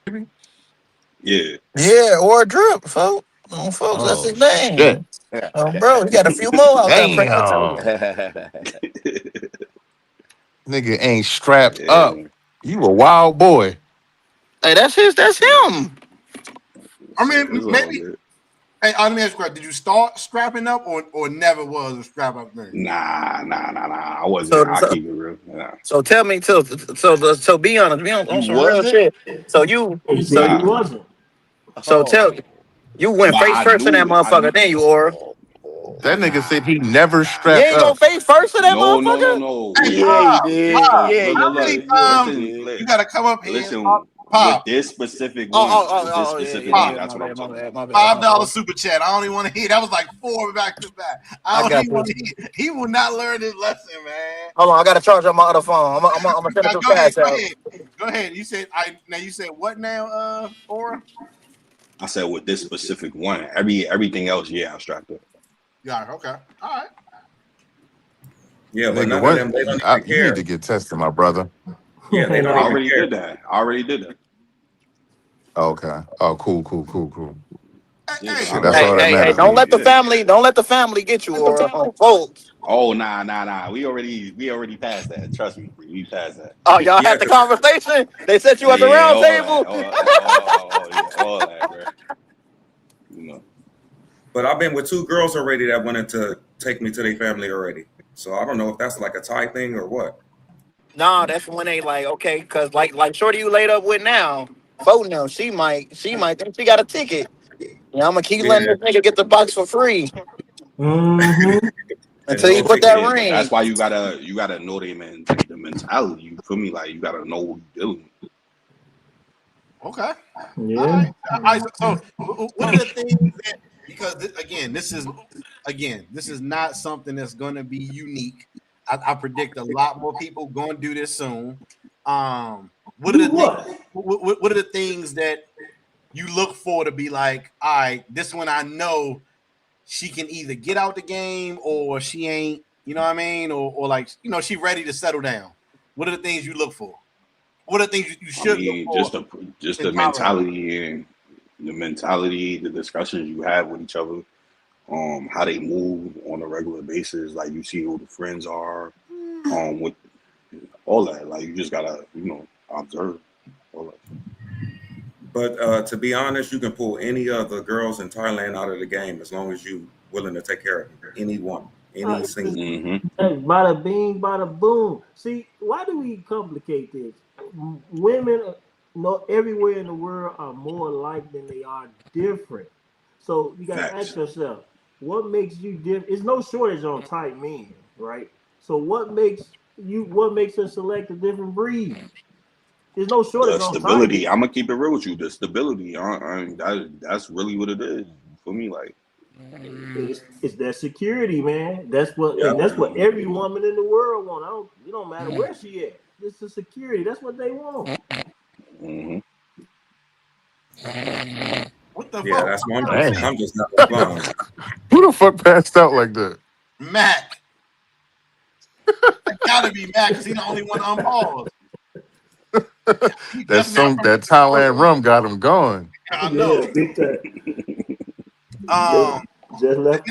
T: Yeah.
I: Yeah, or a drip, folks. Oh, folks, that's his
F: Oh
I: name.
F: shit!
I: Oh, bro, you got a few more out there pregnant too.
F: Damn, nigga ain't strapped up. You a wild boy.
I: Hey, that's him.
J: I mean,
T: It's all
J: maybe.
T: good.
J: Hey, let me ask you, did you start strapping up or never was a strap up thing?
T: Nah. I wasn't. I keep it real. Nah.
I: So tell me, so be honest, on some real shit. So
C: He said he
T: Nah.
C: wasn't.
I: So tell you went
T: But
I: face
T: I
I: first in that
T: knew.
I: motherfucker, then you Aura.
F: That nigga said he never
I: You
F: strapped
I: ain't gonna
F: up.
I: face first in that
T: No.
I: motherfucker?
J: Hey,
C: Yeah, he
J: Pop,
C: did. Yeah, he
J: how many
T: Look.
C: did.
J: times
T: Listen,
J: you gotta come up here and talk?
T: listen. With
J: Pop,
T: this specific
I: Oh, yeah.
T: that's
I: My
T: what I'm
I: bad,
T: talking about.
I: my bad.
J: $5 super chat. I don't even want to hear. That was like 4 back to back. I
I: I
J: don't
I: got
J: even
I: this.
J: want to hear. He will not learn his lesson, man.
I: Hold on, I gotta charge on my other phone. I'm gonna send it through
J: Go ahead,
I: cash out.
J: go ahead. You said what now, Aura?
T: I said with this specific one, everything else, yeah, I'm strapped up.
J: Yeah, okay. All right.
Q: Yeah, but
F: Nigga,
Q: none of them, they don't even
F: you need
Q: care.
F: to get tested, my brother.
Q: Yeah, they
T: I
Q: don't even
T: already
Q: care.
T: did that. I already did that.
F: Okay. Oh, cool.
T: Yeah,
J: Hey,
F: Shit, that's
I: Hey,
F: all that
I: hey,
F: matters to
I: don't
F: me.
I: let the family get you, Aura. Folks.
T: Oh, nah. We already passed that. Trust me, we passed that.
I: Oh, y'all
Q: Yeah,
I: had the conversation? They set you at the
T: Yeah,
I: round
T: all that.
I: table?
T: All that, bro.
Q: but I've been with 2 girls already that wanted to take me to their family already. So I don't know if that's like a Thai thing or what.
I: Nah, that's when they like, okay, cause like Shorty you laid up with now, vote now. She might think she got a ticket. Yeah, I'm gonna keep letting
Q: Yeah.
I: this nigga get the box for free
C: Mm-hmm.
Q: And
I: until you
Q: no
I: put
Q: ticket.
I: that
T: Yeah, but
I: ring.
T: that's why you gotta know the mentality. You feel me? Like you gotta know what you're dealing with.
J: Okay.
C: Yeah.
J: All right. So, what are the things that because this is not something that's going to be unique. I predict a lot more people going to do this soon. What are the things that you look for to be like, all right, this one I know she can either get out the game or she ain't, you know what I mean? Or like, she ready to settle down. What are the things you look for? What are the things you should look for?
T: Just the mentality and the discussions you have with each other, how they move on a regular basis. Like you see who the friends are, with all that. Like you just gotta, observe all that.
Q: But to be honest, you can pull any of the girls in Thailand out of the game as long as you willing to take care of anyone, any single.
C: Hey, bada bing, bada boom. See, why do we complicate this? Women, everywhere in the world are more alike than they are different. So you gotta ask yourself, what makes you different? There's no shortage on tight men, right? So what makes us select a different breed? There's no shortage
T: The
C: on
T: stability.
C: tight.
T: I'm gonna keep it real with you. The stability. That's really what it is for me. Like
C: It's that security, man. That's what every woman in the world want. It don't matter where she at. It's the security. That's what they want.
J: What the
Q: Yeah,
J: fuck?
Q: that's what
F: Damn.
Q: I'm just not responding.
F: Who the fuck passed out like that?
J: Mac. It gotta be Mac because he's the only one unpaused.
F: That Thailand rum got him going.
J: I know.
C: Yeah, big time. Just left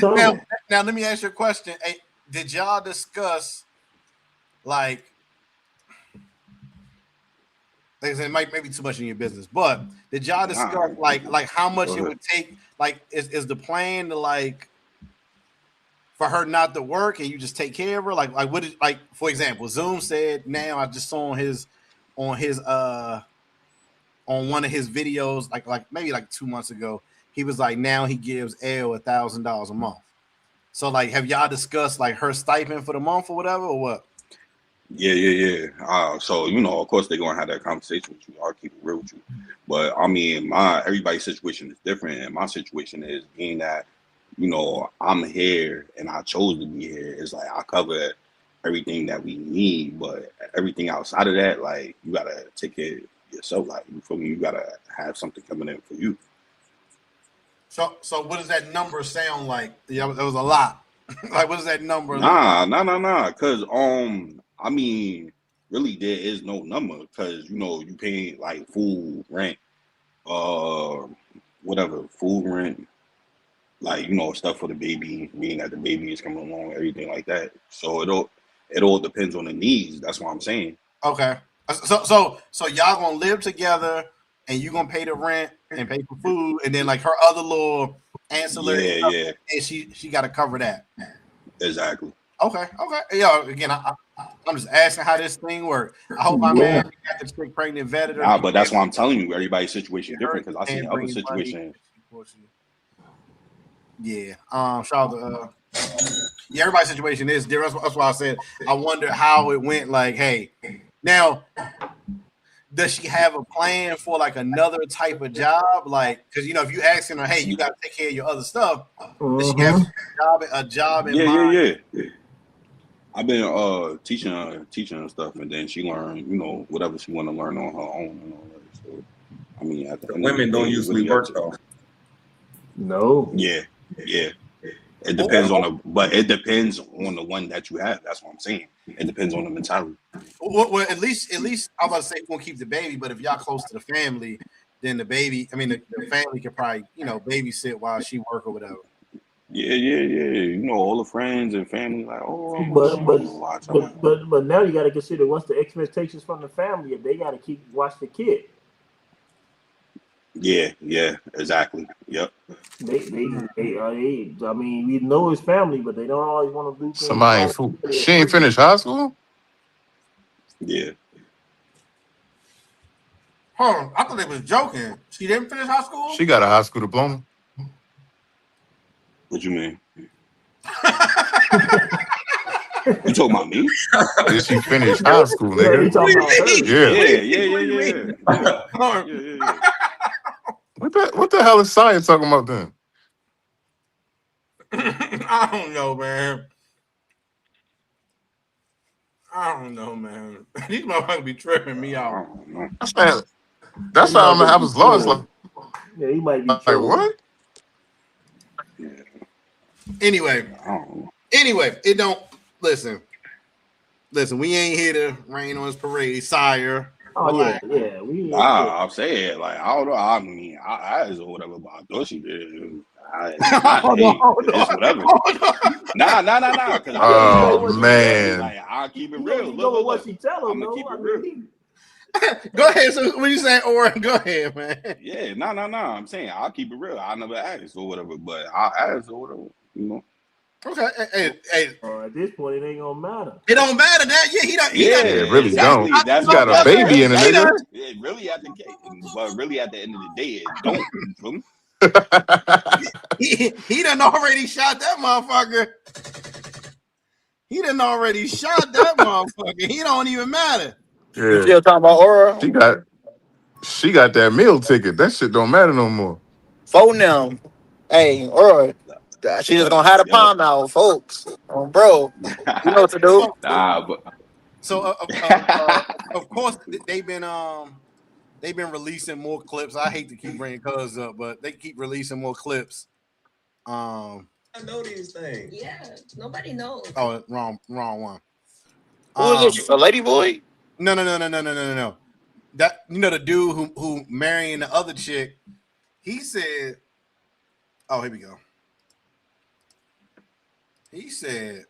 J: now let me ask you a question. Hey, did y'all discuss like I said, it might be too much in your business, but did y'all discuss like how much it would take? Like, is the plan to like for her not to work and you just take care of her? Like what is, like, for example, Zoom said now, I just saw on his on one of his videos, like maybe like 2 months ago, he was like, now he gives L $1,000 a month. So like, have y'all discussed like her stipend for the month or whatever, or what?
T: Yeah. So of course they're gonna have that conversation with you. I'll keep it real with you. But I mean, everybody's situation is different, and my situation is being that I'm here and I chose to be here. It's like I cover everything that we need, but everything outside of that, like you gotta take care of yourself. Like you feel me? You gotta have something coming in for you.
J: So what does that number sound like? Yeah, that was a lot. Like, what is that number?
T: Nah. Cause I mean, really, there is no number. Cause you pay like food, rent, whatever, food, rent, like stuff for the baby, meaning that the baby is coming along, everything like that. So it all depends on the needs. That's what I'm saying.
J: Okay. So y'all gonna live together, and you gonna pay the rent and pay for food, and then like her other little ancillary stuff, and she got to cover that.
T: Exactly.
J: Okay. Yeah. Again, I'm just asking how this thing works. I hope my man got the chick pregnant, vetted her.
T: But that's why I'm telling you, everybody's situation is different. Because I see other situations.
J: Yeah. Shout out to everybody's situation is different. That's why I said I wonder how it went. Like, hey, now does she have a plan for like another type of job? Like, because if you asking her, hey, you got to take care of your other stuff. Does she have a job in mind?
T: Yeah. I've been teaching her stuff, and then she learned, whatever she want to learn on her own and all that. So, I mean, at the
Q: women don't usually work though.
C: No.
T: Yeah. It depends but it depends on the one that you have. That's what I'm saying. It depends on the mentality.
J: Well, at least I'm about to say we're gonna keep the baby, but if y'all close to the family, then the baby, the family could probably, babysit while she work or whatever.
T: Yeah. All the friends and family, like,
C: but now you got to consider what's the expectations from the family if they got to watch the kid.
T: Yeah, exactly. Yep.
C: They I mean, we know his family, but they don't always want to do things.
F: Somebody ain't fool. She ain't finished high school?
T: Yeah.
J: Hold on, I thought they was joking. She didn't finish high school?
F: She got a high school diploma.
T: What you mean? You talking about me?
F: Did she finish high school, nigga?
T: Yeah.
F: What the hell is science talking about then?
J: I don't know, man. I don't know, man. These motherfuckers be tripping me out.
F: That's
C: That
F: how I'm gonna
C: motherfucker
F: have
C: be
F: his laws.
C: trolling. Yeah, he might be
F: Like
C: trolling.
F: what?
J: Anyway, it don't listen. Listen, we ain't here to rain on his parade, sire.
C: Oh
J: Relax.
C: yeah. We
T: Nah, I'm saying like I don't know. I mean, I asked or whatever, but I thought she did.
J: Hold on, hold
T: It's
J: on,
T: whatever.
J: hold on.
T: Nah. Because
C: I mean, he go
F: Oh
C: with what she tell him.
F: man.
T: like I'll keep it
C: He
T: real.
C: go with what
T: Look.
C: she tell him.
T: I'm gonna
C: No,
T: keep
C: I
T: it
C: mean,
T: real.
J: Go ahead. So what you saying, Oren? Go ahead, man.
T: Yeah, no. I'm saying I'll keep it real. I never asked or whatever, but I'll ask or whatever. You know.
J: Okay. Hey.
C: at this point, it ain't gonna matter.
J: It don't matter that. Yeah, he done.
T: Yeah,
F: Yeah, it really
T: exactly.
F: don't.
T: That's
F: You got a
T: that's
F: baby in
T: really
F: a
J: He
T: that's
F: nigga.
J: done.
T: it. Really at the but really at the end of the day, it don't. You feel me?
J: He done already shot that motherfucker. He done already shot that motherfucker. He don't even matter.
I: You
F: Yeah.
I: still talking about Aura?
F: She got that meal ticket. That shit don't matter no more.
I: Phone them. Hey, Aura. She just gonna have the
T: Yo.
I: palm out, folks. Oh, bro. You know what to do.
T: Nah, but
J: So of course they've been releasing more clips. I hate to keep bringing Cuz up, but they keep releasing more clips. I know these things.
E: Yeah, nobody knows.
J: Oh, wrong one.
I: Who is this? A lady boy?
J: No. That the dude who marrying the other chick. He said, "Oh, here we go." He said,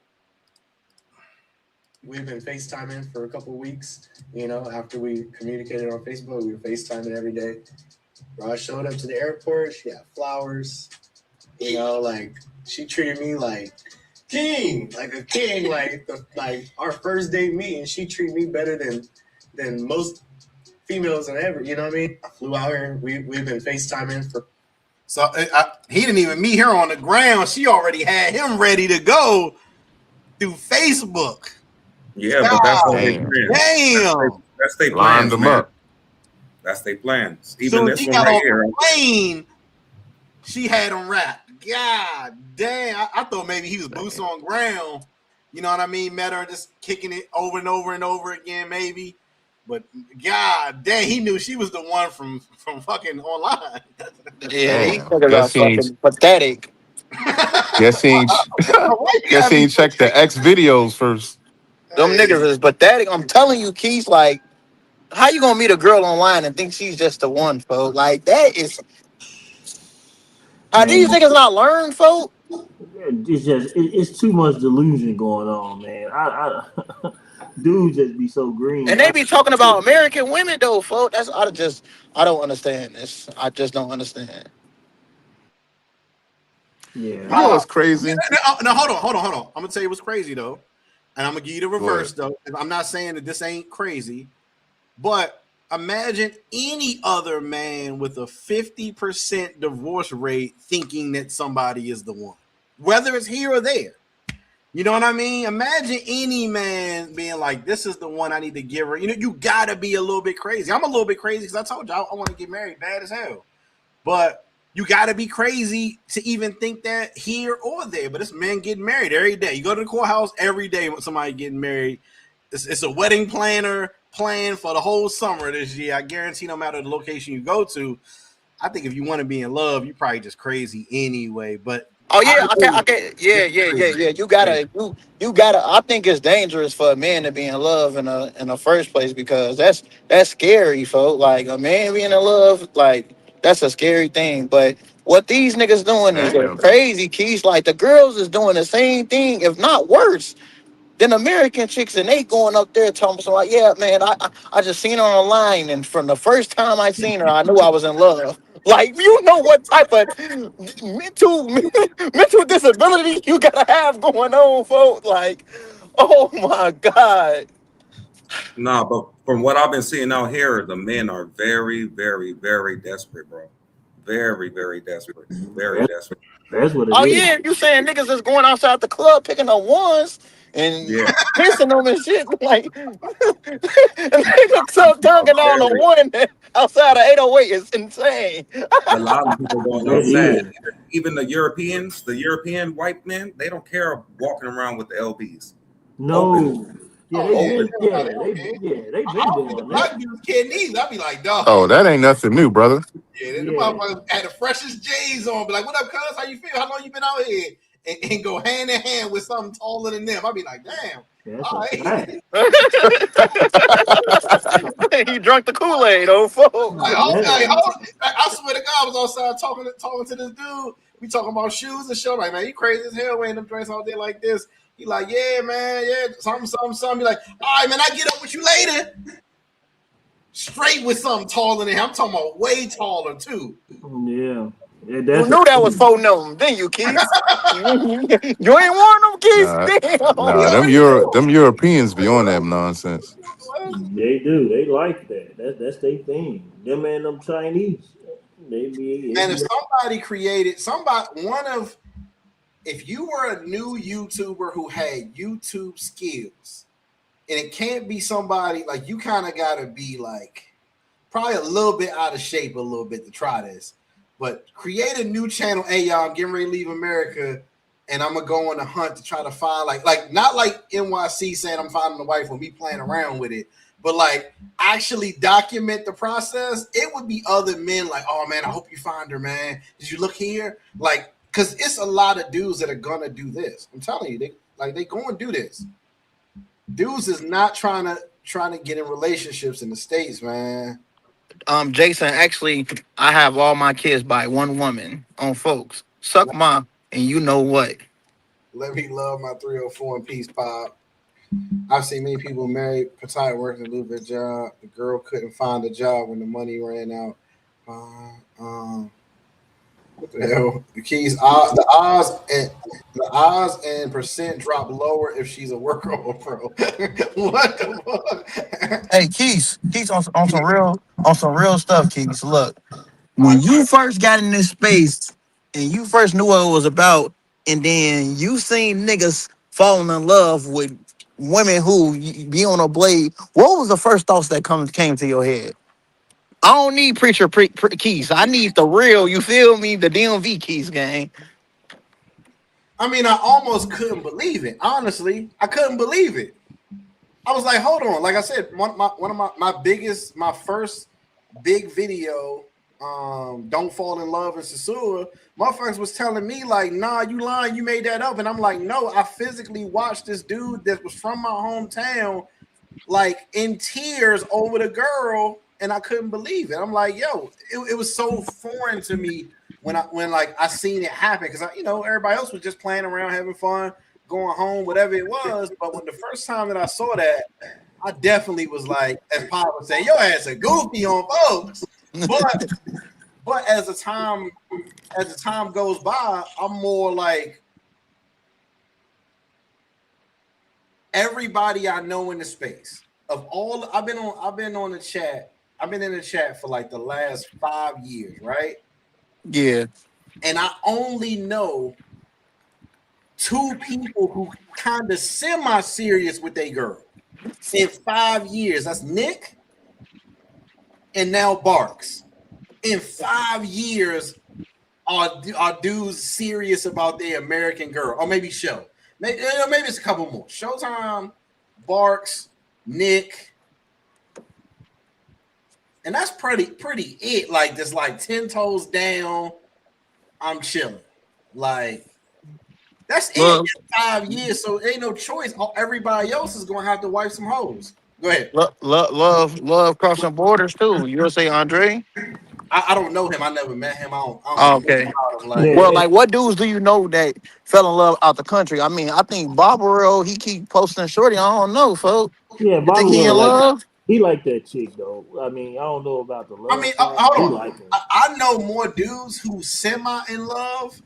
D: we've been FaceTiming for a couple weeks. After we communicated on Facebook, we were FaceTiming every day. Bro, I showed up to the airport. She had flowers. Like she treated me like king, like a king. Like our first date meeting, she treated me better than most females in ever. You know what I mean? I flew out here. We've been FaceTiming for.
J: So he didn't even meet her on the ground. She already had him ready to go through Facebook.
Q: Yeah, but that's what they
F: Damn.
Q: plans.
J: Damn.
Q: That's they
F: Lined
Q: plans,
F: them
Q: man.
F: up.
Q: That's their plans. Even
J: Soon as
Q: this
J: he
Q: one
J: got
Q: right
J: off
Q: here.
J: the plane, she had him wrapped. God damn. I thought maybe he was boots on ground. You know what I mean? Met her just kicking it over and over and over again, maybe. But God damn, he knew she was the one from fucking online.
I: Yeah, these
F: Damn.
I: niggas are fucking pathetic.
F: Guess he ain't guess he ain't checked the X videos first.
I: Them niggas is pathetic. I'm telling you, Keith, like, how you gonna meet a girl online and think she's just the one, folks? Like, that is. Are these
C: Man,
I: niggas not learn, folks?
C: it's too much delusion going on, man. Dude just be so green.
I: And they be talking about American women, though, folks. I don't understand this. I just don't understand.
C: Yeah.
F: You know what's crazy?
J: No, hold on. I'm gonna tell you what's crazy though, and I'm gonna give you the reverse though. I'm not saying that this ain't crazy, but imagine any other man with a 50% divorce rate thinking that somebody is the one, whether it's here or there. You know what I mean? Imagine any man being like, "This is the one I need to give her." You gotta be a little bit crazy. I'm a little bit crazy because I told you I want to get married bad as hell, but you got to be crazy to even think that here or there. But it's men getting married every day. You go to the courthouse every day with somebody getting married. It's a wedding planner plan for the whole summer this year. I guarantee no matter the location you go to, I think if you want to be in love, you're probably just crazy anyway. But
I: Oh yeah, okay. Yeah. You gotta. I think it's dangerous for a man to be in love in the first place because that's scary, folks. Like a man being in love, like that's a scary thing. But what these niggas doing is
F: Damn.
I: crazy, Keys. Like the girls is doing the same thing, if not worse, than American chicks, and they going up there talking so like, yeah, man, I just seen her online, and from the first time I seen her, I knew I was in love. Like, you know what type of mental disability you gotta have going on, folks. Like, oh my God.
Q: Nah, but from what I've been seeing out here, the men are very, very, very desperate, bro. Very, very desperate. Very desperate.
C: That's what it
I: Oh
C: is.
I: yeah, you saying niggas is going outside the club picking up ones and
Q: Yeah.
I: kissing them and shit, like and niggas so dunking on a
Q: Very.
I: one.
R: outside of 808 is insane.
Q: A lot of people going
C: That is.
Q: outside. Even the Europeans, the European white men, they don't care walking around with the LBs. Open.
C: No. Yeah,
J: Oh
C: they
J: yeah,
C: been.
Q: Open.
C: Yeah,
J: they don't care.
C: they
J: I
C: been
J: don't think the
C: doing
J: black
C: that.
J: dudes care neither. I'd be like, dog.
F: Oh, that ain't nothing new, brother.
J: Yeah, the
C: Yeah,
J: motherfuckers had the freshest J's on. Be like, what up, cuz? How you feel? How long you been out here? And go hand in hand with something taller than them. I'd be like, damn.
C: that's
J: All
C: a
J: right.
C: fact.
R: He drunk the Kool-Aid, old folks.
J: Like,
C: Nah, that.
J: I swear to God, I was outside talking to this dude. We talking about shoes and shit. I'm like, man, you crazy as hell wearing them drinks all day like this. He like, yeah, man, yeah, something. He like, all right, man, I get up with you later. Straight with something taller than him. I'm talking about way taller too.
C: Yeah. Yeah,
R: You
C: that's
R: knew that was phone them, didn't you, Keith? You ain't warn them, Keith.
F: Nah,
J: He
F: nah,
R: Damn.
J: already knew.
F: Them Europeans be on that nonsense.
C: They do. They like that. That's their thing. Them and them Chinese.
J: And if somebody if you were a new YouTuber who had YouTube skills, and it can't be somebody like you kind of got to be like probably a little bit out of shape a little bit to try this, but create a new channel. Hey, y'all, I'm getting ready to leave America, and I'm gonna go on a hunt to try to find like not like NYC saying I'm finding a wife or me playing around with it, but like actually document the process. It would be other men like, oh man, I hope you find her, man. Did you look here? Like, because it's a lot of dudes that are gonna do this. I'm telling you, they going to do this. Dudes is not trying to get in relationships in the States, man.
R: Jason, actually, I have all my kids by one woman on folks. Suck my, and you know what?
J: Let me love my 304 in peace, Pop. I've seen many people married, retired, working to lose their job. The girl couldn't find a job when the money ran out. What the hell? The odds and percent drop lower if she's a worker or pro. What the fuck?
R: Hey, Keith, on some real stuff, Keith. Look, when you first got in this space and you first knew what it was about, and then you seen niggas falling in love with women who be on a blade, what was the first thoughts that came to your head? I don't need preacher keys. I need the real, you feel me? The DMV keys, gang.
J: I mean, I almost couldn't believe it. Honestly, I couldn't believe it. I was like, hold on. Like I said, one of my first big video, Don't Fall in Love in Sasua, motherfuckers was telling me like, nah, you lying, you made that up. And I'm like, no, I physically watched this dude that was from my hometown, like in tears over the girl, and I couldn't believe it. I'm like, yo, it was so foreign to me when I seen it happen, because everybody else was just playing around, having fun, going home, whatever it was. But when the first time that I saw that, I definitely was like, as Pop would say, your ass a goofy on folks. But as the time goes by, I'm more like, everybody I know in the space of all I've been on the chat. I've been in the chat for like the last 5 years, right?
R: Yeah.
J: And I only know 2 people who kind of semi-serious with a girl in 5 years. That's Nick and now Barks. In 5 years, are dudes serious about their American girl? Or maybe Show. Maybe it's a couple more. Showtime, Barks, Nick. And that's pretty it. Like, just like 10 toes down, I'm chilling. Like, that's it in 5 years. So ain't no choice. Everybody else is gonna have to wipe some hoes. Go ahead.
R: Love crossing borders too. You'll say Andre?
J: I don't know him. I never met him. I don't
R: Oh,
J: know
R: okay.
J: about him. Like,
R: Well, like what dudes do you know that fell in love out the country? I mean, I think Barbaro, he keep posting shorty. I don't know, folks.
C: Yeah,
R: You think he in
C: Barbaro
R: love?
C: he like that chick though. I mean, I don't know about the love.
J: I mean,
C: part,
J: hold
C: he
J: on.
C: like her.
J: I know more dudes who semi in love,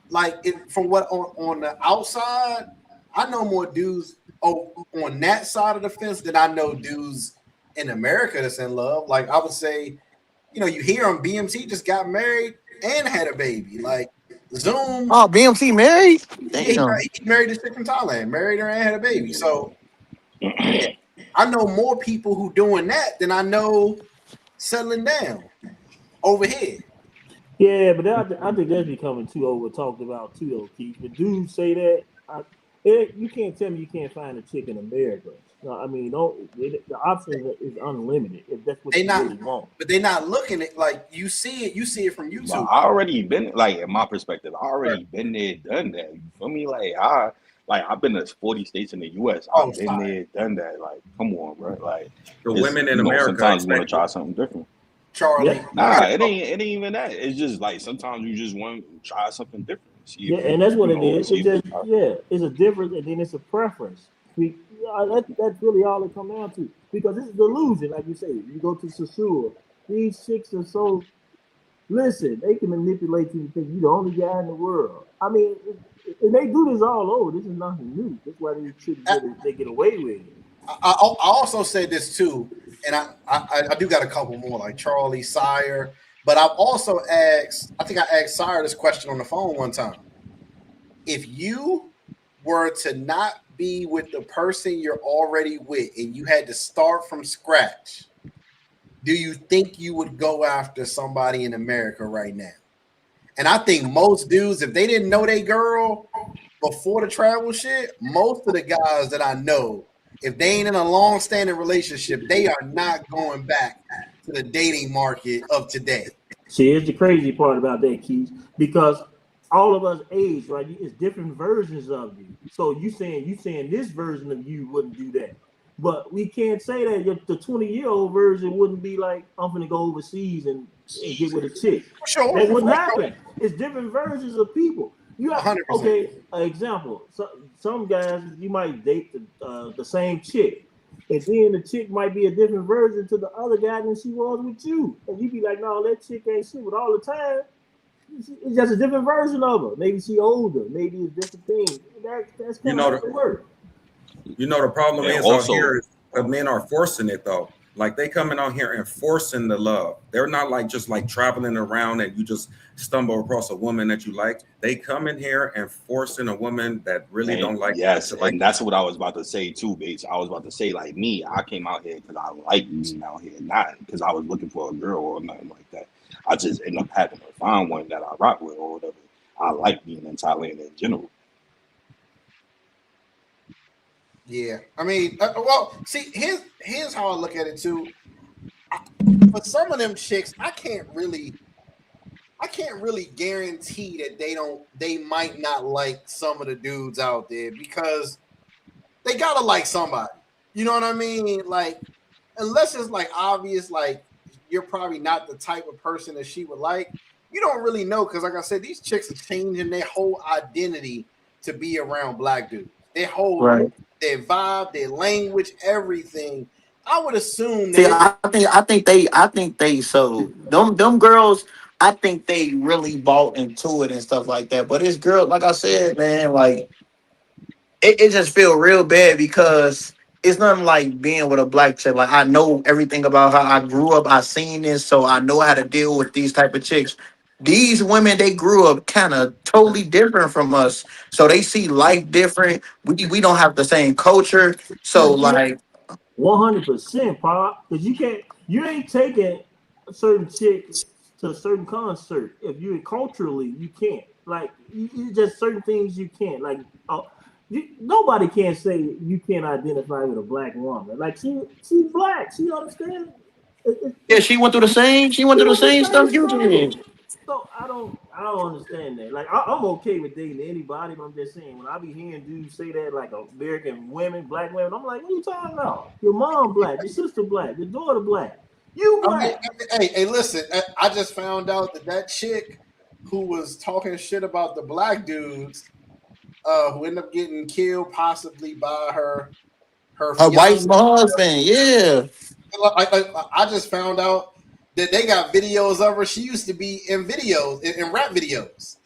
J: like from what on the outside. I know more dudes on that side of the fence than I know dudes in America that's in love. Like, I would say, you hear him, BMT just got married and had a baby. Like, Zoom.
R: Oh, BMT married?
J: Yeah,
R: Damn.
J: he married this chick from Thailand, married her and had a baby. So, yeah, I know more people who doing that than I know settling down over here.
C: Yeah, but I think that's becoming too over talked about too, though, Keith. When dudes say that, you can't tell me you can't find a chick in America. No, I mean, the options is unlimited if that's what
J: They
C: you
J: not,
C: really want.
J: but they're not looking at like you see it. You see it from
U: But
J: YouTube.
U: I already been like in my perspective, I already been there, done that. You feel me? I've been to 40 states in the US. I've been there, done that. Like, come on, bro. Like
Q: The
U: it's,
Q: women in America
U: sometimes you want to
Q: expect
U: try
Q: it.
U: something different.
J: Charlie.
U: Nah, it ain't even that. It's just like sometimes you just want to try something different. See
C: Yeah,
U: if
C: and that's what it
U: it
C: is.
U: see
C: It's
U: if it
C: just it's a difference, and then it's a preference. That's really all it comes down to. Because it's a delusion, like you say. You go to Sasua, these chicks are so. Listen, they can manipulate you to think you're the only guy in the world. I mean, and they do this all over. This is nothing new. That's why these chicks they get away with it.
J: I also said this too, and I do got a couple more like Charlie, Sire, but I've also asked. I think I asked Sire this question on the phone one time. If you were to not be with the person you're already with, and you had to start from scratch, do you think you would go after somebody in America right now? And I think most dudes, if they didn't know they girl before the travel shit, most of the guys that I know, if they ain't in a long-standing relationship, they are not going back to the dating market of today.
C: See, here's the crazy part about that, Keith, because all of us age, right? It's different versions of you. So you saying this version of you wouldn't do that. But we can't say that the 20-year-old version wouldn't be like, I'm gonna go overseas and get with a chick.
J: Sure.
C: That wouldn't happen. It's different versions of people. You have
J: 100%.
C: okay, example. Some guys you might date the same chick. And then the chick might be a different version to the other guy than she was with you. And you be like, no, that chick ain't shit with all the time. It's just a different version of her. Maybe she older. Maybe it's different things. That's kind of how it works.
Q: You know, the problem
U: And
Q: is
U: also-
Q: out here is the men are forcing it though. Like they coming out here and forcing the love. They're not like just like traveling around and you just stumble across a woman that you like. They come in here and forcing a woman that really don't like.
U: Yes,
Q: like
U: and that's what I was about to say too, Bates. I was about to say, like me, I came out here because I like being out here, not because I was looking for a girl or nothing like that. I just end up having to find one that I rock with or whatever. I like being in Thailand in general.
J: Yeah, I mean, well, see, here's how I look at it too. For some of them chicks, I can't really guarantee that they might not like some of the dudes out there because they gotta like somebody. You know what I mean? Like, unless it's like obvious, like you're probably not the type of person that she would like. You don't really know because, like I said, these chicks are changing their whole identity to be around black dudes. Their whole their vibe, their language, everything. I would assume
R: See,
J: that.
R: I think they so them girls. I think they really bought into it and stuff like that. But it's girl, like I said, man, like it just feel real bad because it's nothing like being with a black chick. Like I know everything about her. I grew up, I seen this, so I know how to deal with these type of chicks. These women, they grew up kind of totally different from us, so they see life different. We don't have the same culture, so like
C: 100%, Pop. Because you ain't taking a certain chick to a certain concert if you culturally you can't. Like you just certain things you can't. Like nobody can say you can't identify with a black woman. Like she's black. She understands.
R: yeah, she went through the same stuff you did.
C: So I don't understand that. Like I'm okay with dating anybody, but I'm just saying when I be hearing dudes say that like American women, black women, I'm like, what are you talking about? Your mom black, your sister black, your daughter black, you black.
J: Hey, listen, I just found out that chick who was talking shit about the black dudes, who ended up getting killed possibly by her
R: wife's
J: fiance.
R: husband, yeah.
J: I just found out that they got videos of her. She used to be in videos, in rap videos.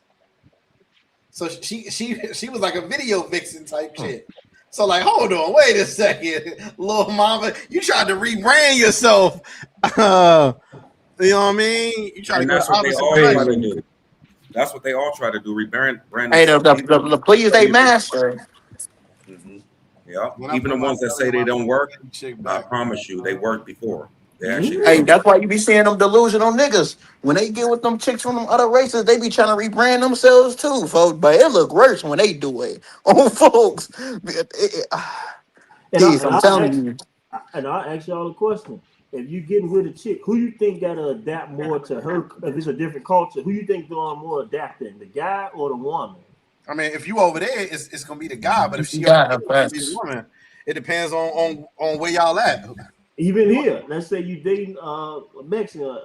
J: So she was like a video vixen type shit. So like, hold on, wait a second, little mama, you tried to rebrand yourself. You know what I mean? You try to go
Q: that's what they
J: opposite
Q: all try to
J: direction.
Q: do. That's what they all try to do. Rebrand.
R: Hey, the please they master.
Q: Yeah, even the ones that say they don't work, I promise you, they worked before. They actually
R: Hey,
Q: do.
R: that's why you be seeing them delusional niggas. When they get with them chicks from them other races, they be trying to rebrand themselves too, folks. But it look worse when they do it. Oh, folks.
C: And
R: Jeez, I'm telling you.
C: I ask y'all a question. If you getting with a chick, who you think gotta adapt more to her? If it's a different culture, who you think doing more adapting, the guy or the woman?
J: I mean, if you over there, it's gonna be the guy. But if she over
R: Yeah,
J: here, it's gonna be the
R: facts.
J: woman. It depends on where y'all at.
C: Even here, let's say you dating Mexican,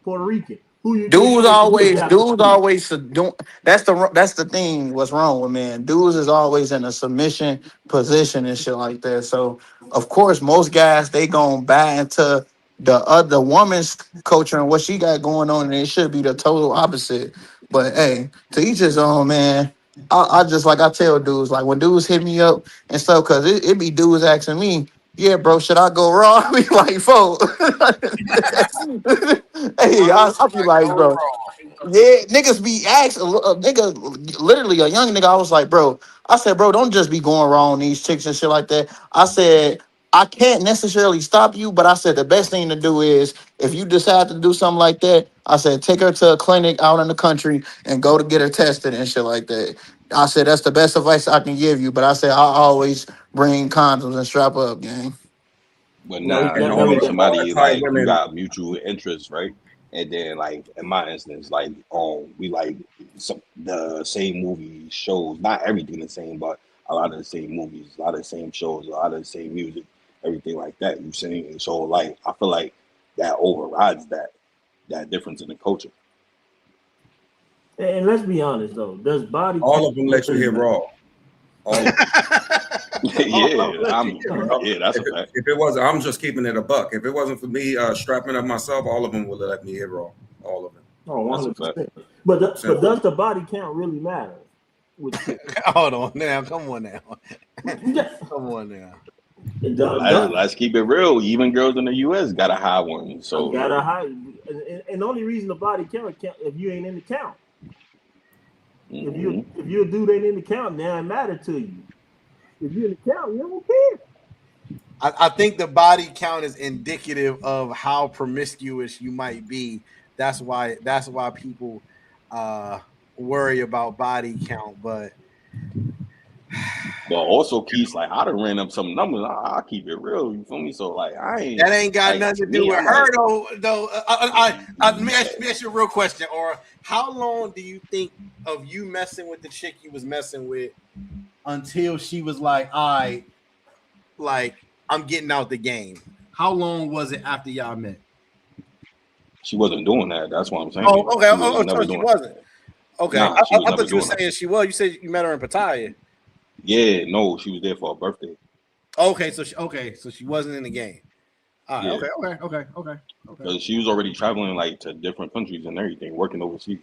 C: Puerto Rican. Who you
R: Dudes
C: think you
R: always,
C: adapting
R: dudes
C: to?
R: always do. That's the thing. What's wrong with men? Dudes is always in a submission position and shit like that. So of course, most guys they gonna buy into the other woman's culture and what she got going on, and it should be the total opposite. But hey, to each his own, man. I just like I tell dudes, like when dudes hit me up and stuff, cause it be dudes asking me, yeah, bro, should I go raw? I be like, folk. Hey, I'll be like, bro. Yeah, niggas be asking, a nigga, literally a young nigga. I was like, bro, I said, bro, don't just be going wrong on these chicks and shit like that. I said, I can't necessarily stop you, but I said the best thing to do is if you decide to do something like that, I said, take her to a clinic out in the country and go to get her tested and shit like that. I said, that's the best advice I can give you. But I said, I always bring condoms and strap up, gang.
T: But
C: No,
T: nah, you
C: no,
T: meet
Q: A lot of
T: somebody
Q: Thai
T: like you
Q: women.
T: got mutual interests, right? And then like in my instance, like we like the same movie shows, not everything the same, but a lot of the same movies, a lot of the same shows, a lot of the same music, everything like that. You see? And so like I feel like that overrides that difference in the culture.
C: And let's be honest though, does body
Q: All
C: count
Q: of them let you
C: really
Q: hit
C: matter?
Q: raw. All of them.
T: Yeah,
C: Huh.
T: yeah, that's a fact.
Q: If it wasn't, I'm just keeping it a buck. If it wasn't for me strapping up myself, all of them would have let me hit raw. All of it.
C: Oh,
T: That's a fact.
C: 100%. But
Q: Simple.
C: does the body count really matter with chicks?
J: Hold on now. Come on now.
C: Yeah.
J: Come on now.
C: It
T: Let's keep it real. Even girls in the US got a high one.
C: I
T: So
C: gotta hide. And the only reason the body count if you ain't in the count.
T: mhm.
C: If you a dude ain't in the count, now it matter to you. If you're in the count, you don't care.
J: I think the body count is indicative of how promiscuous you might be. That's why people worry about body count. But
T: also Keith's like I done ran up some numbers. I keep it real. You feel me? So like I ain't
J: that ain't got
T: like
J: nothing
T: to
J: to do
T: me.
J: with
T: I'm
J: her
T: like
J: though. Let me ask you a real question. Or how long do you think of you messing with the chick you was messing with until she was like, all right, like I'm getting out the game? How long was it after y'all met?
T: she wasn't doing that. That's what I'm saying.
J: Oh, okay.
T: She was
J: So
T: never
J: she
T: doing that.
J: wasn't. Okay.
T: Nah, she was
J: I
T: never
J: thought you were
T: doing that.
J: saying she was. You said you met her in Pattaya.
T: Yeah, no, she was there for her birthday.
J: Okay, so she wasn't in the game. All right.
T: Yeah,
J: Okay.
T: because she was already traveling like to different countries and everything, working overseas,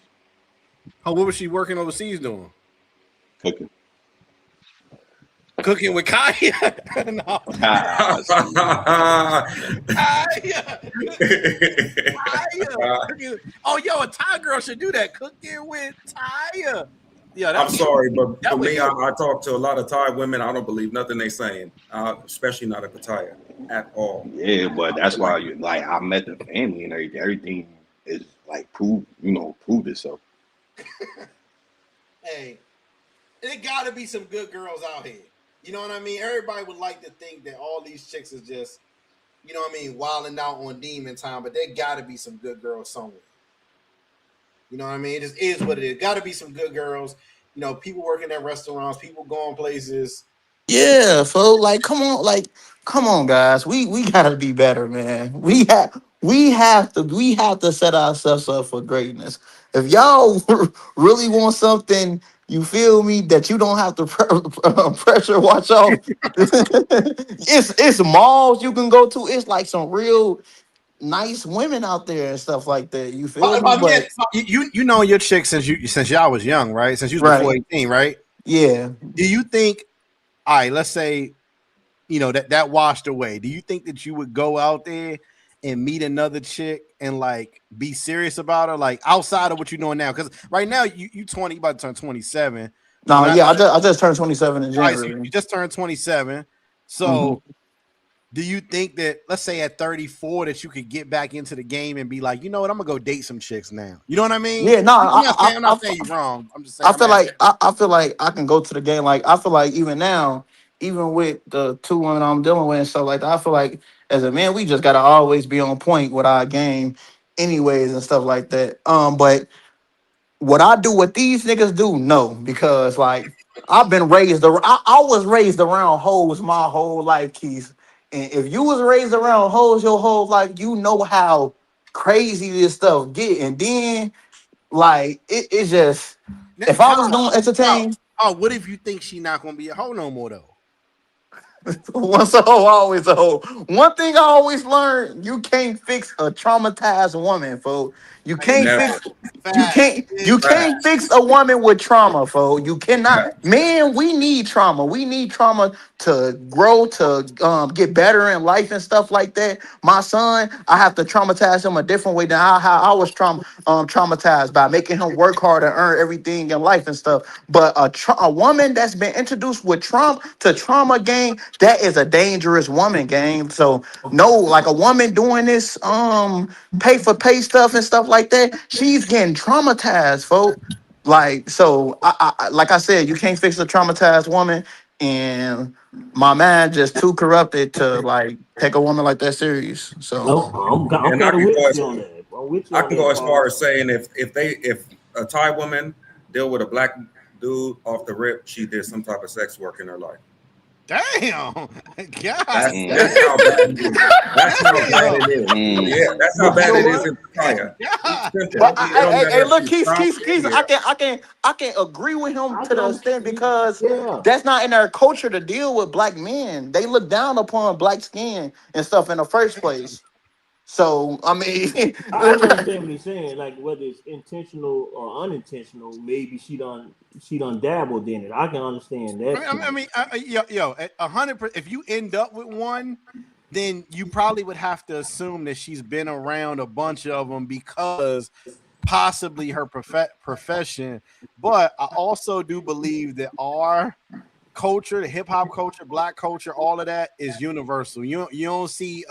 J: Oh, what was she working overseas doing?
T: cooking.
J: Cooking with Kaya? No.
T: Ah, see.
J: Kaya. Oh, yo, a Thai girl should do that. Cooking with Taya. Yeah,
Q: I'm sorry, but
J: that
Q: for
J: would
Q: me,
J: hit.
Q: I talk to a lot of Thai women. I don't believe nothing they saying, especially not at Pattaya at all.
T: Yeah, but
Q: I
T: that's
Q: feel like
T: why you like I met the family and everything. Everything is like proved itself.
J: Hey, it got to be some good girls out here. You know what I mean? Everybody would like to think that all these chicks is just, you know what I mean, wilding out on demon time, but there got to be some good girls somewhere. You know what I mean? It just is what it is. Got to be some good girls. You know, people working at restaurants, people going places.
R: Yeah, folks. Like, come on, guys. We gotta be better, man. We have to set ourselves up for greatness. If y'all really want something, you feel me, that you don't have to pressure watch off. It's malls you can go to. It's like some real nice women out there and stuff like that. You feel me? But
J: You know your chick since y'all was young, right? Since you was before
R: right,
J: 18, right?
R: yeah.
J: Do you think, all right, let's say, you know, that washed away. Do you think that you would go out there and meet another chick and like be serious about her, like outside of what you're doing now? Because right now you 20, you about to turn 27. So
R: No,
J: when
R: yeah. I just turned 27 in
J: all right, so
R: January.
J: you just turned 27.
R: Mhm.
J: So do you think that, let's say at 34, that you could get back into the game and be like, you know what, I'm gonna go date some chicks now? You know what I mean?
R: Yeah, no,
J: I'm not saying you're wrong. I'm just saying
R: I
J: I'm
R: feel
J: asking.
R: like I feel like I can go to the game. Like I feel like even now, even with the two women I'm dealing with and stuff like that, I feel like as a man, we just gotta always be on point with our game, anyways, and stuff like that. But what I do, what these niggas do, no, because like I've been raised. I was raised around hoes my whole life, Keith. And if you was raised around hoes your whole life, you know how crazy this stuff get. And then like it's just if I was doing entertain.
J: What if you think she not gonna be a hoe no more though?
R: Once a hoe, always a hoe. One thing I always learned: you can't fix a traumatized woman, folks. You can't
Q: Never.
R: fix. You
Q: Fact.
R: can't fix a woman with trauma, folks. You cannot. Man, we need trauma. We need trauma to grow, to get better in life and stuff like that. My son, I have to traumatize him a different way than how I was traumatized by making him work hard and earn everything in life and stuff. But a woman that's been introduced with trauma gang, that is a dangerous woman gang. So no, like a woman doing this pay for pay stuff and stuff like that, she's getting traumatized, folks. Like so, like I said, you can't fix a traumatized woman, and my man just too corrupted to like take a woman like that serious. So
C: No, I'm
Q: And I
C: kind of
Q: can go
C: with
Q: as
C: you on that. I'm with you
Q: I
C: on
Q: can go
C: that,
Q: as far
C: Paul.
Q: as saying if a Thai woman deal with a black dude off the rip, she did some type of sex work in her life.
J: Damn, God,
Q: That's how bad it is. That's how bad it is. Yeah, that's how
R: But you
Q: bad
R: know
Q: it is
R: what?
Q: in Pattaya. It's
R: But
Q: simple. It don't
R: hey,
Q: matter if
R: look,
Q: she's
R: Keith,
Q: from
R: Keith, Keith,
Q: India.
R: I can agree with him
C: I
R: to
C: can
R: the extent
C: understand.
R: because
C: Yeah,
R: that's not in their culture to deal with black men. They look down upon black skin and stuff in the first place. So I mean,
C: I can understand what he's saying. Like whether it's intentional or unintentional, maybe she done dabbled in it. I can understand that
J: I
C: point.
J: mean, yo, at 100%. If you end up with one, then you probably would have to assume that she's been around a bunch of them because possibly her profession. But I also do believe that our culture, the hip hop culture, black culture, all of that is universal. You don't see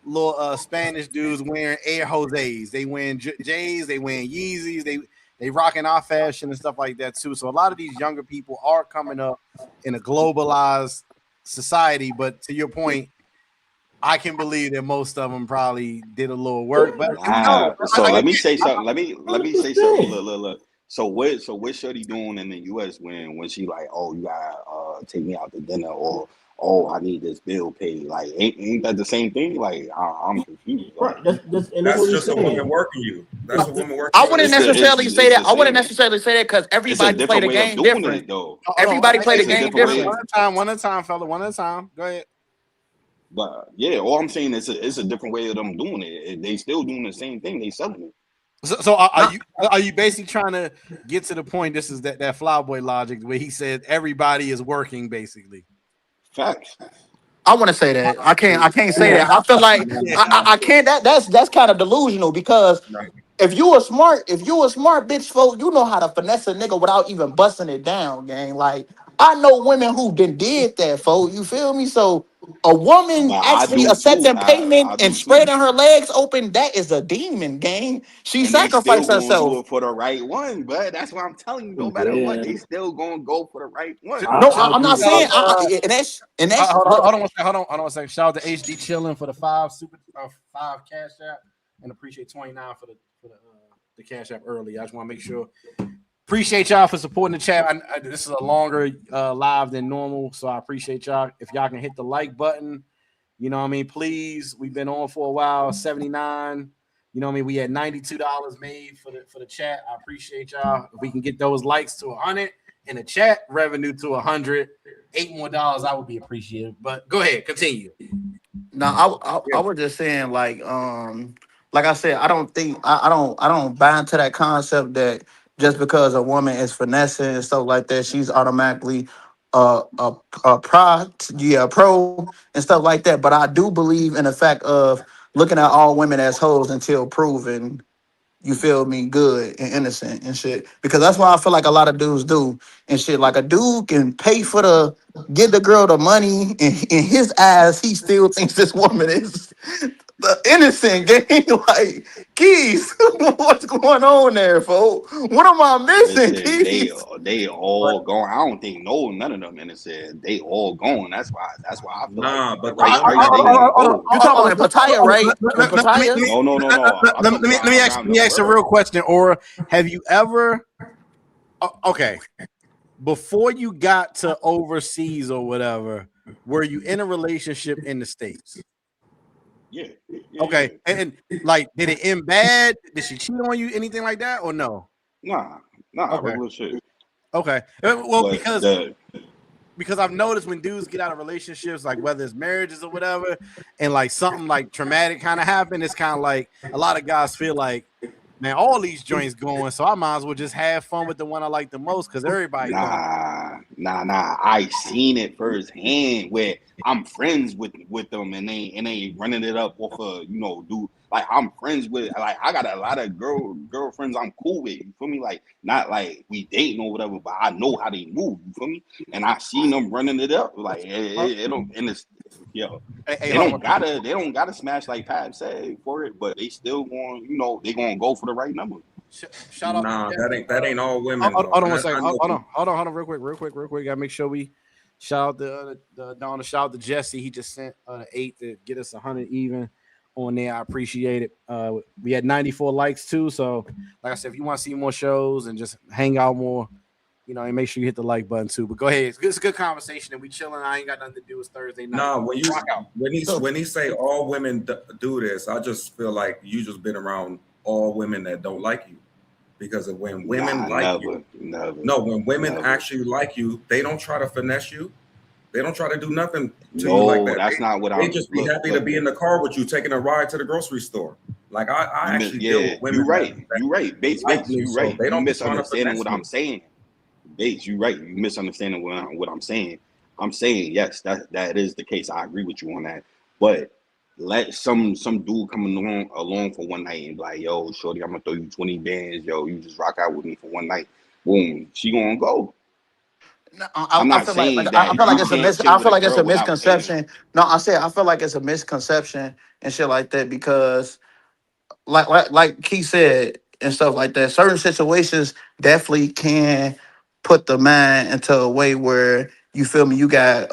J: little Spanish dudes wearing Air Jose's. They wearing J's, they wearing Yeezys, they rocking our fashion and stuff like that too. So a lot of these younger people are coming up in a globalized society. But to your point, I can believe that most of them probably did a little work. But
T: Nah.
J: no,
T: So
J: I
T: let
J: get
T: me say something. Let me say something.
C: 100%.
T: Look. So what's Shorty doing in the US when she like, oh, you gotta take me out to dinner, or oh, I need this bill paid. Like ain't that the same thing? Like I'm confused. Like
C: Right. That's
Q: That's
C: what he's
Q: just a woman
C: saying.
Q: working you. That's a
C: It's,
Q: woman working
R: I
Q: you in
R: wouldn't
Q: the
T: it's a it's
R: necessarily say
T: it's
R: that.
T: the
R: I wouldn't
T: same.
R: necessarily say that because
T: It's a
R: everybody play
T: different
R: the
T: way of
R: game
T: doing
R: different.
T: it though.
J: hold on.
R: Everybody play the
T: It's a
R: game
T: different
J: One
T: way.
R: different.
J: at a time, one at a time, fella. One at a time. Go ahead.
T: But yeah, all I'm saying is it's a different way of them doing it. They still doing the same thing. They selling it.
J: So
R: Not
J: are you basically trying to get to the point? This is that Flyboy logic where he said everybody is working basically.
T: Facts.
R: I want to say that. I can't say that. I feel like I can't. That's kind of delusional because if you a smart bitch, folk, you know how to finesse a nigga without even busting it down, gang. Like I know women who did that, folk. You feel me? So a woman
T: But I
R: actually
T: do too.
R: accepting payment
T: I
R: and
T: do too.
R: spreading her legs open, that is a demon, gang. She
T: And they still
R: sacrificed
T: gonna
R: herself.
T: do it for the right one. But that's what I'm telling you. No matter what,
C: yeah,
T: they still gonna go for the right one.
R: No,
C: I
R: I'm
C: agree
R: not
C: with
R: saying.
C: that.
R: And that's.
J: Hold on one second. Hold on one second. Shout out to HD chilling for the five cash app and appreciate 29 for the cash app early. I just want to make sure. Appreciate y'all for supporting the chat. This is a longer live than normal, so I appreciate y'all. If y'all can hit the like button, you know what I mean, please. We've been on for a while, 79. You know what I mean? We had $92 made for the chat. I appreciate y'all. If we can get those likes to 100 and the chat revenue to 100, $8 more, I would be appreciative. But go ahead, continue.
R: No, I was just saying like I said, I don't think I don't buy into that concept that just because a woman is finessing and stuff like that, she's automatically pro and stuff like that. But I do believe in the fact of looking at all women as hoes until proven you feel me, good and innocent and shit. Because that's what I feel like a lot of dudes do and shit. Like a dude can pay for give the girl the money, and in his eyes, he still thinks this woman is the innocent game. Like, Keys, what's going on there, folks? What am I missing,
T: Listen,
R: Keys?
T: they all gone. I don't think none of them innocent. They all gone. That's why I feel like
Q: Nah,
T: at the
Q: but the
T: right
Q: women
T: price
Q: that
T: they
Q: they
T: gonna go.
R: You talking about Pattaya, right? And Pattaya?
T: No. I'm
J: Let
T: talking
J: me
T: about
J: ask
T: around
J: me
T: the
J: ask a
T: world.
J: real question, Aura. Have you ever okay, before you got to overseas or whatever, were you in a relationship in the States?
T: Yeah.
J: Okay. And like, did it end bad? Did she cheat on you? Anything like that? Or no?
T: Nah,
J: Okay.
T: regular shit.
J: Okay. Well,
T: But
J: because I've noticed when dudes get out of relationships, like whether it's marriages or whatever, and like something like traumatic kind of happened, it's kind of like a lot of guys feel like, man, all these joints going, so I might as well just have fun with the one I like the most because everybody going.
T: Nah. I seen it firsthand where I'm friends with them and they running it up off of, dude. Like I'm friends with, like I got a lot of girlfriends I'm cool with. You feel me? Like not like we dating or whatever, but I know how they move. You feel me? And I seen them running it up. Like it don't, and it's they don't gotta smash like Pat said for it, but they still going, they gonna go for the right number.
J: Shout out.
Q: Nah, that ain't all women.
J: Hold on one
Q: I
J: second.
Q: know
J: Hold on, real quick. Gotta make sure we shout out the Donna. Shout out to Jesse. He just sent 8 to get us 100 even on there. I appreciate it. We had 94 likes too. So, like I said, if you want to see more shows and just hang out more, and make sure you hit the like button too. But go ahead. It's a good conversation, and we chilling. I ain't got nothing to do. It's Thursday night.
Q: Nah, when he say all women do this, I just feel like you just been around all women that don't like you. Because when women when women actually like you, they don't try to finesse you. They don't try to do nothing to you like that.
T: That's not what
Q: they just be happy to be in the car with you, taking a ride to the grocery store. Like I actually deal with women.
T: You're right. Bates, you're right.
Q: They don't
T: You
Q: be trying to
T: misunderstanding
Q: finesse
T: what
Q: you.
T: I'm saying. Bates, you're right. You misunderstanding what I'm saying. I'm saying yes, that is the case. I agree with you on that. But let some dude come along for one night and be like, yo, shorty, I'm gonna throw you 20 bands. Yo, you just rock out with me for one night. Boom, she gonna go. I'm not saying that
R: I feel like
T: you
R: it's a
T: can't chill with a girl without paying.
R: misconception. No, I feel like it's a misconception and shit like that because like Keith said and stuff like that, certain situations definitely can put the man into a way where you feel me, you got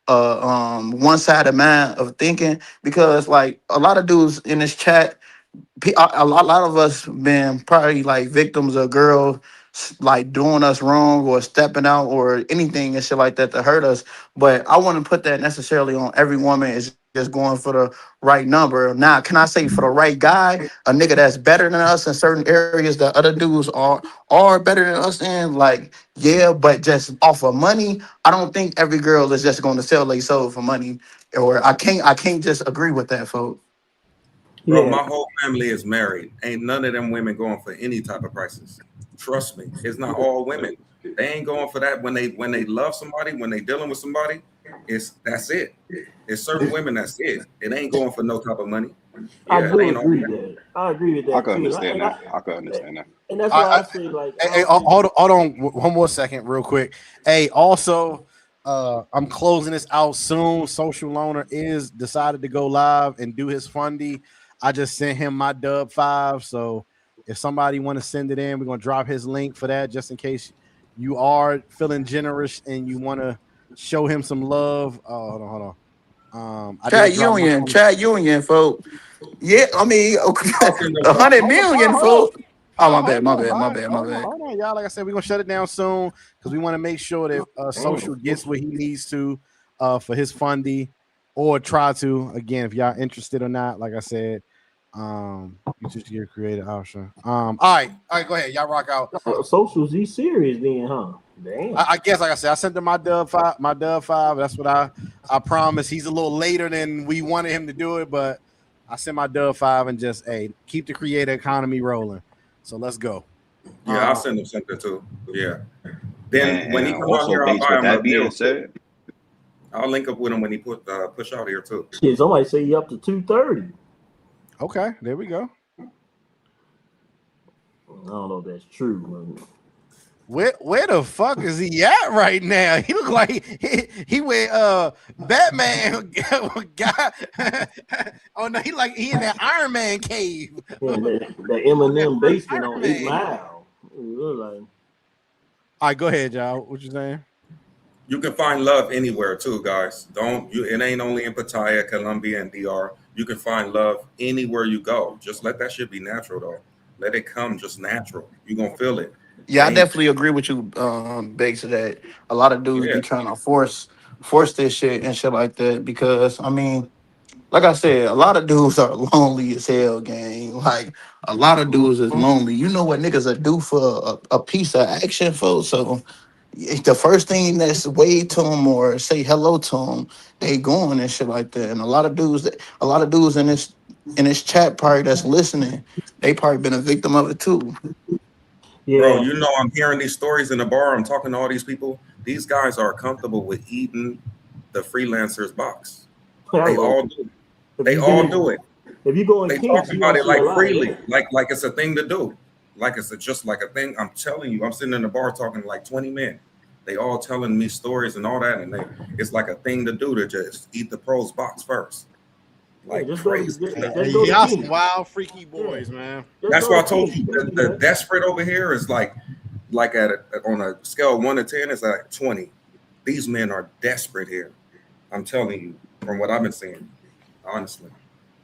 R: one-sided mind of thinking because like a lot of dudes in this chat, a lot of us been probably like victims of girls like doing us wrong or stepping out or anything and shit like that to hurt us. But I wouldn't put that necessarily on every woman is just going for the right number. Now, can I say for the right guy, a nigga that's better than us in certain areas that other dudes are better than us in? Like, yeah, but just off of money, I don't think every girl is just going to sell their soul for money. Or I can't just agree with that, folks.
Q: Bro, my whole family is married. Ain't none of them women going for any type of prices. Trust me, it's not all women. They ain't going for that when they love somebody, when they dealing with somebody. That's it. It's certain women that's it. It ain't going for no type of money.
C: I
Q: Yeah, it
C: do
Q: ain't all
C: agree with that. I agree with
T: I
C: that
T: can
C: too.
T: understand that. I can understand that.
C: And that's why I say like,
J: Hey, hold on one more second, real quick. Hey, also, I'm closing this out soon. Social Loaner is decided to go live and do his fundy. I just sent him my dub 5. So if somebody want to send it in, we're gonna drop his link for that just in case you are feeling generous and you want to show him some love. Hold on. I did drop my
R: Chat Union, folks. Yeah, I mean,
Q: Hold
R: 100
J: Hold
R: million,
J: on.
R: folks. Oh, my
J: Hold
R: bad, my
J: on,
R: bad, my
J: hold
R: bad, my
J: hold on,
R: bad.
J: hold on, y'all. Like I said, we're gonna shut it down soon because we want to make sure that social gets what he needs to for his fundy or try to. Again, if y'all interested or not, like I said, you just get a creative option. All right, go ahead. Y'all rock out.
C: Social Z serious then, huh? Damn.
J: I guess, like I said, I sent him my dub 5. That's what I promised. He's a little later than we wanted him to do it, but I sent my dub 5 and just keep the creator economy rolling. So let's go.
Q: Yeah, I'll send him something too. Yeah. Then when he
T: And
Q: come out
T: also,
Q: here, I'll
T: Bates,
Q: buy
T: with
Q: him a
T: that being
Q: meal too.
T: said,
Q: I'll link up with him when he push out here too.
C: Shit, somebody say you up to 230.
J: Okay, there we go.
C: I don't know if that's true.
A: Where the fuck is he at right now? He look like he went Batman guy. Oh no, he in that Iron Man cave.
C: Yeah, the Eminem basement on 8 Mile. Like,
A: all right, go ahead, y'all. What you saying?
Q: You can find love anywhere too, guys. It ain't only in Pattaya, Colombia, and DR. You can find love anywhere you go. Just let that shit be natural though. Let it come just natural. You gonna feel it.
R: Yeah, I definitely agree with you, Biggs, that a lot of dudes
Q: Yeah.
R: be trying to force this shit and shit like that because I mean, like I said, a lot of dudes are lonely as hell, gang. Like a lot of dudes is lonely. You know what niggas are do for a piece of action, folks. So if the first thing that's wave to them or say hello to them, they going and shit like that. And a lot of dudes in this chat party that's listening, they probably been a victim of it too.
Q: Bro,
C: yeah,
Q: you know I'm hearing these stories in the bar. I'm talking to all these people. These guys are comfortable with eating the freelancer's box. They all do it. They all do it.
C: If you go in
Q: They
C: Kinks,
Q: talk
C: you
Q: about
C: gonna
Q: it
C: see a
Q: like
C: lot of
Q: freely,
C: that.
Q: like it's a thing to do. Like it's just like a thing. I'm telling you, I'm sitting in the bar talking to like 20 men. They all telling me stories and all that, and it's like a thing to do to just eat the pros box first.
C: Yeah,
Q: Like
C: just go to
Q: crazy.
C: just go to
A: Y'all some
C: Kinks.
A: wild freaky
C: Yeah,
A: boys, man.
C: just
Q: That's
C: go
Q: why I
C: to
Q: told
C: Kinks.
Q: you
C: They do
Q: the
C: that.
Q: desperate over here is like on a scale of 1 to 10, it's like 20. These men are desperate here. I'm telling you, from what I've been seeing, honestly.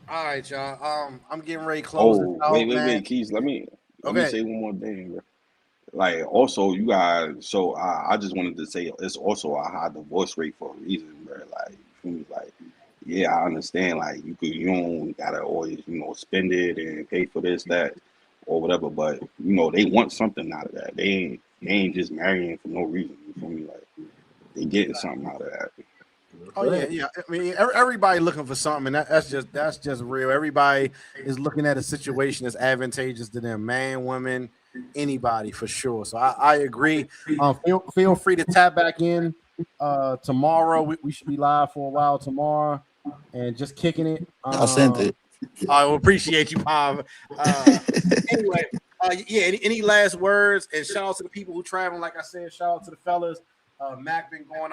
A: All right, y'all. I'm getting ready to close this
T: Oh,
A: out, man.
T: wait, Keys. Let me
A: Okay.
T: say one more thing, bro. Like also, you guys. So I just wanted to say it's also a high divorce rate for a reason, bro. Like, you feel me? Like, yeah, I understand. Like, you don't gotta always spend it and pay for this, that, or whatever. But they want something out of that. They ain't just marrying for no reason. You feel me? Like, they getting something out of that.
A: Oh yeah, yeah. I mean, everybody looking for something, and that's just real. Everybody is looking at a situation that's advantageous to them, man, woman, anybody for sure. So I agree. Feel free to tap back in tomorrow. We should be live for a while tomorrow, and just kicking it.
R: I sent it.
A: I will appreciate you, Pav. Anyway, yeah. Any last words? And shout out to the people who traveling. Like I said, shout out to the fellas. Mac been going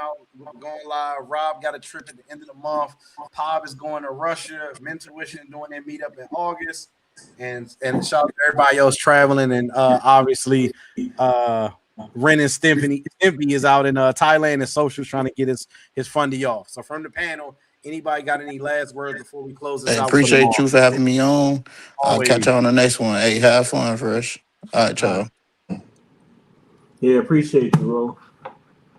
A: live. Rob got a trip at the end of the month. Pav is going to Russia. Mentuition doing their meetup in August. And shout out to everybody else traveling. And obviously, Ren and Stimpy is out in Thailand and Socials trying to get his fundy off. So from the panel, anybody got any last words before we close this
R: Hey,
A: out for tomorrow?
R: appreciate you for having me on. I'll catch
A: Always.
R: y'all on the next one. Hey, have fun, Fresh. All right,
A: All right.
R: y'all.
C: Yeah, appreciate you, bro.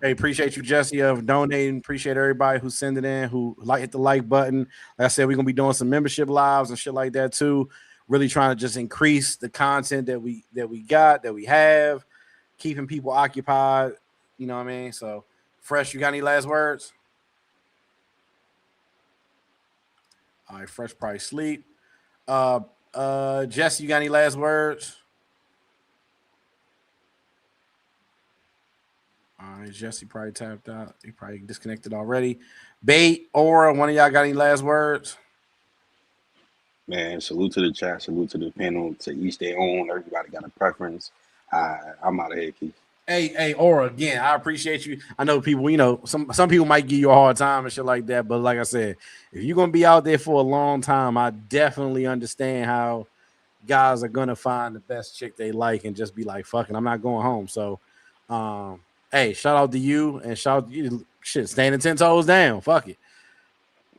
A: Hey, appreciate you, Jesse, of donating. Appreciate everybody who send it in, who hit the like button. Like I said, we're gonna be doing some membership lives and shit like that too. Really trying to just increase the content that we have, keeping people occupied. You know what I mean? So, Fresh, you got any last words? All right, Fresh probably sleep. Jesse, you got any last words? All right, Jesse probably tapped out. He probably disconnected already. Bait, Aura, one of y'all got any last words?
T: Man, salute to the chat, salute to the panel, to each their own. Everybody got a preference. I'm out of here, Keith.
A: Hey, Aura, again, I appreciate you. I know people, some people might give you a hard time and shit like that, but like I said, if you're gonna be out there for a long time, I definitely understand how guys are gonna find the best chick they like and just be like, fucking, I'm not going home. So hey, shout out to you and shout out to you. Shit, standing 10 toes down. Fuck it.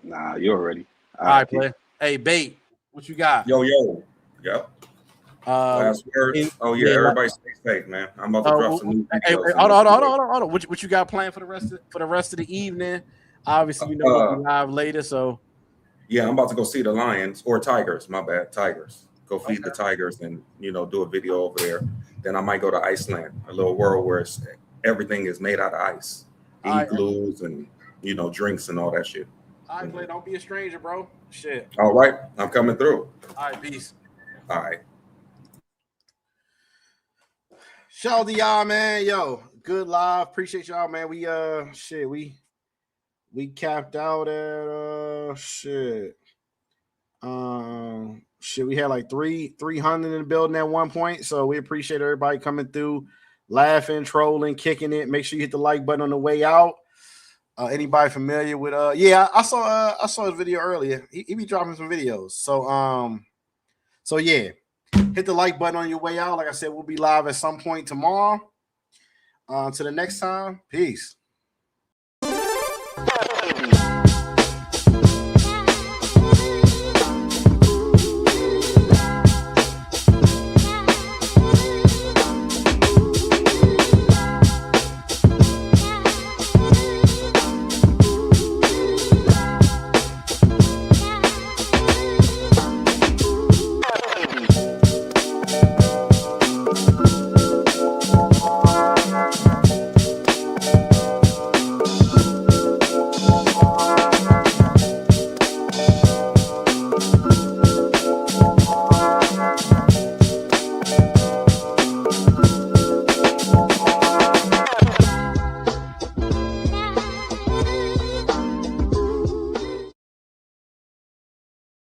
T: Nah, you already.
A: All right, play. Hey, Bait, what you got?
Q: Yo. Yep. Last words. Everybody stay safe, man. I'm about to drop some new videos.
A: Hold on. What you got planned for the rest of the evening? Obviously, we'll be live later. So
Q: yeah, I'm about to go see the lions or tigers. My bad, tigers. Go feed the tigers and do a video over there. Then I might go to Iceland, a little world where everything is made out of ice, igloos and drinks and all that shit.
A: All right, play. Don't be a stranger, bro. Shit.
Q: All right, I'm coming through.
A: All right, peace.
Q: All right.
A: Shout out to y'all, man. Yo, good live. Appreciate y'all, man. We capped out at
J: shit, we had like 300 in the building at one point. So we appreciate everybody coming through, laughing, trolling, kicking it. Make sure you hit the like button on the way out. Anybody familiar with I saw his video earlier. He be dropping some videos. So yeah, hit the like button on your way out. Like I said, we'll be live at some point tomorrow. Until the next time, peace.